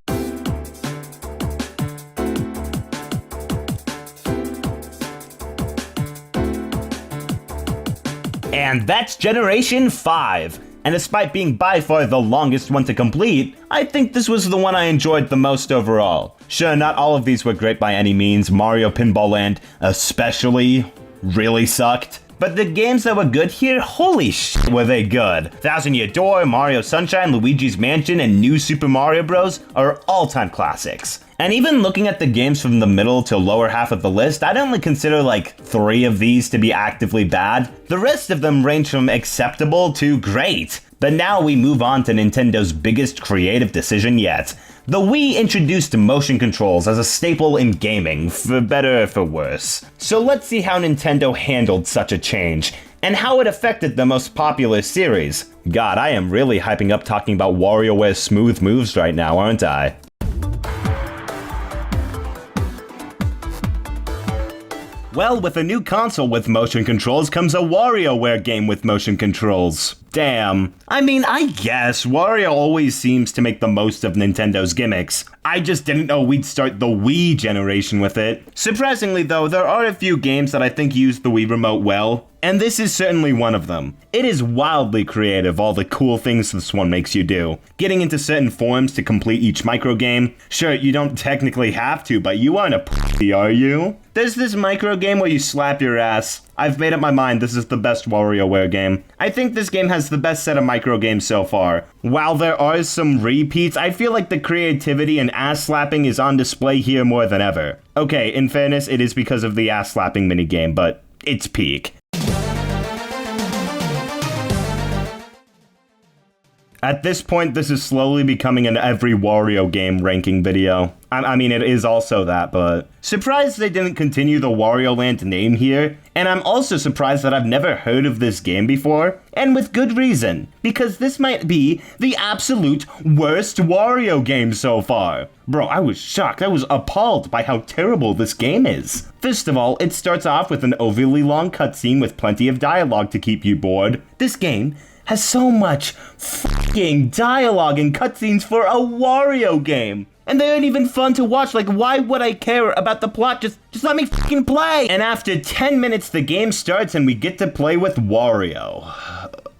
Speaker 1: And that's Generation 5. And despite being by far the longest one to complete, I think this was the one I enjoyed the most overall. Sure, not all of these were great by any means. Mario Pinball Land especially really sucked. But the games that were good here, holy shit, were they good. Thousand Year Door, Mario Sunshine, Luigi's Mansion, and New Super Mario Bros. Are all-time classics. And even looking at the games from the middle to lower half of the list, I'd only consider like 3 of these to be actively bad. The rest of them range from acceptable to great. But now we move on to Nintendo's biggest creative decision yet. The Wii introduced motion controls as a staple in gaming, for better or for worse. So let's see how Nintendo handled such a change, and how it affected the most popular series. God, I am really hyping up talking about WarioWare's smooth moves right now, aren't I? Well, with a new console with motion controls comes a WarioWare game with motion controls. Damn. I mean, I guess Wario always seems to make the most of Nintendo's gimmicks. I just didn't know we'd start the Wii generation with it. Surprisingly though, there are a few games that I think use the Wii Remote well, and this is certainly one of them. It is wildly creative, all the cool things this one makes you do. Getting into certain forms to complete each micro game. Sure, you don't technically have to, but you aren't a pussy, are you? There's this micro game where you slap your ass. I've made up my mind this is the best WarioWare game. I think this game has the best set of micro games so far. While there are some repeats, I feel like the creativity and ass slapping is on display here more than ever. Okay, in fairness, it is because of the ass slapping minigame, but it's peak. At this point, this is slowly becoming an every Wario game ranking video. I mean, it is also that, but... Surprised they didn't continue the Wario Land name here, and I'm also surprised that I've never heard of this game before, and with good reason, because this might be the absolute worst Wario game so far. Bro, I was shocked. I was appalled by how terrible this game is. First of all, it starts off with an overly long cutscene with plenty of dialogue to keep you bored. This game has so much fucking dialogue and cutscenes for a Wario game. And they aren't even fun to watch. Like, why would I care about the plot? Just let me fucking play. And after 10 minutes, the game starts and we get to play with Wario.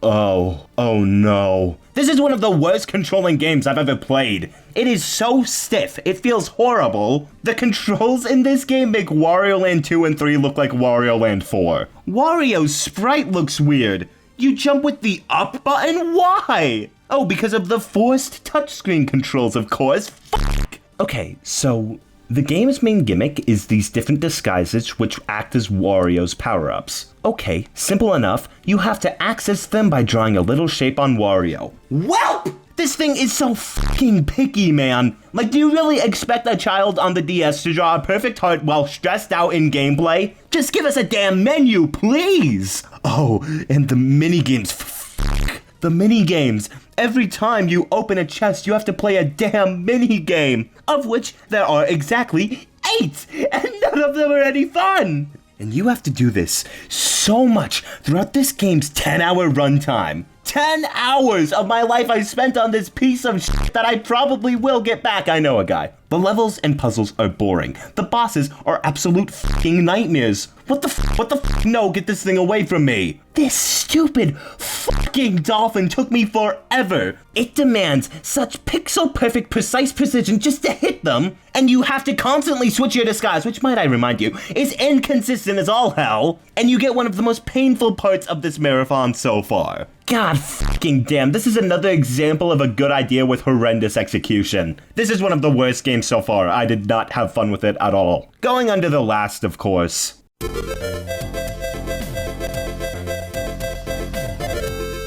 Speaker 1: Oh no. This is one of the worst controlling games I've ever played. It is so stiff. It feels horrible. The controls in this game make Wario Land 2 and 3 look like Wario Land 4. Wario's sprite looks weird. You jump with the up button? Why? Oh, because of the forced touchscreen controls, of course. Fuck! Okay, so the game's main gimmick is these different disguises which act as Wario's power-ups. Okay, simple enough. You have to access them by drawing a little shape on Wario. Welp! This thing is so fucking picky, man. Like, do you really expect a child on the DS to draw a perfect heart while stressed out in gameplay? Just give us a damn menu, please! Oh, and the minigames. Fuck. The minigames. Every time you open a chest, you have to play a damn minigame, of which there are exactly 8, and none of them are any fun. And you have to do this so much throughout this game's 10-hour runtime. 10 hours of my life I spent on this piece of shit that I probably will get back. I know a guy. The levels and puzzles are boring. The bosses are absolute fucking nightmares. What the f? No, get this thing away from me. This stupid fucking dolphin took me forever. It demands such pixel-perfect, precise precision just to hit them, and you have to constantly switch your disguise, which, might I remind you, is inconsistent as all hell, and you get one of the most painful parts of this marathon so far. God fucking damn, this is another example of a good idea with horrendous execution. This is one of the worst games so far. I did not have fun with it at all. Going under the last, of course.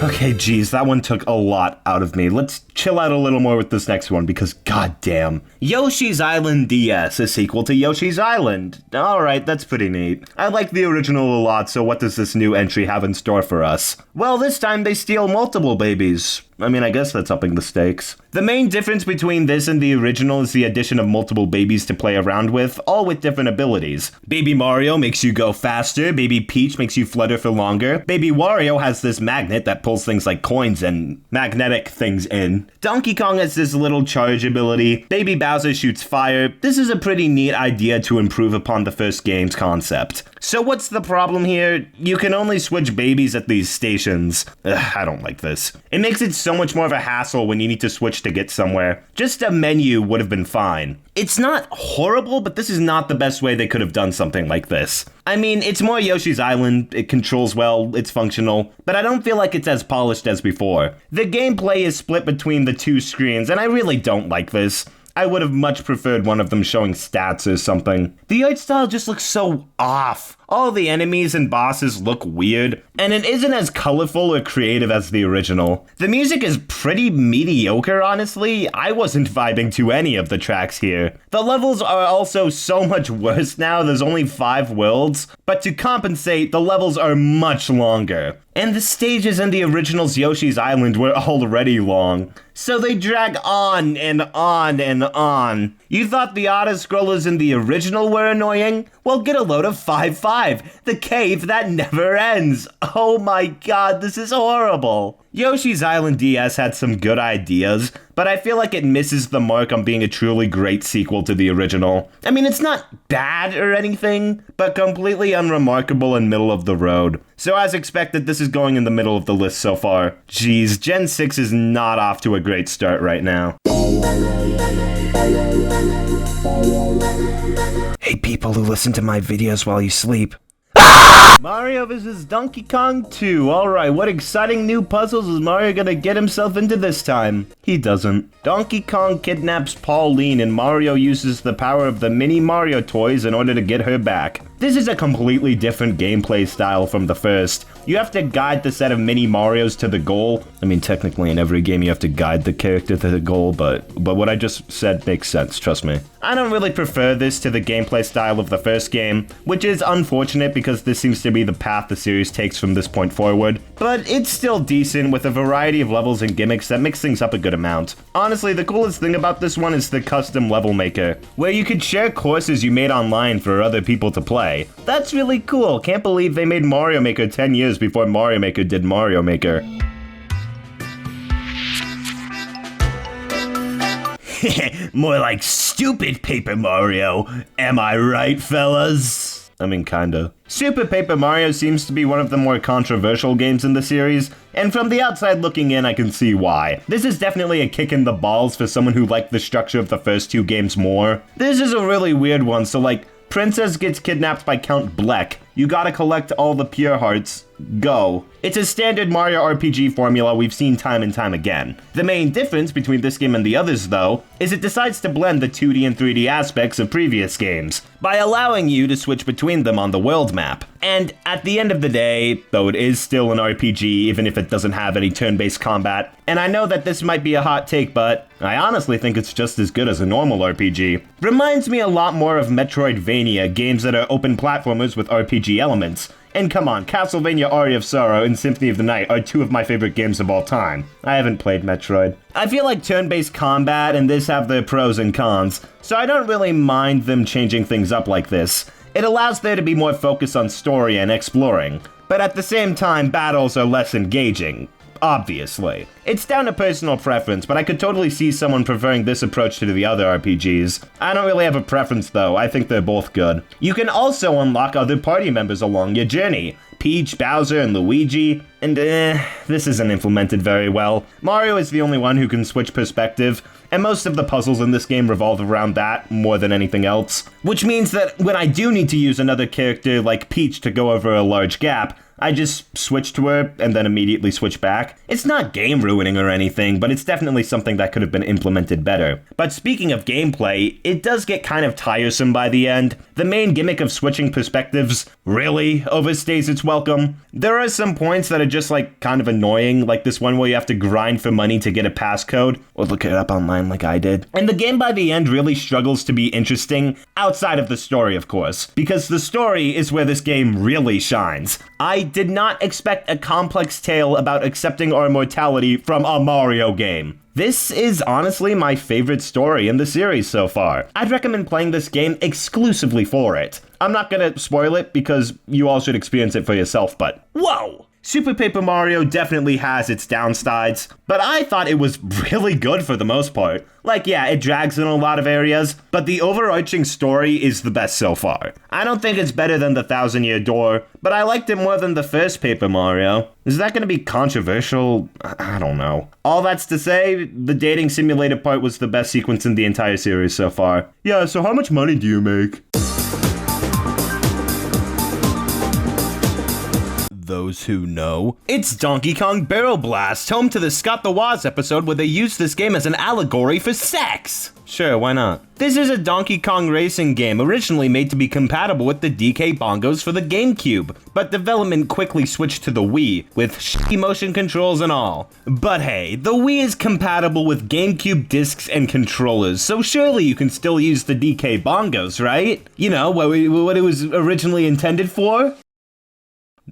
Speaker 1: Okay, geez, that one took a lot out of me. Let's chill out a little more with this next one, because goddamn. Yoshi's Island DS, a sequel to Yoshi's Island. Alright, that's pretty neat. I like the original a lot, so what does this new entry have in store for us? Well, this time they steal multiple babies. I mean, I guess that's upping the stakes. The main difference between this and the original is the addition of multiple babies to play around with, all with different abilities. Baby Mario makes you go faster, Baby Peach makes you flutter for longer, Baby Wario has this magnet that pulls things like coins and magnetic things in. Donkey Kong has this little charge ability, Baby Bowser shoots fire. This is a pretty neat idea to improve upon the first game's concept. So what's the problem here? You can only switch babies at these stations. Ugh, I don't like this. It makes it so much more of a hassle when you need to switch to get somewhere. Just a menu would have been fine. It's not horrible, but this is not the best way they could have done something like this. I mean, it's more Yoshi's Island, it controls well, it's functional, but I don't feel like it's as polished as before. The gameplay is split between the two screens, and I really don't like this. I would have much preferred one of them showing stats or something. The art style just looks so off. All the enemies and bosses look weird, and it isn't as colorful or creative as the original. The music is pretty mediocre, honestly. I wasn't vibing to any of the tracks here. The levels are also so much worse now, there's only 5 worlds, but to compensate, the levels are much longer. And the stages in the original's Yoshi's Island were already long. So they drag on and on and on. You thought the auto-scrollers in the original were annoying? Well, get a load of 5-5, the cave that never ends. Oh my god, this is horrible. Yoshi's Island DS had some good ideas, but I feel like it misses the mark on being a truly great sequel to the original. I mean, it's not bad or anything, but completely unremarkable and middle of the road. So as expected, this is going in the middle of the list so far. Geez, Gen 6 is not off to a great start right now. Hey people who listen to my videos while you sleep. Mario vs. Donkey Kong 2. Alright, what exciting new puzzles is Mario gonna get himself into this time? He doesn't. Donkey Kong kidnaps Pauline and Mario uses the power of the mini Mario toys in order to get her back. This is a completely different gameplay style from the first. You have to guide the set of mini Marios to the goal. I mean, technically in every game you have to guide the character to the goal, but what I just said makes sense, trust me. I don't really prefer this to the gameplay style of the first game, which is unfortunate because this seems to be the path the series takes from this point forward, but it's still decent with a variety of levels and gimmicks that mix things up a good amount. Honestly, the coolest thing about this one is the custom level maker, where you could share courses you made online for other people to play. That's really cool. Can't believe they made Mario Maker 10 years before Mario Maker did Mario Maker. More like stupid Paper Mario. Am I right, fellas? I mean, kinda. Super Paper Mario seems to be one of the more controversial games in the series, and from the outside looking in, I can see why. This is definitely a kick in the balls for someone who liked the structure of the first two games more. This is a really weird one, so like, Princess gets kidnapped by Count Bleck. You gotta collect all the pure hearts. Go. It's a standard Mario RPG formula we've seen time and time again. The main difference between this game and the others, though, is it decides to blend the 2D and 3D aspects of previous games, by allowing you to switch between them on the world map. And at the end of the day, though it is still an RPG, even if it doesn't have any turn-based combat, and I know that this might be a hot take, but I honestly think it's just as good as a normal RPG. Reminds me a lot more of Metroidvania, games that are open platformers with RPG elements. And come on, Castlevania Aria of Sorrow and Symphony of the Night are two of my favorite games of all time. I haven't played Metroid. I feel like turn-based combat and this have their pros and cons, so I don't really mind them changing things up like this. It allows there to be more focus on story and exploring, but at the same time, battles are less engaging. Obviously. It's down to personal preference, but I could totally see someone preferring this approach to the other RPGs. I don't really have a preference though, I think they're both good. You can also unlock other party members along your journey. Peach, Bowser, and Luigi, and this isn't implemented very well. Mario is the only one who can switch perspective, and most of the puzzles in this game revolve around that more than anything else. Which means that when I do need to use another character like Peach to go over a large gap, I just switch to her and then immediately switch back. It's not game ruining or anything, but it's definitely something that could have been implemented better. But speaking of gameplay, it does get kind of tiresome by the end. The main gimmick of switching perspectives really overstays its welcome. There are some points that are just like kind of annoying, like this one where you have to grind for money to get a passcode, or look it up online like I did. And the game by the end really struggles to be interesting, outside of the story of course, because the story is where this game really shines. I did not expect a complex tale about accepting our mortality from a Mario game. This is honestly my favorite story in the series so far. I'd recommend playing this game exclusively for it. I'm not gonna spoil it because you all should experience it for yourself, but whoa! Super Paper Mario definitely has its downsides, but I thought it was really good for the most part. Like, yeah, it drags in a lot of areas, but the overarching story is the best so far. I don't think it's better than the Thousand Year Door, but I liked it more than the first Paper Mario. Is that gonna be controversial? I don't know. All that's to say, the dating simulator part was the best sequence in the entire series so far. Yeah, so how much money do you make? Those who know. It's Donkey Kong Barrel Blast, home to the Scott the Woz episode where they use this game as an allegory for sex. Sure, why not? This is a Donkey Kong racing game originally made to be compatible with the DK bongos for the GameCube, but development quickly switched to the Wii, with shitty motion controls and all. But hey, the Wii is compatible with GameCube discs and controllers, so surely you can still use the DK bongos, right? You know, what it was originally intended for?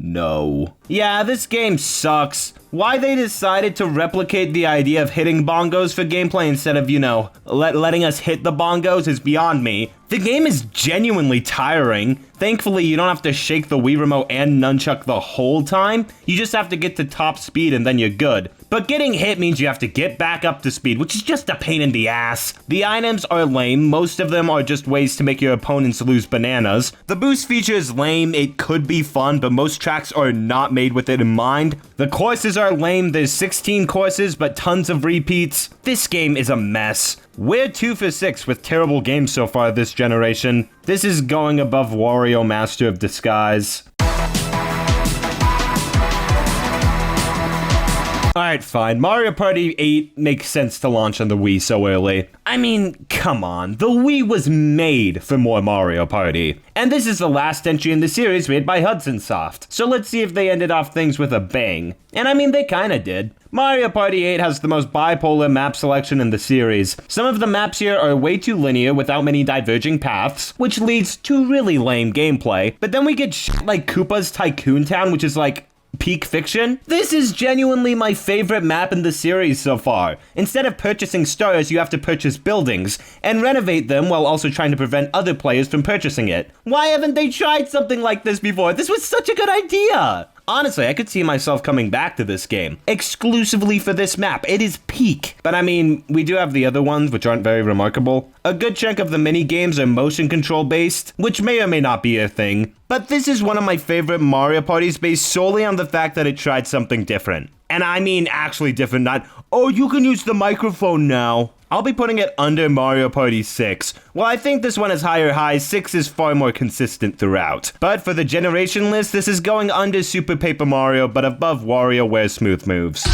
Speaker 1: No. Yeah, this game sucks. Why they decided to replicate the idea of hitting bongos for gameplay instead of, you know, letting us hit the bongos is beyond me. The game is genuinely tiring. Thankfully, you don't have to shake the Wii remote and nunchuck the whole time. You just have to get to top speed and then you're good. But getting hit means you have to get back up to speed, which is just a pain in the ass. The items are lame. Most of them are just ways to make your opponents lose bananas. The boost feature is lame. It could be fun, but most tracks are not made with it in mind. The courses are lame. There's 16 courses, but tons of repeats. This game is a mess. We're 2 for 6 with terrible games so far this generation. This is going above Wario Master of Disguise. Alright, fine. Mario Party 8 makes sense to launch on the Wii so early. I mean, come on. The Wii was made for more Mario Party. And this is the last entry in the series made by Hudson Soft. So let's see if they ended off things with a bang. And I mean, they kinda did. Mario Party 8 has the most bipolar map selection in the series. Some of the maps here are way too linear without many diverging paths, which leads to really lame gameplay. But then we get shit like Koopa's Tycoon Town, which is like peak fiction. This is genuinely my favorite map in the series so far. Instead of purchasing stars, you have to purchase buildings and renovate them while also trying to prevent other players from purchasing it. Why haven't they tried something like this before? This was such a good idea. Honestly, I could see myself coming back to this game exclusively for this map. It is peak. But I mean, we do have the other ones, which aren't very remarkable. A good chunk of the mini games are motion control based, which may or may not be a thing. But this is one of my favorite Mario parties based solely on the fact that it tried something different. And I mean actually different, not, oh, you can use the microphone now. I'll be putting it under Mario Party 6. While I think this one has higher highs, 6 is far more consistent throughout. But for the generation list, this is going under Super Paper Mario, but above WarioWare Smooth Moves.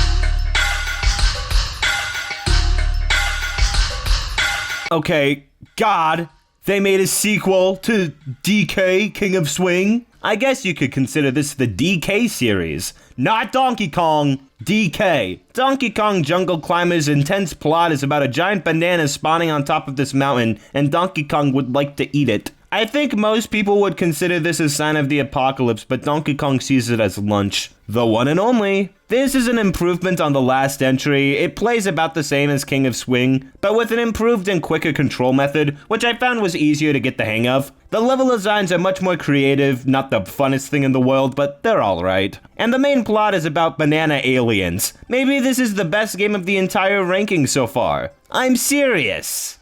Speaker 1: Okay, God, they made a sequel to DK, King of Swing. I guess you could consider this the DK series. Not Donkey Kong, DK. Donkey Kong Jungle Climber's intense plot is about a giant banana spawning on top of this mountain, and Donkey Kong would like to eat it. I think most people would consider this a sign of the apocalypse, but Donkey Kong sees it as lunch. The one and only. This is an improvement on the last entry. It plays about the same as King of Swing, but with an improved and quicker control method, which I found was easier to get the hang of. The level designs are much more creative, not the funnest thing in the world, but they're alright. And the main plot is about banana aliens. Maybe this is the best game of the entire ranking so far. I'm serious.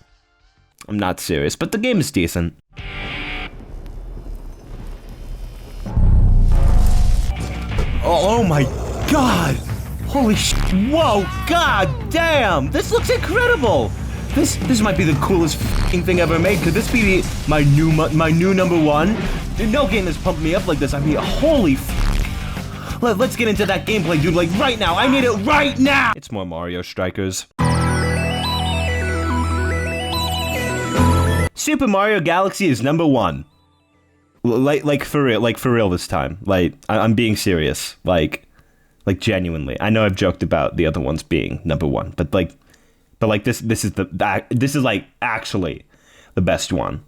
Speaker 1: I'm not serious, but the game is decent. Oh my God! Holy sh! Whoa! God damn! This looks incredible! This might be the coolest f***ing thing ever made. Could this be my new number one? Dude, no game has pumped me up like this. I mean, holy f***. Let's get into that gameplay, dude. Like right now. I need it right now. It's more Mario Strikers. Super Mario Galaxy is number one. Like for real this time. Like, I'm being serious. Like genuinely. I know I've joked about the other ones being number one, but this is like actually the best one.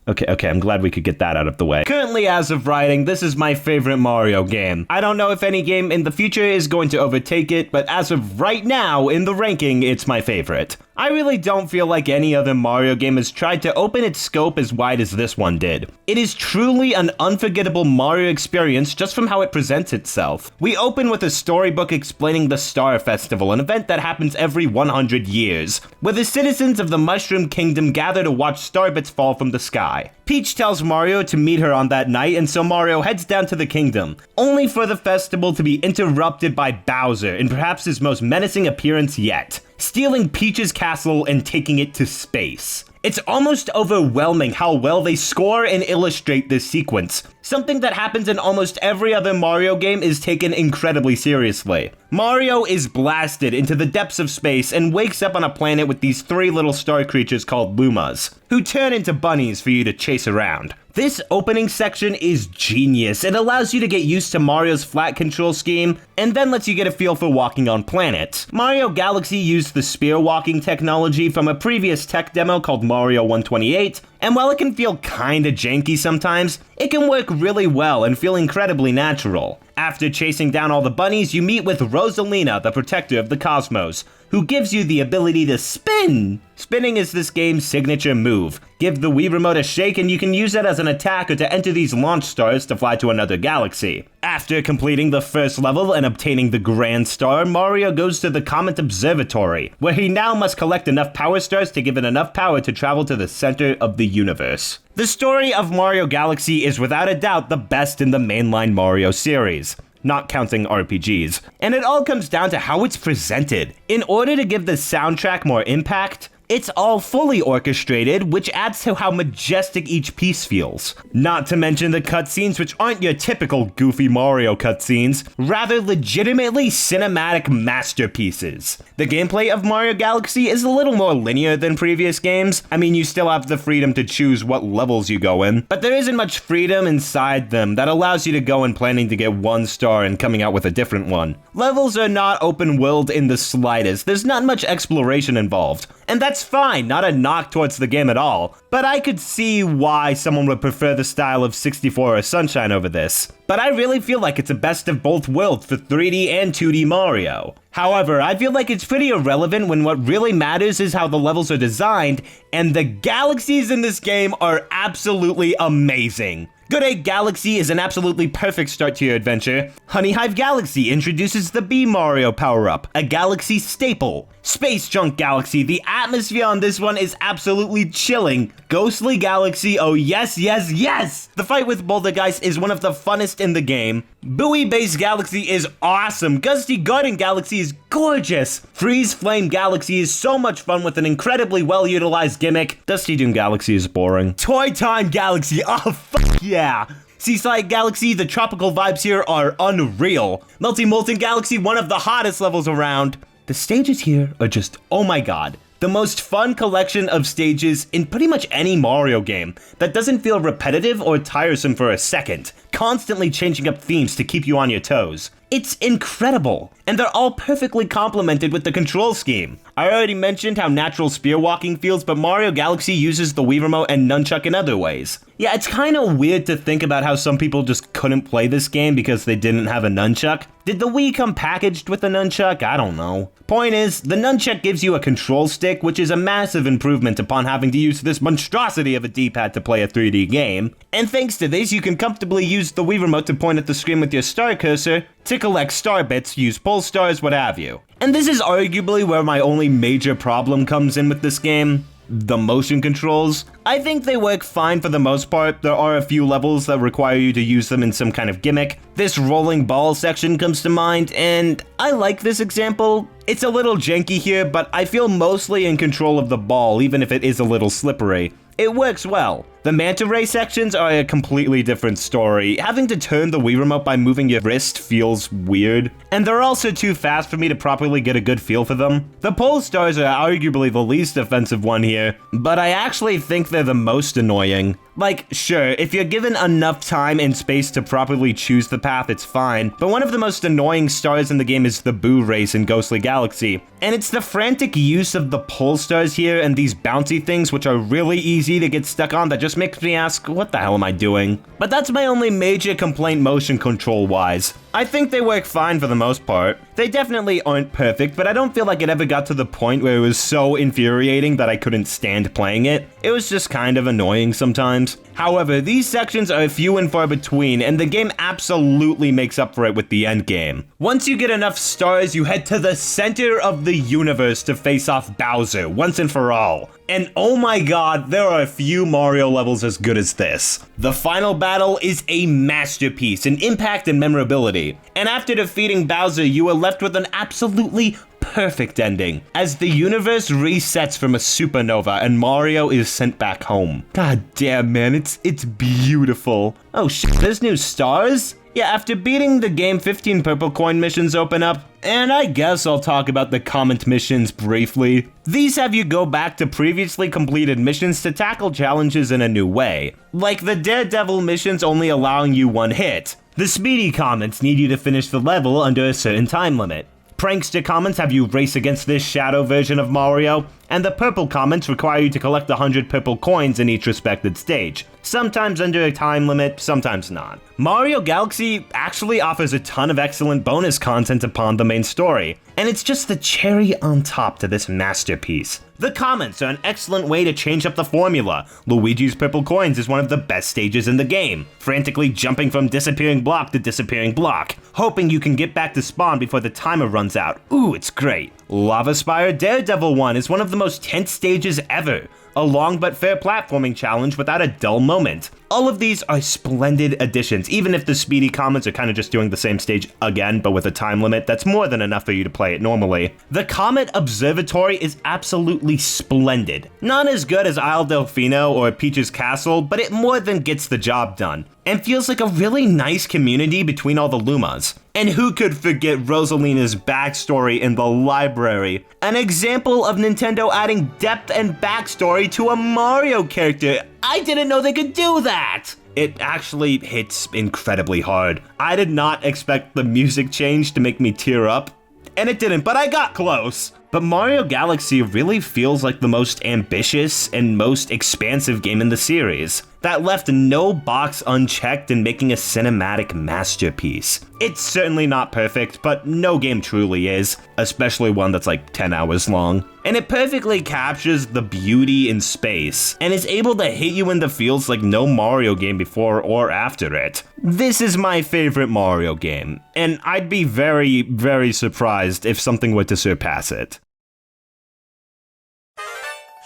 Speaker 1: Okay, I'm glad we could get that out of the way. Currently, as of writing, this is my favorite Mario game. I don't know if any game in the future is going to overtake it, but as of right now, in the ranking, it's my favorite. I really don't feel like any other Mario game has tried to open its scope as wide as this one did. It is truly an unforgettable Mario experience just from how it presents itself. We open with a storybook explaining the Star Festival, an event that happens every 100 years, where the citizens of the Mushroom Kingdom gather to watch starbits fall from the sky. Peach tells Mario to meet her on that night, and so Mario heads down to the kingdom, only for the festival to be interrupted by Bowser in perhaps his most menacing appearance yet, stealing Peach's castle and taking it to space. It's almost overwhelming how well they score and illustrate this sequence. Something that happens in almost every other Mario game is taken incredibly seriously. Mario is blasted into the depths of space and wakes up on a planet with these three little star creatures called Lumas, who turn into bunnies for you to chase around. This opening section is genius. It allows you to get used to Mario's flat control scheme, and then lets you get a feel for walking on planets. Mario Galaxy used the spear walking technology from a previous tech demo called Mario 128, and while it can feel kinda janky sometimes, it can work really well and feel incredibly natural. After chasing down all the bunnies, you meet with Rosalina, the protector of the cosmos, who gives you the ability to spin. Spinning is this game's signature move. Give the Wii Remote a shake and you can use it as an attack or to enter these launch stars to fly to another galaxy. After completing the first level and obtaining the Grand Star, Mario goes to the Comet Observatory, where he now must collect enough Power Stars to give it enough power to travel to the center of the universe. The story of Mario Galaxy is without a doubt the best in the mainline Mario series, not counting RPGs. And it all comes down to how it's presented. In order to give the soundtrack more impact, It's all fully orchestrated, which adds to how majestic each piece feels. Not to mention the cutscenes, which aren't your typical goofy Mario cutscenes, rather legitimately cinematic masterpieces. The gameplay of Mario Galaxy is a little more linear than previous games. I mean, you still have the freedom to choose what levels you go in, but there isn't much freedom inside them that allows you to go in planning to get 1 star and coming out with a different one. Levels are not open-world in the slightest. There's not much exploration involved. And that's fine, not a knock towards the game at all. But I could see why someone would prefer the style of 64 or Sunshine over this. But I really feel like it's a best of both worlds for 3D and 2D Mario. However, I feel like it's pretty irrelevant when what really matters is how the levels are designed, and the galaxies in this game are absolutely amazing. Good Egg Galaxy is an absolutely perfect start to your adventure. Honey Hive Galaxy introduces the Bee Mario power-up, a galaxy staple. Space Junk Galaxy, the atmosphere on this one is absolutely chilling. Ghostly Galaxy, oh yes, yes, yes! The fight with Bouldergeist is one of the funnest in the game. Buoy Base Galaxy is awesome. Gusty Garden Galaxy is gorgeous. Freeze Flame Galaxy is so much fun with an incredibly well-utilized gimmick. Dusty Dune Galaxy is boring. Toy Time Galaxy, oh fuck yeah! Seaside Galaxy, the tropical vibes here are unreal. Melty Molten Galaxy, one of the hottest levels around. The stages here are just, oh my god. The most fun collection of stages in pretty much any Mario game that doesn't feel repetitive or tiresome for a second, constantly changing up themes to keep you on your toes. It's incredible, and they're all perfectly complemented with the control scheme. I already mentioned how natural spear walking feels, but Mario Galaxy uses the Wii Remote and Nunchuck in other ways. Yeah, it's kinda weird to think about how some people just couldn't play this game because they didn't have a Nunchuck. Did the Wii come packaged with a Nunchuck? I don't know. Point is, the Nunchuck gives you a control stick, which is a massive improvement upon having to use this monstrosity of a D-pad to play a 3D game. And thanks to this, you can comfortably use the Wii Remote to point at the screen with your star cursor, to collect star bits, use pull stars, what have you. And this is arguably where my only major problem comes in with this game. The motion controls. I think they work fine for the most part. There are a few levels that require you to use them in some kind of gimmick. This rolling ball section comes to mind, and I like this example. It's a little janky here, but I feel mostly in control of the ball, even if it is a little slippery. It works well. The Manta Ray sections are a completely different story. Having to turn the Wii Remote by moving your wrist feels weird, and they're also too fast for me to properly get a good feel for them. The pole stars are arguably the least offensive one here, but I actually think they're the most annoying. Like, sure, if you're given enough time and space to properly choose the path, it's fine, but one of the most annoying stars in the game is the Boo Race in Ghostly Galaxy. And it's the frantic use of the pole stars here and these bouncy things, which are really easy to get stuck on, that just makes me ask, what the hell am I doing? But that's my only major complaint motion control-wise. I think they work fine for the most part. They definitely aren't perfect, but I don't feel like it ever got to the point where it was so infuriating that I couldn't stand playing it. It was just kind of annoying sometimes. However, these sections are few and far between, and the game absolutely makes up for it with the end game. Once you get enough stars, you head to the center of the universe to face off Bowser, once and for all. And oh my god, there are a few Mario levels as good as this. The final battle is a masterpiece in impact and memorability. And after defeating Bowser, you are left with an absolutely perfect ending, as the universe resets from a supernova and Mario is sent back home. God damn, man, it's beautiful. Oh shit, there's new stars? Yeah, after beating the game, 15 purple coin missions open up, and I guess I'll talk about the comment missions briefly. These have you go back to previously completed missions to tackle challenges in a new way, like the Daredevil missions only allowing you one hit. The speedy comments need you to finish the level under a certain time limit. Prankster comments have you race against this shadow version of Mario, and the purple comments require you to collect 100 purple coins in each respected stage, sometimes under a time limit, sometimes not. Mario Galaxy actually offers a ton of excellent bonus content upon the main story, and it's just the cherry on top to this masterpiece. The comments are an excellent way to change up the formula. Luigi's Purple Coins is one of the best stages in the game, frantically jumping from disappearing block to disappearing block, hoping you can get back to spawn before the timer runs out. Ooh, it's great. Lava Spire Daredevil 1 is one of the most tense stages ever. A long but fair platforming challenge without a dull moment. All of these are splendid additions, even if the speedy comets are kind of just doing the same stage again, but with a time limit that's more than enough for you to play it normally. The Comet Observatory is absolutely splendid. Not as good as Isle Delfino or Peach's Castle, but it more than gets the job done, and feels like a really nice community between all the Lumas. And who could forget Rosalina's backstory in the library? An example of Nintendo adding depth and backstory to a Mario character. I didn't know they could do that! It actually hits incredibly hard. I did not expect the music change to make me tear up, and it didn't, but I got close. But Mario Galaxy really feels like the most ambitious and most expansive game in the series, that left no box unchecked in making a cinematic masterpiece. It's certainly not perfect, but no game truly is, especially one that's like 10 hours long. And it perfectly captures the beauty in space, and is able to hit you in the feels like no Mario game before or after it. This is my favorite Mario game, and I'd be very, very surprised if something were to surpass it.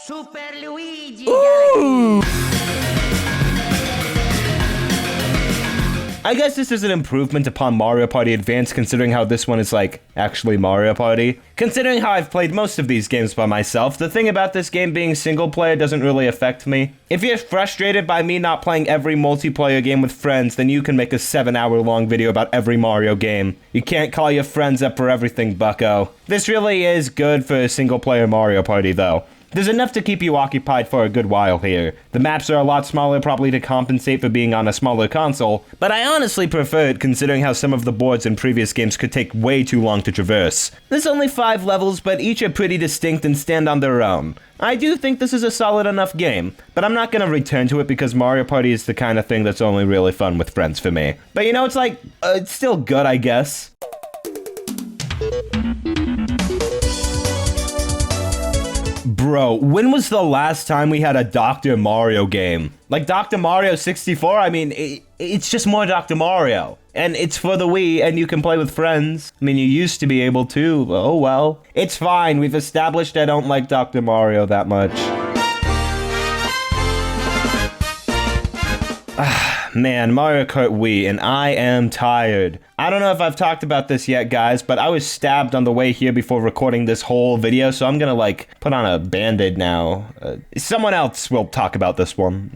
Speaker 7: Super Luigi
Speaker 1: I guess this is an improvement upon Mario Party Advance, considering how this one is like actually Mario Party. Considering how I've played most of these games by myself, the thing about this game being single player doesn't really affect me. If you're frustrated by me not playing every multiplayer game with friends, then you can make a 7-hour long video about every Mario game. You can't call your friends up for everything, bucko. This really is good for a single player Mario Party though. There's enough to keep you occupied for a good while here. The maps are a lot smaller, probably to compensate for being on a smaller console, but I honestly prefer it considering how some of the boards in previous games could take way too long to traverse. There's only 5 levels, but each are pretty distinct and stand on their own. I do think this is a solid enough game, but I'm not gonna return to it because Mario Party is the kind of thing that's only really fun with friends for me. But you know, it's like, it's still good, I guess. Bro, when was the last time we had a Dr. Mario game? Like Dr. Mario 64? I mean, it's just more Dr. Mario. And it's for the Wii, and you can play with friends. I mean, you used to be able to. Oh well. It's fine, we've established I don't like Dr. Mario that much. Man, Mario Kart Wii, and I am tired. I don't know if I've talked about this yet, guys, but I was stabbed on the way here before recording this whole video, so I'm gonna, like, put on a Band-Aid now. Someone else will talk about this one.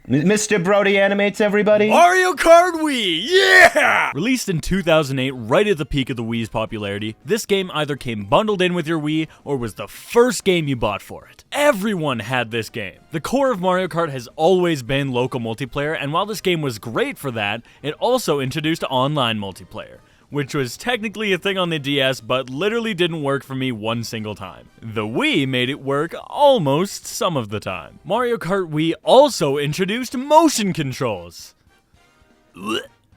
Speaker 1: Mr. Brody Animates, everybody?
Speaker 8: Mario Kart Wii, yeah! Released in 2008, right at the peak of the Wii's popularity, this game either came bundled in with your Wii, or was the first game you bought for it. Everyone had this game. The core of Mario Kart has always been local multiplayer, and while this game was great for that, it also introduced online multiplayer, which was technically a thing on the DS, but literally didn't work for me one single time. The Wii made it work almost some of the time. Mario Kart Wii also introduced motion controls.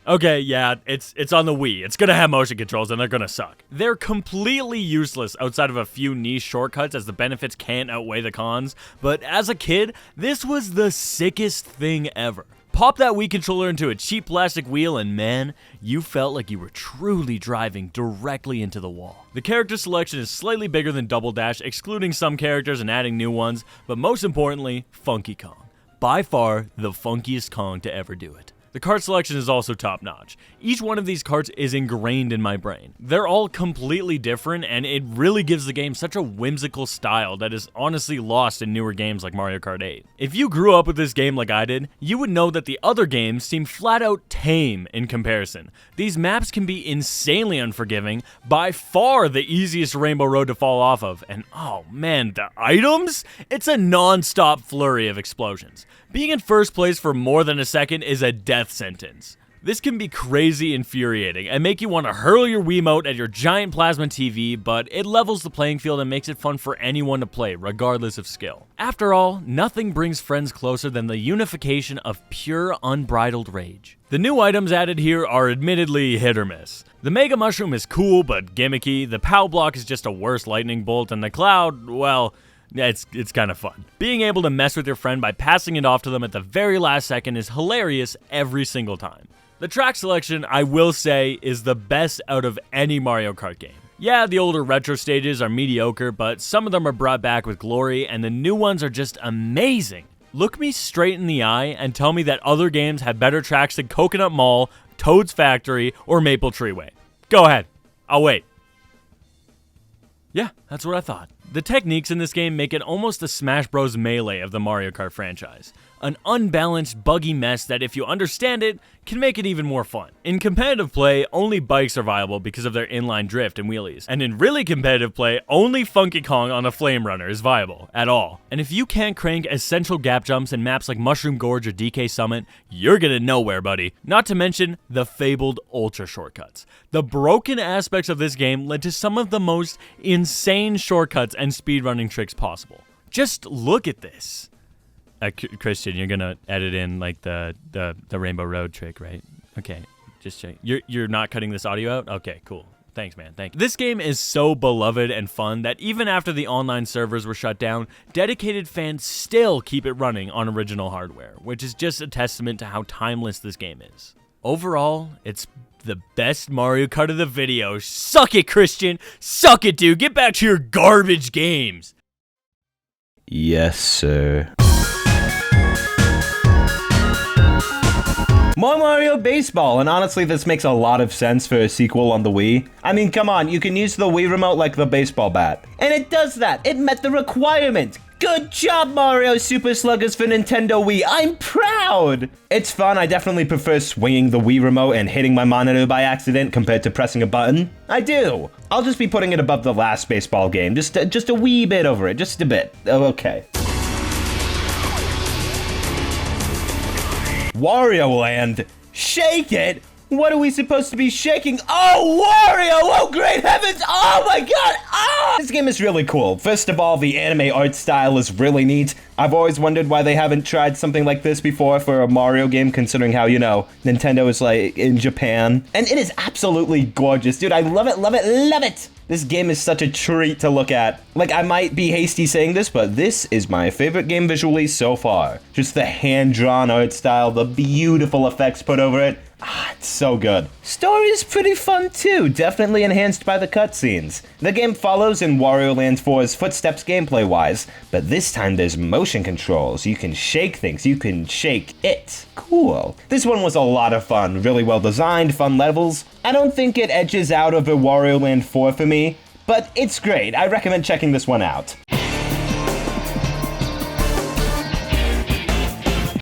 Speaker 8: Okay, yeah, it's on the Wii. It's gonna have motion controls and they're gonna suck. They're completely useless outside of a few niche shortcuts as the benefits can't outweigh the cons, but as a kid, this was the sickest thing ever. Pop that Wii controller into a cheap plastic wheel and man, you felt like you were truly driving directly into the wall. The character selection is slightly bigger than Double Dash, excluding some characters and adding new ones, but most importantly, Funky Kong. By far, the funkiest Kong to ever do it. The kart selection is also top-notch. Each one of these karts is ingrained in my brain. They're all completely different, and it really gives the game such a whimsical style that is honestly lost in newer games like Mario Kart 8. If you grew up with this game like I did, you would know that the other games seem flat-out tame in comparison. These maps can be insanely unforgiving, by far the easiest Rainbow Road to fall off of, and oh man, the items? It's a non-stop flurry of explosions. Being in first place for more than a second is a death sentence. This can be crazy infuriating and make you want to hurl your Wiimote at your giant plasma TV, but it levels the playing field and makes it fun for anyone to play, regardless of skill. After all, nothing brings friends closer than the unification of pure, unbridled rage. The new items added here are admittedly hit or miss. The Mega Mushroom is cool but gimmicky, the POW block is just a worse lightning bolt, and the Cloud, well, it's kind of fun. Being able to mess with your friend by passing it off to them at the very last second is hilarious every single time. The track selection, I will say, is the best out of any Mario Kart game. Yeah, the older retro stages are mediocre, but some of them are brought back with glory, and the new ones are just amazing. Look me straight in the eye and tell me that other games have better tracks than Coconut Mall, Toad's Factory, or Maple Tree Way. Go ahead. I'll wait. Yeah, that's what I thought. The techniques in this game make it almost a Smash Bros. Melee of the Mario Kart franchise. An unbalanced, buggy mess that, if you understand it, can make it even more fun. In competitive play, only bikes are viable because of their inline drift and wheelies. And in really competitive play, only Funky Kong on a Flame Runner is viable, at all. And if you can't crank essential gap jumps in maps like Mushroom Gorge or DK Summit, you're gonna nowhere, buddy. Not to mention the fabled ultra shortcuts. The broken aspects of this game led to some of the most insane shortcuts and speedrunning tricks possible. Just look at this. Christian, you're gonna edit in like the Rainbow Road trick, right? Okay, just check. You're not cutting this audio out? Okay, cool. Thanks, man. Thank you. This game is so beloved and fun that even after the online servers were shut down, dedicated fans still keep it running on original hardware, which is just a testament to how timeless this game is. Overall, it's the best Mario Kart of the video. Suck it, Christian. Suck it, dude. Get back to your garbage games.
Speaker 1: Yes, sir. More Mario Baseball, and honestly this makes a lot of sense for a sequel on the Wii. I mean, come on, you can use the Wii remote like the baseball bat. And it does that! It met the requirement! Good job, Mario Super Sluggers for Nintendo Wii! I'm proud! It's fun, I definitely prefer swinging the Wii remote and hitting my monitor by accident compared to pressing a button. I do! I'll just be putting it above the last baseball game, just a wee bit over it, just a bit. Oh, okay. Wario Land? Shake it? What are we supposed to be shaking? Oh, Wario! Oh, great heavens! Oh my god! Oh! This game is really cool. First of all, the anime art style is really neat. I've always wondered why they haven't tried something like this before for a Mario game, considering how, you know, Nintendo is like in Japan. And it is absolutely gorgeous. Dude, I love it, love it, love it! This game is such a treat to look at. Like, I might be hasty saying this, but this is my favorite game visually so far. Just the hand-drawn art style, the beautiful effects put over it. Ah, it's so good. Story is pretty fun too, definitely enhanced by the cutscenes. The game follows in Wario Land 4's footsteps gameplay-wise, but this time there's motion controls. You can shake things, you can shake it. Cool. This one was a lot of fun, really well designed, fun levels. I don't think it edges out over Wario Land 4 for me, but it's great. I recommend checking this one out.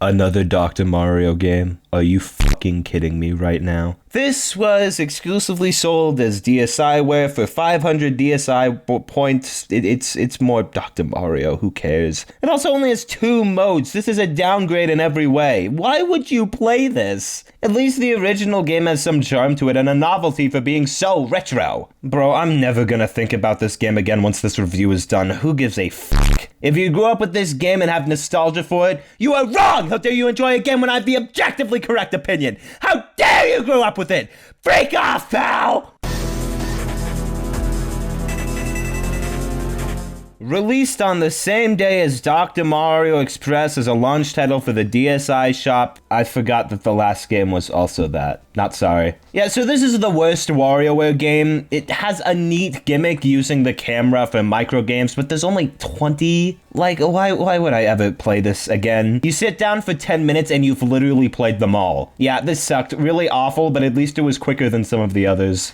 Speaker 1: Another Dr. Mario game? Are you fucking kidding me right now? This was exclusively sold as DSiWare for 500 DSi points. It's more Dr. Mario, who cares? It also only has 2 modes. This is a downgrade in every way. Why would you play this? At least the original game has some charm to it and a novelty for being so retro. Bro, I'm never gonna think about this game again once this review is done. Who gives a fuck? If you grew up with this game and have nostalgia for it, you are wrong! How dare you enjoy a game when I have the objectively correct opinion? How dare you grow up with it? Freak off, pal! Released on the same day as Dr. Mario Express as a launch title for the DSi shop. I forgot that the last game was also that. Not sorry. Yeah, so this is the worst WarioWare game. It has a neat gimmick using the camera for micro games, but there's only 20. Like, why would I ever play this again? You sit down for 10 minutes and you've literally played them all. Yeah, this sucked. Really awful, but at least it was quicker than some of the others.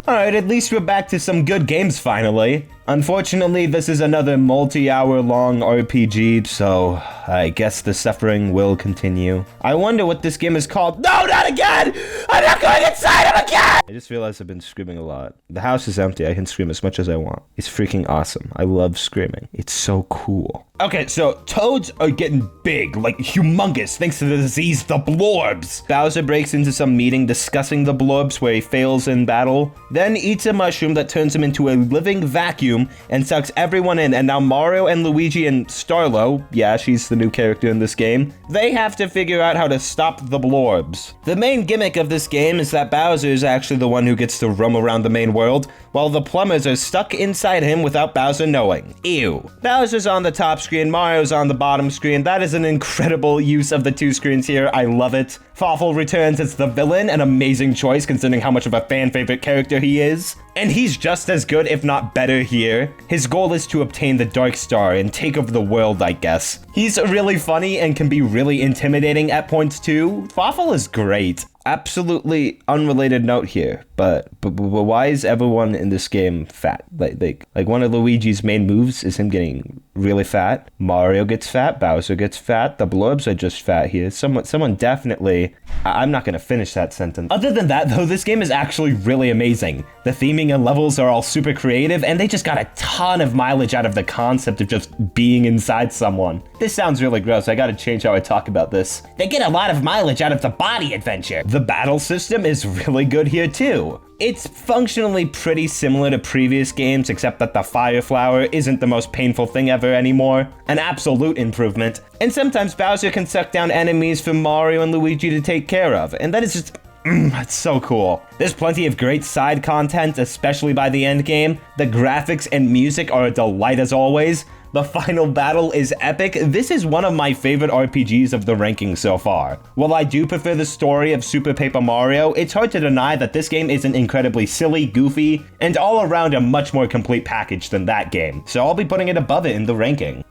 Speaker 1: Alright, at least we're back to some good games finally. Unfortunately, this is another multi-hour long RPG, so I guess the suffering will continue. I wonder what this game is called. No, not again! I'm not going inside him again! I just realized I've been screaming a lot. The house is empty, I can scream as much as I want. It's freaking awesome. I love screaming. It's so cool. Okay, so toads are getting big, like humongous, thanks to the disease, the blorbs. Bowser breaks into some meeting discussing the blorbs where he fails in battle, then eats a mushroom that turns him into a living vacuum and sucks everyone in, and now Mario and Luigi and Starlo, yeah, she's the new character in this game, they have to figure out how to stop the blorbs. The main gimmick of this game is that Bowser is actually the one who gets to roam around the main world, while the plumbers are stuck inside him without Bowser knowing. Ew. Bowser's on the top screen, Mario's on the bottom screen. That is an incredible use of the two screens here. I love it. Fawful returns as the villain, an amazing choice considering how much of a fan favorite character he is. And he's just as good, if not better here. His goal is to obtain the Dark Star and take over the world, I guess. He's really funny and can be really intimidating at points too. Fawful is great. Absolutely unrelated note here, but why is everyone in this game fat? Like one of Luigi's main moves is him getting really fat. Mario gets fat, Bowser gets fat, the blorbs are just fat here. Someone definitely... I'm not gonna finish that sentence. Other than that though, this game is actually really amazing. The theming and levels are all super creative, and they just got a ton of mileage out of the concept of just being inside someone. This sounds really gross, I gotta change how I talk about this. They get a lot of mileage out of the body adventure. The battle system is really good here too. It's functionally pretty similar to previous games, except that the Fire Flower isn't the most painful thing ever anymore. An absolute improvement. And sometimes Bowser can suck down enemies for Mario and Luigi to take care of, and that is just... it's so cool. There's plenty of great side content, especially by the end game. The graphics and music are a delight as always. The final battle is epic. This is one of my favorite RPGs of the ranking so far. While I do prefer the story of Super Paper Mario, it's hard to deny that this game isn't incredibly silly, goofy, and all around a much more complete package than that game. So I'll be putting it above it in the ranking.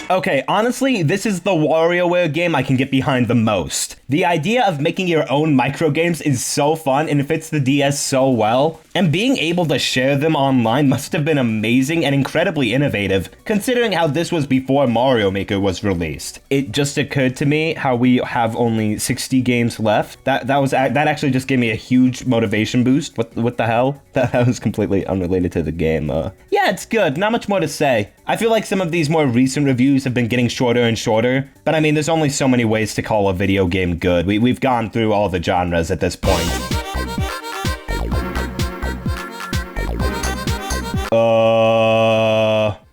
Speaker 1: Okay, honestly, this is the WarioWare game I can get behind the most. The idea of making your own microgames is so fun and fits the DS so well, and being able to share them online must have been amazing and incredibly innovative, considering how this was before Mario Maker was released. It just occurred to me how we have only 60 games left. That actually just gave me a huge motivation boost. What the hell? That was completely unrelated to the game. Yeah, it's good. Not much more to say. I feel like some of these more recent reviews have been getting shorter and shorter, but I mean, there's only so many ways to call a video game good. We've gone through all the genres at this point.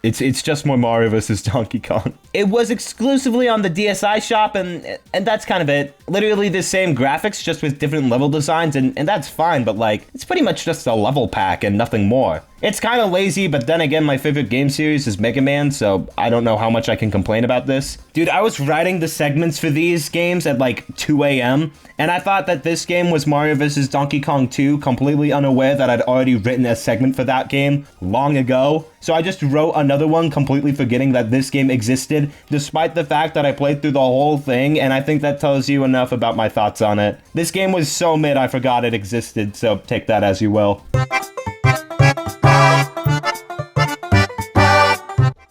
Speaker 1: It's just more Mario vs. Donkey Kong. It was exclusively on the DSi shop, and that's kind of it. Literally the same graphics, just with different level designs, and that's fine, but like, it's pretty much just a level pack and nothing more. It's kind of lazy, but then again, my favorite game series is Mega Man, so I don't know how much I can complain about this. Dude, I was writing the segments for these games at like 2 a.m., and I thought that this game was Mario vs. Donkey Kong 2, completely unaware that I'd already written a segment for that game long ago. So I just wrote another one, completely forgetting that this game existed, despite the fact that I played through the whole thing, and I think that tells you enough about my thoughts on it. This game was so mid I forgot it existed, so take that as you will.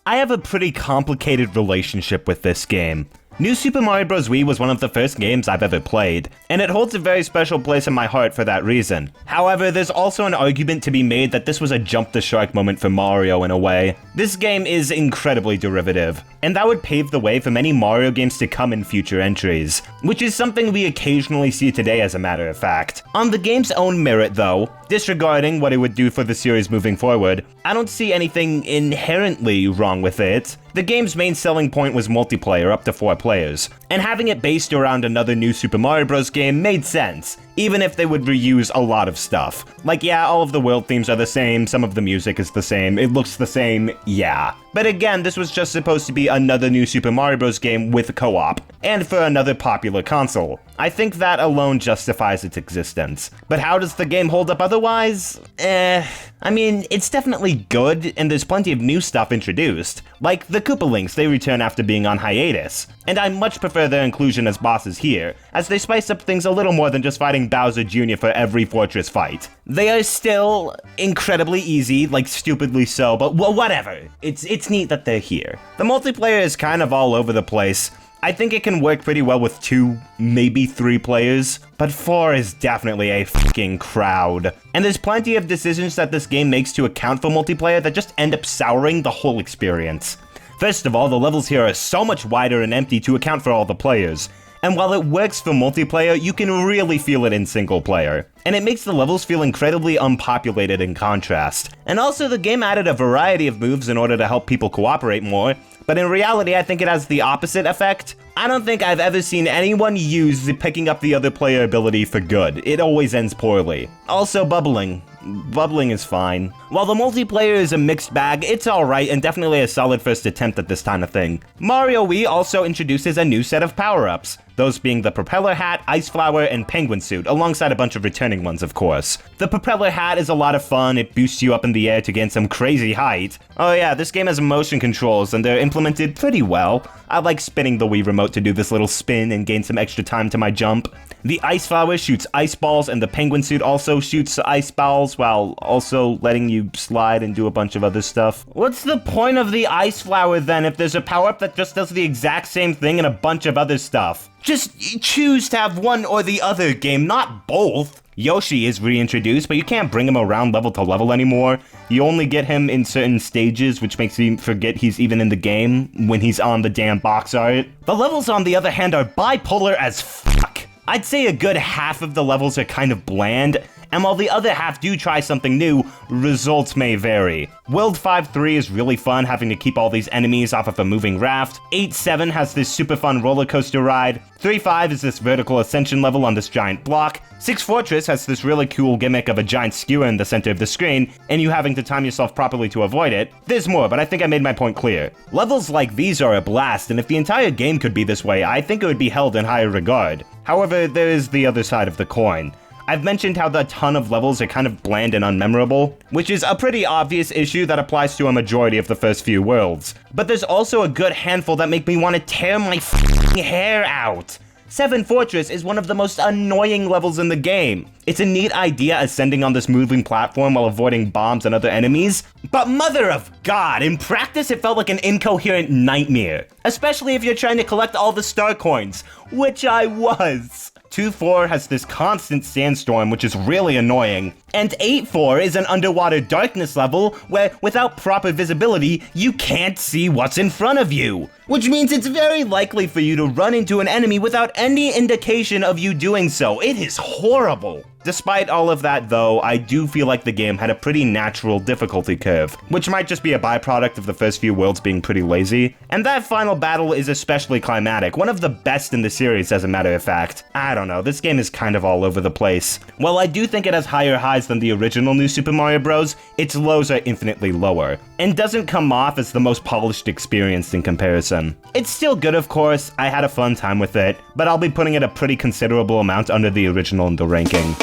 Speaker 1: I have a pretty complicated relationship with this game. New Super Mario Bros. Wii was one of the first games I've ever played, and it holds a very special place in my heart for that reason. However, there's also an argument to be made that this was a jump the shark moment for Mario in a way. This game is incredibly derivative, and that would pave the way for many Mario games to come in future entries, which is something we occasionally see today as a matter of fact. On the game's own merit though, disregarding what it would do for the series moving forward, I don't see anything inherently wrong with it. The game's main selling point was multiplayer up to 4 players, and having it based around another new Super Mario Bros. Game made sense, even if they would reuse a lot of stuff. Like, yeah, all of the world themes are the same, some of the music is the same, it looks the same, yeah. But again, this was just supposed to be another new Super Mario Bros. Game with co-op, and for another popular console. I think that alone justifies its existence. But how does the game hold up otherwise? I mean, it's definitely good, and there's plenty of new stuff introduced. Like the Koopalings, they return after being on hiatus. And I much prefer their inclusion as bosses here, as they spice up things a little more than just fighting Bowser Jr. for every fortress fight. They are still incredibly easy, like stupidly so, but whatever. It's neat that they're here. The multiplayer is kind of all over the place. I think it can work pretty well with 2, maybe 3 players, but 4 is definitely a fucking crowd. And there's plenty of decisions that this game makes to account for multiplayer that just end up souring the whole experience. First of all, the levels here are so much wider and empty to account for all the players. and while it works for multiplayer, you can really feel it in single player. And it makes the levels feel incredibly unpopulated in contrast. And also, the game added a variety of moves in order to help people cooperate more, but in reality, I think it has the opposite effect. I don't think I've ever seen anyone use the picking up the other player ability for good. It always ends poorly. Also, bubbling. Bubbling is fine. While the multiplayer is a mixed bag, it's alright and definitely a solid first attempt at this kind of thing. Mario Wii also introduces a new set of power-ups, those being the propeller hat, ice flower, and penguin suit, alongside a bunch of returning ones, of course. The propeller hat is a lot of fun, it boosts you up in the air to gain some crazy height. Oh yeah, this game has motion controls, and they're implemented pretty well. I like spinning the Wii remote to do this little spin and gain some extra time to my jump. The ice flower shoots ice balls, and the penguin suit also shoots ice balls, while also letting you slide and do a bunch of other stuff. What's the point of the ice flower then if there's a power-up that just does the exact same thing and a bunch of other stuff? Just choose to have one or the other, game, not both. Yoshi is reintroduced, but you can't bring him around level to level anymore. You only get him in certain stages, which makes me forget he's even in the game when he's on the damn box art. The levels, on the other hand, are bipolar as fuck. I'd say a good half of the levels are kind of bland, and while the other half do try something new, results may vary. World 5-3 is really fun, having to keep all these enemies off of a moving raft. 8-7 has this super fun roller coaster ride. 3-5 is this vertical ascension level on this giant block. 6 Fortress has this really cool gimmick of a giant skewer in the center of the screen, and you having to time yourself properly to avoid it. There's more, but I think I made my point clear. Levels like these are a blast, and if the entire game could be this way, I think it would be held in higher regard. However, there is the other side of the coin. I've mentioned how the ton of levels are kind of bland and unmemorable, which is a pretty obvious issue that applies to a majority of the first few worlds. But there's also a good handful that make me want to tear my f***ing hair out. 7 Fortress is one of the most annoying levels in the game. It's a neat idea ascending on this moving platform while avoiding bombs and other enemies, but mother of God, in practice it felt like an incoherent nightmare. Especially if you're trying to collect all the star coins, which I was. 2-4 has this constant sandstorm, which is really annoying. And 8-4 is an underwater darkness level where, without proper visibility, you can't see what's in front of you. Which means it's very likely for you to run into an enemy without any indication of you doing so. It is horrible. Despite all of that, though, I do feel like the game had a pretty natural difficulty curve, which might just be a byproduct of the first few worlds being pretty lazy. And that final battle is especially climatic, one of the best in the series, as a matter of fact. I don't know, this game is kind of all over the place. While I do think it has higher highs than the original New Super Mario Bros., its lows are infinitely lower, and doesn't come off as the most polished experience in comparison. It's still good, of course, I had a fun time with it, but I'll be putting it a pretty considerable amount under the original in the ranking.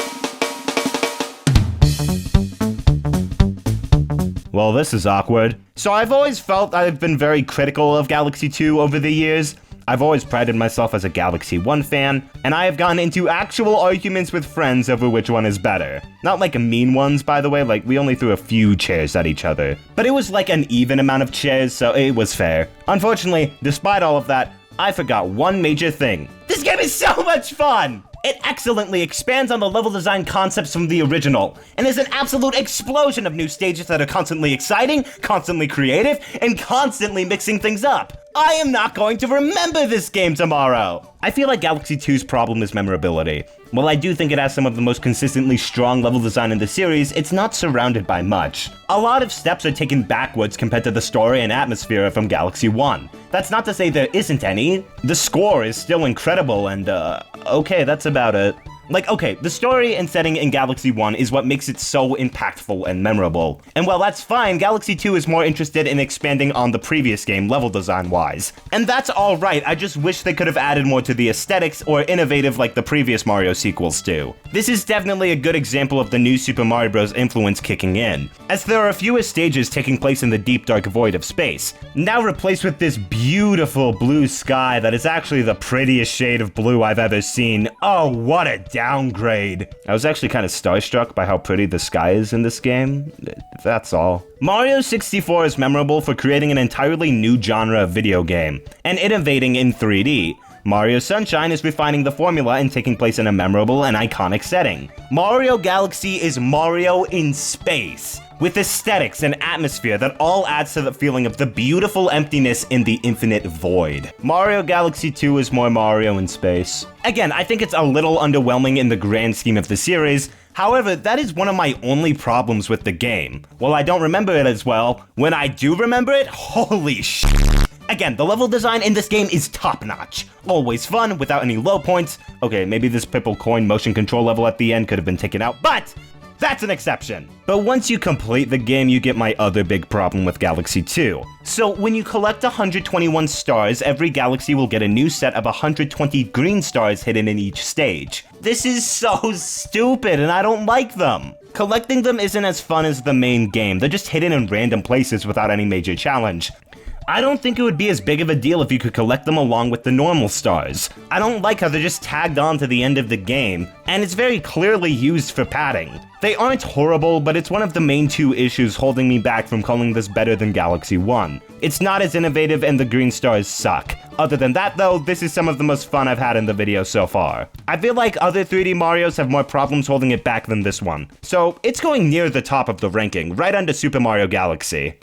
Speaker 1: Well, this is awkward. So I've always felt I've been very critical of Galaxy 2 over the years. I've always prided myself as a Galaxy 1 fan, and I have gotten into actual arguments with friends over which one is better. Not like mean ones, by the way, like we only threw a few chairs at each other. But it was like an even amount of chairs, so it was fair. Unfortunately, despite all of that, I forgot one major thing. This game is so much fun! It excellently expands on the level design concepts from the original, and is an absolute explosion of new stages that are constantly exciting, constantly creative, and constantly mixing things up. I am not going to remember this game tomorrow! I feel like Galaxy 2's problem is memorability. While I do think it has some of the most consistently strong level design in the series, it's not surrounded by much. A lot of steps are taken backwards compared to the story and atmosphere from Galaxy 1. That's not to say there isn't any. The score is still incredible and, okay, that's about it. Like, okay, the story and setting in Galaxy 1 is what makes it so impactful and memorable. And while that's fine, Galaxy 2 is more interested in expanding on the previous game level design-wise. And that's alright, I just wish they could have added more to the aesthetics or innovative like the previous Mario sequels do. This is definitely a good example of the new Super Mario Bros. Influence kicking in, as there are fewer stages taking place in the deep dark void of space, now replaced with this beautiful blue sky that is actually the prettiest shade of blue I've ever seen. Oh, what a downgrade. I was actually kind of starstruck by how pretty the sky is in this game. That's all. Mario 64 is memorable for creating an entirely new genre of video game, and innovating in 3D. Mario Sunshine is refining the formula and taking place in a memorable and iconic setting. Mario Galaxy is Mario in space, with aesthetics and atmosphere that all adds to the feeling of the beautiful emptiness in the infinite void. Mario Galaxy 2 is more Mario in space. Again, I think it's a little underwhelming in the grand scheme of the series. However, that is one of my only problems with the game. While I don't remember it as well, when I do remember it, holy shit. Again, the level design in this game is top-notch. Always fun, without any low points. Okay, maybe this purple coin motion control level at the end could have been taken out, but that's an exception. But once you complete the game, you get my other big problem with Galaxy 2. So when you collect 121 stars, every galaxy will get a new set of 120 green stars hidden in each stage. This is so stupid, and I don't like them. Collecting them isn't as fun as the main game. They're just hidden in random places without any major challenge. I don't think it would be as big of a deal if you could collect them along with the normal stars. I don't like how they're just tagged on to the end of the game, and it's very clearly used for padding. They aren't horrible, but it's one of the main two issues holding me back from calling this better than Galaxy 1. It's not as innovative and the green stars suck. Other than that though, this is some of the most fun I've had in the video so far. I feel like other 3D Marios have more problems holding it back than this one. So it's going near the top of the ranking, right under Super Mario Galaxy.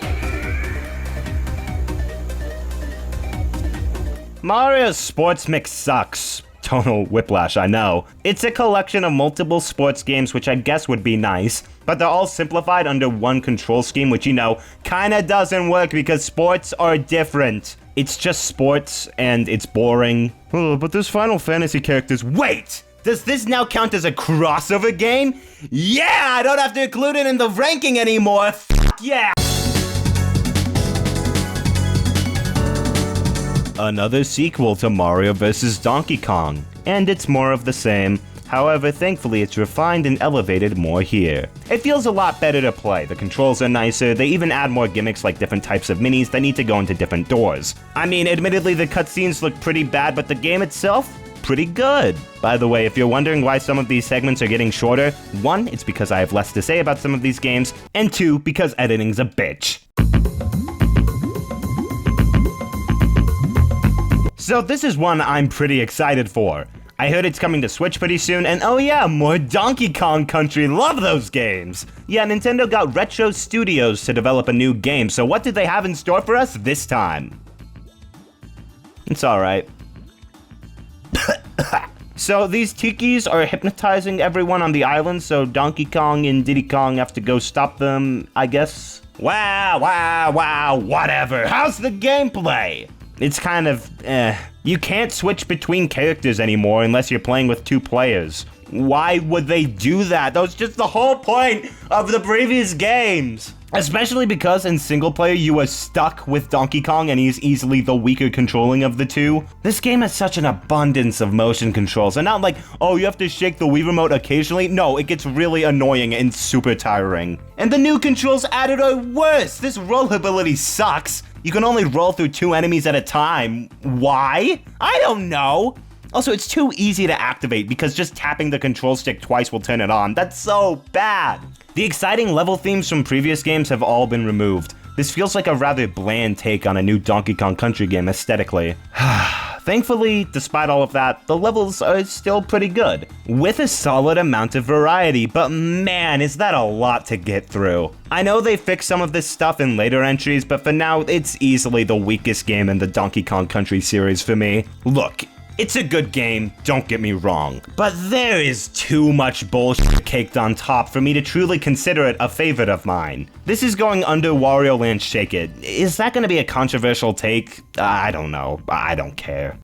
Speaker 1: Mario's Sports Mix sucks. Tonal whiplash, I know. It's a collection of multiple sports games, which I guess would be nice, but they're all simplified under one control scheme, which, you know, kinda doesn't work because sports are different. It's just sports, and it's boring. Oh, but there's Final Fantasy characters. Wait! Does this now count as a crossover game? Yeah! I don't have to include it in the ranking anymore! F yeah! Another sequel to Mario vs. Donkey Kong, and it's more of the same. However, thankfully it's refined and elevated more here. It feels a lot better to play, the controls are nicer, they even add more gimmicks like different types of minis that need to go into different doors. I mean, admittedly the cutscenes look pretty bad, but the game itself, pretty good. By the way, if you're wondering why some of these segments are getting shorter, 1, it's because I have less to say about some of these games, and 2, because editing's a bitch. So this is one I'm pretty excited for. I heard it's coming to Switch pretty soon, and oh yeah, more Donkey Kong Country, love those games! Yeah, Nintendo got Retro Studios to develop a new game, so what did they have in store for us this time? It's alright. So these tikis are hypnotizing everyone on the island, so Donkey Kong and Diddy Kong have to go stop them, I guess? Wow, whatever. How's the gameplay? It's kind of, You can't switch between characters anymore unless you're playing with 2 players. Why would they do that? That was just the whole point of the previous games. Especially because in single player you are stuck with Donkey Kong and he's easily the weaker controlling of the two. This game has such an abundance of motion controls, and not like, oh, you have to shake the Wii remote occasionally. No, it gets really annoying and super tiring. And the new controls added are worse. This roll ability sucks. You can only roll through 2 enemies at a time. Why? I don't know. Also, it's too easy to activate because just tapping the control stick twice will turn it on. That's so bad. The exciting level themes from previous games have all been removed. This feels like a rather bland take on a new Donkey Kong Country game aesthetically. Thankfully, despite all of that, the levels are still pretty good, with a solid amount of variety, but man, is that a lot to get through. I know they fixed some of this stuff in later entries, but for now, it's easily the weakest game in the Donkey Kong Country series for me. Look, it's a good game, don't get me wrong, but there is too much bullshit caked on top for me to truly consider it a favorite of mine. This is going under Wario Land Shake It. Is that going to be a controversial take? I don't know. I don't care.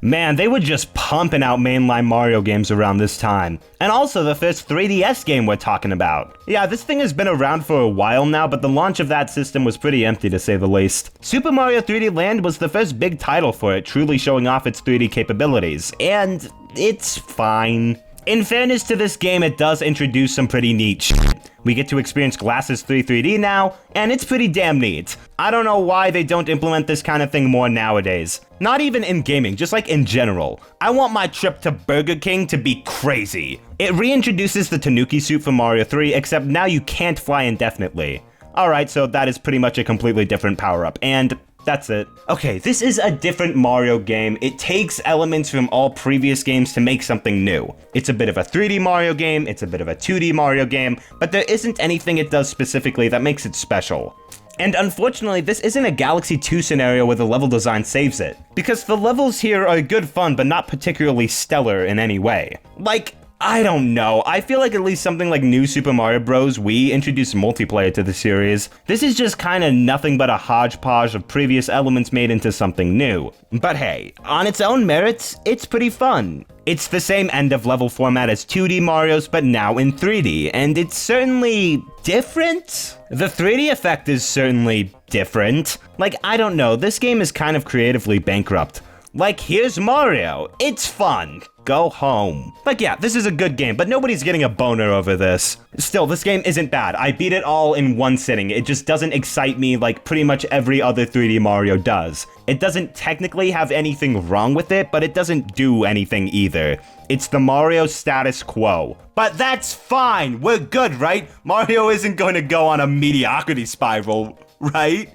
Speaker 1: Man, they were just pumping out mainline Mario games around this time. And also the first 3DS game we're talking about. Yeah, this thing has been around for a while now, but the launch of that system was pretty empty to say the least. Super Mario 3D Land was the first big title for it, truly showing off its 3D capabilities. And it's fine. In fairness to this game, it does introduce some pretty neat shit. We get to experience Glasses 3D now, and it's pretty damn neat. I don't know why they don't implement this kind of thing more nowadays. Not even in gaming, just like in general. I want my trip to Burger King to be crazy. It reintroduces the Tanuki suit from Mario 3, except now you can't fly indefinitely. Alright, so that is pretty much a completely different power-up, and That's it. Okay, this is a different Mario game. It takes elements from all previous games to make something new. It's a bit of a 3D Mario game, it's a bit of a 2D Mario game, but there isn't anything it does specifically that makes it special. And unfortunately, this isn't a Galaxy 2 scenario where the level design saves it, because the levels here are good fun, but not particularly stellar in any way. Like, I don't know, I feel like at least something like New Super Mario Bros. Wii introduced multiplayer to the series. This is just kinda nothing but a hodgepodge of previous elements made into something new. But hey, on its own merits, it's pretty fun. It's the same end-of-level format as 2D Mario's, but now in 3D, and it's certainly different? The 3D effect is certainly different. Like, I don't know, this game is kind of creatively bankrupt. Like, here's Mario. It's fun. Go home. Like, yeah, this is a good game, but nobody's getting a boner over this. Still, this game isn't bad. I beat it all in one sitting. It just doesn't excite me like pretty much every other 3D Mario does. It doesn't technically have anything wrong with it, but it doesn't do anything either. It's the Mario status quo. But that's fine. We're good, right? Mario isn't going to go on a mediocrity spiral, right?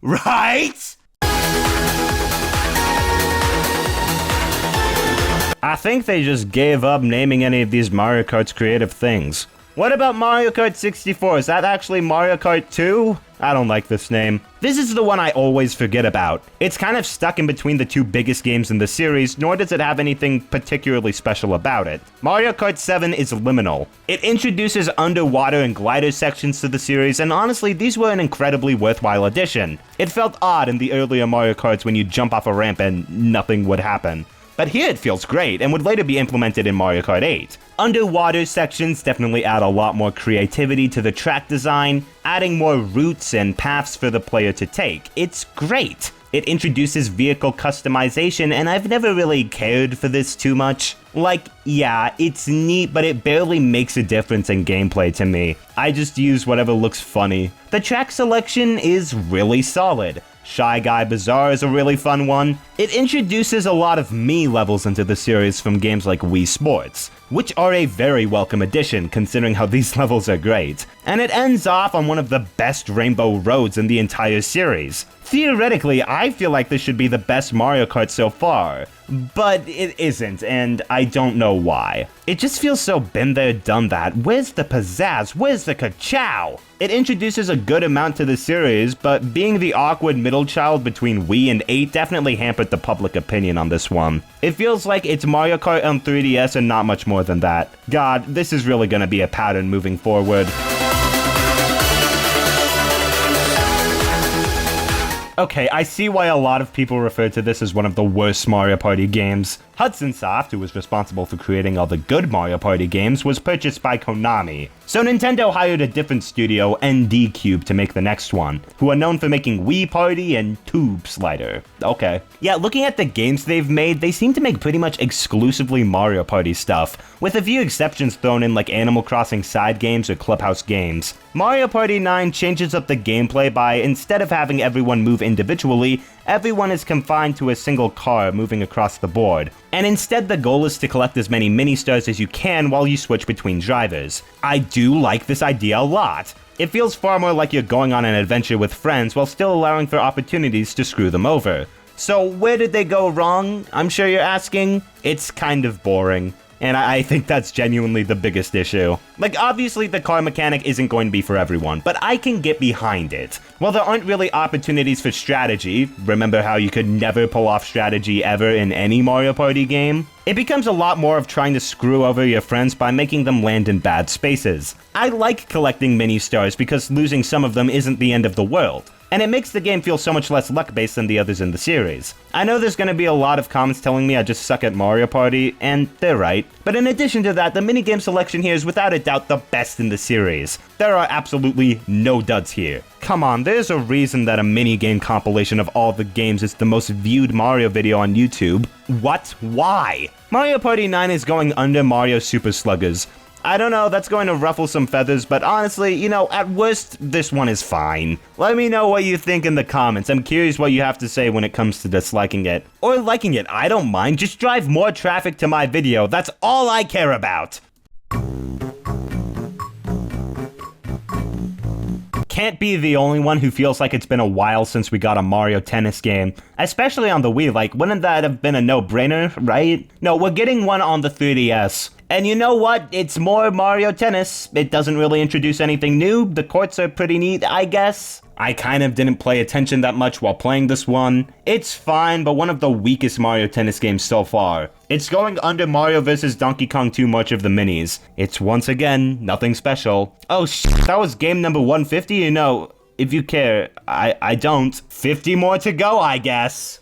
Speaker 1: Right? I think they just gave up naming any of these Mario Kart's creative things. What about Mario Kart 64? Is that actually Mario Kart 2? I don't like this name. This is the one I always forget about. It's kind of stuck in between the two biggest games in the series, nor does it have anything particularly special about it. Mario Kart 7 is liminal. It introduces underwater and glider sections to the series, and honestly, these were an incredibly worthwhile addition. It felt odd in the earlier Mario Karts when you jump off a ramp and nothing would happen. But here it feels great, and would later be implemented in Mario Kart 8. Underwater sections definitely add a lot more creativity to the track design, adding more routes and paths for the player to take. It's great! It introduces vehicle customization, and I've never really cared for this too much. Like, yeah, it's neat, but it barely makes a difference in gameplay to me. I just use whatever looks funny. The track selection is really solid. Shy Guy Bazaar is a really fun one. It introduces a lot of Mii levels into the series from games like Wii Sports, which are a very welcome addition considering how these levels are great. And it ends off on one of the best rainbow roads in the entire series. Theoretically, I feel like this should be the best Mario Kart so far, but it isn't, and I don't know why. It just feels so been there, done that. Where's the pizzazz? Where's the ka-chow? It introduces a good amount to the series, but being the awkward middle child between Wii and 8 definitely hampered the public opinion on this one. It feels like it's Mario Kart on 3DS and not much more than that. God, this is really gonna be a pattern moving forward. Okay, I see why a lot of people refer to this as one of the worst Mario Party games. Hudson Soft, who was responsible for creating all the good Mario Party games, was purchased by Konami. So Nintendo hired a different studio, ND Cube, to make the next one, who are known for making Wii Party and Tube Slider. Okay. Yeah, looking at the games they've made, they seem to make pretty much exclusively Mario Party stuff, with a few exceptions thrown in like Animal Crossing side games or Clubhouse games. Mario Party 9 changes up the gameplay by, instead of having everyone move individually, everyone is confined to a single car moving across the board. And instead the goal is to collect as many mini-stars as you can while you switch between drivers. I do like this idea a lot. It feels far more like you're going on an adventure with friends while still allowing for opportunities to screw them over. So where did they go wrong? I'm sure you're asking. It's kind of boring. And I think that's genuinely the biggest issue. Like, obviously the car mechanic isn't going to be for everyone, but I can get behind it. While there aren't really opportunities for strategy, remember how you could never pull off strategy ever in any Mario Party game? It becomes a lot more of trying to screw over your friends by making them land in bad spaces. I like collecting mini-stars because losing some of them isn't the end of the world. And it makes the game feel so much less luck-based than the others in the series. I know there's gonna be a lot of comments telling me I just suck at Mario Party, and they're right. But in addition to that, the minigame selection here is without a doubt the best in the series. There are absolutely no duds here. Come on, there's a reason that a minigame compilation of all the games is the most viewed Mario video on YouTube. What? Why? Mario Party 9 is going under Mario Super Sluggers. I don't know, that's going to ruffle some feathers, but honestly, you know, at worst, this one is fine. Let me know what you think in the comments. I'm curious what you have to say when it comes to disliking it. Or liking it, I don't mind. Just drive more traffic to my video. That's all I care about. can't be the only one who feels like it's been a while since we got a Mario Tennis game, especially on the Wii. Like, wouldn't that have been a no-brainer, right? No, we're getting one on the 3DS. And you know what? It's more Mario Tennis. It doesn't really introduce anything new. The courts are pretty neat, I guess. I kind of didn't pay attention that much while playing this one. It's fine, but one of the weakest Mario Tennis games so far. It's going under Mario vs. Donkey Kong 2 March of the Minis. It's once again, nothing special. Oh that was game number 150? You know, if you care, I don't. 50 more to go, I guess.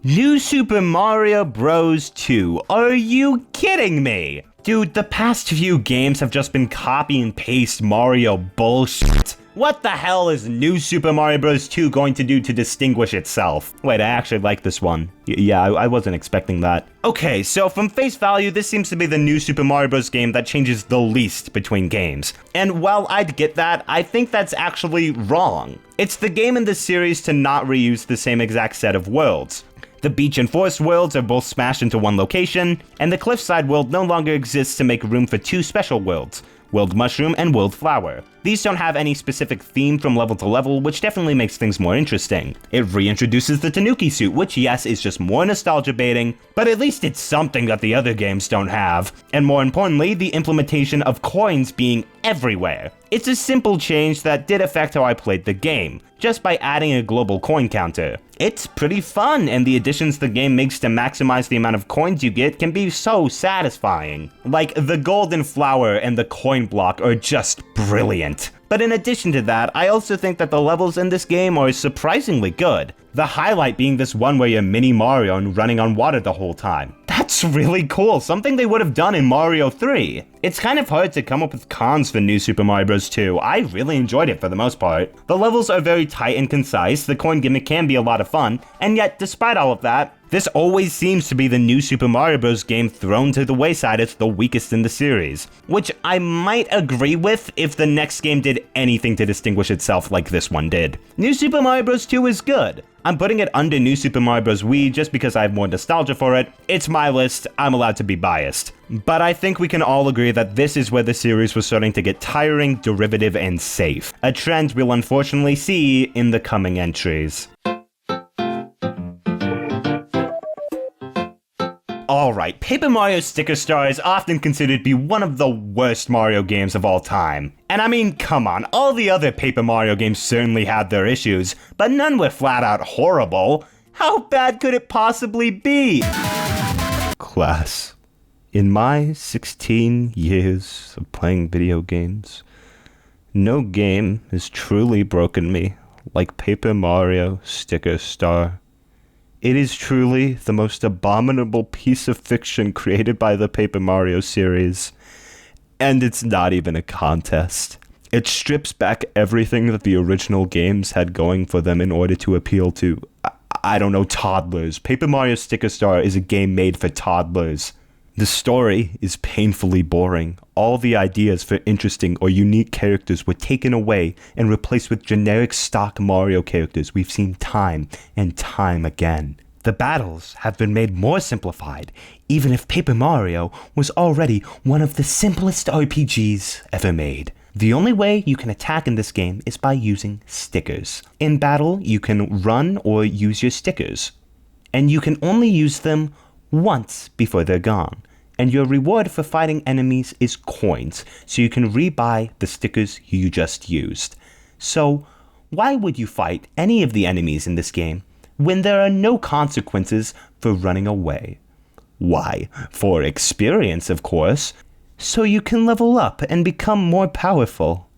Speaker 1: New Super Mario Bros. 2. Are you kidding me? Dude, the past few games have just been copy and paste Mario bullshit. What the hell is New Super Mario Bros. 2 going to do to distinguish itself? Wait, I actually like this one. Yeah, I wasn't expecting that. Okay, so from face value, this seems to be the New Super Mario Bros. Game that changes the least between games. And while I'd get that, I think that's actually wrong. It's the game in this series to not reuse the same exact set of worlds. The beach and forest worlds are both smashed into one location, and the cliffside world no longer exists to make room for two special worlds, World Mushroom and World Flower. These don't have any specific theme from level to level, which definitely makes things more interesting. It reintroduces the Tanuki suit, which yes, is just more nostalgia baiting, but at least it's something that the other games don't have. And more importantly, the implementation of coins being everywhere. It's a simple change that did affect how I played the game, just by adding a global coin counter. It's pretty fun, and the additions the game makes to maximize the amount of coins you get can be so satisfying. Like, the golden flower and the coin block are just brilliant. But in addition to that, I also think that the levels in this game are surprisingly good. The highlight being this one where you're Mini Mario and running on water the whole time. That's really cool, something they would have done in Mario 3. It's kind of hard to come up with cons for New Super Mario Bros. 2. I really enjoyed it for the most part. The levels are very tight and concise, the coin gimmick can be a lot of fun, and yet despite all of that, this always seems to be the New Super Mario Bros. Game thrown to the wayside as the weakest in the series. Which I might agree with if the next game did anything to distinguish itself like this one did. New Super Mario Bros. 2 is good. I'm putting it under New Super Mario Bros. Wii just because I have more nostalgia for it. It's my list, I'm allowed to be biased. But I think we can all agree that this is where the series was starting to get tiring, derivative, and safe. A trend we'll unfortunately see in the coming entries. Alright, Paper Mario Sticker Star is often considered to be one of the worst Mario games of all time. And I mean, come on, all the other Paper Mario games certainly had their issues, but none were flat out horrible. How bad could it possibly be? Class, in my 16 years of playing video games, no game has truly broken me like Paper Mario Sticker Star. It is truly the most abominable piece of fiction created by the Paper Mario series. And it's not even a contest. It strips back everything that the original games had going for them in order to appeal to, I don't know, toddlers. Paper Mario Sticker Star is a game made for toddlers. The story is painfully boring. All the ideas for interesting or unique characters were taken away and replaced with generic stock Mario characters we've seen time and time again. The battles have been made more simplified, even if Paper Mario was already one of the simplest RPGs ever made. The only way you can attack in this game is by using stickers. In battle, you can run or use your stickers, and you can only use them once before they're gone. And your reward for fighting enemies is coins, so you can rebuy the stickers you just used. So, why would you fight any of the enemies in this game when there are no consequences for running away? Why? For experience, of course, so you can level up and become more powerful.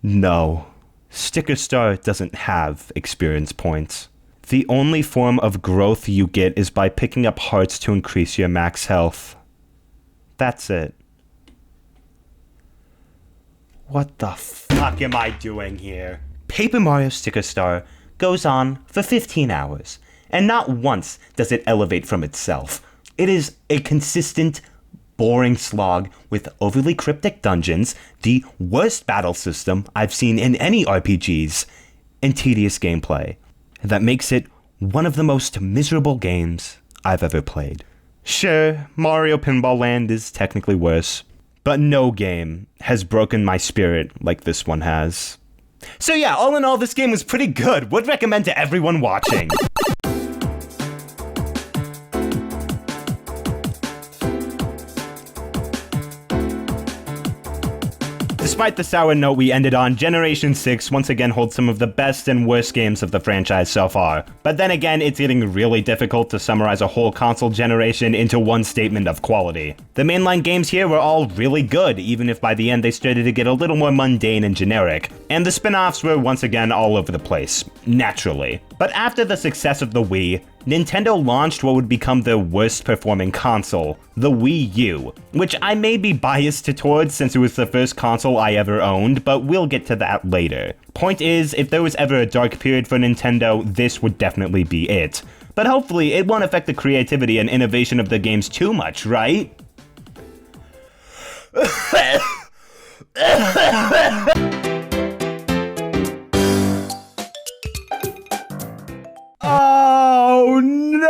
Speaker 1: No, Sticker Star doesn't have experience points. The only form of growth you get is by picking up hearts to increase your max health. That's it. What the fuck am I doing here? Paper Mario Sticker Star goes on for 15 hours, and not once does it elevate from itself. It is a consistent, boring slog with overly cryptic dungeons, the worst battle system I've seen in any RPGs, and tedious gameplay. That makes it one of the most miserable games I've ever played. Sure, Mario Pinball Land is technically worse, but no game has broken my spirit like this one has. So yeah, all in all, this game was pretty good. Would recommend to everyone watching. Despite the sour note we ended on, Generation 6 once again holds some of the best and worst games of the franchise so far. But then again, it's getting really difficult to summarize a whole console generation into one statement of quality. The mainline games here were all really good, even if by the end they started to get a little more mundane and generic. And the spin-offs were once again all over the place, naturally. But after the success of the Wii, Nintendo launched what would become their worst performing console, the Wii U, which I may be biased towards since it was the first console I ever owned, but we'll get to that later. Point is, if there was ever a dark period for Nintendo, this would definitely be it. But hopefully, it won't affect the creativity and innovation of the games too much, right? Oh no!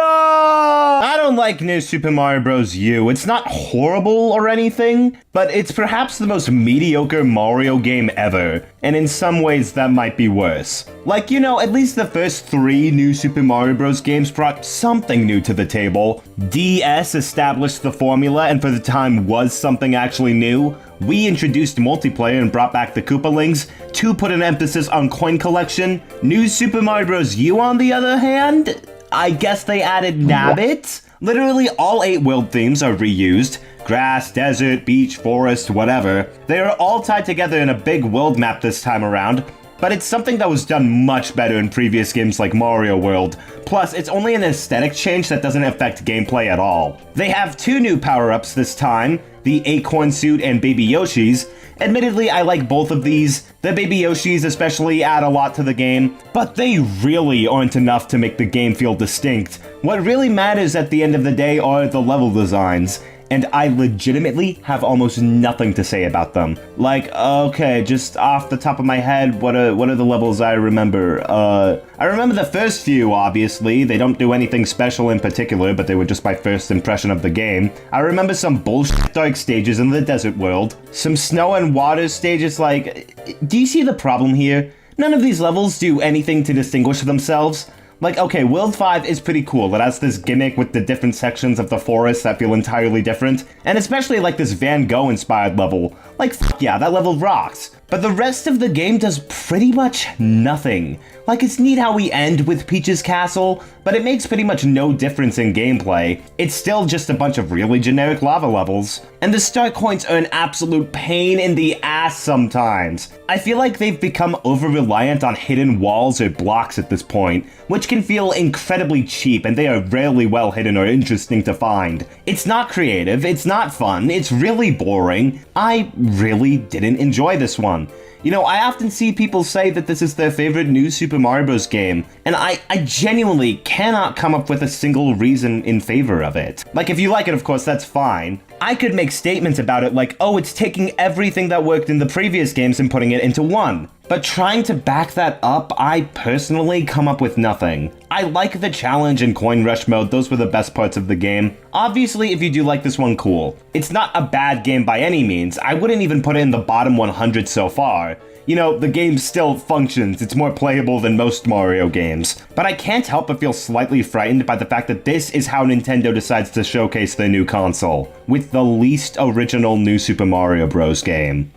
Speaker 1: I don't like New Super Mario Bros. U. It's not horrible or anything, but it's perhaps the most mediocre Mario game ever, and in some ways that might be worse. Like, you know, at least the first 3 New Super Mario Bros. Games brought something new to the table. DS established the formula and for the time was something actually new. We introduced multiplayer and brought back the Koopalings. 2 put an emphasis on coin collection. New Super Mario Bros. U, on the other hand, I guess they added Nabbit. Literally all 8 world themes are reused. Grass, desert, beach, forest, whatever. They are all tied together in a big world map this time around. But it's something that was done much better in previous games like Mario World. Plus, it's only an aesthetic change that doesn't affect gameplay at all. They have 2 new power-ups this time, the Acorn Suit and Baby Yoshi's. Admittedly, I like both of these. The Baby Yoshis especially add a lot to the game, but they really aren't enough to make the game feel distinct. What really matters at the end of the day are the level designs, and I legitimately have almost nothing to say about them. Like, okay, just off the top of my head, what are the levels I remember? I remember the first few, obviously. They don't do anything special in particular, but they were just my first impression of the game. I remember some bullshit dark stages in the desert world. Some snow and water stages, like, do you see the problem here? None of these levels do anything to distinguish themselves. Like, okay, World 5 is pretty cool. It has this gimmick with the different sections of the forest that feel entirely different, and especially like this Van Gogh-inspired level. Like, fuck yeah, that level rocks. But the rest of the game does pretty much nothing. Like, it's neat how we end with Peach's Castle, but it makes pretty much no difference in gameplay. It's still just a bunch of really generic lava levels. And the start coins are an absolute pain in the ass sometimes. I feel like they've become over-reliant on hidden walls or blocks at this point, which can feel incredibly cheap, and they are rarely well hidden or interesting to find. It's not creative, it's not fun, it's really boring. I really didn't enjoy this one. You know, I often see people say that this is their favorite New Super Mario Bros. Game, and I genuinely cannot come up with a single reason in favor of it. Like, if you like it, of course, that's fine. I could make statements about it like, oh, it's taking everything that worked in the previous games and putting it into one. But trying to back that up, I personally come up with nothing. I like the challenge and coin rush mode, those were the best parts of the game. Obviously, if you do like this one, cool. It's not a bad game by any means, I wouldn't even put it in the bottom 100 so far. You know, the game still functions, it's more playable than most Mario games. But I can't help but feel slightly frightened by the fact that this is how Nintendo decides to showcase their new console, with the least original New Super Mario Bros. Game.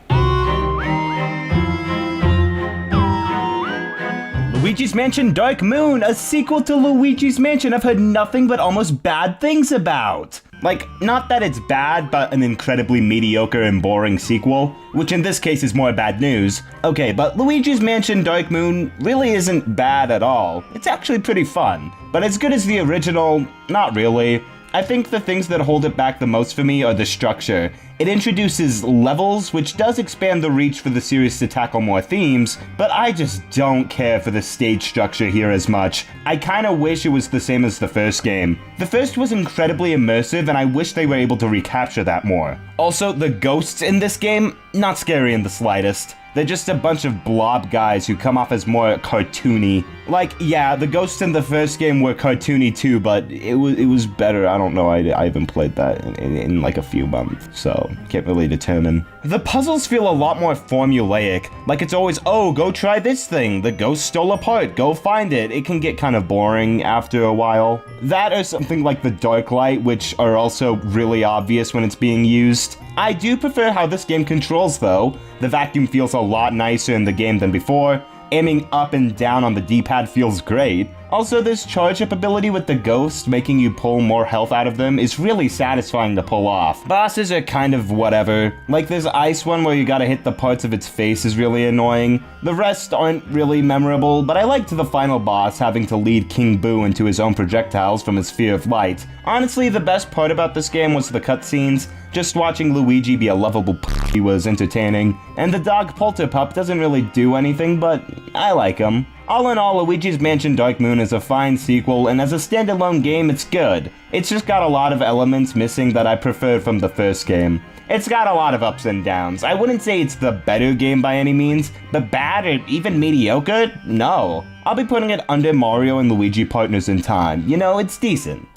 Speaker 1: Luigi's Mansion Dark Moon, a sequel to Luigi's Mansion I've heard nothing but almost bad things about. Like, not that it's bad, but an incredibly mediocre and boring sequel, which in this case is more bad news. Okay, but Luigi's Mansion Dark Moon really isn't bad at all. It's actually pretty fun, but as good as the original, not really. I think the things that hold it back the most for me are the structure. It introduces levels, which does expand the reach for the series to tackle more themes, but I just don't care for the stage structure here as much. I kinda wish it was the same as the first game. The first was incredibly immersive, and I wish they were able to recapture that more. Also, the ghosts in this game, not scary in the slightest. They're just a bunch of blob guys who come off as more cartoony. Like, yeah, the ghosts in the first game were cartoony too, but it was better. I don't know, I haven't played that in like a few months, so can't really determine. The puzzles feel a lot more formulaic. Like it's always, oh, go try this thing. The ghost stole a part. Go find it. It can get kind of boring after a while. That or something like the Dark Light, which are also really obvious when it's being used. I do prefer how this game controls though. The vacuum feels a lot nicer in the game than before. Aiming up and down on the D-pad feels great. Also, this charge-up ability with the ghost, making you pull more health out of them, is really satisfying to pull off. Bosses are kind of whatever. Like this ice one where you gotta hit the parts of its face is really annoying. The rest aren't really memorable, but I liked the final boss having to lead King Boo into his own projectiles from his sphere of light. Honestly, the best part about this game was the cutscenes. Just watching Luigi be a lovable p*** was entertaining. And the dog Polterpup doesn't really do anything, but I like him. All in all, Luigi's Mansion Dark Moon is a fine sequel, and as a standalone game, it's good. It's just got a lot of elements missing that I preferred from the first game. It's got a lot of ups and downs. I wouldn't say it's the better game by any means, but bad or even mediocre? No. I'll be putting it under Mario and Luigi Partners in Time. You know, it's decent.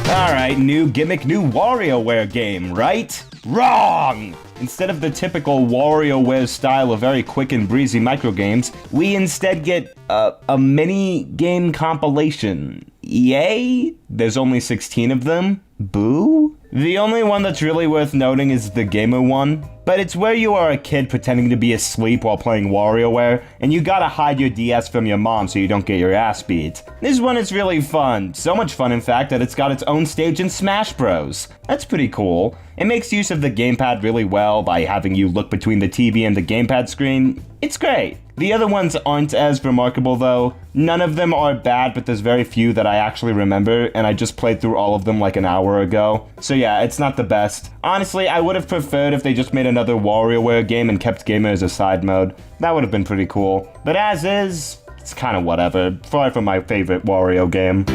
Speaker 1: Alright, new gimmick, new WarioWare game, right? Wrong! Instead of the typical WarioWare style of very quick and breezy microgames, we instead get a mini-game compilation. Yay? There's only 16 of them? Boo? The only one that's really worth noting is the gamer one, but it's where you are a kid pretending to be asleep while playing WarioWare, and you gotta hide your DS from your mom so you don't get your ass beat. This one is really fun, so much fun in fact that it's got its own stage in Smash Bros. That's pretty cool. It makes use of the gamepad really well by having you look between the TV and the gamepad screen. It's great. The other ones aren't as remarkable though. None of them are bad, but there's very few that I actually remember, and I just played through all of them like an hour ago. So yeah, it's not the best. Honestly, I would have preferred if they just made another WarioWare game and kept Gamer as a side mode. That would have been pretty cool. But as is, it's kind of whatever. Far from my favorite Wario game.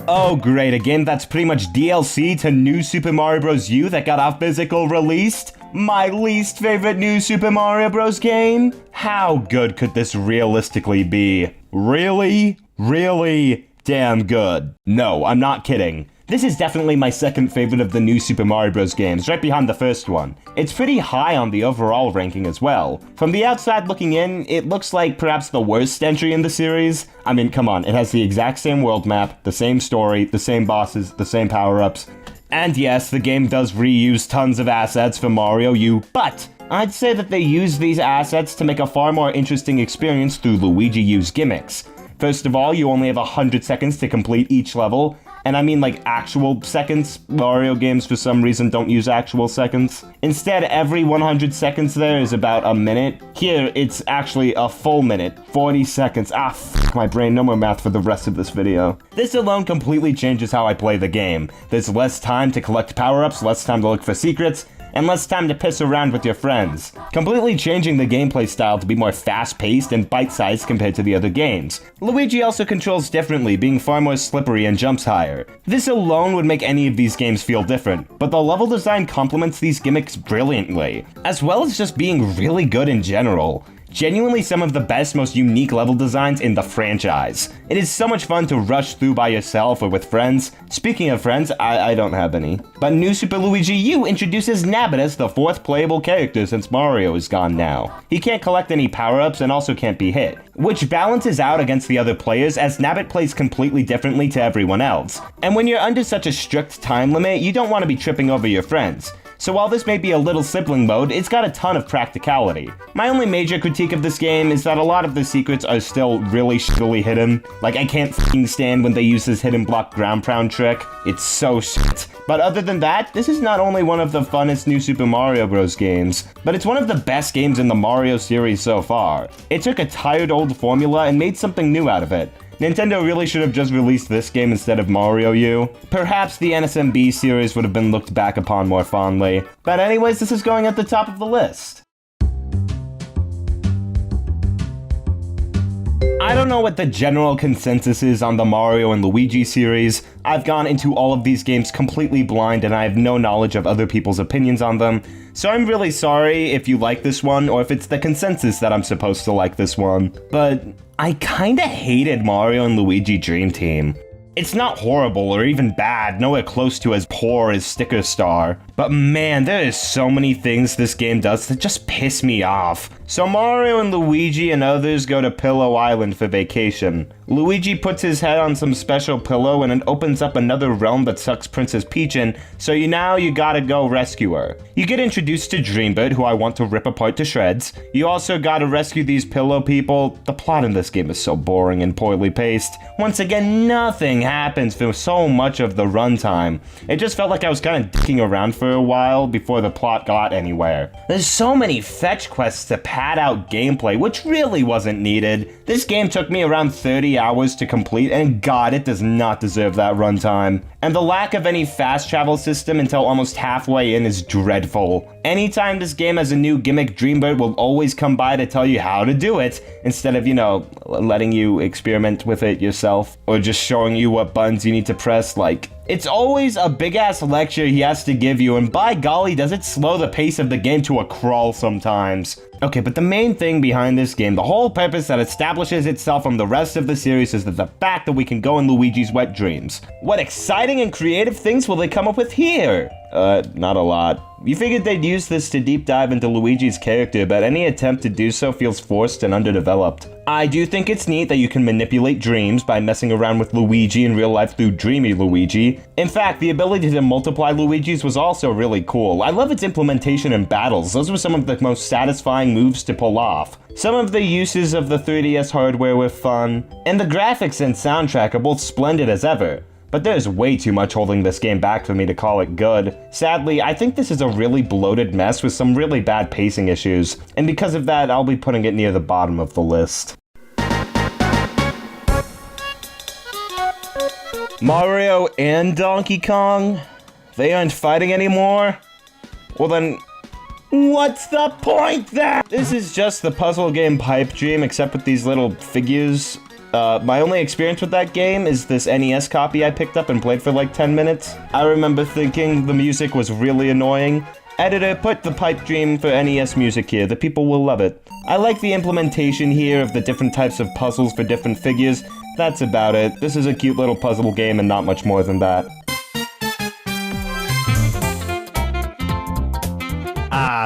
Speaker 1: Oh great, a game that's pretty much DLC to New Super Mario Bros. U that got a physical released? My least favorite New Super Mario Bros. Game? How good could this realistically be? Really? Really? Damn good. No, I'm not kidding. This is definitely my second favorite of the New Super Mario Bros. Games, right behind the first one. It's pretty high on the overall ranking as well. From the outside looking in, it looks like perhaps the worst entry in the series. I mean, come on, it has the exact same world map, the same story, the same bosses, the same power-ups. And yes, the game does reuse tons of assets from Mario U, but I'd say that they use these assets to make a far more interesting experience through Luigi U's gimmicks. First of all, you only have 100 seconds to complete each level, and I mean like actual seconds. Mario games for some reason don't use actual seconds. Instead, every 100 seconds there is about a minute. Here, it's actually a full minute, 40 seconds. F my brain, no more math for the rest of this video. This alone completely changes how I play the game. There's less time to collect power-ups, less time to look for secrets, and less time to piss around with your friends, completely changing the gameplay style to be more fast-paced and bite-sized compared to the other games. Luigi also controls differently, being far more slippery and jumps higher. This alone would make any of these games feel different, but the level design complements these gimmicks brilliantly, as well as just being really good in general. Genuinely some of the best, most unique level designs in the franchise. It is so much fun to rush through by yourself or with friends. Speaking of friends, I don't have any. But New Super Luigi U introduces Nabbit as the fourth playable character since Mario is gone now. He can't collect any power-ups and also can't be hit, which balances out against the other players as Nabbit plays completely differently to everyone else. And when you're under such a strict time limit, you don't want to be tripping over your friends. So while this may be a little sibling mode, it's got a ton of practicality. My only major critique of this game is that a lot of the secrets are still really shittily hidden. Like, I can't f***ing stand when they use this hidden block ground pound trick. It's so shit. But other than that, this is not only one of the funnest New Super Mario Bros. Games, but it's one of the best games in the Mario series so far. It took a tired old formula and made something new out of it. Nintendo really should have just released this game instead of Mario U. Perhaps the NSMB series would have been looked back upon more fondly. But anyways, this is going at the top of the list. I don't know what the general consensus is on the Mario and Luigi series. I've gone into all of these games completely blind and I have no knowledge of other people's opinions on them, so I'm really sorry if you like this one or if it's the consensus that I'm supposed to like this one. But I kinda hated Mario and Luigi Dream Team. It's not horrible or even bad, nowhere close to as poor as Sticker Star. But man, there is so many things this game does that just piss me off. So Mario and Luigi and others go to Pillow Island for vacation. Luigi puts his head on some special pillow and it opens up another realm that sucks Princess Peach in, so you gotta go rescue her. You get introduced to Dreambird, who I want to rip apart to shreds. You also gotta rescue these pillow people. The plot in this game is so boring and poorly paced. Once again, nothing happens for so much of the runtime. It just felt like I was kinda dicking around for a while before the plot got anywhere. There's so many fetch quests to pad out gameplay, which really wasn't needed. This game took me around 30 hours to complete, and god, it does not deserve that runtime. And the lack of any fast travel system until almost halfway in is dreadful. Anytime this game has a new gimmick, Dreambird will always come by to tell you how to do it, instead of, letting you experiment with it yourself, or just showing you what buttons you need to press. It's always a big-ass lecture he has to give you, and by golly, does it slow the pace of the game to a crawl sometimes. Okay, but the main thing behind this game, the whole purpose that establishes itself from the rest of the series, is the fact that we can go in Luigi's wet dreams. What exciting and creative things will they come up with here? Not a lot. You figured they'd use this to deep dive into Luigi's character, but any attempt to do so feels forced and underdeveloped. I do think it's neat that you can manipulate dreams by messing around with Luigi in real life through Dreamy Luigi. In fact, the ability to multiply Luigis was also really cool. I love its implementation in battles. Those were some of the most satisfying moves to pull off. Some of the uses of the 3DS hardware were fun, and the graphics and soundtrack are both splendid as ever. But there's way too much holding this game back for me to call it good. Sadly, I think this is a really bloated mess with some really bad pacing issues, and because of that, I'll be putting it near the bottom of the list. Mario and Donkey Kong? They aren't fighting anymore? Well then, what's the point then? This is just the puzzle game Pipe Dream, except with these little figures. My only experience with that game is this NES copy I picked up and played for like 10 minutes. I remember thinking the music was really annoying. Editor, put the Pipe Dream for NES music here, the people will love it. I like the implementation here of the different types of puzzles for different figures. That's about it. This is a cute little puzzle game and not much more than that.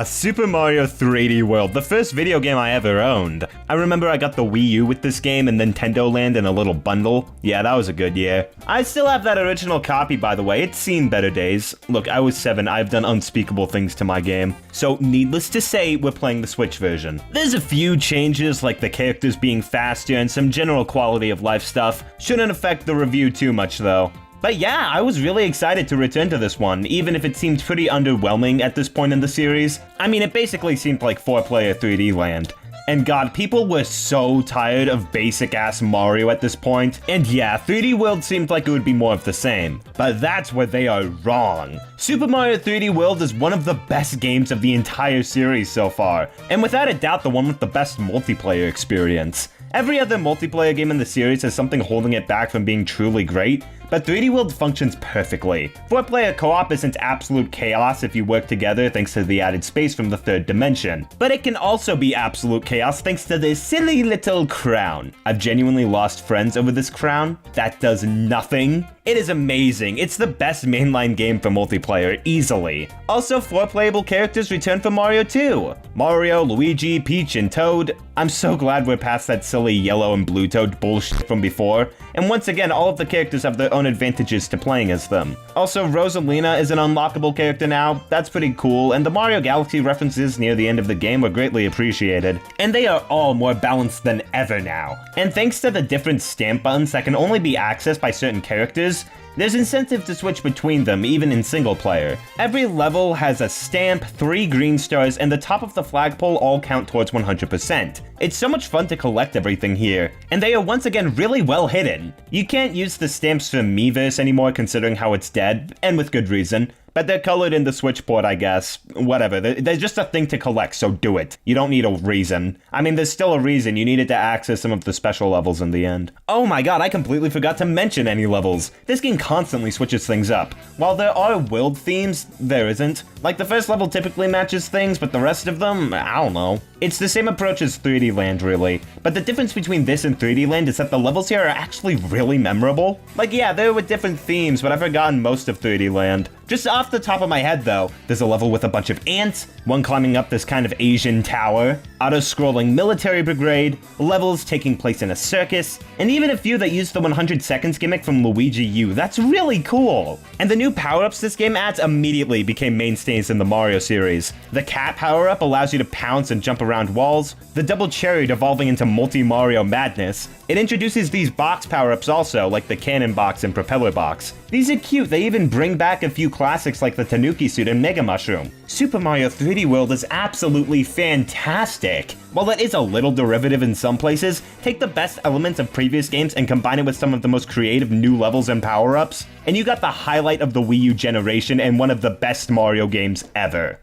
Speaker 1: Super Mario 3D World, the first video game I ever owned. I remember I got the Wii U with this game and Nintendo Land in a little bundle. Yeah, that was a good year. I still have that original copy, by the way. It's seen better days. Look, I was 7. I've done unspeakable things to my game. So, needless to say, we're playing the Switch version. There's a few changes, like the characters being faster and some general quality of life stuff. Shouldn't affect the review too much, though. But yeah, I was really excited to return to this one, even if it seemed pretty underwhelming at this point in the series. I mean, it basically seemed like 4-player 3D Land. And god, people were so tired of basic-ass Mario at this point. And yeah, 3D World seemed like it would be more of the same. But that's where they are wrong. Super Mario 3D World is one of the best games of the entire series so far, and without a doubt the one with the best multiplayer experience. Every other multiplayer game in the series has something holding it back from being truly great, but 3D World functions perfectly. 4-player co-op isn't absolute chaos if you work together thanks to the added space from the third dimension, but it can also be absolute chaos thanks to this silly little crown. I've genuinely lost friends over this crown. That does nothing. It is amazing. It's the best mainline game for multiplayer, easily. Also, 4 playable characters return for Mario 2. Mario, Luigi, Peach, and Toad. I'm so glad we're past that silly yellow and blue Toad bullshit from before, and once again, all of the characters have their own advantages to playing as them. Also, Rosalina is an unlockable character now. That's pretty cool, and the Mario Galaxy references near the end of the game were greatly appreciated. And they are all more balanced than ever now. And thanks to the different stamp buttons that can only be accessed by certain characters, there's incentive to switch between them, even in single player. Every level has a stamp, 3 green stars, and the top of the flagpole all count towards 100%. It's so much fun to collect everything here, and they are once again really well hidden. You can't use the stamps for Miiverse anymore considering how it's dead, and with good reason, but they're colored in the Switch port, I guess. Whatever, they're just a thing to collect, so do it. You don't need a reason. I mean, there's still a reason. You needed to access some of the special levels in the end. Oh my god, I completely forgot to mention any levels. This game constantly switches things up. While there are world themes, there isn't. Like, the first level typically matches things, but the rest of them, I don't know. It's the same approach as 3D Land, really. But the difference between this and 3D Land is that the levels here are actually really memorable. Like, yeah, they're with different themes, but I've forgotten most of 3D Land. Just off the top of my head, though, there's a level with a bunch of ants, one climbing up this kind of Asian tower, auto-scrolling military brigade, levels taking place in a circus, and even a few that use the 100 seconds gimmick from Luigi U. That's really cool! And the new power-ups this game adds immediately became mainstays in the Mario series. The cat power-up allows you to pounce and jump around walls, the double cherry devolving into multi-Mario madness. It introduces these box power-ups also, like the cannon box and propeller box. These are cute, they even bring back a few classics like the Tanuki suit and Mega Mushroom. Super Mario 3D World is absolutely fantastic! While it is a little derivative in some places, take the best elements of previous games and combine it with some of the most creative new levels and power-ups, and you got the highlight of the Wii U generation and one of the best Mario games ever.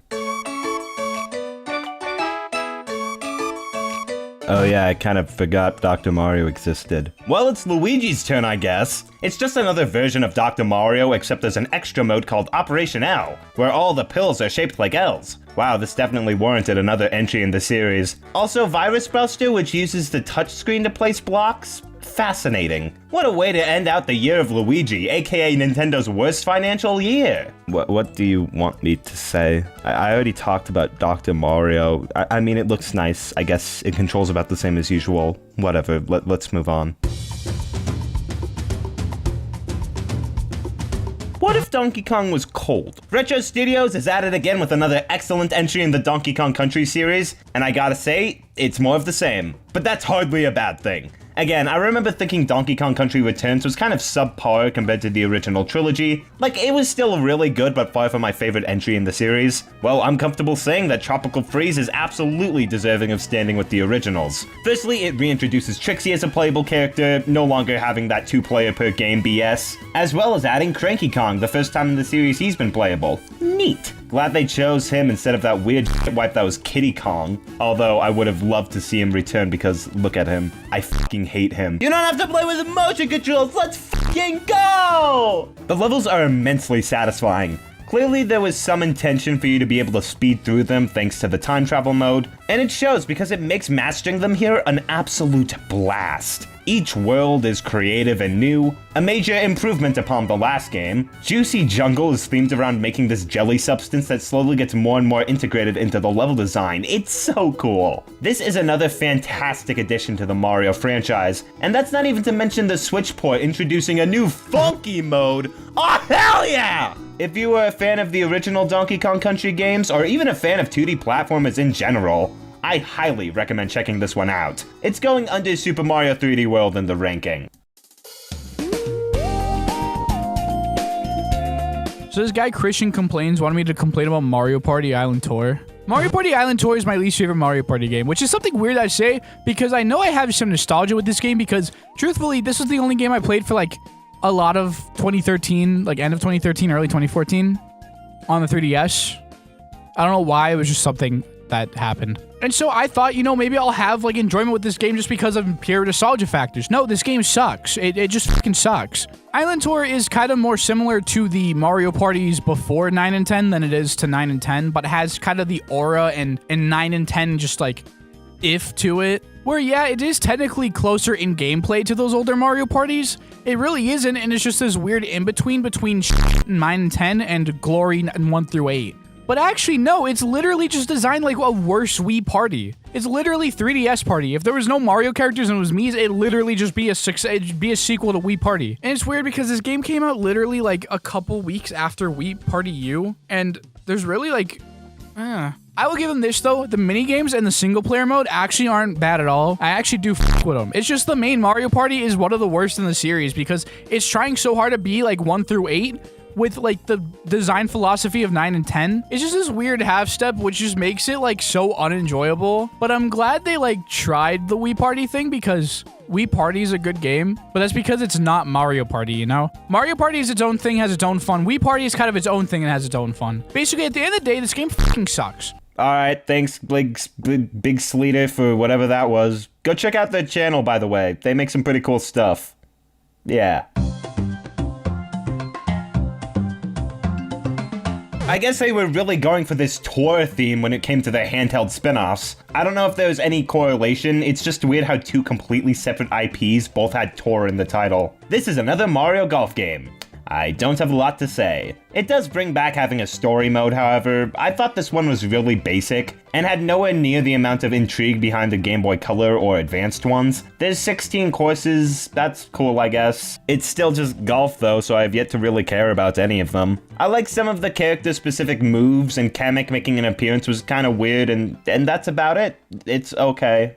Speaker 1: Oh yeah, I kind of forgot Dr. Mario existed. Well, it's Luigi's turn, I guess. It's just another version of Dr. Mario, except there's an extra mode called Operation L, where all the pills are shaped like L's. Wow, this definitely warranted another entry in the series. Also, Virus Buster, which uses the touchscreen to place blocks. Fascinating. What a way to end out the year of Luigi, aka Nintendo's worst financial year. What do you want me to say? I already talked about Dr. Mario. I mean, it looks nice. I guess it controls about the same as usual. Whatever, let's move on. What if Donkey Kong was cold? Retro Studios is at it again with another excellent entry in the Donkey Kong Country series, and I gotta say, it's more of the same. But that's hardly a bad thing. Again, I remember thinking Donkey Kong Country Returns was kind of subpar compared to the original trilogy. Like, it was still really good, but far from my favorite entry in the series. Well, I'm comfortable saying that Tropical Freeze is absolutely deserving of standing with the originals. Firstly, it reintroduces Trixie as a playable character, no longer having that 2-player per game BS, as well as adding Cranky Kong, the first time in the series he's been playable. Neat. Glad they chose him instead of that weird wipe that was Kiddy Kong. Although I would have loved to see him return because look at him. I fucking hate him. You don't have to play with motion controls, let's fucking go! The levels are immensely satisfying. Clearly there was some intention for you to be able to speed through them thanks to the time travel mode, and it shows because it makes mastering them here an absolute blast. Each world is creative and new, a major improvement upon the last game. Juicy Jungle is themed around making this jelly substance that slowly gets more and more integrated into the level design. It's so cool. This is another fantastic addition to the Mario franchise, and that's not even to mention the Switch port introducing a new funky mode. Oh hell yeah! If you were a fan of the original Donkey Kong Country games, or even a fan of 2D platformers in general, I highly recommend checking this one out. It's going under Super Mario 3D World in the ranking.
Speaker 9: So this guy Christian Complains wanted me to complain about Mario Party Island Tour. Mario Party Island Tour is my least favorite Mario Party game, which is something weird I say because I know I have some nostalgia with this game because, truthfully, this was the only game I played for like a lot of 2013, like end of 2013, early 2014 on the 3DS. I don't know why, it was just something that happened. And so I thought, you know, maybe I'll have like enjoyment with this game just because of pure nostalgia factors. No, this game sucks. It just fucking sucks. Island Tour is kind of more similar to the Mario parties before 9 and 10 than it is to 9 and 10, but has kind of the aura and 9 and 10 just like if to it. Where yeah, it is technically closer in gameplay to those older Mario parties. It really isn't, and it's just this weird in-between between 9 and 10 and Glory 1 through 8. But actually, no, it's literally just designed like a worse Wii party. It's literally 3DS Party. If there was no Mario characters and it was Mii's, it'd literally just be it'd be a sequel to Wii Party. And it's weird because this game came out literally like a couple weeks after Wii Party U, and there's really like, I will give them this though, the mini games and the single player mode actually aren't bad at all. I actually do fuck with them. It's just the main Mario Party is one of the worst in the series because it's trying so hard to be like 1 through 8, with like the design philosophy of 9 and 10. It's just this weird half step, which just makes it like so unenjoyable. But I'm glad they like tried the Wii Party thing, because Wii Party is a good game, but that's because it's not Mario Party, you know? Mario Party is its own thing, has its own fun. Wii Party is kind of its own thing and has its own fun. Basically, at the end of the day, this game fucking sucks.
Speaker 1: All right, thanks, Big Sleater, for whatever that was. Go check out their channel, by the way. They make some pretty cool stuff. Yeah. I guess they were really going for this tour theme when it came to their handheld spin-offs. I don't know if there's any correlation, it's just weird how two completely separate IPs both had tour in the title. This is another Mario Golf game. I don't have a lot to say. It does bring back having a story mode, however. I thought this one was really basic, and had nowhere near the amount of intrigue behind the Game Boy Color or advanced ones. There's 16 courses, that's cool I guess. It's still just golf though, so I have yet to really care about any of them. I like some of the character-specific moves, and Kamek making an appearance was kind of weird, and that's about it. It's okay.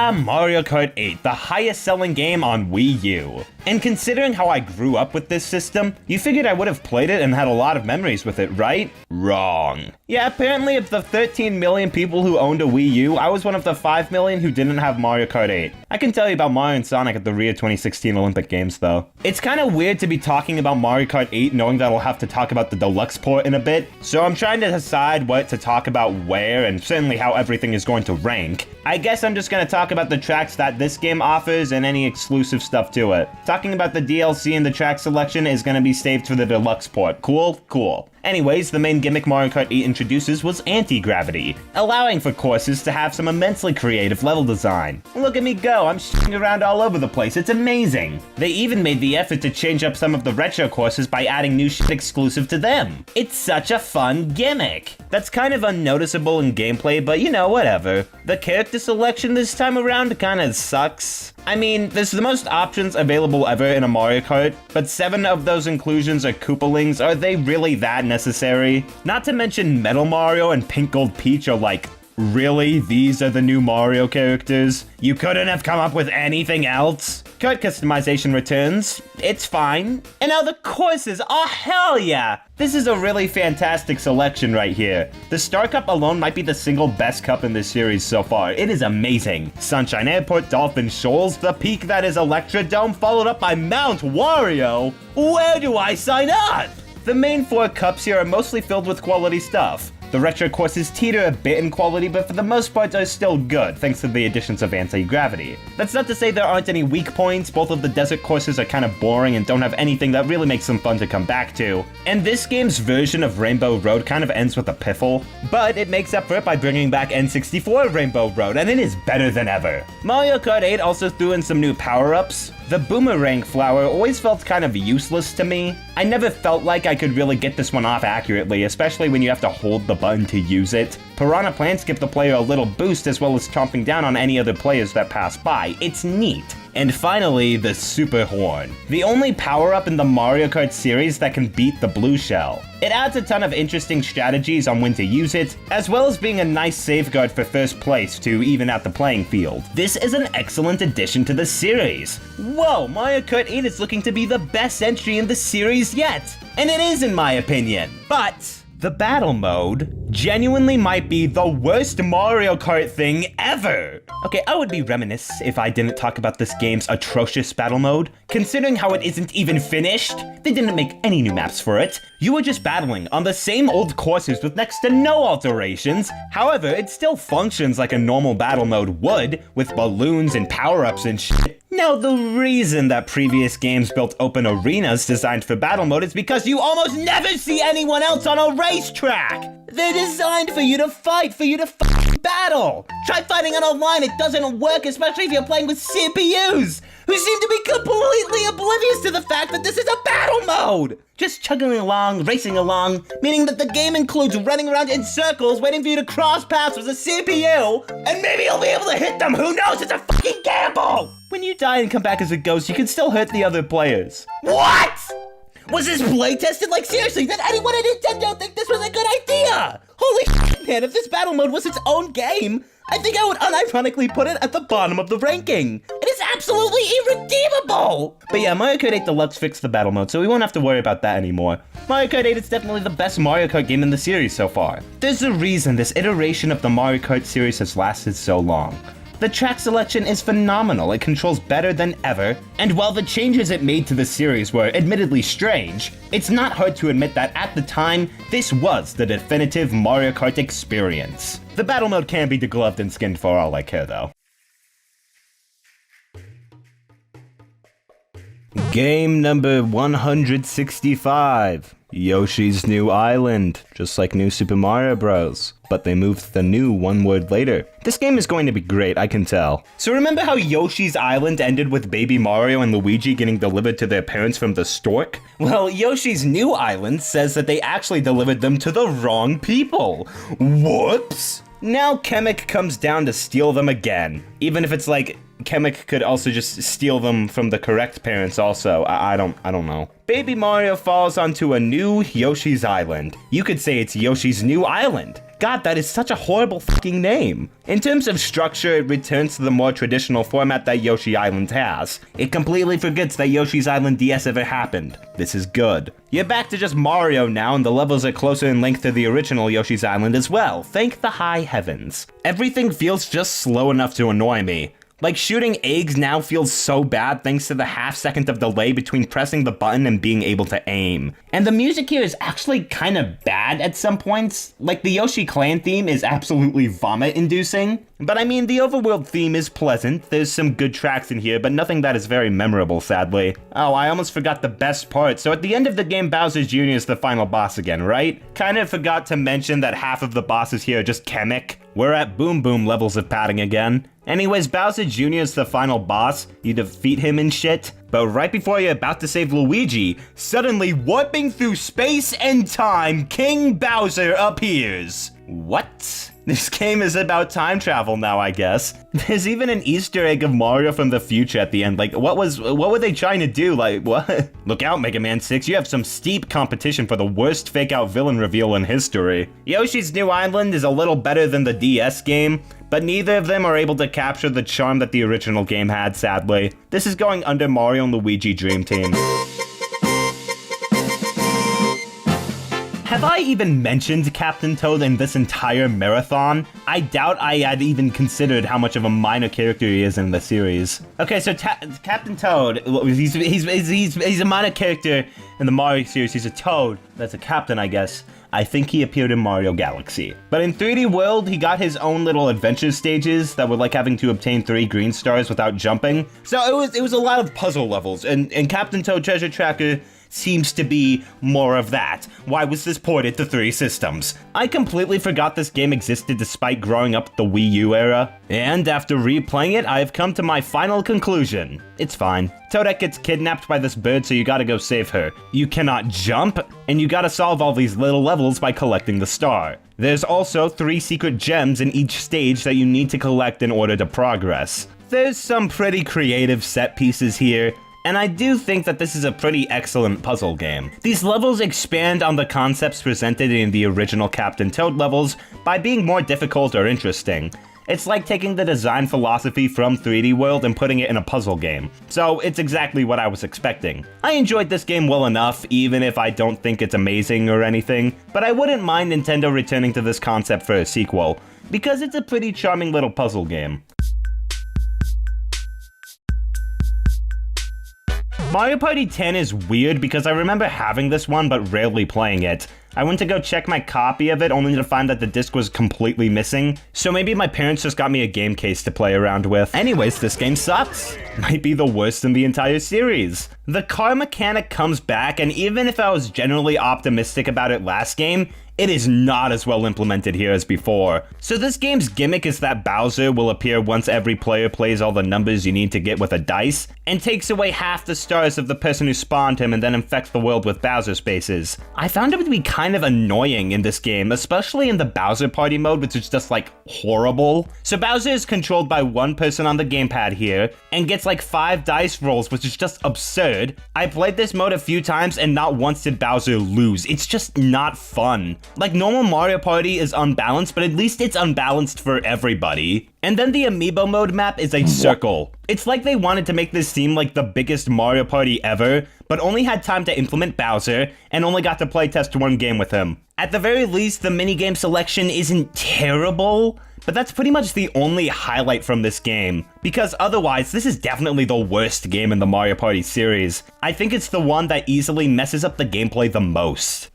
Speaker 1: Mario Kart 8, the highest selling game on Wii U. And considering how I grew up with this system, you figured I would have played it and had a lot of memories with it, right? Wrong. Yeah, apparently of the 13 million people who owned a Wii U, I was one of the 5 million who didn't have Mario Kart 8. I can tell you about Mario and Sonic at the Rio 2016 Olympic Games, though. It's kind of weird to be talking about Mario Kart 8 knowing that I'll have to talk about the deluxe port in a bit, so I'm trying to decide what to talk about where, and certainly how everything is going to rank. I guess I'm just going to talk about the tracks that this game offers and any exclusive stuff to it. Talking about the DLC and the track selection is going to be saved for the deluxe port. Cool? Cool. Anyways, the main gimmick Mario Kart 8 introduces was anti-gravity, allowing for courses to have some immensely creative level design. Look at me go, I'm shooting around all over the place, it's amazing! They even made the effort to change up some of the retro courses by adding new shit exclusive to them. It's such a fun gimmick! That's kind of unnoticeable in gameplay, but you know, whatever. The character selection this time around kinda sucks. I mean, there's the most options available ever in a Mario Kart, but 7 of those inclusions are Koopalings. Are they really that necessary? Not to mention Metal Mario and Pink Gold Peach are like, really? These are the new Mario characters? You couldn't have come up with anything else? Kart customization returns. It's fine. And now the courses. Oh, hell yeah! This is a really fantastic selection right here. The Star Cup alone might be the single best cup in this series so far. It is amazing. Sunshine Airport, Dolphin Shoals, the peak that is Electro Dome, followed up by Mount Wario. Where do I sign up? The main 4 cups here are mostly filled with quality stuff. The retro courses teeter a bit in quality, but for the most part are still good, thanks to the additions of anti-gravity. That's not to say there aren't any weak points. Both of the desert courses are kind of boring and don't have anything that really makes them fun to come back to. And this game's version of Rainbow Road kind of ends with a piffle, but it makes up for it by bringing back N64 Rainbow Road, and it is better than ever. Mario Kart 8 also threw in some new power-ups. The boomerang flower always felt kind of useless to me. I never felt like I could really get this one off accurately, especially when you have to hold the button to use it. Piranha Plants give the player a little boost as well as chomping down on any other players that pass by. It's neat. And finally, the Super Horn. The only power-up in the Mario Kart series that can beat the blue shell. It adds a ton of interesting strategies on when to use it, as well as being a nice safeguard for first place to even out the playing field. This is an excellent addition to the series. Whoa, Mario Kart 8 is looking to be the best entry in the series yet. And it is in my opinion. But the battle mode genuinely might be the worst Mario Kart thing ever. Okay, I would be remiss if I didn't talk about this game's atrocious battle mode. Considering how it isn't even finished, they didn't make any new maps for it. You were just battling on the same old courses with next to no alterations. However, it still functions like a normal battle mode would, with balloons and power-ups and shit. Now, the reason that previous games built open arenas designed for battle mode is because you almost never see anyone else on a racetrack. They're designed for you to fight, for you to battle. Try fighting on online, it doesn't work, especially if you're playing with CPUs, who seem to be completely oblivious to the fact that this is a battle mode. Just chugging along, racing along, meaning that the game includes running around in circles waiting for you to cross paths with a CPU, and maybe you'll be able to hit them, who knows, it's a fucking gamble! When you die and come back as a ghost, you can still hurt the other players. What? Was this play tested? Like seriously, did anyone at Nintendo think this was a good idea? Holy shit, man, if this battle mode was its own game, I think I would unironically put it at the bottom of the ranking. It is is absolutely irredeemable! But yeah, Mario Kart 8 Deluxe fixed the battle mode, so we won't have to worry about that anymore. Mario Kart 8 is definitely the best Mario Kart game in the series so far. There's a reason this iteration of the Mario Kart series has lasted so long. The track selection is phenomenal, it controls better than ever, and while the changes it made to the series were admittedly strange, it's not hard to admit that at the time, this was the definitive Mario Kart experience. The battle mode can be degloved and skinned for all I care though. Game number 165. Yoshi's New Island, just like New Super Mario Bros. But they moved the new one word later. This game is going to be great, I can tell. So remember how Yoshi's Island ended with Baby Mario and Luigi getting delivered to their parents from the stork? Well, Yoshi's New Island says that they actually delivered them to the wrong people. Whoops! Now Kamek comes down to steal them again. Even if it's like, Kamek could also just steal them from the correct parents also. I don't know. Baby Mario falls onto a new Yoshi's Island. You could say it's Yoshi's New Island. God, that is such a horrible fucking name. In terms of structure, it returns to the more traditional format that Yoshi Island has. It completely forgets that Yoshi's Island DS ever happened. This is good. You're back to just Mario now, and the levels are closer in length to the original Yoshi's Island as well. Thank the high heavens. Everything feels just slow enough to annoy me. Like, shooting eggs now feels so bad thanks to the half-second of delay between pressing the button and being able to aim. And the music here is actually kind of bad at some points. Like, the Yoshi Clan theme is absolutely vomit-inducing. But I mean, the overworld theme is pleasant. There's some good tracks in here, but nothing that is very memorable, sadly. Oh, I almost forgot the best part. So at the end of the game, Bowser Jr. is the final boss again, right? Kind of forgot to mention that half of the bosses here are just Kamek. We're at Boom Boom levels of padding again. Anyways, Bowser Jr. is the final boss. You defeat him and shit. But right before you're about to save Luigi, suddenly warping through space and time, King Bowser appears. What? This game is about time travel now, I guess. There's even an Easter egg of Mario from the future at the end. Like, what were they trying to do? Like, what? Look out, Mega Man 6. You have some steep competition for the worst fake-out villain reveal in history. Yoshi's New Island is a little better than the DS game, but neither of them are able to capture the charm that the original game had, sadly. This is going under Mario and Luigi Dream Team. Have I even mentioned Captain Toad in this entire marathon? I doubt I had even considered how much of a minor character he is in the series. Okay, so Captain Toad, he's a minor character in the Mario series. He's a Toad. That's a captain, I guess. I think he appeared in Mario Galaxy. But in 3D World, he got his own little adventure stages that were like having to obtain 3 green stars without jumping. So it was a lot of puzzle levels, and Captain Toad Treasure Tracker seems to be more of that. Why was this ported to 3 systems? I completely forgot this game existed despite growing up the Wii U era. And after replaying it, I have come to my final conclusion. It's fine. Toadette gets kidnapped by this bird, so you gotta go save her. You cannot jump, and you gotta solve all these little levels by collecting the star. There's also 3 secret gems in each stage that you need to collect in order to progress. There's some pretty creative set pieces here, and I do think that this is a pretty excellent puzzle game. These levels expand on the concepts presented in the original Captain Toad levels by being more difficult or interesting. It's like taking the design philosophy from 3D World and putting it in a puzzle game. So it's exactly what I was expecting. I enjoyed this game well enough, even if I don't think it's amazing or anything, but I wouldn't mind Nintendo returning to this concept for a sequel, because it's a pretty charming little puzzle game. Mario Party 10 is weird because I remember having this one but rarely playing it. I went to go check my copy of it only to find that the disc was completely missing, so maybe my parents just got me a game case to play around with. Anyways, this game sucks. Might be the worst in the entire series. The car mechanic comes back, and even if I was generally optimistic about it last game, it is not as well implemented here as before. So this game's gimmick is that Bowser will appear once every player plays all the numbers you need to get with a dice, and takes away half the stars of the person who spawned him and then infects the world with Bowser spaces. I found it to be kind of annoying in this game, especially in the Bowser Party mode, which is just like horrible. So Bowser is controlled by one person on the gamepad here, and gets like 5 dice rolls, which is just absurd. I played this mode a few times and not once did Bowser lose. It's just not fun. Like, normal Mario Party is unbalanced, but at least it's unbalanced for everybody. And then the Amiibo mode map is a circle. It's like they wanted to make this seem like the biggest Mario Party ever, but only had time to implement Bowser, and only got to playtest one game with him. At the very least, the minigame selection isn't terrible, but that's pretty much the only highlight from this game, because otherwise, this is definitely the worst game in the Mario Party series. I think it's the one that easily messes up the gameplay the most.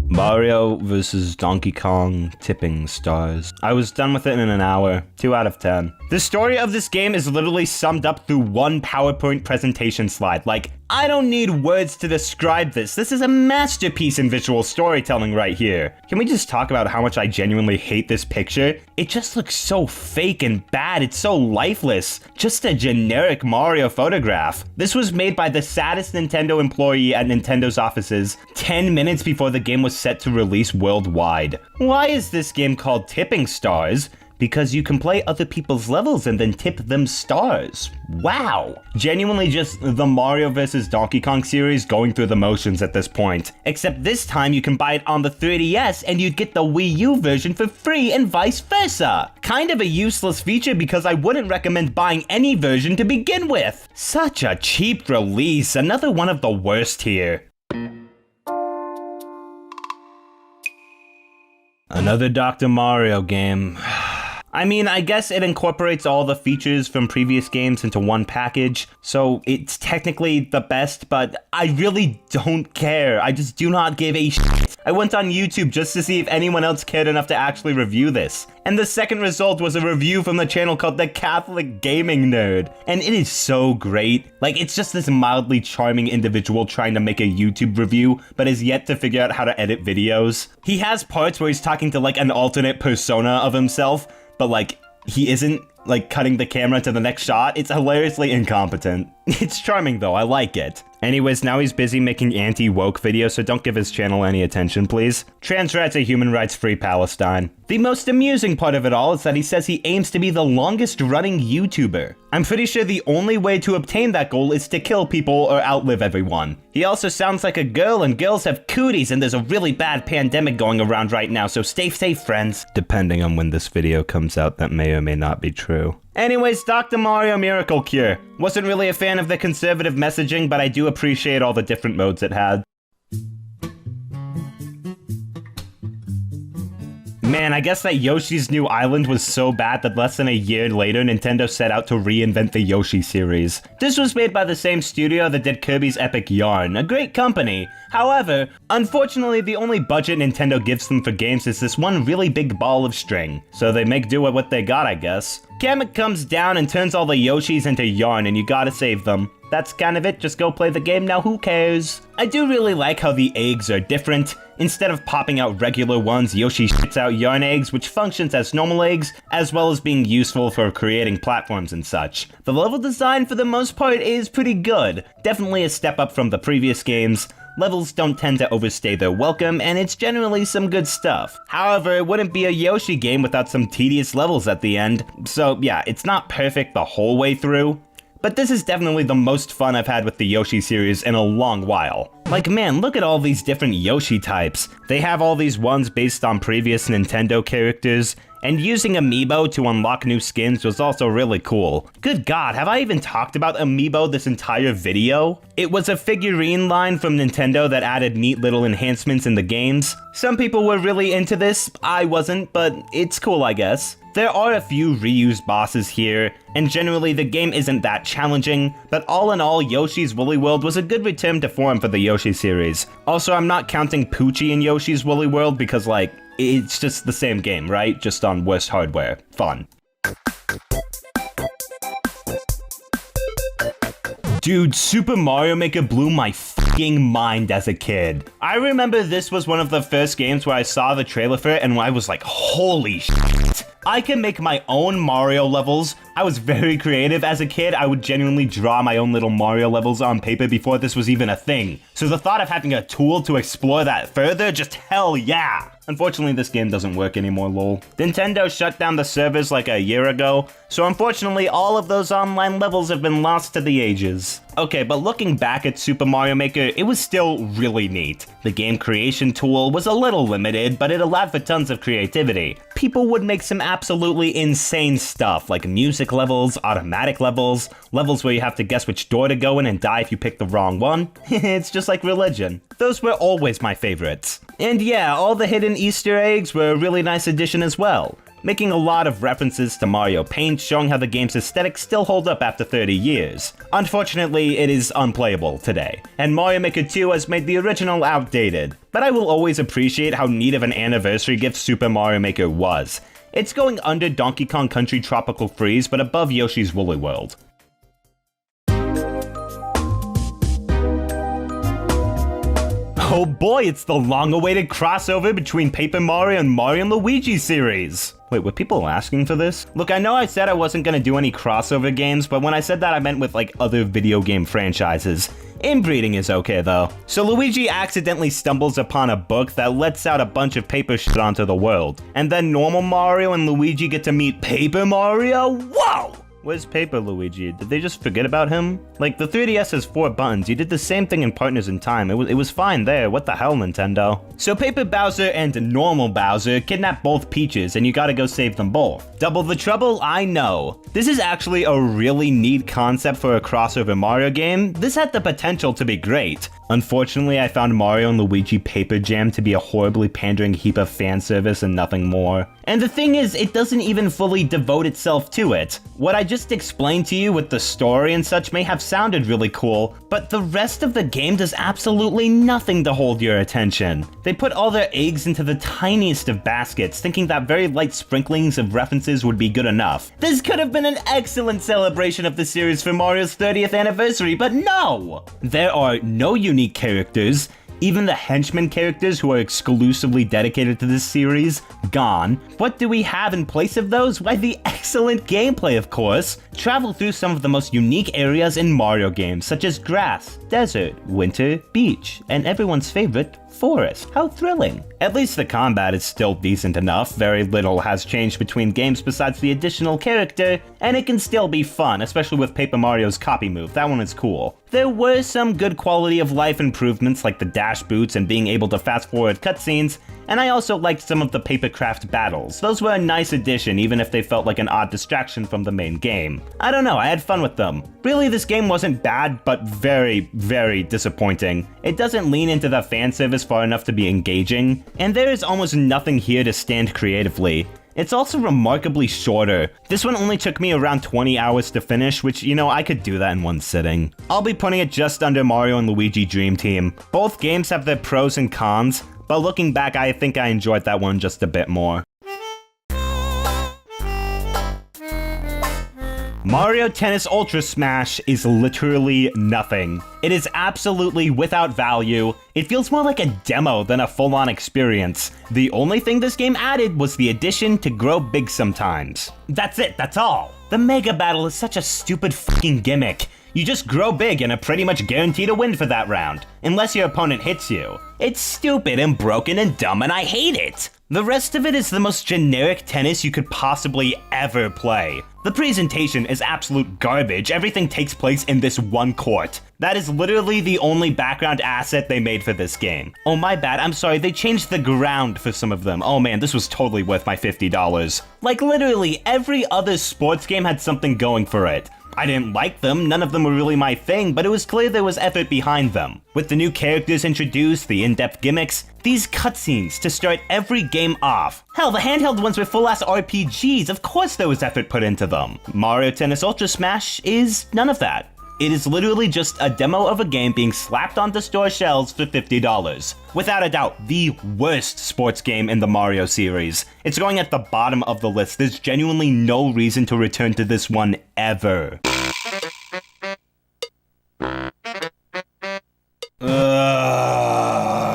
Speaker 1: Mario vs. Donkey Kong Tipping Stars. I was done with it in an hour. 2 out of 10. The story of this game is literally summed up through one PowerPoint presentation slide. Like, I don't need words to describe this. This is a masterpiece in visual storytelling right here. Can we just talk about how much I genuinely hate this picture? It just looks so fake and bad. It's so lifeless. Just a generic Mario photograph. This was made by the saddest Nintendo employee at Nintendo's offices 10 minutes before the game was set to release worldwide. Why is this game called Tipping Stars? Because you can play other people's levels and then tip them stars. Wow. Genuinely just the Mario vs. Donkey Kong series going through the motions at this point. Except this time you can buy it on the 3DS and you'd get the Wii U version for free and vice versa. Kind of a useless feature because I wouldn't recommend buying any version to begin with. Such a cheap release, another one of the worst here. Another Dr. Mario game. I mean, I guess it incorporates all the features from previous games into one package, so it's technically the best, but I really don't care. I just do not give a shit. I went on YouTube just to see if anyone else cared enough to actually review this. And the second result was a review from the channel called The Catholic Gaming Nerd. And it is so great. Like, it's just this mildly charming individual trying to make a YouTube review, but has yet to figure out how to edit videos. He has parts where he's talking to like an alternate persona of himself, but like, he isn't like cutting the camera to the next shot. It's hilariously incompetent. It's charming though, I like it. Anyways, now he's busy making anti-woke videos, so don't give his channel any attention, please. Trans rights are human rights free Palestine. The most amusing part of it all is that he says he aims to be the longest running YouTuber. I'm pretty sure the only way to obtain that goal is to kill people or outlive everyone. He also sounds like a girl, and girls have cooties, and there's a really bad pandemic going around right now, so stay safe, friends. Depending on when this video comes out, that may or may not be true. Anyways, Dr. Mario Miracle Cure. Wasn't really a fan of the conservative messaging, but I do appreciate all the different modes it had. Man, I guess that Yoshi's New Island was so bad that less than a year later, Nintendo set out to reinvent the Yoshi series. This was made by the same studio that did Kirby's Epic Yarn, a great company. However, unfortunately, the only budget Nintendo gives them for games is this one really big ball of string. So they make do with what they got, I guess. Kamek comes down and turns all the Yoshis into yarn, and you gotta save them. That's kind of it, just go play the game now, who cares? I do really like how the eggs are different. Instead of popping out regular ones, Yoshi shits out yarn eggs, which functions as normal eggs, as well as being useful for creating platforms and such. The level design for the most part is pretty good. Definitely a step up from the previous games. Levels don't tend to overstay their welcome, and it's generally some good stuff. However, it wouldn't be a Yoshi game without some tedious levels at the end. So yeah, it's not perfect the whole way through. But this is definitely the most fun I've had with the Yoshi series in a long while. Like, man, look at all these different Yoshi types. They have all these ones based on previous Nintendo characters, and using Amiibo to unlock new skins was also really cool. Good God, have I even talked about Amiibo this entire video? It was a figurine line from Nintendo that added neat little enhancements in the games. Some people were really into this, I wasn't, but it's cool, I guess. There are a few reused bosses here, and generally the game isn't that challenging, but all in all, Yoshi's Woolly World was a good return to form for the Yoshi series. Also, I'm not counting Poochie in Yoshi's Woolly World because, like, it's just the same game, right? Just on worse hardware. Fun. Dude, Super Mario Maker blew my fucking mind as a kid. I remember this was one of the first games where I saw the trailer for it and I was like, holy shit. I can make my own Mario levels I was very creative as a kid. I would genuinely draw my own little Mario levels on paper before this was even a thing. So the thought of having a tool to explore that further, just hell yeah. Unfortunately, this game doesn't work anymore, lol. Nintendo shut down the servers like a year ago, so unfortunately all of those online levels have been lost to the ages. Okay, but looking back at Super Mario Maker, it was still really neat. The game creation tool was a little limited, but it allowed for tons of creativity. People would make some absolutely insane stuff, like music levels, automatic levels, levels where you have to guess which door to go in and die if you pick the wrong one. It's just like religion. Those were always my favorites. And yeah, all the hidden Easter eggs were a really nice addition as well, making a lot of references to Mario Paint, showing how the game's aesthetics still hold up after 30 years. Unfortunately, it is unplayable today, and Mario Maker 2 has made the original outdated. But I will always appreciate how neat of an anniversary gift Super Mario Maker was. It's going under Donkey Kong Country Tropical Freeze, but above Yoshi's Woolly World. Oh boy, it's the long-awaited crossover between Paper Mario and Mario & Luigi series. Wait, were people asking for this? Look, I know I said I wasn't gonna do any crossover games, but when I said that I meant with like other video game franchises. Inbreeding is okay though. So Luigi accidentally stumbles upon a book that lets out a bunch of paper shit onto the world. And then normal Mario and Luigi get to meet Paper Mario? Whoa! Where's Paper Luigi? Did they just forget about him? Like, the 3DS has 4 buttons. You did the same thing in Partners in Time. It was fine there. What the hell, Nintendo? So Paper Bowser and normal Bowser kidnap both Peaches, and you gotta go save them both. Double the trouble? I know. This is actually a really neat concept for a crossover Mario game. This had the potential to be great. Unfortunately, I found Mario & Luigi Paper Jam to be a horribly pandering heap of fan service and nothing more. And the thing is, it doesn't even fully devote itself to it. What I just explained to you with the story and such may have sounded really cool, but the rest of the game does absolutely nothing to hold your attention. They put all their eggs into the tiniest of baskets, thinking that very light sprinklings of references would be good enough. This could have been an excellent celebration of the series for Mario's 30th anniversary, but no! There are no unique characters. Even the henchman characters who are exclusively dedicated to this series, gone. What do we have in place of those? Why, the excellent gameplay, of course. Travel through some of the most unique areas in Mario games, such as grass, desert, winter, beach, and everyone's favorite, forest. How thrilling. At least the combat is still decent enough. Very little has changed between games besides the additional character, and it can still be fun, especially with Paper Mario's copy move. That one is cool. There were some good quality of life improvements like the dash boots and being able to fast forward cutscenes, and I also liked some of the papercraft battles. Those were a nice addition, even if they felt like an odd distraction from the main game. I don't know, I had fun with them. Really, this game wasn't bad, but very, very disappointing. It doesn't lean into the fan service far enough to be engaging, and there is almost nothing here to stand creatively. It's also remarkably shorter. This one only took me around 20 hours to finish, which, you know, I could do that in one sitting. I'll be putting it just under Mario & Luigi Dream Team. Both games have their pros and cons, but looking back, I think I enjoyed that one just a bit more. Mario Tennis Ultra Smash is literally nothing. It is absolutely without value. It feels more like a demo than a full-on experience. The only thing this game added was the addition to grow big sometimes. That's it, that's all. The Mega Battle is such a stupid fucking gimmick. You just grow big and are pretty much guaranteed to win for that round, unless your opponent hits you. It's stupid and broken and dumb, and I hate it. The rest of it is the most generic tennis you could possibly ever play. The presentation is absolute garbage. Everything takes place in this one court. That is literally the only background asset they made for this game. Oh, my bad. I'm sorry. They changed the ground for some of them. Oh man, this was totally worth my $50. Like literally every other sports game had something going for it. I didn't like them, none of them were really my thing, but it was clear there was effort behind them. With the new characters introduced, the in-depth gimmicks, these cutscenes to start every game off. Hell, the handheld ones were full-ass RPGs, of course there was effort put into them. Mario Tennis Ultra Smash is none of that. It is literally just a demo of a game being slapped onto store shelves for $50. Without a doubt, the worst sports game in the Mario series. It's going at the bottom of the list. There's genuinely no reason to return to this one ever.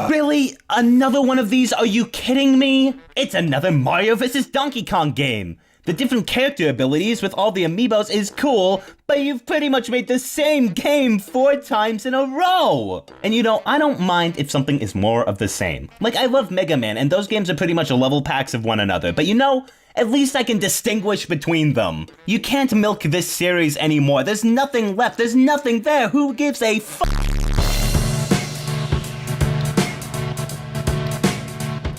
Speaker 1: Really? Another one of these? Are you kidding me? It's another Mario vs. Donkey Kong game. The different character abilities with all the amiibos is cool, but you've pretty much made the same game 4 times in a row! And you know, I don't mind if something is more of the same. Like, I love Mega Man, and those games are pretty much level packs of one another, but you know, at least I can distinguish between them. You can't milk this series anymore. There's nothing left. There's nothing there. Who gives a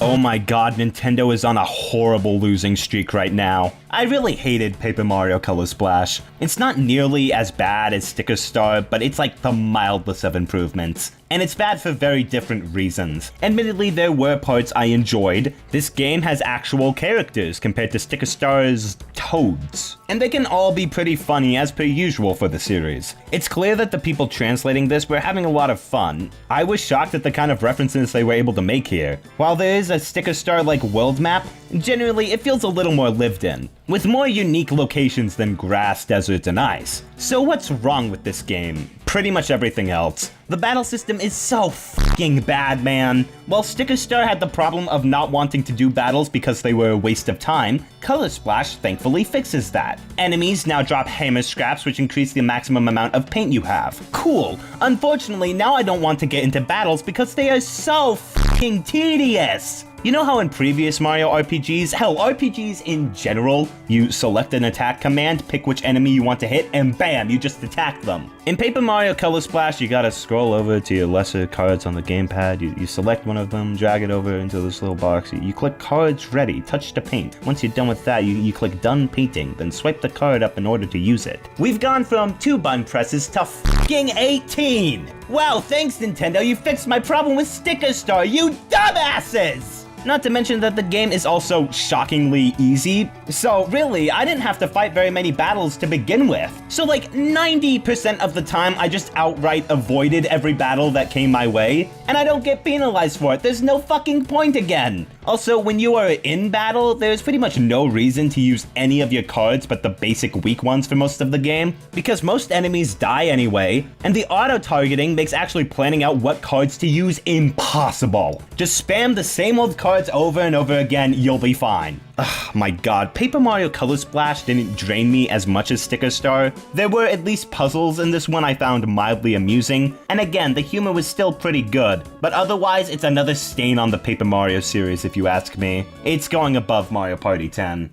Speaker 1: Oh my god, Nintendo is on a horrible losing streak right now. I really hated Paper Mario Color Splash. It's not nearly as bad as Sticker Star, but it's like the mildest of improvements. And it's bad for very different reasons. Admittedly, there were parts I enjoyed. This game has actual characters compared to Sticker Star's toads. And they can all be pretty funny as per usual for the series. It's clear that the people translating this were having a lot of fun. I was shocked at the kind of references they were able to make here. While there is a Sticker Star-like world map, generally it feels a little more lived in, with more unique locations than grass, deserts, and ice. So what's wrong with this game? Pretty much everything else. The battle system is so fucking bad, man. While Sticker Star had the problem of not wanting to do battles because they were a waste of time, Color Splash thankfully fixes that. Enemies now drop hammer scraps, which increase the maximum amount of paint you have. Cool. Unfortunately, now I don't want to get into battles because they are so fucking tedious. You know how in previous Mario RPGs, hell, RPGs in general, you select an attack command, pick which enemy you want to hit, and bam, you just attack them. In Paper Mario Color Splash, you gotta scroll over to your lesser cards on the gamepad, you select one of them, drag it over into this little box, you click cards ready, touch to paint. Once you're done with that, you click done painting, then swipe the card up in order to use it. We've gone from 2 button presses to fucking 18! Wow, thanks Nintendo, you fixed my problem with Sticker Star, you dumbasses! Not to mention that the game is also shockingly easy, so really, I didn't have to fight very many battles to begin with. So like 90% of the time, I just outright avoided every battle that came my way, and I don't get penalized for it. There's no fucking point again. Also, when you are in battle, there's pretty much no reason to use any of your cards but the basic weak ones for most of the game, because most enemies die anyway, and the auto-targeting makes actually planning out what cards to use impossible. Just spam the same old cards over and over again, you'll be fine. Ugh, my god, Paper Mario Color Splash didn't drain me as much as Sticker Star. There were at least puzzles in this one I found mildly amusing, and again, the humor was still pretty good, but otherwise it's another stain on the Paper Mario series if you ask me. It's going above Mario Party 10.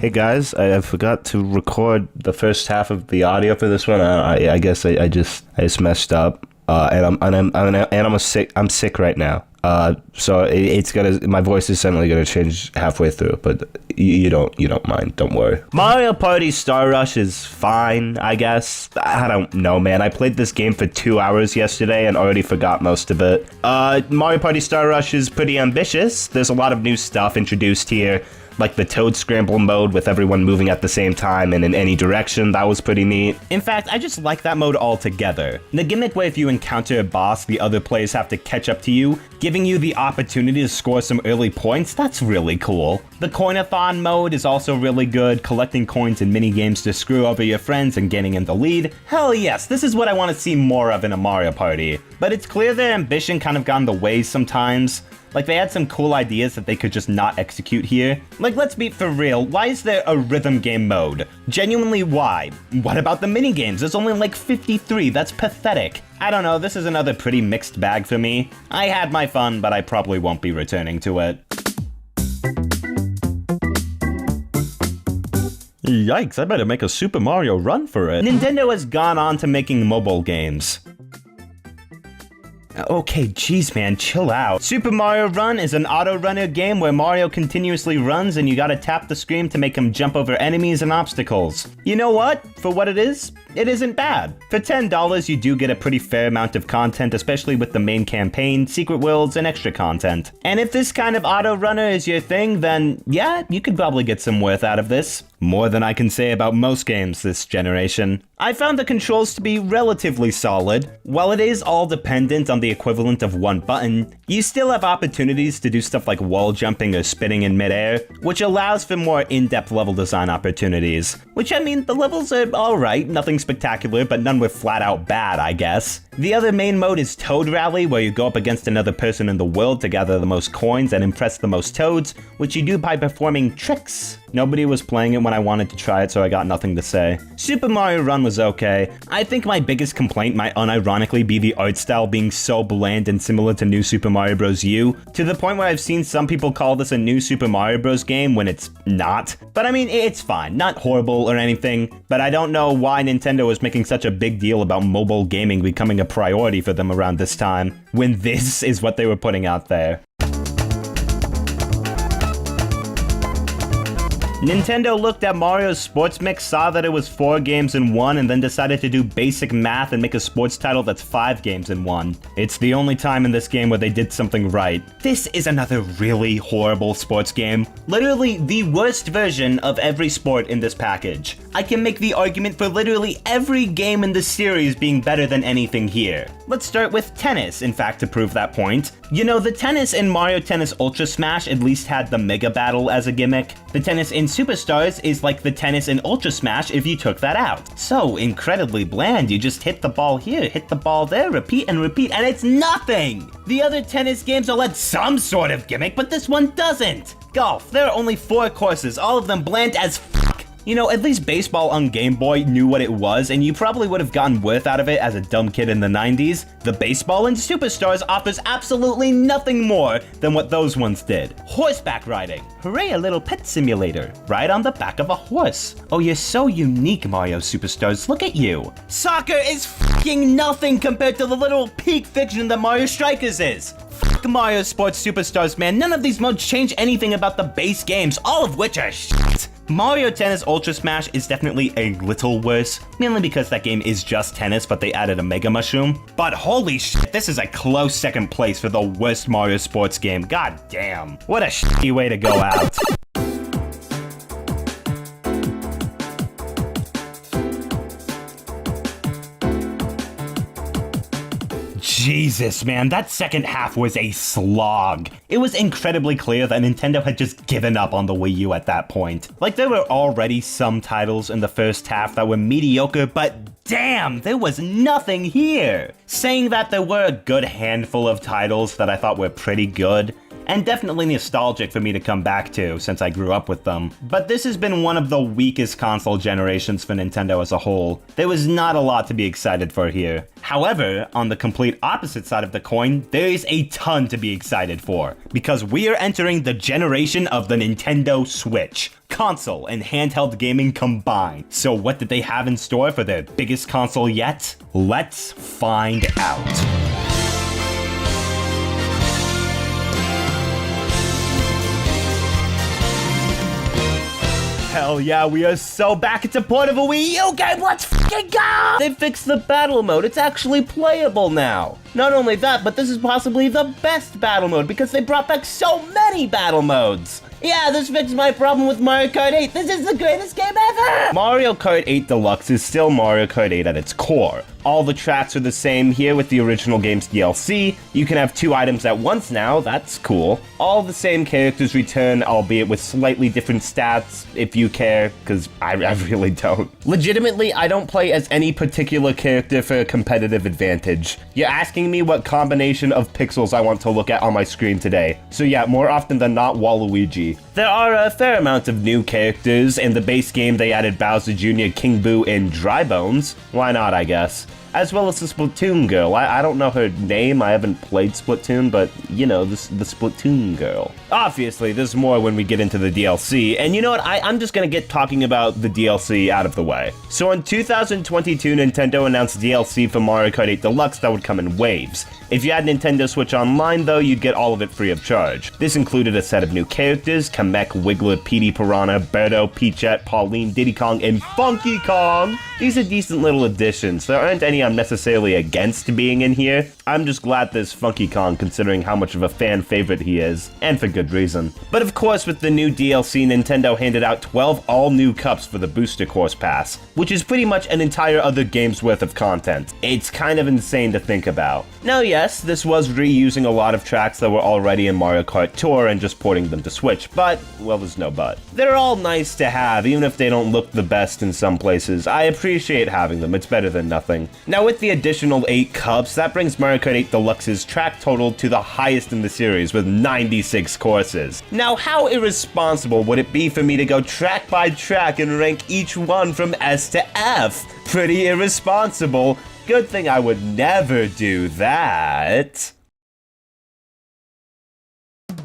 Speaker 1: Hey guys, I forgot to record the first half of the audio for this one. I guess I just messed up. I'm sick right now. So it's my voice is suddenly gonna change halfway through, but you don't mind, don't worry. Mario Party Star Rush is fine, I guess. I don't know, man. I played this game for 2 hours yesterday and already forgot most of it. Mario Party Star Rush is pretty ambitious. There's a lot of new stuff introduced here, like the Toad Scramble mode with everyone moving at the same time and in any direction. That was pretty neat. In fact, I just like that mode altogether. The gimmick where if you encounter a boss, the other players have to catch up to you, giving you the opportunity to score some early points, that's really cool. The Coinathon mode is also really good, collecting coins in mini-games to screw over your friends and getting in the lead. Hell yes, this is what I want to see more of in a Mario Party. But it's clear their ambition kind of got in the way sometimes. Like, they had some cool ideas that they could just not execute here. Like, let's be for real, why is there a rhythm game mode? Genuinely, why? What about the minigames? There's only like 53, that's pathetic. I don't know, this is another pretty mixed bag for me. I had my fun, but I probably won't be returning to it. Yikes, I better make a Super Mario run for it. Nintendo has gone on to making mobile games. Okay, geez man, chill out. Super Mario Run is an auto-runner game where Mario continuously runs and you gotta tap the screen to make him jump over enemies and obstacles. You know what? For what it isn't bad. For $10, you do get a pretty fair amount of content, especially with the main campaign, secret worlds, and extra content. And if this kind of auto-runner is your thing, then yeah, you could probably get some worth out of this. More than I can say about most games this generation. I found the controls to be relatively solid. While it is all dependent on the equivalent of one button, you still have opportunities to do stuff like wall jumping or spinning in midair, which allows for more in-depth level design opportunities. Which, I mean, the levels are alright, nothing spectacular, but none were flat out bad, I guess. The other main mode is Toad Rally, where you go up against another person in the world to gather the most coins and impress the most toads, which you do by performing tricks. Nobody was playing it when I wanted to try it, so I got nothing to say. Super Mario Run was okay. I think my biggest complaint might unironically be the art style being so bland and similar to New Super Mario Bros. U, to the point where I've seen some people call this a new Super Mario Bros. Game when it's not. But I mean, it's fine. Not horrible or anything, but I don't know why Nintendo is making such a big deal about mobile gaming becoming a priority for them around this time, when this is what they were putting out there. Nintendo looked at Mario's sports mix, saw that it was 4 games in 1, and then decided to do basic math and make a sports title that's 5 games in 1. It's the only time in this game where they did something right. This is another really horrible sports game. Literally the worst version of every sport in this package. I can make the argument for literally every game in the series being better than anything here. Let's start with tennis, in fact, to prove that point. You know, the tennis in Mario Tennis Ultra Smash at least had the Mega Battle as a gimmick. The tennis in Superstars is like the tennis in Ultra Smash if you took that out. So incredibly bland, you just hit the ball here, hit the ball there, repeat, and it's nothing! The other tennis games all had some sort of gimmick, but this one doesn't! Golf, there are only 4 courses, all of them bland as fuck. You know, at least baseball on Game Boy knew what it was, and you probably would have gotten worth out of it as a dumb kid in the 90s. The baseball in Superstars offers absolutely nothing more than what those ones did. Horseback riding. Hooray, a little pet simulator. Ride on the back of a horse. Oh, you're so unique, Mario Superstars. Look at you. Soccer is fucking nothing compared to the literal peak fiction that Mario Strikers is. Fuck Mario Sports Superstars, man. None of these modes change anything about the base games, all of which are shit. Mario Tennis Ultra Smash is definitely a little worse, mainly because that game is just tennis, but they added a Mega Mushroom. But holy shit, this is a close second place for the worst Mario Sports game. God damn. What a shitty way to go out. Jesus, man, that second half was a slog. It was incredibly clear that Nintendo had just given up on the Wii U at that point. Like, there were already some titles in the first half that were mediocre, but damn, there was nothing here. Saying that, there were a good handful of titles that I thought were pretty good, and definitely nostalgic for me to come back to since I grew up with them. But this has been one of the weakest console generations for Nintendo as a whole. There was not a lot to be excited for here. However, on the complete opposite side of the coin, there is a ton to be excited for, because we are entering the generation of the Nintendo Switch. Console and handheld gaming combined. So what did they have in store for their biggest console yet? Let's find out. Hell yeah, we are so back. It's a port of a Wii U game. Let's fucking go! They fixed the battle mode. It's actually playable now. Not only that, but this is possibly the best battle mode because they brought back so many battle modes. Yeah, this fixed my problem with Mario Kart 8. This is the greatest game ever! Mario Kart 8 Deluxe is still Mario Kart 8 at its core. All the tracks are the same here with the original game's DLC. You can have 2 items at once now, that's cool. All the same characters return, albeit with slightly different stats, if you care, because I really don't. Legitimately, I don't play as any particular character for a competitive advantage. You're asking me what combination of pixels I want to look at on my screen today. So yeah, more often than not, Waluigi. There are a fair amount of new characters. In the base game, they added Bowser Jr., King Boo, and Dry Bones. Why not, I guess. As well as the Splatoon girl. I don't know her name, I haven't played Splatoon, but, you know, the Splatoon girl. Obviously, there's more when we get into the DLC, and you know what, I'm just gonna get talking about the DLC out of the way. So in 2022, Nintendo announced DLC for Mario Kart 8 Deluxe that would come in waves. If you had Nintendo Switch Online, though, you'd get all of it free of charge. This included a set of new characters: Kamek, Wiggler, Petey Piranha, Birdo, Peachette, Pauline, Diddy Kong, and Funky Kong! These are decent little additions. There aren't any I'm necessarily against being in here. I'm just glad there's Funky Kong, considering how much of a fan favorite he is, and for good reason. But of course, with the new DLC, Nintendo handed out 12 all-new cups for the Booster Course Pass, which is pretty much an entire other game's worth of content. It's kind of insane to think about. Now yes, this was reusing a lot of tracks that were already in Mario Kart Tour and just porting them to Switch, but, well, there's no but. They're all nice to have, even if they don't look the best in some places. I appreciate having them, it's better than nothing. Now with the additional 8 cups, that brings Mario Kart 8 Deluxe's track total to the highest in the series with 96 courses. Now how irresponsible would it be for me to go track by track and rank each one from S to F? Pretty irresponsible. Good thing I would never do that.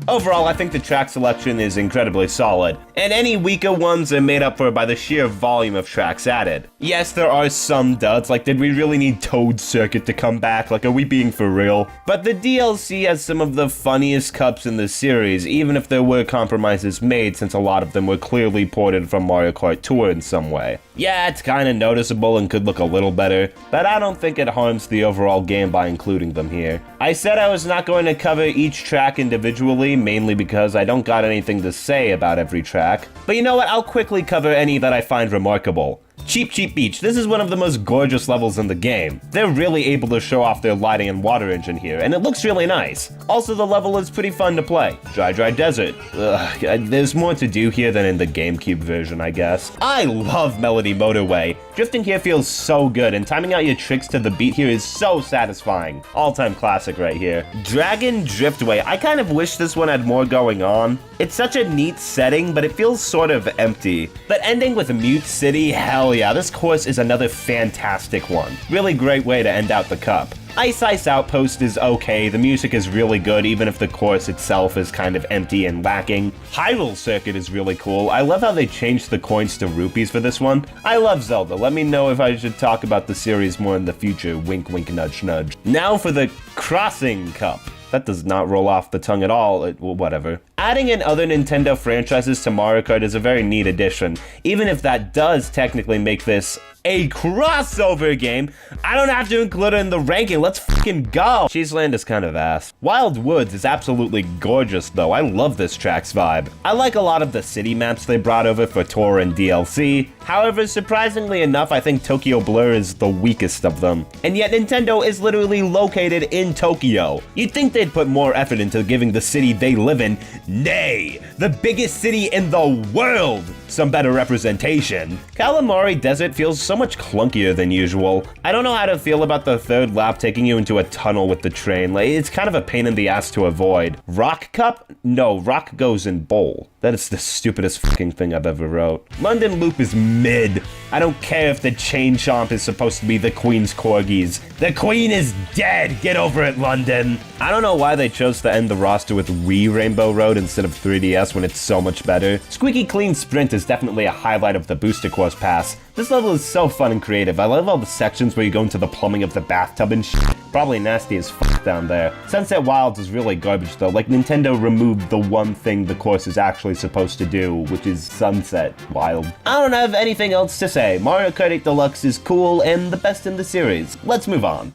Speaker 1: Overall, I think the track selection is incredibly solid, and any weaker ones are made up for by the sheer volume of tracks added. Yes, there are some duds, like did we really need Toad Circuit to come back? Like, are we being for real? But the DLC has some of the funniest cups in the series, even if there were compromises made since a lot of them were clearly ported from Mario Kart Tour in some way. Yeah, it's kinda noticeable and could look a little better, but I don't think it harms the overall game by including them here. I said I was not going to cover each track individually, mainly because I don't got anything to say about every track. But you know what, I'll quickly cover any that I find remarkable. Cheap Cheap Beach. This is one of the most gorgeous levels in the game. They're really able to show off their lighting and water engine here, and it looks really nice. Also, the level is pretty fun to play. Dry Dry Desert. There's more to do here than in the GameCube version, I guess. I love Melody Motorway. Drifting here feels so good, and timing out your tricks to the beat here is so satisfying. All-time classic right here. Dragon Driftway. I kind of wish this one had more going on. It's such a neat setting, but it feels sort of empty. But ending with Mute City, hell yeah, this course is another fantastic one. Really great way to end out the cup. Ice Ice Outpost is okay, the music is really good even if the course itself is kind of empty and lacking. Hyrule Circuit is really cool. I love how they changed the coins to rupees for this one. I love Zelda, let me know if I should talk about the series more in the future, wink wink nudge nudge. Now for the Crossing Cup. That does not roll off the tongue at all, well, whatever. Adding in other Nintendo franchises to Mario Kart is a very neat addition, even if that does technically make this a crossover game. I don't have to include it in the ranking, let's fucking go! Cheese Land is kind of ass. Wild Woods is absolutely gorgeous though, I love this track's vibe. I like a lot of the city maps they brought over for Tour and DLC. However, surprisingly enough, I think Tokyo Blur is the weakest of them. And yet Nintendo is literally located in Tokyo. You'd think they'd put more effort into giving the city they live in, nay, the biggest city in the world, some better representation. Calamari Desert feels so much clunkier than usual. I don't know how to feel about the third lap taking you into a tunnel with the train. Like, it's kind of a pain in the ass to avoid. Rock Cup? No, Rock goes in bowl. That is the stupidest fucking thing I've ever wrote. London Loop is mid. I don't care if the Chain Chomp is supposed to be the Queen's Corgis. The Queen is dead! Get over it, London! I don't know why they chose to end the roster with Wii Rainbow Road instead of 3DS when it's so much better. Squeaky Clean Sprint is definitely a highlight of the Booster Course Pass. This level is so fun and creative. I love all the sections where you go into the plumbing of the bathtub and shit. Probably nasty as fuck down there. Sunset Wilds is really garbage though, like Nintendo removed the one thing the course is actually supposed to do, which is Sunset Wild. I don't have anything else to say. Mario Kart 8 Deluxe is cool and the best in the series. Let's move on.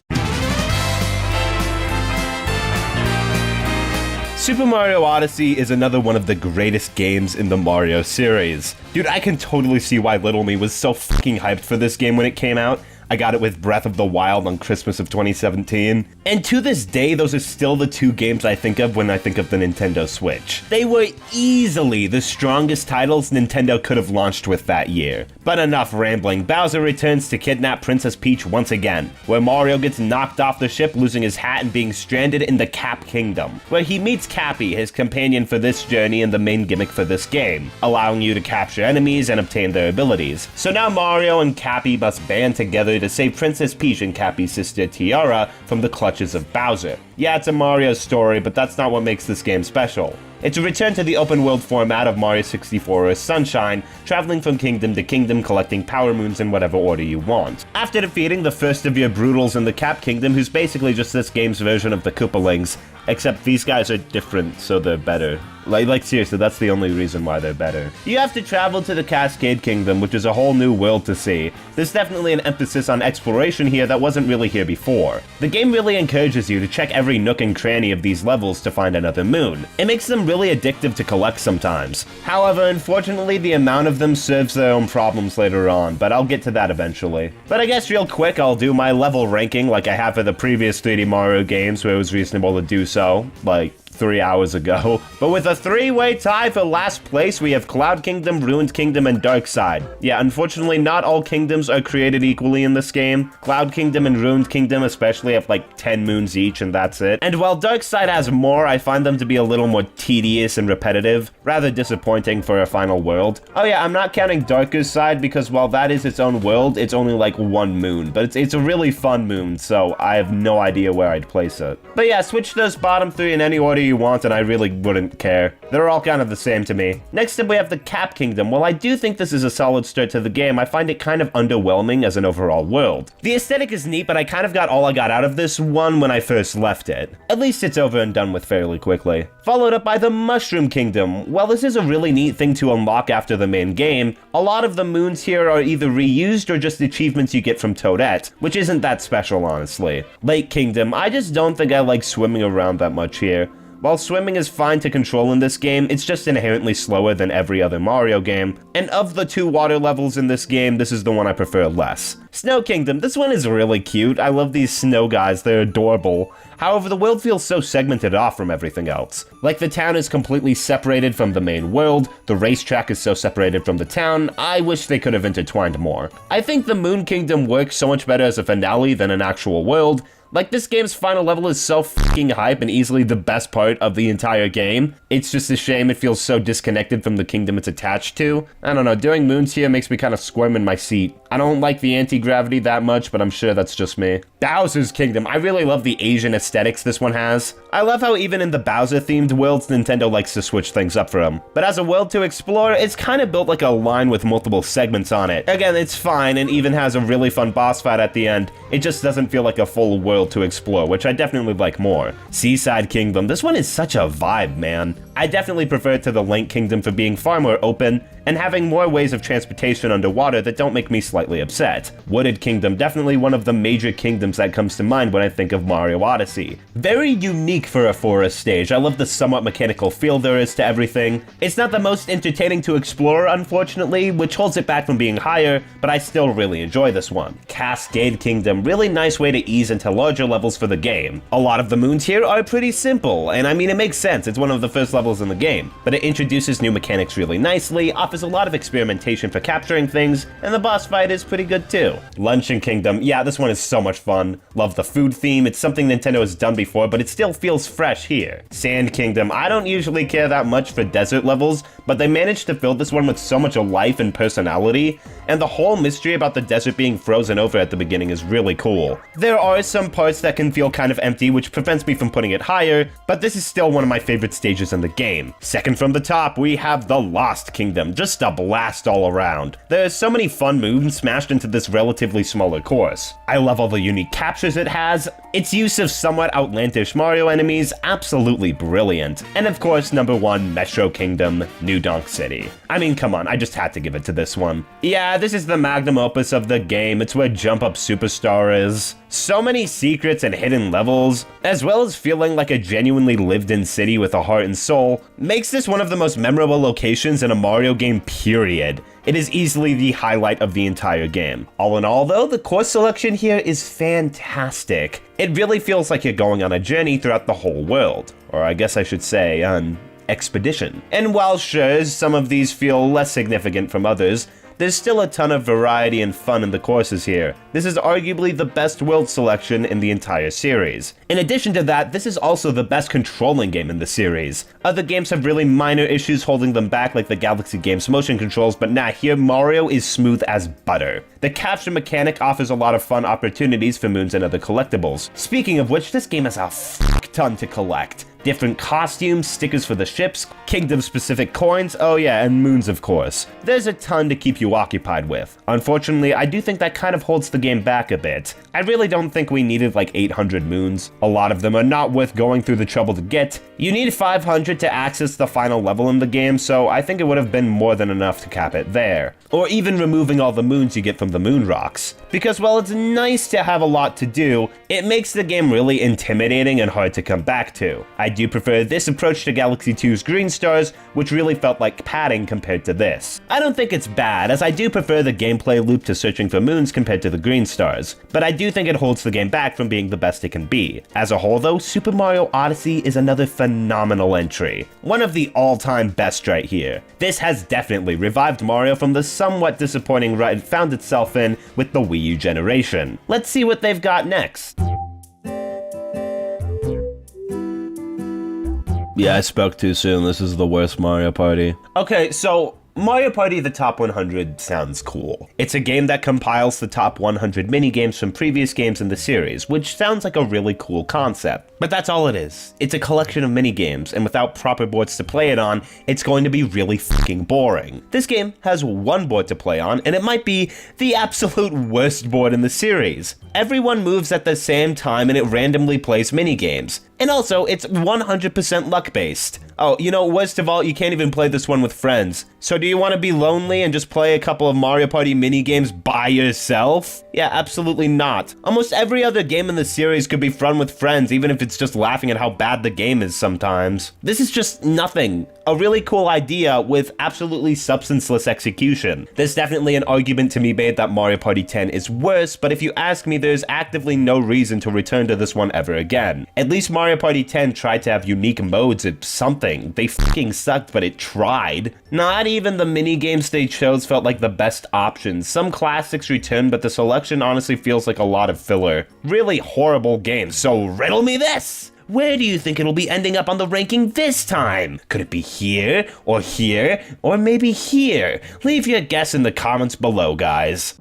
Speaker 1: Super Mario Odyssey is another one of the greatest games in the Mario series. Dude, I can totally see why Little Me was so fucking hyped for this game when it came out. I got it with Breath of the Wild on Christmas of 2017. And to this day, those are still the two games I think of when I think of the Nintendo Switch. They were easily the strongest titles Nintendo could have launched with that year. But enough rambling, Bowser returns to kidnap Princess Peach once again, where Mario gets knocked off the ship, losing his hat and being stranded in the Cap Kingdom, where he meets Cappy, his companion for this journey and the main gimmick for this game, allowing you to capture enemies and obtain their abilities. So now Mario and Cappy must band together to save Princess Peach and Cappy's sister Tiara from the clutches of Bowser. Yeah, it's a Mario story, but that's not what makes this game special. It's a return to the open-world format of Mario 64 or Sunshine, traveling from kingdom to kingdom, collecting power moons in whatever order you want. After defeating the first of your Broodals in the Cap Kingdom, who's basically just this game's version of the Koopalings, except these guys are different, so they're better. Like seriously, that's the only reason why they're better. You have to travel to the Cascade Kingdom, which is a whole new world to see. There's definitely an emphasis on exploration here that wasn't really here before. The game really encourages you to check every nook and cranny of these levels to find another moon. It makes them really addictive to collect sometimes. However, unfortunately, the amount of them serves their own problems later on, but I'll get to that eventually. But I guess real quick, I'll do my level ranking like I have for the previous 3D Mario games where it was reasonable to do so, like 3 hours ago. But with a 3-way tie for last place, we have Cloud Kingdom, Ruined Kingdom, and Dark Side. Yeah, unfortunately, not all kingdoms are created equally in this game. Cloud Kingdom and Ruined Kingdom especially have like 10 moons each, and that's it. And while Dark Side has more, I find them to be a little more tedious and repetitive, rather disappointing for a final world. Oh yeah, I'm not counting Darker Side because while that is its own world, it's only like 1 moon, but it's a really fun moon, so I have no idea where I'd place it. But yeah, switch those bottom 3 in any order you want, and I really wouldn't care. They're all kind of the same to me. Next up, we have the Cap Kingdom. While I do think this is a solid start to the game, I find it kind of underwhelming as an overall world. The aesthetic is neat, but I kind of got all I got out of this one when I first left it. At least it's over and done with fairly quickly. Followed up by the Mushroom Kingdom. While this is a really neat thing to unlock after the main game, a lot of the moons here are either reused or just achievements you get from Toadette, which isn't that special, honestly. Lake Kingdom. I just don't think I like swimming around that much here. While swimming is fine to control in this game, it's just inherently slower than every other Mario game, and of the 2 water levels in this game, this is the one I prefer less. Snow Kingdom, this one is really cute. I love these snow guys, they're adorable. However, the world feels so segmented off from everything else. Like the town is completely separated from the main world, the racetrack is so separated from the town, I wish they could have intertwined more. I think the Moon Kingdom works so much better as a finale than an actual world. Like, this game's final level is so fucking hype and easily the best part of the entire game. It's just a shame it feels so disconnected from the kingdom it's attached to. I don't know, doing moons here makes me kind of squirm in my seat. I don't like the anti-gravity that much, but I'm sure that's just me. Bowser's Kingdom. I really love the Asian aesthetics this one has. I love how even in the Bowser-themed worlds, Nintendo likes to switch things up for him. But as a world to explore, it's kind of built like a line with multiple segments on it. Again, it's fine and even has a really fun boss fight at the end. It just doesn't feel like a full world to explore, which I definitely like more. Seaside Kingdom. This one is such a vibe, man. I definitely prefer it to the Link Kingdom for being far more open and having more ways of transportation underwater that don't make me slightly upset. Wooded Kingdom, definitely one of the major kingdoms that comes to mind when I think of Mario Odyssey. Very unique for a forest stage. I love the somewhat mechanical feel there is to everything. It's not the most entertaining to explore, unfortunately, which holds it back from being higher, but I still really enjoy this one. Cascade Kingdom, really nice way to ease into larger levels for the game. A lot of the moons here are pretty simple, and I mean it makes sense, it's one of the first levels in the game, but it introduces new mechanics really nicely, offers a lot of experimentation for capturing things, and the boss fight is pretty good too. Luncheon Kingdom, yeah, this one is so much fun. Love the food theme, it's something Nintendo has done before, but it still feels fresh here. Sand Kingdom, I don't usually care that much for desert levels, but they managed to fill this one with so much life and personality, and the whole mystery about the desert being frozen over at the beginning is really cool. There are some parts that can feel kind of empty, which prevents me from putting it higher, but this is still one of my favorite stages in the game. Second from the top, we have the Lost Kingdom, just a blast all around. There are so many fun moves smashed into this relatively smaller course. I love all the unique captures it has, its use of somewhat outlandish Mario enemies, absolutely brilliant. And of course, number 1, Metro Kingdom, New Donk City. I mean, come on, I just had to give it to this one. Yeah, this is the magnum opus of the game, it's where Jump Up Superstar is. So many secrets and hidden levels, as well as feeling like a genuinely lived-in city with a heart and soul, makes this one of the most memorable locations in a Mario game, period. It is easily the highlight of the entire game. All in all though, the course selection here is fantastic. It really feels like you're going on a journey throughout the whole world. Or I guess I should say, an expedition. And while sure, some of these feel less significant from others, there's still a ton of variety and fun in the courses here. This is arguably the best world selection in the entire series. In addition to that, this is also the best controlling game in the series. Other games have really minor issues holding them back, like the Galaxy game's motion controls, but nah, here Mario is smooth as butter. The capture mechanic offers a lot of fun opportunities for moons and other collectibles. Speaking of which, this game has a fuck ton to collect. different costumes, stickers for the ships, kingdom-specific coins, oh yeah, and moons of course. There's a ton to keep you occupied with. Unfortunately, I do think that kind of holds the game back a bit. I really don't think we needed like 800 moons. A lot of them are not worth going through the trouble to get. You need 500 to access the final level in the game, so I think it would have been more than enough to cap it there. Or even removing all the moons you get from the moon rocks. Because while it's nice to have a lot to do, it makes the game really intimidating and hard to come back to. I do prefer this approach to Galaxy 2's green stars, which really felt like padding compared to this. I don't think it's bad, as I do prefer the gameplay loop to searching for moons compared to the green stars, but I do think it holds the game back from being the best it can be. As a whole though, Super Mario Odyssey is another phenomenal entry. One of the all-time best right here. This has definitely revived Mario from the somewhat disappointing rut it found itself in with the Wii U generation. Let's see what they've got next. Yeah, I spoke too soon. This is the worst Mario Party. Okay, so Mario Party The Top 100 sounds cool. It's a game that compiles the top 100 minigames from previous games in the series, which sounds like a really cool concept. But that's all it is. It's a collection of minigames, and without proper boards to play it on, it's going to be really fucking boring. This game has one board to play on, and it might be the absolute worst board in the series. Everyone moves at the same time and it randomly plays minigames. And also, it's 100% luck-based. Oh, you know, worst of all, you can't even play this one with friends. So do you want to be lonely and just play a couple of Mario Party minigames by yourself? Yeah, absolutely not. Almost every other game in the series could be fun with friends, even if it's just laughing at how bad the game is sometimes. This is just nothing. A really cool idea with absolutely substanceless execution. There's definitely an argument to be made that Mario Party 10 is worse, but if you ask me, there's actively no reason to return to this one ever again. At least Mario Party 10 tried to have unique modes or something. They fucking sucked, but it tried. Not even the minigames they chose felt like the best options. Some classics returned, but the selection honestly feels like a lot of filler. Really horrible game, so riddle me this! Where do you think it'll be ending up on the ranking this time? Could it be here, or maybe here? Leave your guess in the comments below, guys.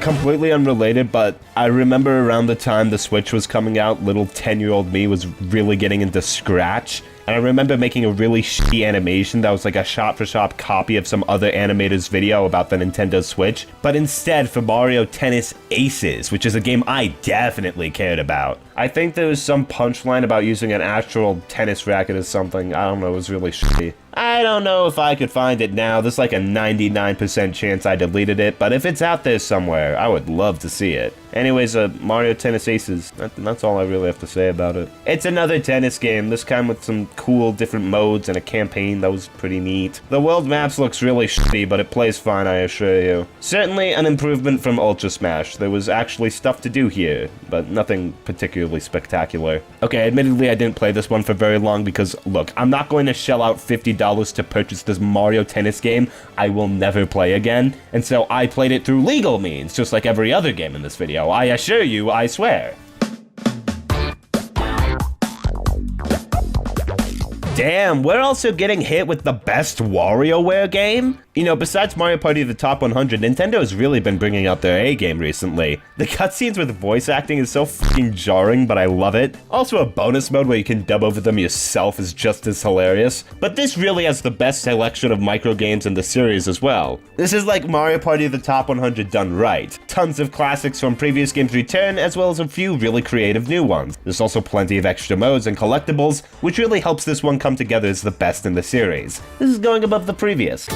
Speaker 1: Completely unrelated, but I remember around the time the Switch was coming out, little 10-year-old me was really getting into Scratch. And I remember making a really shitty animation that was like a shot-for-shot copy of some other animator's video about the Nintendo Switch, but instead for Mario Tennis Aces, which is a game I definitely cared about. I think there was some punchline about using an actual tennis racket or something. I don't know, it was really shitty. I don't know if I could find it now. There's like a 99% chance I deleted it, but if it's out there somewhere, I would love to see it. Anyways, Mario Tennis Aces, that's all I really have to say about it. It's another tennis game, this time with some cool different modes and a campaign that was pretty neat. The world maps looks really shitty, but it plays fine, I assure you. Certainly an improvement from Ultra Smash. There was actually stuff to do here, but nothing particularly spectacular. Okay, admittedly I didn't play this one for very long because, look, I'm not going to shell out $50 to purchase this Mario Tennis game I will never play again, and so I played it through legal means, just like every other game in this video. I assure you, I swear. Damn, we're also getting hit with the best WarioWare game? You know, besides Mario Party The Top 100, Nintendo has really been bringing out their A-game recently. The cutscenes with voice acting is so fucking jarring, but I love it. Also, a bonus mode where you can dub over them yourself is just as hilarious. But this really has the best selection of micro games in the series as well. This is like Mario Party The Top 100 done right. Tons of classics from previous games return, as well as a few really creative new ones. There's also plenty of extra modes and collectibles, which really helps this one come together as the best in the series. This is going above the previous.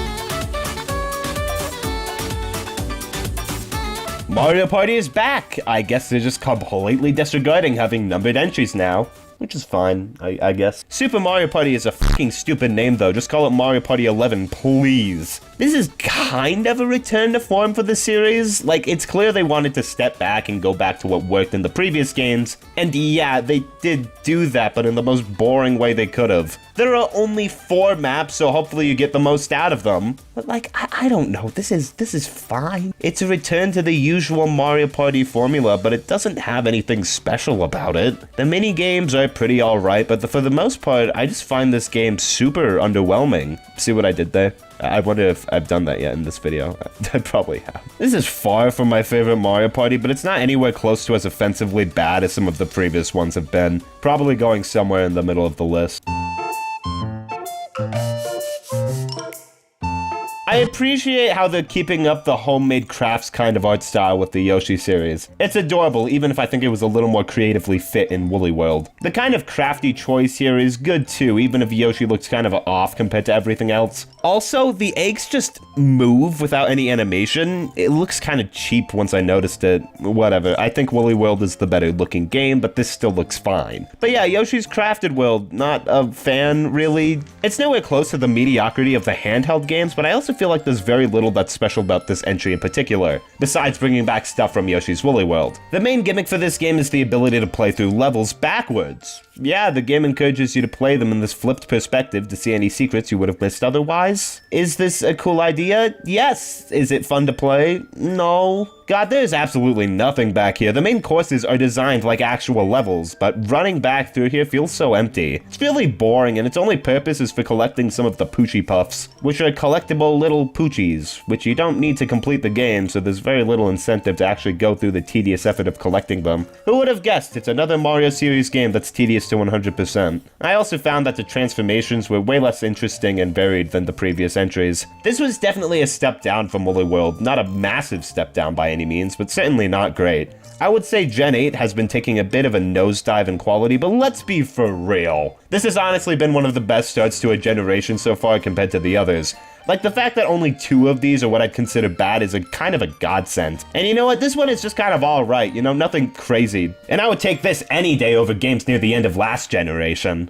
Speaker 1: Mario Party is back! I guess they're just completely disregarding having numbered entries now. Which is fine, I guess. Super Mario Party is a fucking stupid name though, just call it Mario Party 11, please. This is kind of a return to form for the series. Like, it's clear they wanted to step back and go back to what worked in the previous games. And yeah, they did do that, but in the most boring way they could have. There are only 4 maps, so hopefully you get the most out of them. But like, I don't know, this is fine. It's a return to the usual Mario Party formula, but it doesn't have anything special about it. The mini games are pretty alright, but for the most part, I just find this game super underwhelming. See what I did there? I wonder if I've done that yet in this video. I probably have. This is far from my favorite Mario Party, but it's not anywhere close to as offensively bad as some of the previous ones have been. Probably going somewhere in the middle of the list. I appreciate how they're keeping up the homemade crafts kind of art style with the Yoshi series. It's adorable, even if I think it was a little more creatively fit in Woolly World. The kind of crafty choice here is good too, even if Yoshi looks kind of off compared to everything else. Also, the eggs just move without any animation. It looks kind of cheap once I noticed it. Whatever, I think Woolly World is the better looking game, but this still looks fine. But yeah, Yoshi's Crafted World, not a fan, really. It's nowhere close to the mediocrity of the handheld games, but I also feel like there's very little that's special about this entry in particular, besides bringing back stuff from Yoshi's Woolly World. The main gimmick for this game is the ability to play through levels backwards. Yeah, the game encourages you to play them in this flipped perspective to see any secrets you would have missed otherwise. Is this a cool idea? Yes. Is it fun to play? No. God, there's absolutely nothing back here. The main courses are designed like actual levels, but running back through here feels so empty. It's really boring, and its only purpose is for collecting some of the Poochie Puffs, which are collectible little Poochies, which you don't need to complete the game, so there's very little incentive to actually go through the tedious effort of collecting them. Who would have guessed it's another Mario series game that's tedious to 100%. I also found that the transformations were way less interesting and varied than the previous entries. This was definitely a step down from Woolly World, not a massive step down by any means, but certainly not great. I would say Gen 8 has been taking a bit of a nosedive in quality, but let's be for real. This has honestly been one of the best starts to a generation so far compared to the others. Like, the fact that only 2 of these are what I'd consider bad is a kind of a godsend. And you know what, this one is just kind of alright, you know, nothing crazy. And I would take this any day over games near the end of last generation.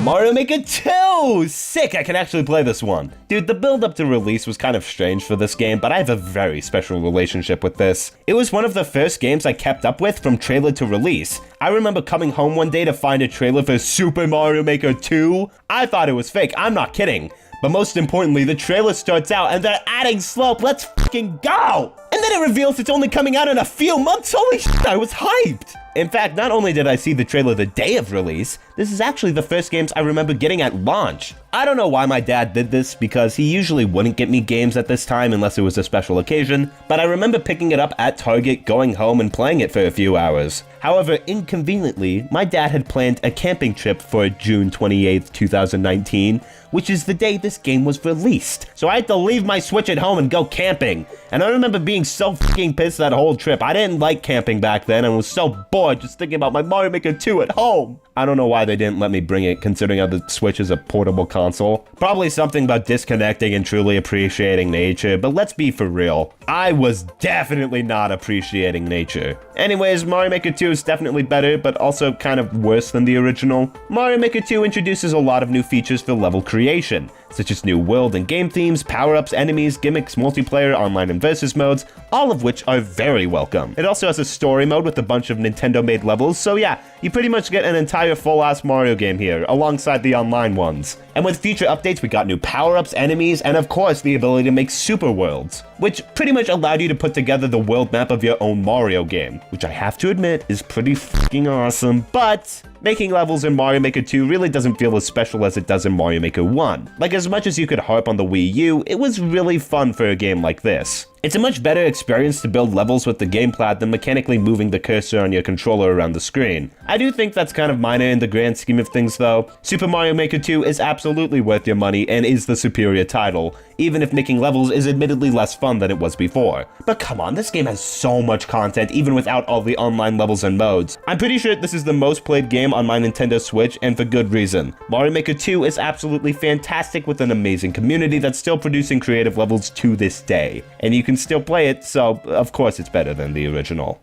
Speaker 1: Mario Maker 2! Sick, I can actually play this one. Dude, the build up to release was kind of strange for this game, but I have a very special relationship with this. It was one of the first games I kept up with from trailer to release. I remember coming home one day to find a trailer for Super Mario Maker 2. I thought it was fake, I'm not kidding. But most importantly, the trailer starts out and they're adding slope, let's fucking go! And then it reveals it's only coming out in a few months, holy shit, I was hyped! In fact, not only did I see the trailer the day of release, this is actually the first games I remember getting at launch. I don't know why my dad did this, because he usually wouldn't get me games at this time unless it was a special occasion, but I remember picking it up at Target, going home, and playing it for a few hours. However, inconveniently, my dad had planned a camping trip for June 28th, 2019, which is the day this game was released. So I had to leave my Switch at home and go camping. And I remember being so fucking pissed that whole trip. I didn't like camping back then and was so bored just thinking about my Mario Maker 2 at home. I don't know why they didn't let me bring it, considering how the Switch is a portable console. Probably something about disconnecting and truly appreciating nature, but let's be for real. I was definitely not appreciating nature. Anyways, Mario Maker 2 is definitely better, but also kind of worse than the original. Mario Maker 2 introduces a lot of new features for level creation, such as new world and game themes, power-ups, enemies, gimmicks, multiplayer, online and versus modes, all of which are very welcome. It also has a story mode with a bunch of Nintendo-made levels, so yeah, you pretty much get an entire full-ass Mario game here, alongside the online ones. And with future updates, we got new power-ups, enemies, and of course the ability to make super worlds, which pretty much allowed you to put together the world map of your own Mario game, which I have to admit is pretty fucking awesome, but making levels in Mario Maker 2 really doesn't feel as special as it does in Mario Maker 1. Like, as much as you could harp on the Wii U, it was really fun for a game like this. It's a much better experience to build levels with the gamepad than mechanically moving the cursor on your controller around the screen. I do think that's kind of minor in the grand scheme of things though. Super Mario Maker 2 is absolutely worth your money and is the superior title, even if making levels is admittedly less fun than it was before. But come on, this game has so much content even without all the online levels and modes. I'm pretty sure this is the most played game on my Nintendo Switch, and for good reason. Mario Maker 2 is absolutely fantastic with an amazing community that's still producing creative levels to this day. And you can still play it, so of course it's better than the original.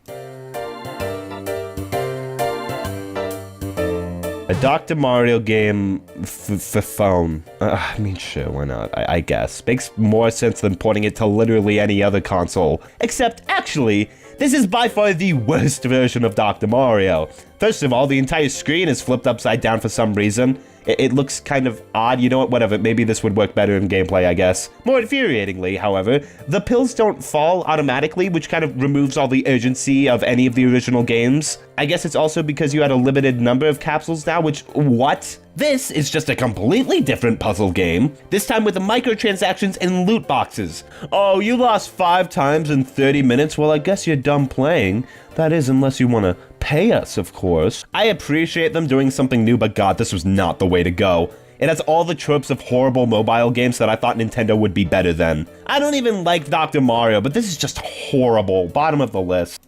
Speaker 1: A Dr. Mario game for phone. I mean, sure, why not? I guess. Makes more sense than porting it to literally any other console. Except, actually, this is by far the worst version of Dr. Mario. First of all, the entire screen is flipped upside down for some reason. It looks kind of odd, you know what, whatever, maybe this would work better in gameplay, I guess. More infuriatingly, however, the pills don't fall automatically, which kind of removes all the urgency of any of the original games. I guess it's also because you had a limited number of capsules now, which, what? This is just a completely different puzzle game, this time with microtransactions and loot boxes. Oh, you lost 5 times in 30 minutes? Well, I guess you're done playing. That is, unless you want to pay us, of course. I appreciate them doing something new, but God, this was not the way to go. It has all the tropes of horrible mobile games that I thought Nintendo would be better than. I don't even like Dr. Mario, but this is just horrible. Bottom of the list.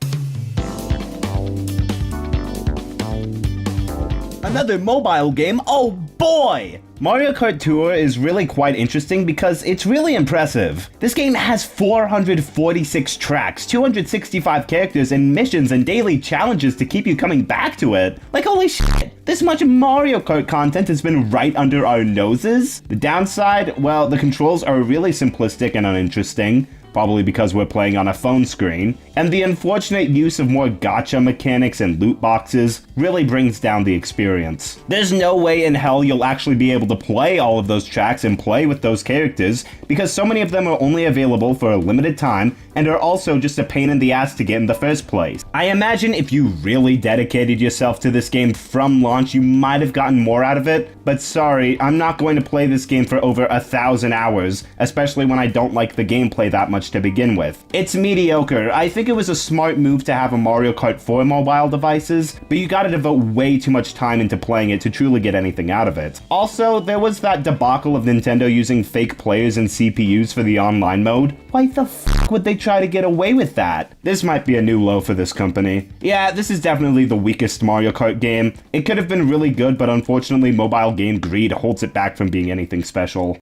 Speaker 1: Another mobile game? Oh boy! Mario Kart Tour is really quite interesting because it's really impressive. This game has 446 tracks, 265 characters, and missions and daily challenges to keep you coming back to it. Like, holy shit, this much Mario Kart content has been right under our noses. The downside, well, the controls are really simplistic and uninteresting. Probably because we're playing on a phone screen, and the unfortunate use of more gacha mechanics and loot boxes really brings down the experience. There's no way in hell you'll actually be able to play all of those tracks and play with those characters, because so many of them are only available for a limited time, and are also just a pain in the ass to get in the first place. I imagine if you really dedicated yourself to this game from launch, you might have gotten more out of it, but sorry, I'm not going to play this game for over 1,000 hours, especially when I don't like the gameplay that much to begin with. It's mediocre. I think it was a smart move to have a Mario Kart for mobile devices, but you gotta devote way too much time into playing it to truly get anything out of it. Also, there was that debacle of Nintendo using fake players and CPUs for the online mode. Why the f*** would they try to get away with that? This might be a new low for this company. Yeah, this is definitely the weakest Mario Kart game. It could have been really good, but unfortunately mobile game greed holds it back from being anything special.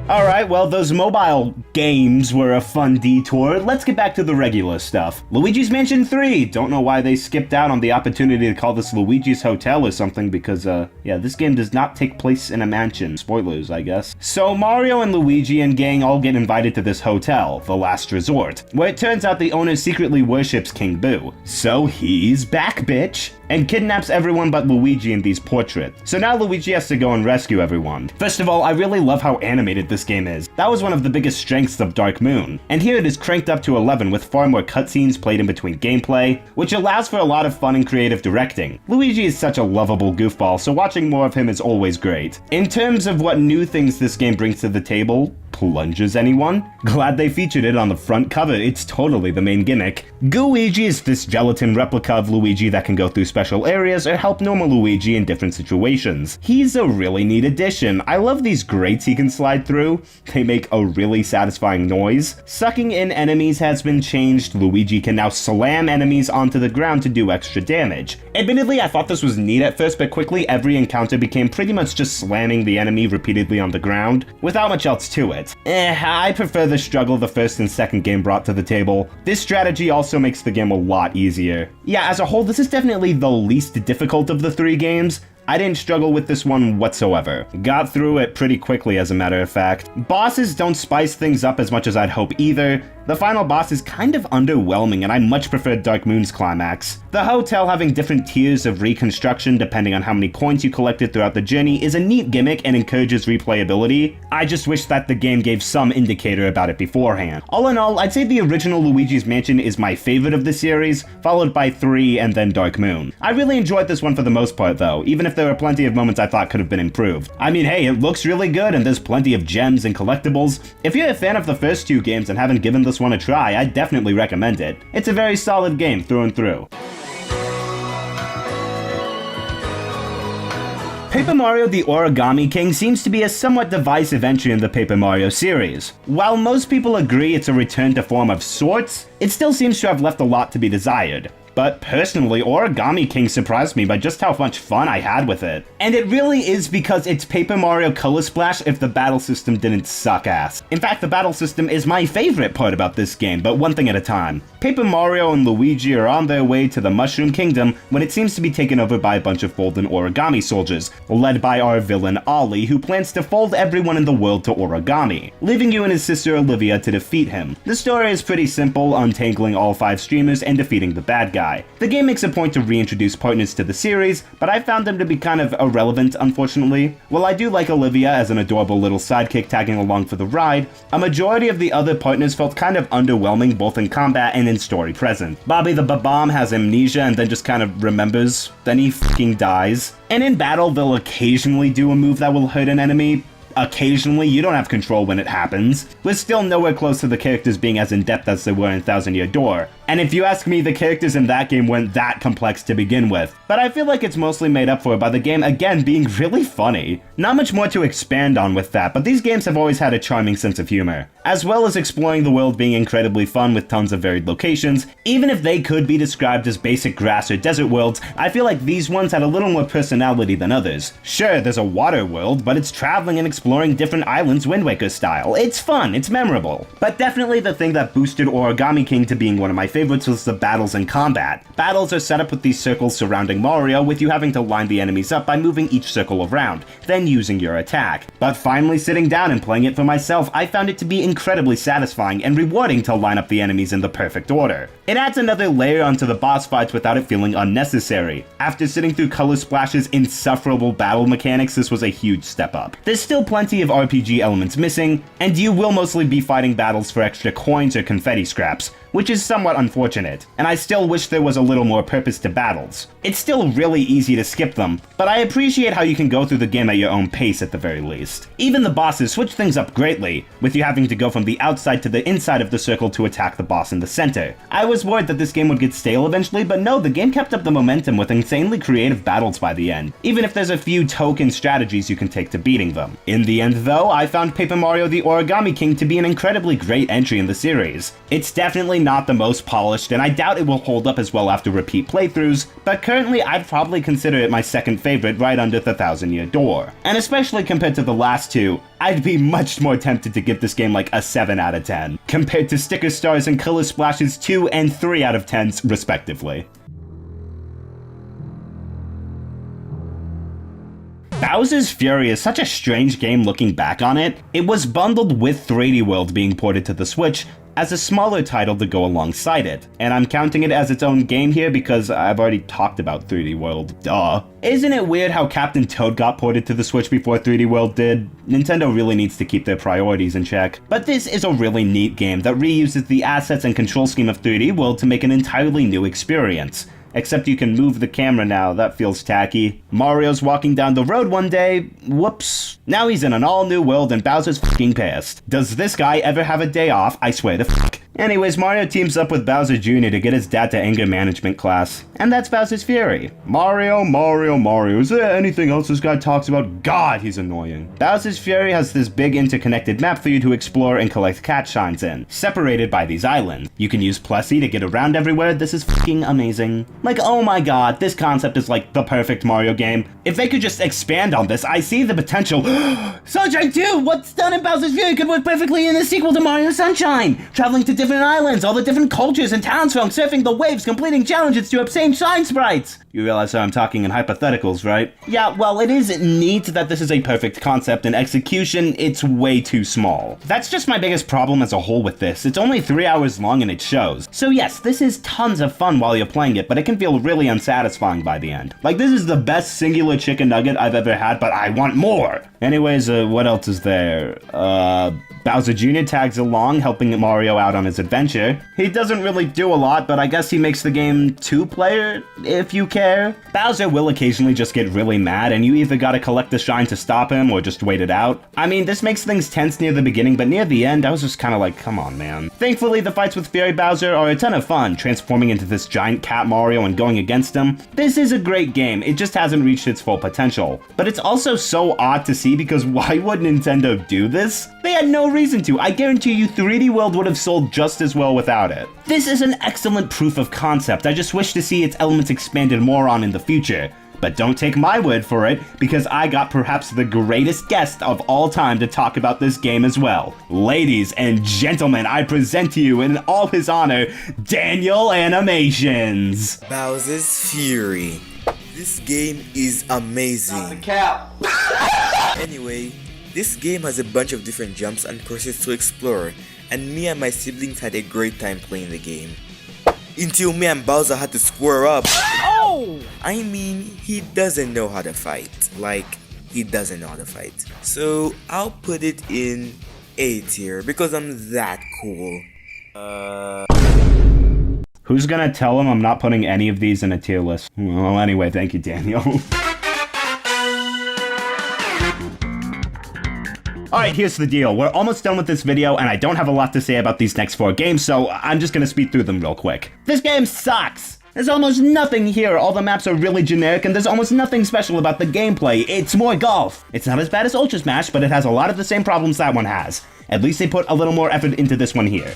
Speaker 1: Alright, well, those mobile games were a fun detour. Let's get back to the regular stuff. Luigi's Mansion 3! Don't know why they skipped out on the opportunity to call this Luigi's Hotel or something, because, yeah, this game does not take place in a mansion. Spoilers, I guess. So Mario and Luigi and gang all get invited to this hotel, the last resort, where it turns out the owner secretly worships King Boo. So he's back, bitch! And kidnaps everyone but Luigi in these portraits. So now Luigi has to go and rescue everyone. First of all, I really love how animated this game is. That was one of the biggest strengths of Dark Moon. And here it is cranked up to 11 with far more cutscenes played in between gameplay, which allows for a lot of fun and creative directing. Luigi is such a lovable goofball, so watching more of him is always great. In terms of what new things this game brings to the table, plunges anyone? Glad they featured it on the front cover, it's totally the main gimmick. Gooigi is this gelatin replica of Luigi that can go through special areas or help normal Luigi in different situations. He's a really neat addition. I love these grates he can slide through. They make a really satisfying noise. Sucking in enemies has been changed. Luigi can now slam enemies onto the ground to do extra damage. Admittedly, I thought this was neat at first, but quickly every encounter became pretty much just slamming the enemy repeatedly on the ground, without much else to it. I prefer the struggle the first and second game brought to the table. This strategy also makes the game a lot easier. Yeah, as a whole, this is definitely the least difficult of the 3 games. I didn't struggle with this one whatsoever. Got through it pretty quickly, as a matter of fact. Bosses don't spice things up as much as I'd hope either. The final boss is kind of underwhelming, and I much preferred Dark Moon's climax. The hotel having different tiers of reconstruction depending on how many coins you collected throughout the journey is a neat gimmick and encourages replayability. I just wish that the game gave some indicator about it beforehand. All in all, I'd say the original Luigi's Mansion is my favorite of the series, followed by 3 and then Dark Moon. I really enjoyed this one for the most part though, even if there were plenty of moments I thought could have been improved. I mean, hey, it looks really good and there's plenty of gems and collectibles. If you're a fan of the first 2 games and haven't given this one a try, I definitely recommend it. It's a very solid game through and through. Paper Mario the Origami King seems to be a somewhat divisive entry in the Paper Mario series. While most people agree it's a return to form of sorts, it still seems to have left a lot to be desired. But personally, Origami King surprised me by just how much fun I had with it. And it really is because it's Paper Mario Color Splash if the battle system didn't suck ass. In fact, the battle system is my favorite part about this game, but one thing at a time. Paper Mario and Luigi are on their way to the Mushroom Kingdom when it seems to be taken over by a bunch of folding origami soldiers, led by our villain Ollie, who plans to fold everyone in the world to origami, leaving you and his sister Olivia to defeat him. The story is pretty simple, untangling all 5 streamers and defeating the bad guy. guy. The game makes a point to reintroduce partners to the series, but I found them to be kind of irrelevant, unfortunately. While I do like Olivia as an adorable little sidekick tagging along for the ride, a majority of the other partners felt kind of underwhelming both in combat and in story present. Bobby the Babam has amnesia and then just kind of remembers, then he fucking dies. And in battle, they'll occasionally do a move that will hurt an enemy. Occasionally, you don't have control when it happens. We're still nowhere close to the characters being as in-depth as they were in Thousand Year Door. And if you ask me, the characters in that game weren't that complex to begin with. But I feel like it's mostly made up for by the game again being really funny. Not much more to expand on with that, but these games have always had a charming sense of humor. As well as exploring the world being incredibly fun with tons of varied locations, even if they could be described as basic grass or desert worlds, I feel like these ones had a little more personality than others. Sure, there's a water world, but it's traveling and exploring different islands Wind Waker style. It's fun, it's memorable. But definitely the thing that boosted Origami King to being one of my favorites was the battles and combat. Battles are set up with these circles surrounding Mario, with you having to line the enemies up by moving each circle around, then using your attack. But finally sitting down and playing it for myself, I found it to be incredibly satisfying and rewarding to line up the enemies in the perfect order. It adds another layer onto the boss fights without it feeling unnecessary. After sitting through Color Splash's insufferable battle mechanics, this was a huge step up. There's still plenty of RPG elements missing, and you will mostly be fighting battles for extra coins or confetti scraps, which is somewhat unfortunate, and I still wish there was a little more purpose to battles. It's still really easy to skip them, but I appreciate how you can go through the game at your own pace at the very least. Even the bosses switch things up greatly, with you having to go from the outside to the inside of the circle to attack the boss in the center. I was worried that this game would get stale eventually, but no, the game kept up the momentum with insanely creative battles by the end, even if there's a few token strategies you can take to beating them. In the end though, I found Paper Mario the Origami King to be an incredibly great entry in the series. It's definitely not the most polished, and I doubt it will hold up as well after repeat playthroughs, but currently I'd probably consider it my second favorite right under the Thousand Year Door. And especially compared to the last two, I'd be much more tempted to give this game like a 7 out of 10, compared to Sticker Stars and Color Splashes 2 and 3 out of 10s respectively. Bowser's Fury is such a strange game looking back on it. It was bundled with 3D World being ported to the Switch as a smaller title to go alongside it, and I'm counting it as its own game here because I've already talked about 3D World, duh. Isn't it weird how Captain Toad got ported to the Switch before 3D World did? Nintendo really needs to keep their priorities in check. But this is a really neat game that reuses the assets and control scheme of 3D World to make an entirely new experience. Except you can move the camera now, that feels tacky. Mario's walking down the road one day, whoops. Now he's in an all-new world and Bowser's fucking pissed. Does this guy ever have a day off? I swear to fuck. Anyways, Mario teams up with Bowser Jr. to get his dad to anger management class. And that's Bowser's Fury. Mario. Is there anything else this guy talks about? God, he's annoying. Bowser's Fury has this big interconnected map for you to explore and collect cat shines in, separated by these islands. You can use Plessy to get around everywhere. This is fucking amazing. Like, oh my god, this concept is like the perfect Mario game. If they could just expand on this, I see the potential. Sunshine 2! What's done in Bowser's Fury could work perfectly in the sequel to Mario Sunshine! Traveling to different islands, all the different cultures and townsfolk, surfing the waves, completing challenges to obtain shine sprites! You realize how I'm talking in hypotheticals, right? Yeah, well, it is neat that this is a perfect concept. In execution, it's way too small. That's just my biggest problem as a whole with this. It's only 3 hours long and it shows. So yes, this is tons of fun while you're playing it, but it can feel really unsatisfying by the end. Like, this is the best singular chicken nugget I've ever had, but I want more! Anyways, what else is there? Bowser Jr. tags along, helping Mario out on his adventure. He doesn't really do a lot, but I guess he makes the game two-player, if you care. Bowser will occasionally just get really mad, and you either gotta collect the shine to stop him, or just wait it out. I mean, this makes things tense near the beginning, but near the end, I was just kinda like, come on, man. Thankfully, the fights with Fairy Bowser are a ton of fun, transforming into this giant cat Mario and going against him. This is a great game, it just hasn't reached its full potential. But it's also so odd to see, because why would Nintendo do this? They had no reason to. I guarantee you 3D World would have sold just as well without it. This is an excellent proof of concept. I just wish to see its elements expanded more on in the future. But don't take my word for it, because I got perhaps the greatest guest of all time to talk about this game as well. Ladies and gentlemen, I present to you in all his honor, Daniel Animations.
Speaker 10: Bowser's Fury. This game is amazing. Anyway, this game has a bunch of different jumps and courses to explore, and me and my siblings had a great time playing the game. until me and Bowser had to square up.
Speaker 2: Oh!
Speaker 10: I mean, he doesn't know how to fight. Like, he doesn't know how to fight. So, I'll put it in A tier because I'm that cool.
Speaker 1: Who's gonna tell him I'm not putting any of these in a tier list? Well, anyway, thank you, Daniel. Alright, here's the deal. We're almost done with this video, and I don't have a lot to say about these next 4 games, so I'm just gonna speed through them real quick. This game sucks! There's almost nothing here, all the maps are really generic, and there's almost nothing special about the gameplay. It's more golf. It's not as bad as Ultra Smash, but it has a lot of the same problems that one has. At least they put a little more effort into this one here.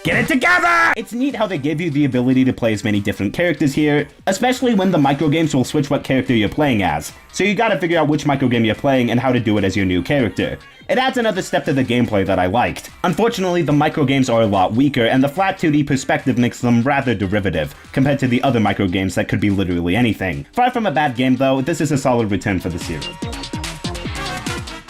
Speaker 1: Get it together! It's neat how they give you the ability to play as many different characters here, especially when the microgames will switch what character you're playing as, so you gotta figure out which microgame you're playing and how to do it as your new character. It adds another step to the gameplay that I liked. Unfortunately, the microgames are a lot weaker, and the flat 2D perspective makes them rather derivative, compared to the other microgames that could be literally anything. Far from a bad game though, this is a solid return for the series.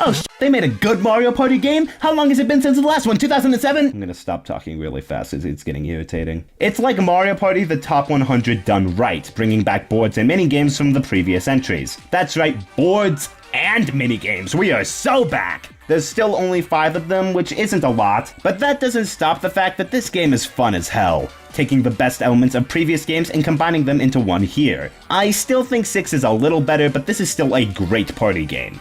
Speaker 1: Oh they made a good Mario Party game? How long has it been since the last one, 2007? I'm gonna stop talking really fast as it's getting irritating. It's like Mario Party the Top 100 done right, bringing back boards and minigames from the previous entries. That's right, boards and minigames, we are so back! There's still only 5 of them, which isn't a lot, but that doesn't stop the fact that this game is fun as hell, taking the best elements of previous games and combining them into one here. I still think 6 is a little better, but this is still a great party game.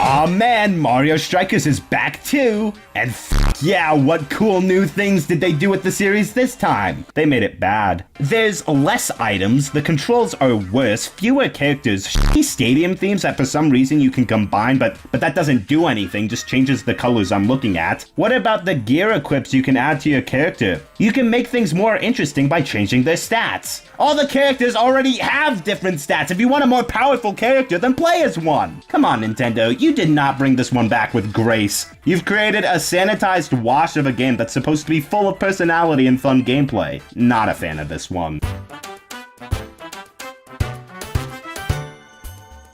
Speaker 1: Aw man, Mario Strikers is back too! And yeah, what cool new things did they do with the series this time? They made it bad. There's less items, the controls are worse, fewer characters, shitty stadium themes that for some reason you can combine, but that doesn't do anything, just changes the colors I'm looking at. What about the gear equips you can add to your character? You can make things more interesting by changing their stats. All the characters already have different stats. If you want a more powerful character, then play as one. Come on, Nintendo, you did not bring this one back with grace. You've created a sanitized wash of a game that's supposed to be full of personality and fun gameplay. Not a fan of this one.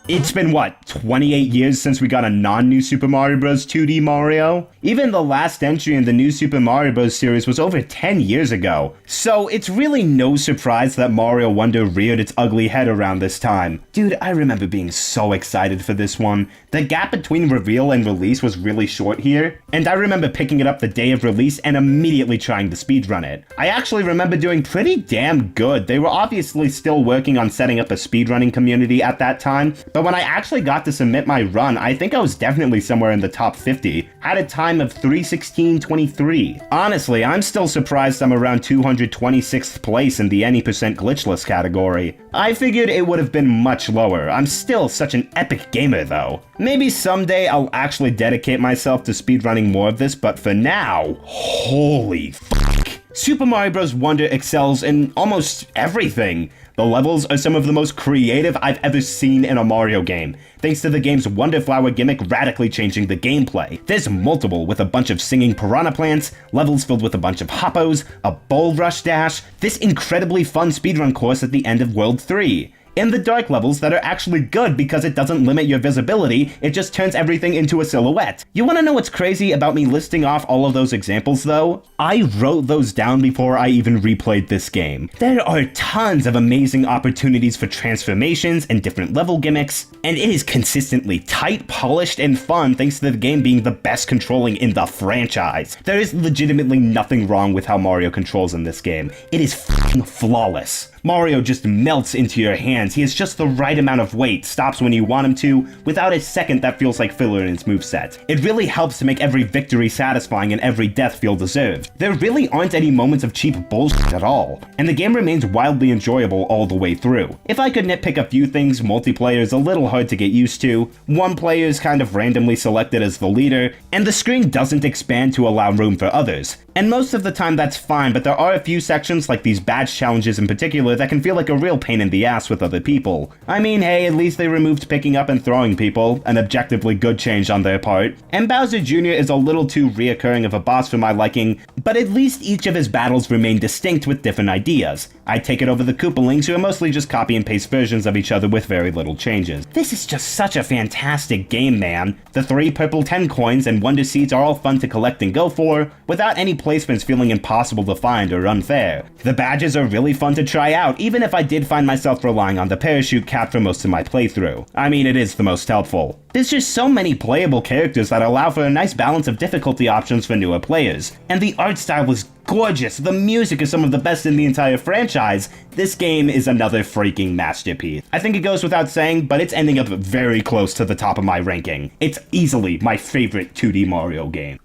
Speaker 1: It's been, what, 28 years since we got a non-New Super Mario Bros. 2D Mario? Even the last entry in the New Super Mario Bros. Series was over 10 years ago. So it's really no surprise that Mario Wonder reared its ugly head around this time. Dude, I remember being so excited for this one. The gap between reveal and release was really short here, and I remember picking it up the day of release and immediately trying to speedrun it. I actually remember doing pretty damn good. They were obviously still working on setting up a speedrunning community at that time, but when I actually got to submit my run, I think I was definitely somewhere in the top 50. Had a time of 3:16:23. Honestly, I'm still surprised I'm around 226th place in the any percent glitchless category. I figured it would have been much lower. I'm still such an epic gamer though. Maybe someday I'll actually dedicate myself to speedrunning more of this, but for now, holy fuck. Super Mario Bros. Wonder excels in almost everything. The levels are some of the most creative I've ever seen in a Mario game, thanks to the game's Wonder Flower gimmick radically changing the gameplay. There's multiple with a bunch of singing piranha plants, levels filled with a bunch of hoppos, a bull rush dash, this incredibly fun speedrun course at the end of World 3. In the dark levels that are actually good because it doesn't limit your visibility, it just turns everything into a silhouette. You wanna know what's crazy about me listing off all of those examples though? I wrote those down before I even replayed this game. There are tons of amazing opportunities for transformations and different level gimmicks, and it is consistently tight, polished, and fun thanks to the game being the best controlling in the franchise. There is legitimately nothing wrong with how Mario controls in this game. It is f***ing flawless. Mario just melts into your hands. He has just the right amount of weight, stops when you want him to, without a second that feels like filler in his moveset. It really helps to make every victory satisfying and every death feel deserved. There really aren't any moments of cheap bullshit at all, and the game remains wildly enjoyable all the way through. If I could nitpick a few things, multiplayer is a little hard to get used to, one player is kind of randomly selected as the leader, and the screen doesn't expand to allow room for others. And most of the time that's fine, but there are a few sections, like these badge challenges in particular, that can feel like a real pain in the ass with other people. I mean, hey, at least they removed picking up and throwing people, an objectively good change on their part. And Bowser Jr. is a little too reoccurring of a boss for my liking, but at least each of his battles remain distinct with different ideas. I'd take it over the Koopalings, who are mostly just copy and paste versions of each other with very little changes. This is just such a fantastic game, man. The 3 purple 10 coins and Wonder Seeds are all fun to collect and go for, without any placements feeling impossible to find or unfair. The badges are really fun to try out, even if I did find myself relying on the parachute cap for most of my playthrough. I mean, it is the most helpful. There's just so many playable characters that allow for a nice balance of difficulty options for newer players. And the art style is gorgeous, the music is some of the best in the entire franchise. This game is another freaking masterpiece. I think it goes without saying, but it's ending up very close to the top of my ranking. It's easily my favorite 2D Mario game.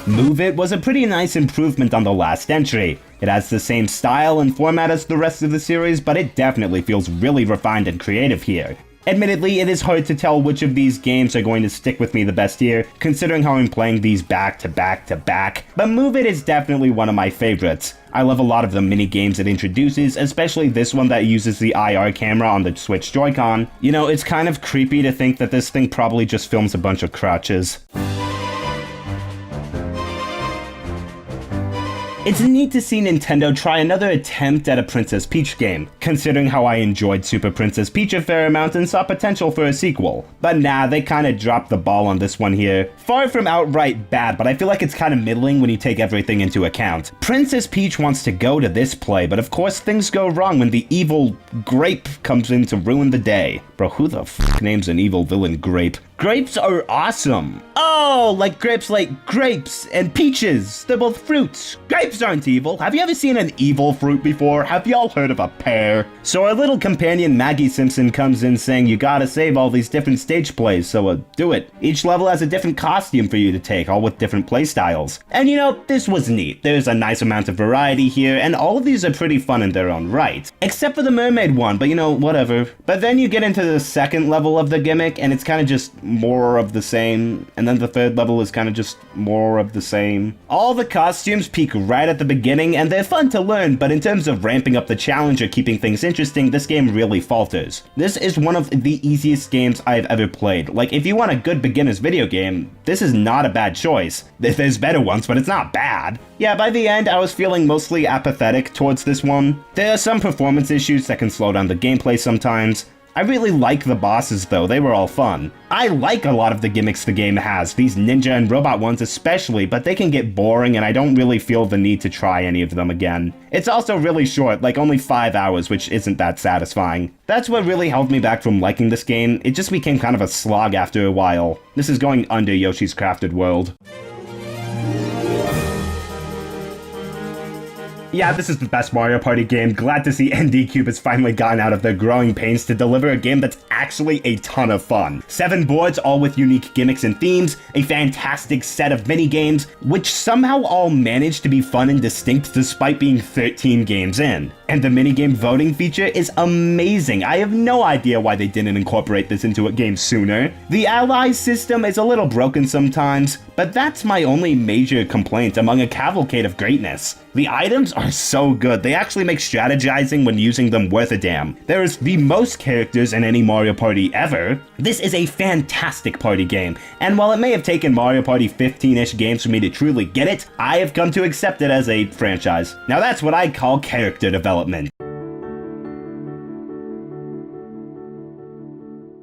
Speaker 1: Move It was a pretty nice improvement on the last entry. It has the same style and format as the rest of the series, but it definitely feels really refined and creative here. Admittedly, it is hard to tell which of these games are going to stick with me the best here, considering how I'm playing these back to back to back, but Move It is definitely one of my favorites. I love a lot of the mini games it introduces, especially this one that uses the IR camera on the Switch Joy-Con. You know, it's kind of creepy to think that this thing probably just films a bunch of crouches. It's neat to see Nintendo try another attempt at a Princess Peach game, considering how I enjoyed Super Princess Peach a fair amount and saw potential for a sequel. But nah, they kinda dropped the ball on this one here. Far from outright bad, but I feel like it's kinda middling when you take everything into account. Princess Peach wants to go to this play, but of course things go wrong when the evil Grape comes in to ruin the day. Bro, who the f names an evil villain Grape? Grapes are awesome. Oh, like grapes and peaches. They're both fruits. Grapes aren't evil. Have you ever seen an evil fruit before? Have y'all heard of a pear? So our little companion Maggie Simpson comes in saying you gotta save all these different stage plays, so do it. Each level has a different costume for you to take, all with different play styles. And you know, this was neat. There's a nice amount of variety here, and all of these are pretty fun in their own right. Except for the mermaid one, but you know, whatever. But then you get into the second level of the gimmick, and it's kind of just more of the same, and then the third level is kind of just more of the same. All the costumes peak right at the beginning, and they're fun to learn, but in terms of ramping up the challenge or keeping things interesting, this game really falters. This is one of the easiest games I've ever played. Like, if you want a good beginner's video game, this is not a bad choice. There's better ones, but it's not bad. Yeah, by the end, I was feeling mostly apathetic towards this one. There are some performance issues that can slow down the gameplay sometimes. I really like the bosses though, they were all fun. I like a lot of the gimmicks the game has, these ninja and robot ones especially, but they can get boring and I don't really feel the need to try any of them again. It's also really short, like only 5 hours, which isn't that satisfying. That's what really held me back from liking this game. It just became kind of a slog after a while. This is going under Yoshi's Crafted World. Yeah, this is the best Mario Party game. Glad to see ND Cube has finally gotten out of their growing pains to deliver a game that's actually a ton of fun. 7 boards, all with unique gimmicks and themes, a fantastic set of mini-games, which somehow all manage to be fun and distinct despite being 13 games in. And the minigame voting feature is amazing. I have no idea why they didn't incorporate this into a game sooner. The allies system is a little broken sometimes, but that's my only major complaint among a cavalcade of greatness. The items are so good, they actually make strategizing when using them worth a damn. There is the most characters in any Mario Party ever. This is a fantastic party game, and while it may have taken Mario Party 15-ish games for me to truly get it, I have come to accept it as a franchise. Now that's what I call character development.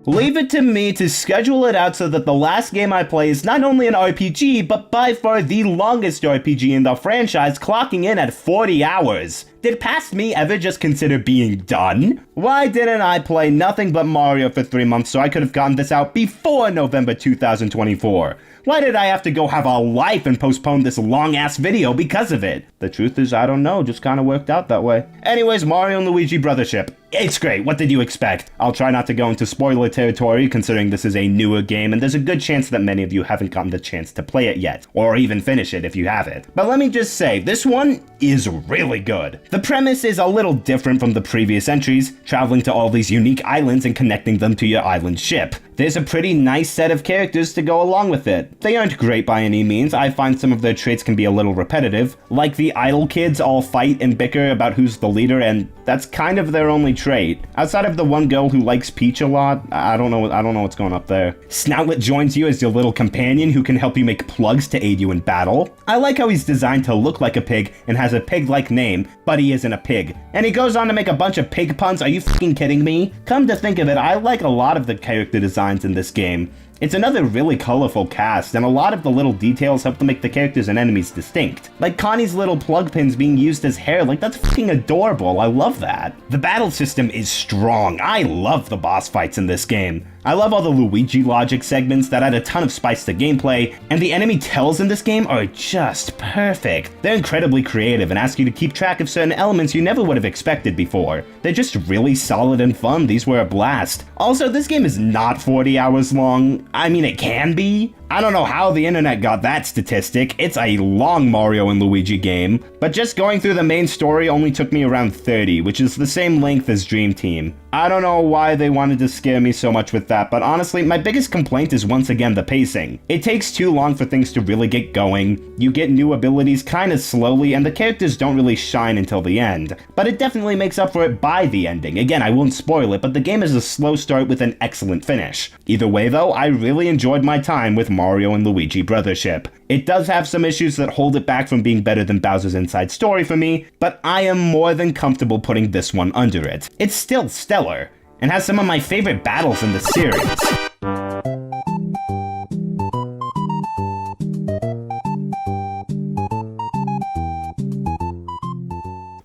Speaker 1: Leave it to me to schedule it out so that the last game I play is not only an RPG, but by far the longest RPG in the franchise, clocking in at 40 hours. Did past me ever just consider being done? Why didn't I play nothing but Mario for 3 months so I could have gotten this out before November 2024? Why did I have to go have a life and postpone this long-ass video because of it? The truth is, I don't know, just kinda worked out that way. Anyways, Mario and Luigi Brothership. It's great, what did you expect? I'll try not to go into spoiler territory considering this is a newer game and there's a good chance that many of you haven't gotten the chance to play it yet, or even finish it if you have it. But let me just say, this one is really good. The premise is a little different from the previous entries, traveling to all these unique islands and connecting them to your island ship. There's a pretty nice set of characters to go along with it. They aren't great by any means. I find some of their traits can be a little repetitive. Like the idle kids all fight and bicker about who's the leader, and that's kind of their only trait. Outside of the one girl who likes Peach a lot, I don't know what's going up there. Snoutlet joins you as your little companion who can help you make plugs to aid you in battle. I like how he's designed to look like a pig and has a pig-like name, but he isn't a pig. And he goes on to make a bunch of pig puns. Are you fucking kidding me? Come to think of it, I like a lot of the character designs in this game. It's another really colorful cast, and a lot of the little details help to make the characters and enemies distinct. Like Connie's little plug pins being used as hair, like that's fucking adorable, I love that. The battle system is strong, I love the boss fights in this game. I love all the Luigi logic segments that add a ton of spice to gameplay, and the enemy tells in this game are just perfect. They're incredibly creative and ask you to keep track of certain elements you never would have expected before. They're just really solid and fun, these were a blast. Also, this game is not 40 hours long. I mean, it can be. I don't know how the internet got that statistic. It's a long Mario and Luigi game, but just going through the main story only took me around 30, which is the same length as Dream Team. I don't know why they wanted to scare me so much with that, but honestly, my biggest complaint is once again the pacing. It takes too long for things to really get going, you get new abilities kinda slowly, and the characters don't really shine until the end. But it definitely makes up for it by the ending. Again, I won't spoil it, but the game is a slow start with an excellent finish. Either way though, I really enjoyed my time with Mario and Luigi Brothership. It does have some issues that hold it back from being better than Bowser's Inside Story for me, but I am more than comfortable putting this one under it. It's still stellar, and has some of my favorite battles in the series.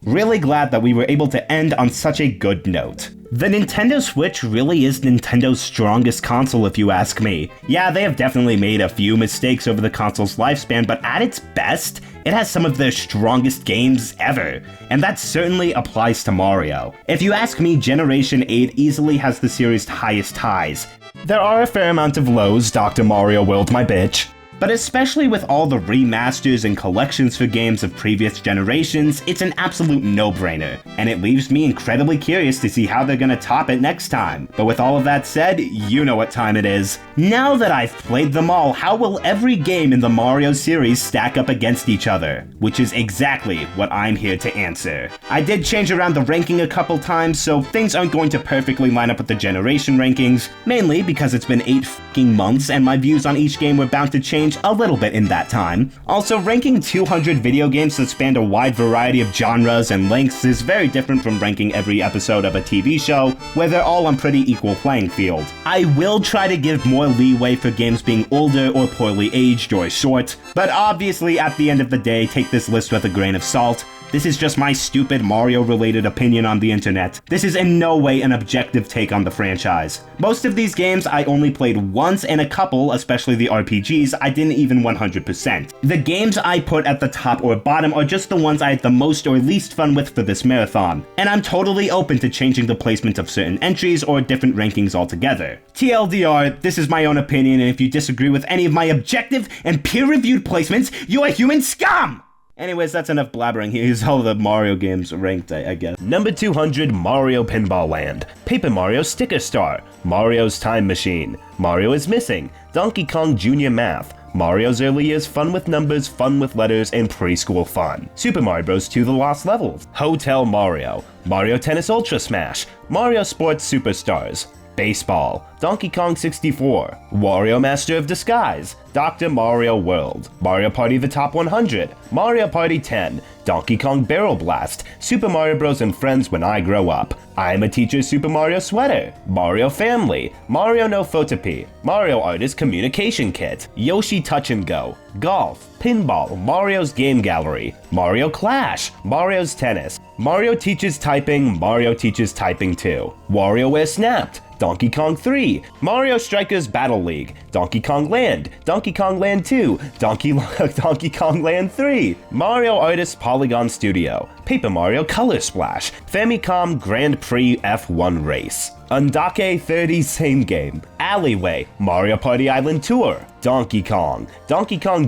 Speaker 1: Really glad that we were able to end on such a good note. The Nintendo Switch really is Nintendo's strongest console if you ask me. Yeah, they have definitely made a few mistakes over the console's lifespan, but at its best, it has some of their strongest games ever, and that certainly applies to Mario. If you ask me, Generation 8 easily has the series' highest highs. There are a fair amount of lows, Dr. Mario World my bitch. But especially with all the remasters and collections for games of previous generations, it's an absolute no-brainer, and it leaves me incredibly curious to see how they're gonna top it next time. But with all of that said, you know what time it is. Now that I've played them all, how will every game in the Mario series stack up against each other? Which is exactly what I'm here to answer. I did change around the ranking a couple times, so things aren't going to perfectly line up with the generation rankings, mainly because it's been 8 fucking months and my views on each game were bound to change a little bit in that time. Also, ranking 200 video games that spanned a wide variety of genres and lengths is very different from ranking every episode of a TV show, where they're all on pretty equal playing field. I will try to give more leeway for games being older or poorly aged or short, but obviously at the end of the day, take this list with a grain of salt. This is just my stupid Mario-related opinion on the internet. This is in no way an objective take on the franchise. Most of these games I only played once, and a couple, especially the RPGs, I didn't even 100%. The games I put at the top or bottom are just the ones I had the most or least fun with for this marathon, and I'm totally open to changing the placement of certain entries or different rankings altogether. TLDR, this is my own opinion, and if you disagree with any of my objective and peer-reviewed placements, you are human scum! Anyways, that's enough blabbering. Here's all the Mario games ranked, I guess. Number 200, Mario Pinball Land. Paper Mario Sticker Star. Mario's Time Machine. Mario is Missing. Donkey Kong Jr. Math. Mario's early years fun with numbers, fun with letters, and preschool fun. Super Mario Bros. 2 The Lost Levels. Hotel Mario. Mario Tennis Ultra Smash. Mario Sports Superstars. Baseball. Donkey Kong 64. Wario Master of Disguise. Dr. Mario World. Mario Party The Top 100. Mario Party 10. Donkey Kong Barrel Blast. Super Mario Bros. And Friends When I Grow Up. I'm a Teacher's Super Mario Sweater. Mario Family. Mario No Photopea. Mario Artist Communication Kit. Yoshi Touch and Go. Golf. Pinball. Mario's Game Gallery. Mario Clash. Mario's Tennis. Mario Teaches Typing. Mario Teaches Typing 2. WarioWare Snapped. Donkey Kong 3, Mario Strikers Battle League, Donkey Kong Land 2, Donkey Kong Land 3, Mario Artist Polygon Studio, Paper Mario Color Splash, Famicom Grand Prix F1 Race, Undake 30 Same Game, Alleyway, Mario Party Island Tour, Donkey Kong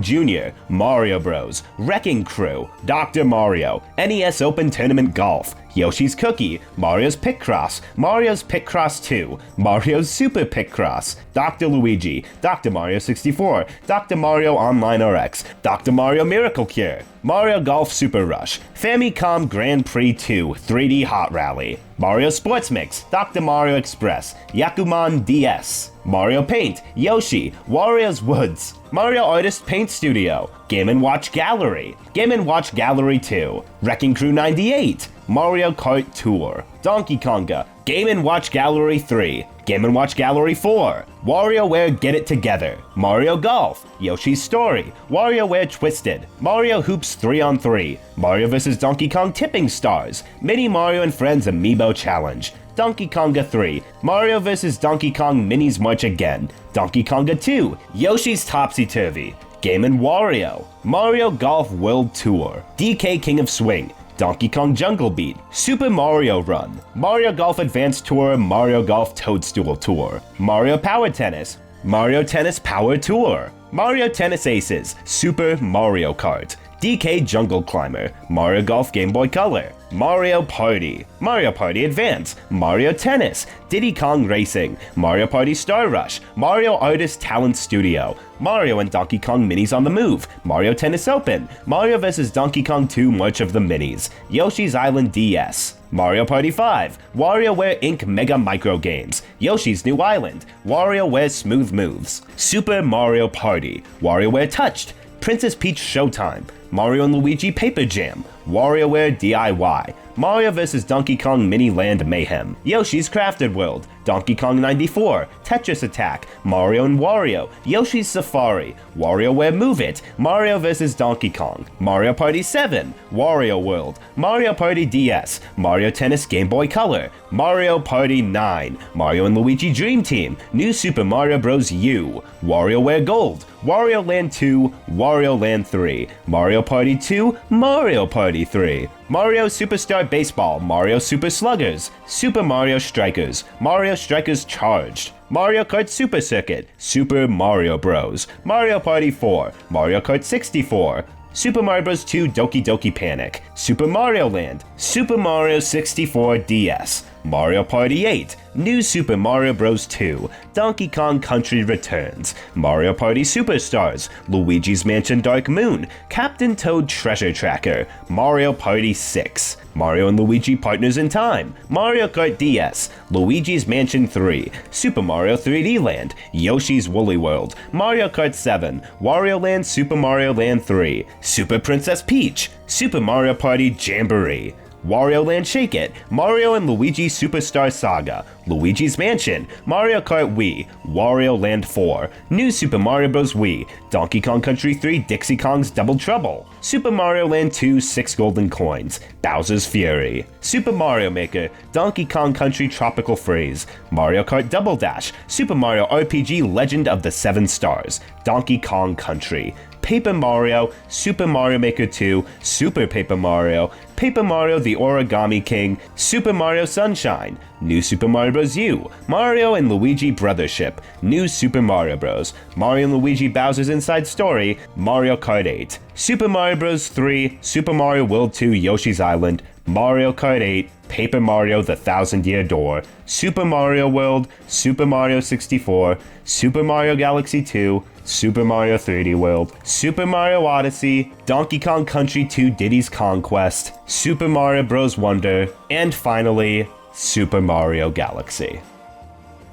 Speaker 1: Jr., Mario Bros., Wrecking Crew, Dr. Mario, NES Open Tournament Golf, Yoshi's Cookie, Mario's Picross, Mario's Picross 2, Mario's Super Picross, Dr. Luigi, Dr. Mario 64, Dr. Mario Online RX, Dr. Mario Miracle Cure, Mario Golf Super Rush, Famicom Grand Prix 2 3D Hot Rally, Mario Sports Mix, Dr. Mario Express, Yakuman DS, Mario Paint, Yoshi, Wario's Woods, Mario Artist Paint Studio, Game & Watch Gallery, Game & Watch Gallery 2, Wrecking Crew 98, Mario Kart Tour, Donkey Konga, Game & Watch Gallery 3, Game & Watch Gallery 4, WarioWare Get It Together, Mario Golf, Yoshi's Story, WarioWare Twisted, Mario Hoops 3-on-3, Mario vs. Donkey Kong Tipping Stars, Mini Mario and Friends Amiibo Challenge, Donkey Konga 3, Mario vs. Donkey Kong Minis March Again, Donkey Konga 2, Yoshi's Topsy Turvy, Game & Wario, Mario Golf World Tour, DK King of Swing, Donkey Kong Jungle Beat, Super Mario Run, Mario Golf Advanced Tour, Mario Golf Toadstool Tour, Mario Power Tennis, Mario Tennis Power Tour, Mario Tennis Aces, Super Mario Kart, DK Jungle Climber, Mario Golf Game Boy Color, Mario Party, Mario Party Advance, Mario Tennis, Diddy Kong Racing, Mario Party Star Rush, Mario Artist Talent Studio, Mario and Donkey Kong Minis on the Move, Mario Tennis Open, Mario vs. Donkey Kong 2 March of the Minis, Yoshi's Island DS, Mario Party 5, WarioWare Inc. Mega Micro Games, Yoshi's New Island, WarioWare Smooth Moves, Super Mario Party, WarioWare Touched, Princess Peach Showtime, Mario & Luigi Paper Jam, WarioWare DIY, Mario vs. Donkey Kong Mini Land Mayhem, Yoshi's Crafted World, Donkey Kong 94, Tetris Attack, Mario & Wario, Yoshi's Safari, WarioWare Move It, Mario vs. Donkey Kong, Mario Party 7, Wario World, Mario Party DS, Mario Tennis Game Boy Color, Mario Party 9, Mario & Luigi Dream Team, New Super Mario Bros. U, WarioWare Gold, Wario Land 2, Wario Land 3, Mario Party 2, Mario Party 3, Mario Superstar Baseball, Mario Super Sluggers, Super Mario Strikers, Mario Strikers Charged, Mario Kart Super Circuit, Super Mario Bros., Mario Party 4, Mario Kart 64, Super Mario Bros. 2 Doki Doki Panic, Super Mario Land, Super Mario 64 DS, Mario Party 8, New Super Mario Bros. 2, Donkey Kong Country Returns, Mario Party Superstars, Luigi's Mansion Dark Moon, Captain Toad Treasure Tracker, Mario Party 6, Mario & Luigi Partners in Time, Mario Kart DS, Luigi's Mansion 3, Super Mario 3D Land, Yoshi's Woolly World, Mario Kart 7, Wario Land Super Mario Land 3, Super Princess Peach, Super Mario Party Jamboree, Wario Land Shake It, Mario & Luigi Superstar Saga, Luigi's Mansion, Mario Kart Wii, Wario Land 4, New Super Mario Bros. Wii, Donkey Kong Country 3 Dixie Kong's Double Trouble, Super Mario Land 2 6 Golden Coins, Bowser's Fury, Super Mario Maker, Donkey Kong Country Tropical Freeze, Mario Kart Double Dash, Super Mario RPG Legend of the Seven Stars, Donkey Kong Country, Paper Mario, Super Mario Maker 2, Super Paper Mario the Origami King, Super Mario Sunshine, New Super Mario Bros. U, Mario & Luigi Brothership, New Super Mario Bros., Mario & Luigi Bowser's Inside Story, Mario Kart 8, Super Mario Bros. 3, Super Mario World 2 Yoshi's Island, Mario Kart 8, Paper Mario The Thousand Year Door, Super Mario World, Super Mario 64, Super Mario Galaxy 2, Super Mario 3D World, Super Mario Odyssey, Donkey Kong Country 2 Diddy's Conquest, Super Mario Bros. Wonder, and finally, Super Mario Galaxy.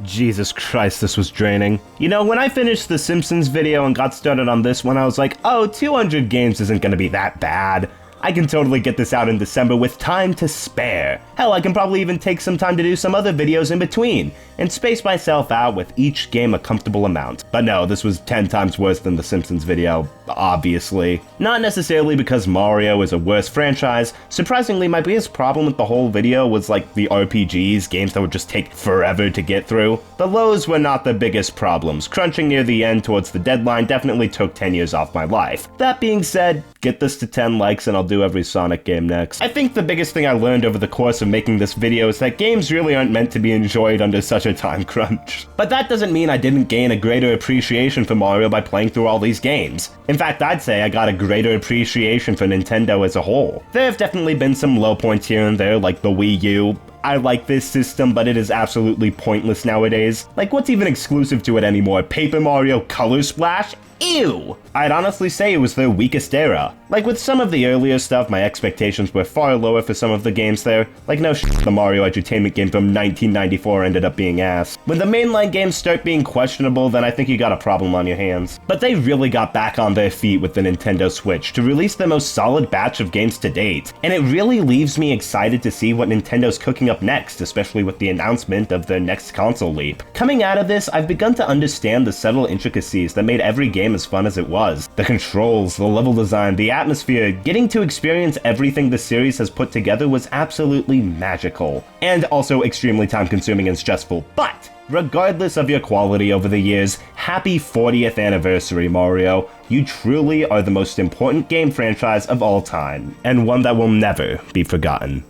Speaker 1: Jesus Christ, this was draining. You know, when I finished the Simpsons video and got started on this one, I was like, oh, 200 games isn't gonna be that bad. I can totally get this out in December with time to spare. Hell, I can probably even take some time to do some other videos in between, and space myself out with each game a comfortable amount. But no, this was 10 times worse than the Simpsons video, obviously. Not necessarily because Mario is a worse franchise. Surprisingly, my biggest problem with the whole video was like the RPGs, games that would just take forever to get through. The lows were not the biggest problems. Crunching near the end towards the deadline definitely took 10 years off my life. That being said, get this to 10 likes and I'll do do every Sonic game next. I think the biggest thing I learned over the course of making this video is that games really aren't meant to be enjoyed under such a time crunch. But that doesn't mean I didn't gain a greater appreciation for Mario by playing through all these games. In fact, I'd say I got a greater appreciation for Nintendo as a whole. There have definitely been some low points here and there, like the Wii U. I like this system, but it is absolutely pointless nowadays. Like, what's even exclusive to it anymore? Paper Mario Color Splash? Ew! I'd honestly say it was their weakest era. Like, with some of the earlier stuff, my expectations were far lower for some of the games there. Like, no shit, the Mario Edutainment game from 1994 ended up being ass. When the mainline games start being questionable, then I think you got a problem on your hands. But they really got back on their feet with the Nintendo Switch to release the most solid batch of games to date. And it really leaves me excited to see what Nintendo's cooking up next, especially with the announcement of their next console leap. Coming out of this, I've begun to understand the subtle intricacies that made every game as fun as it was. The controls, the level design, the atmosphere, getting to experience everything the series has put together was absolutely magical. And also extremely time consuming and stressful, but regardless of your quality over the years, happy 40th anniversary, Mario. You truly are the most important game franchise of all time, and one that will never be forgotten.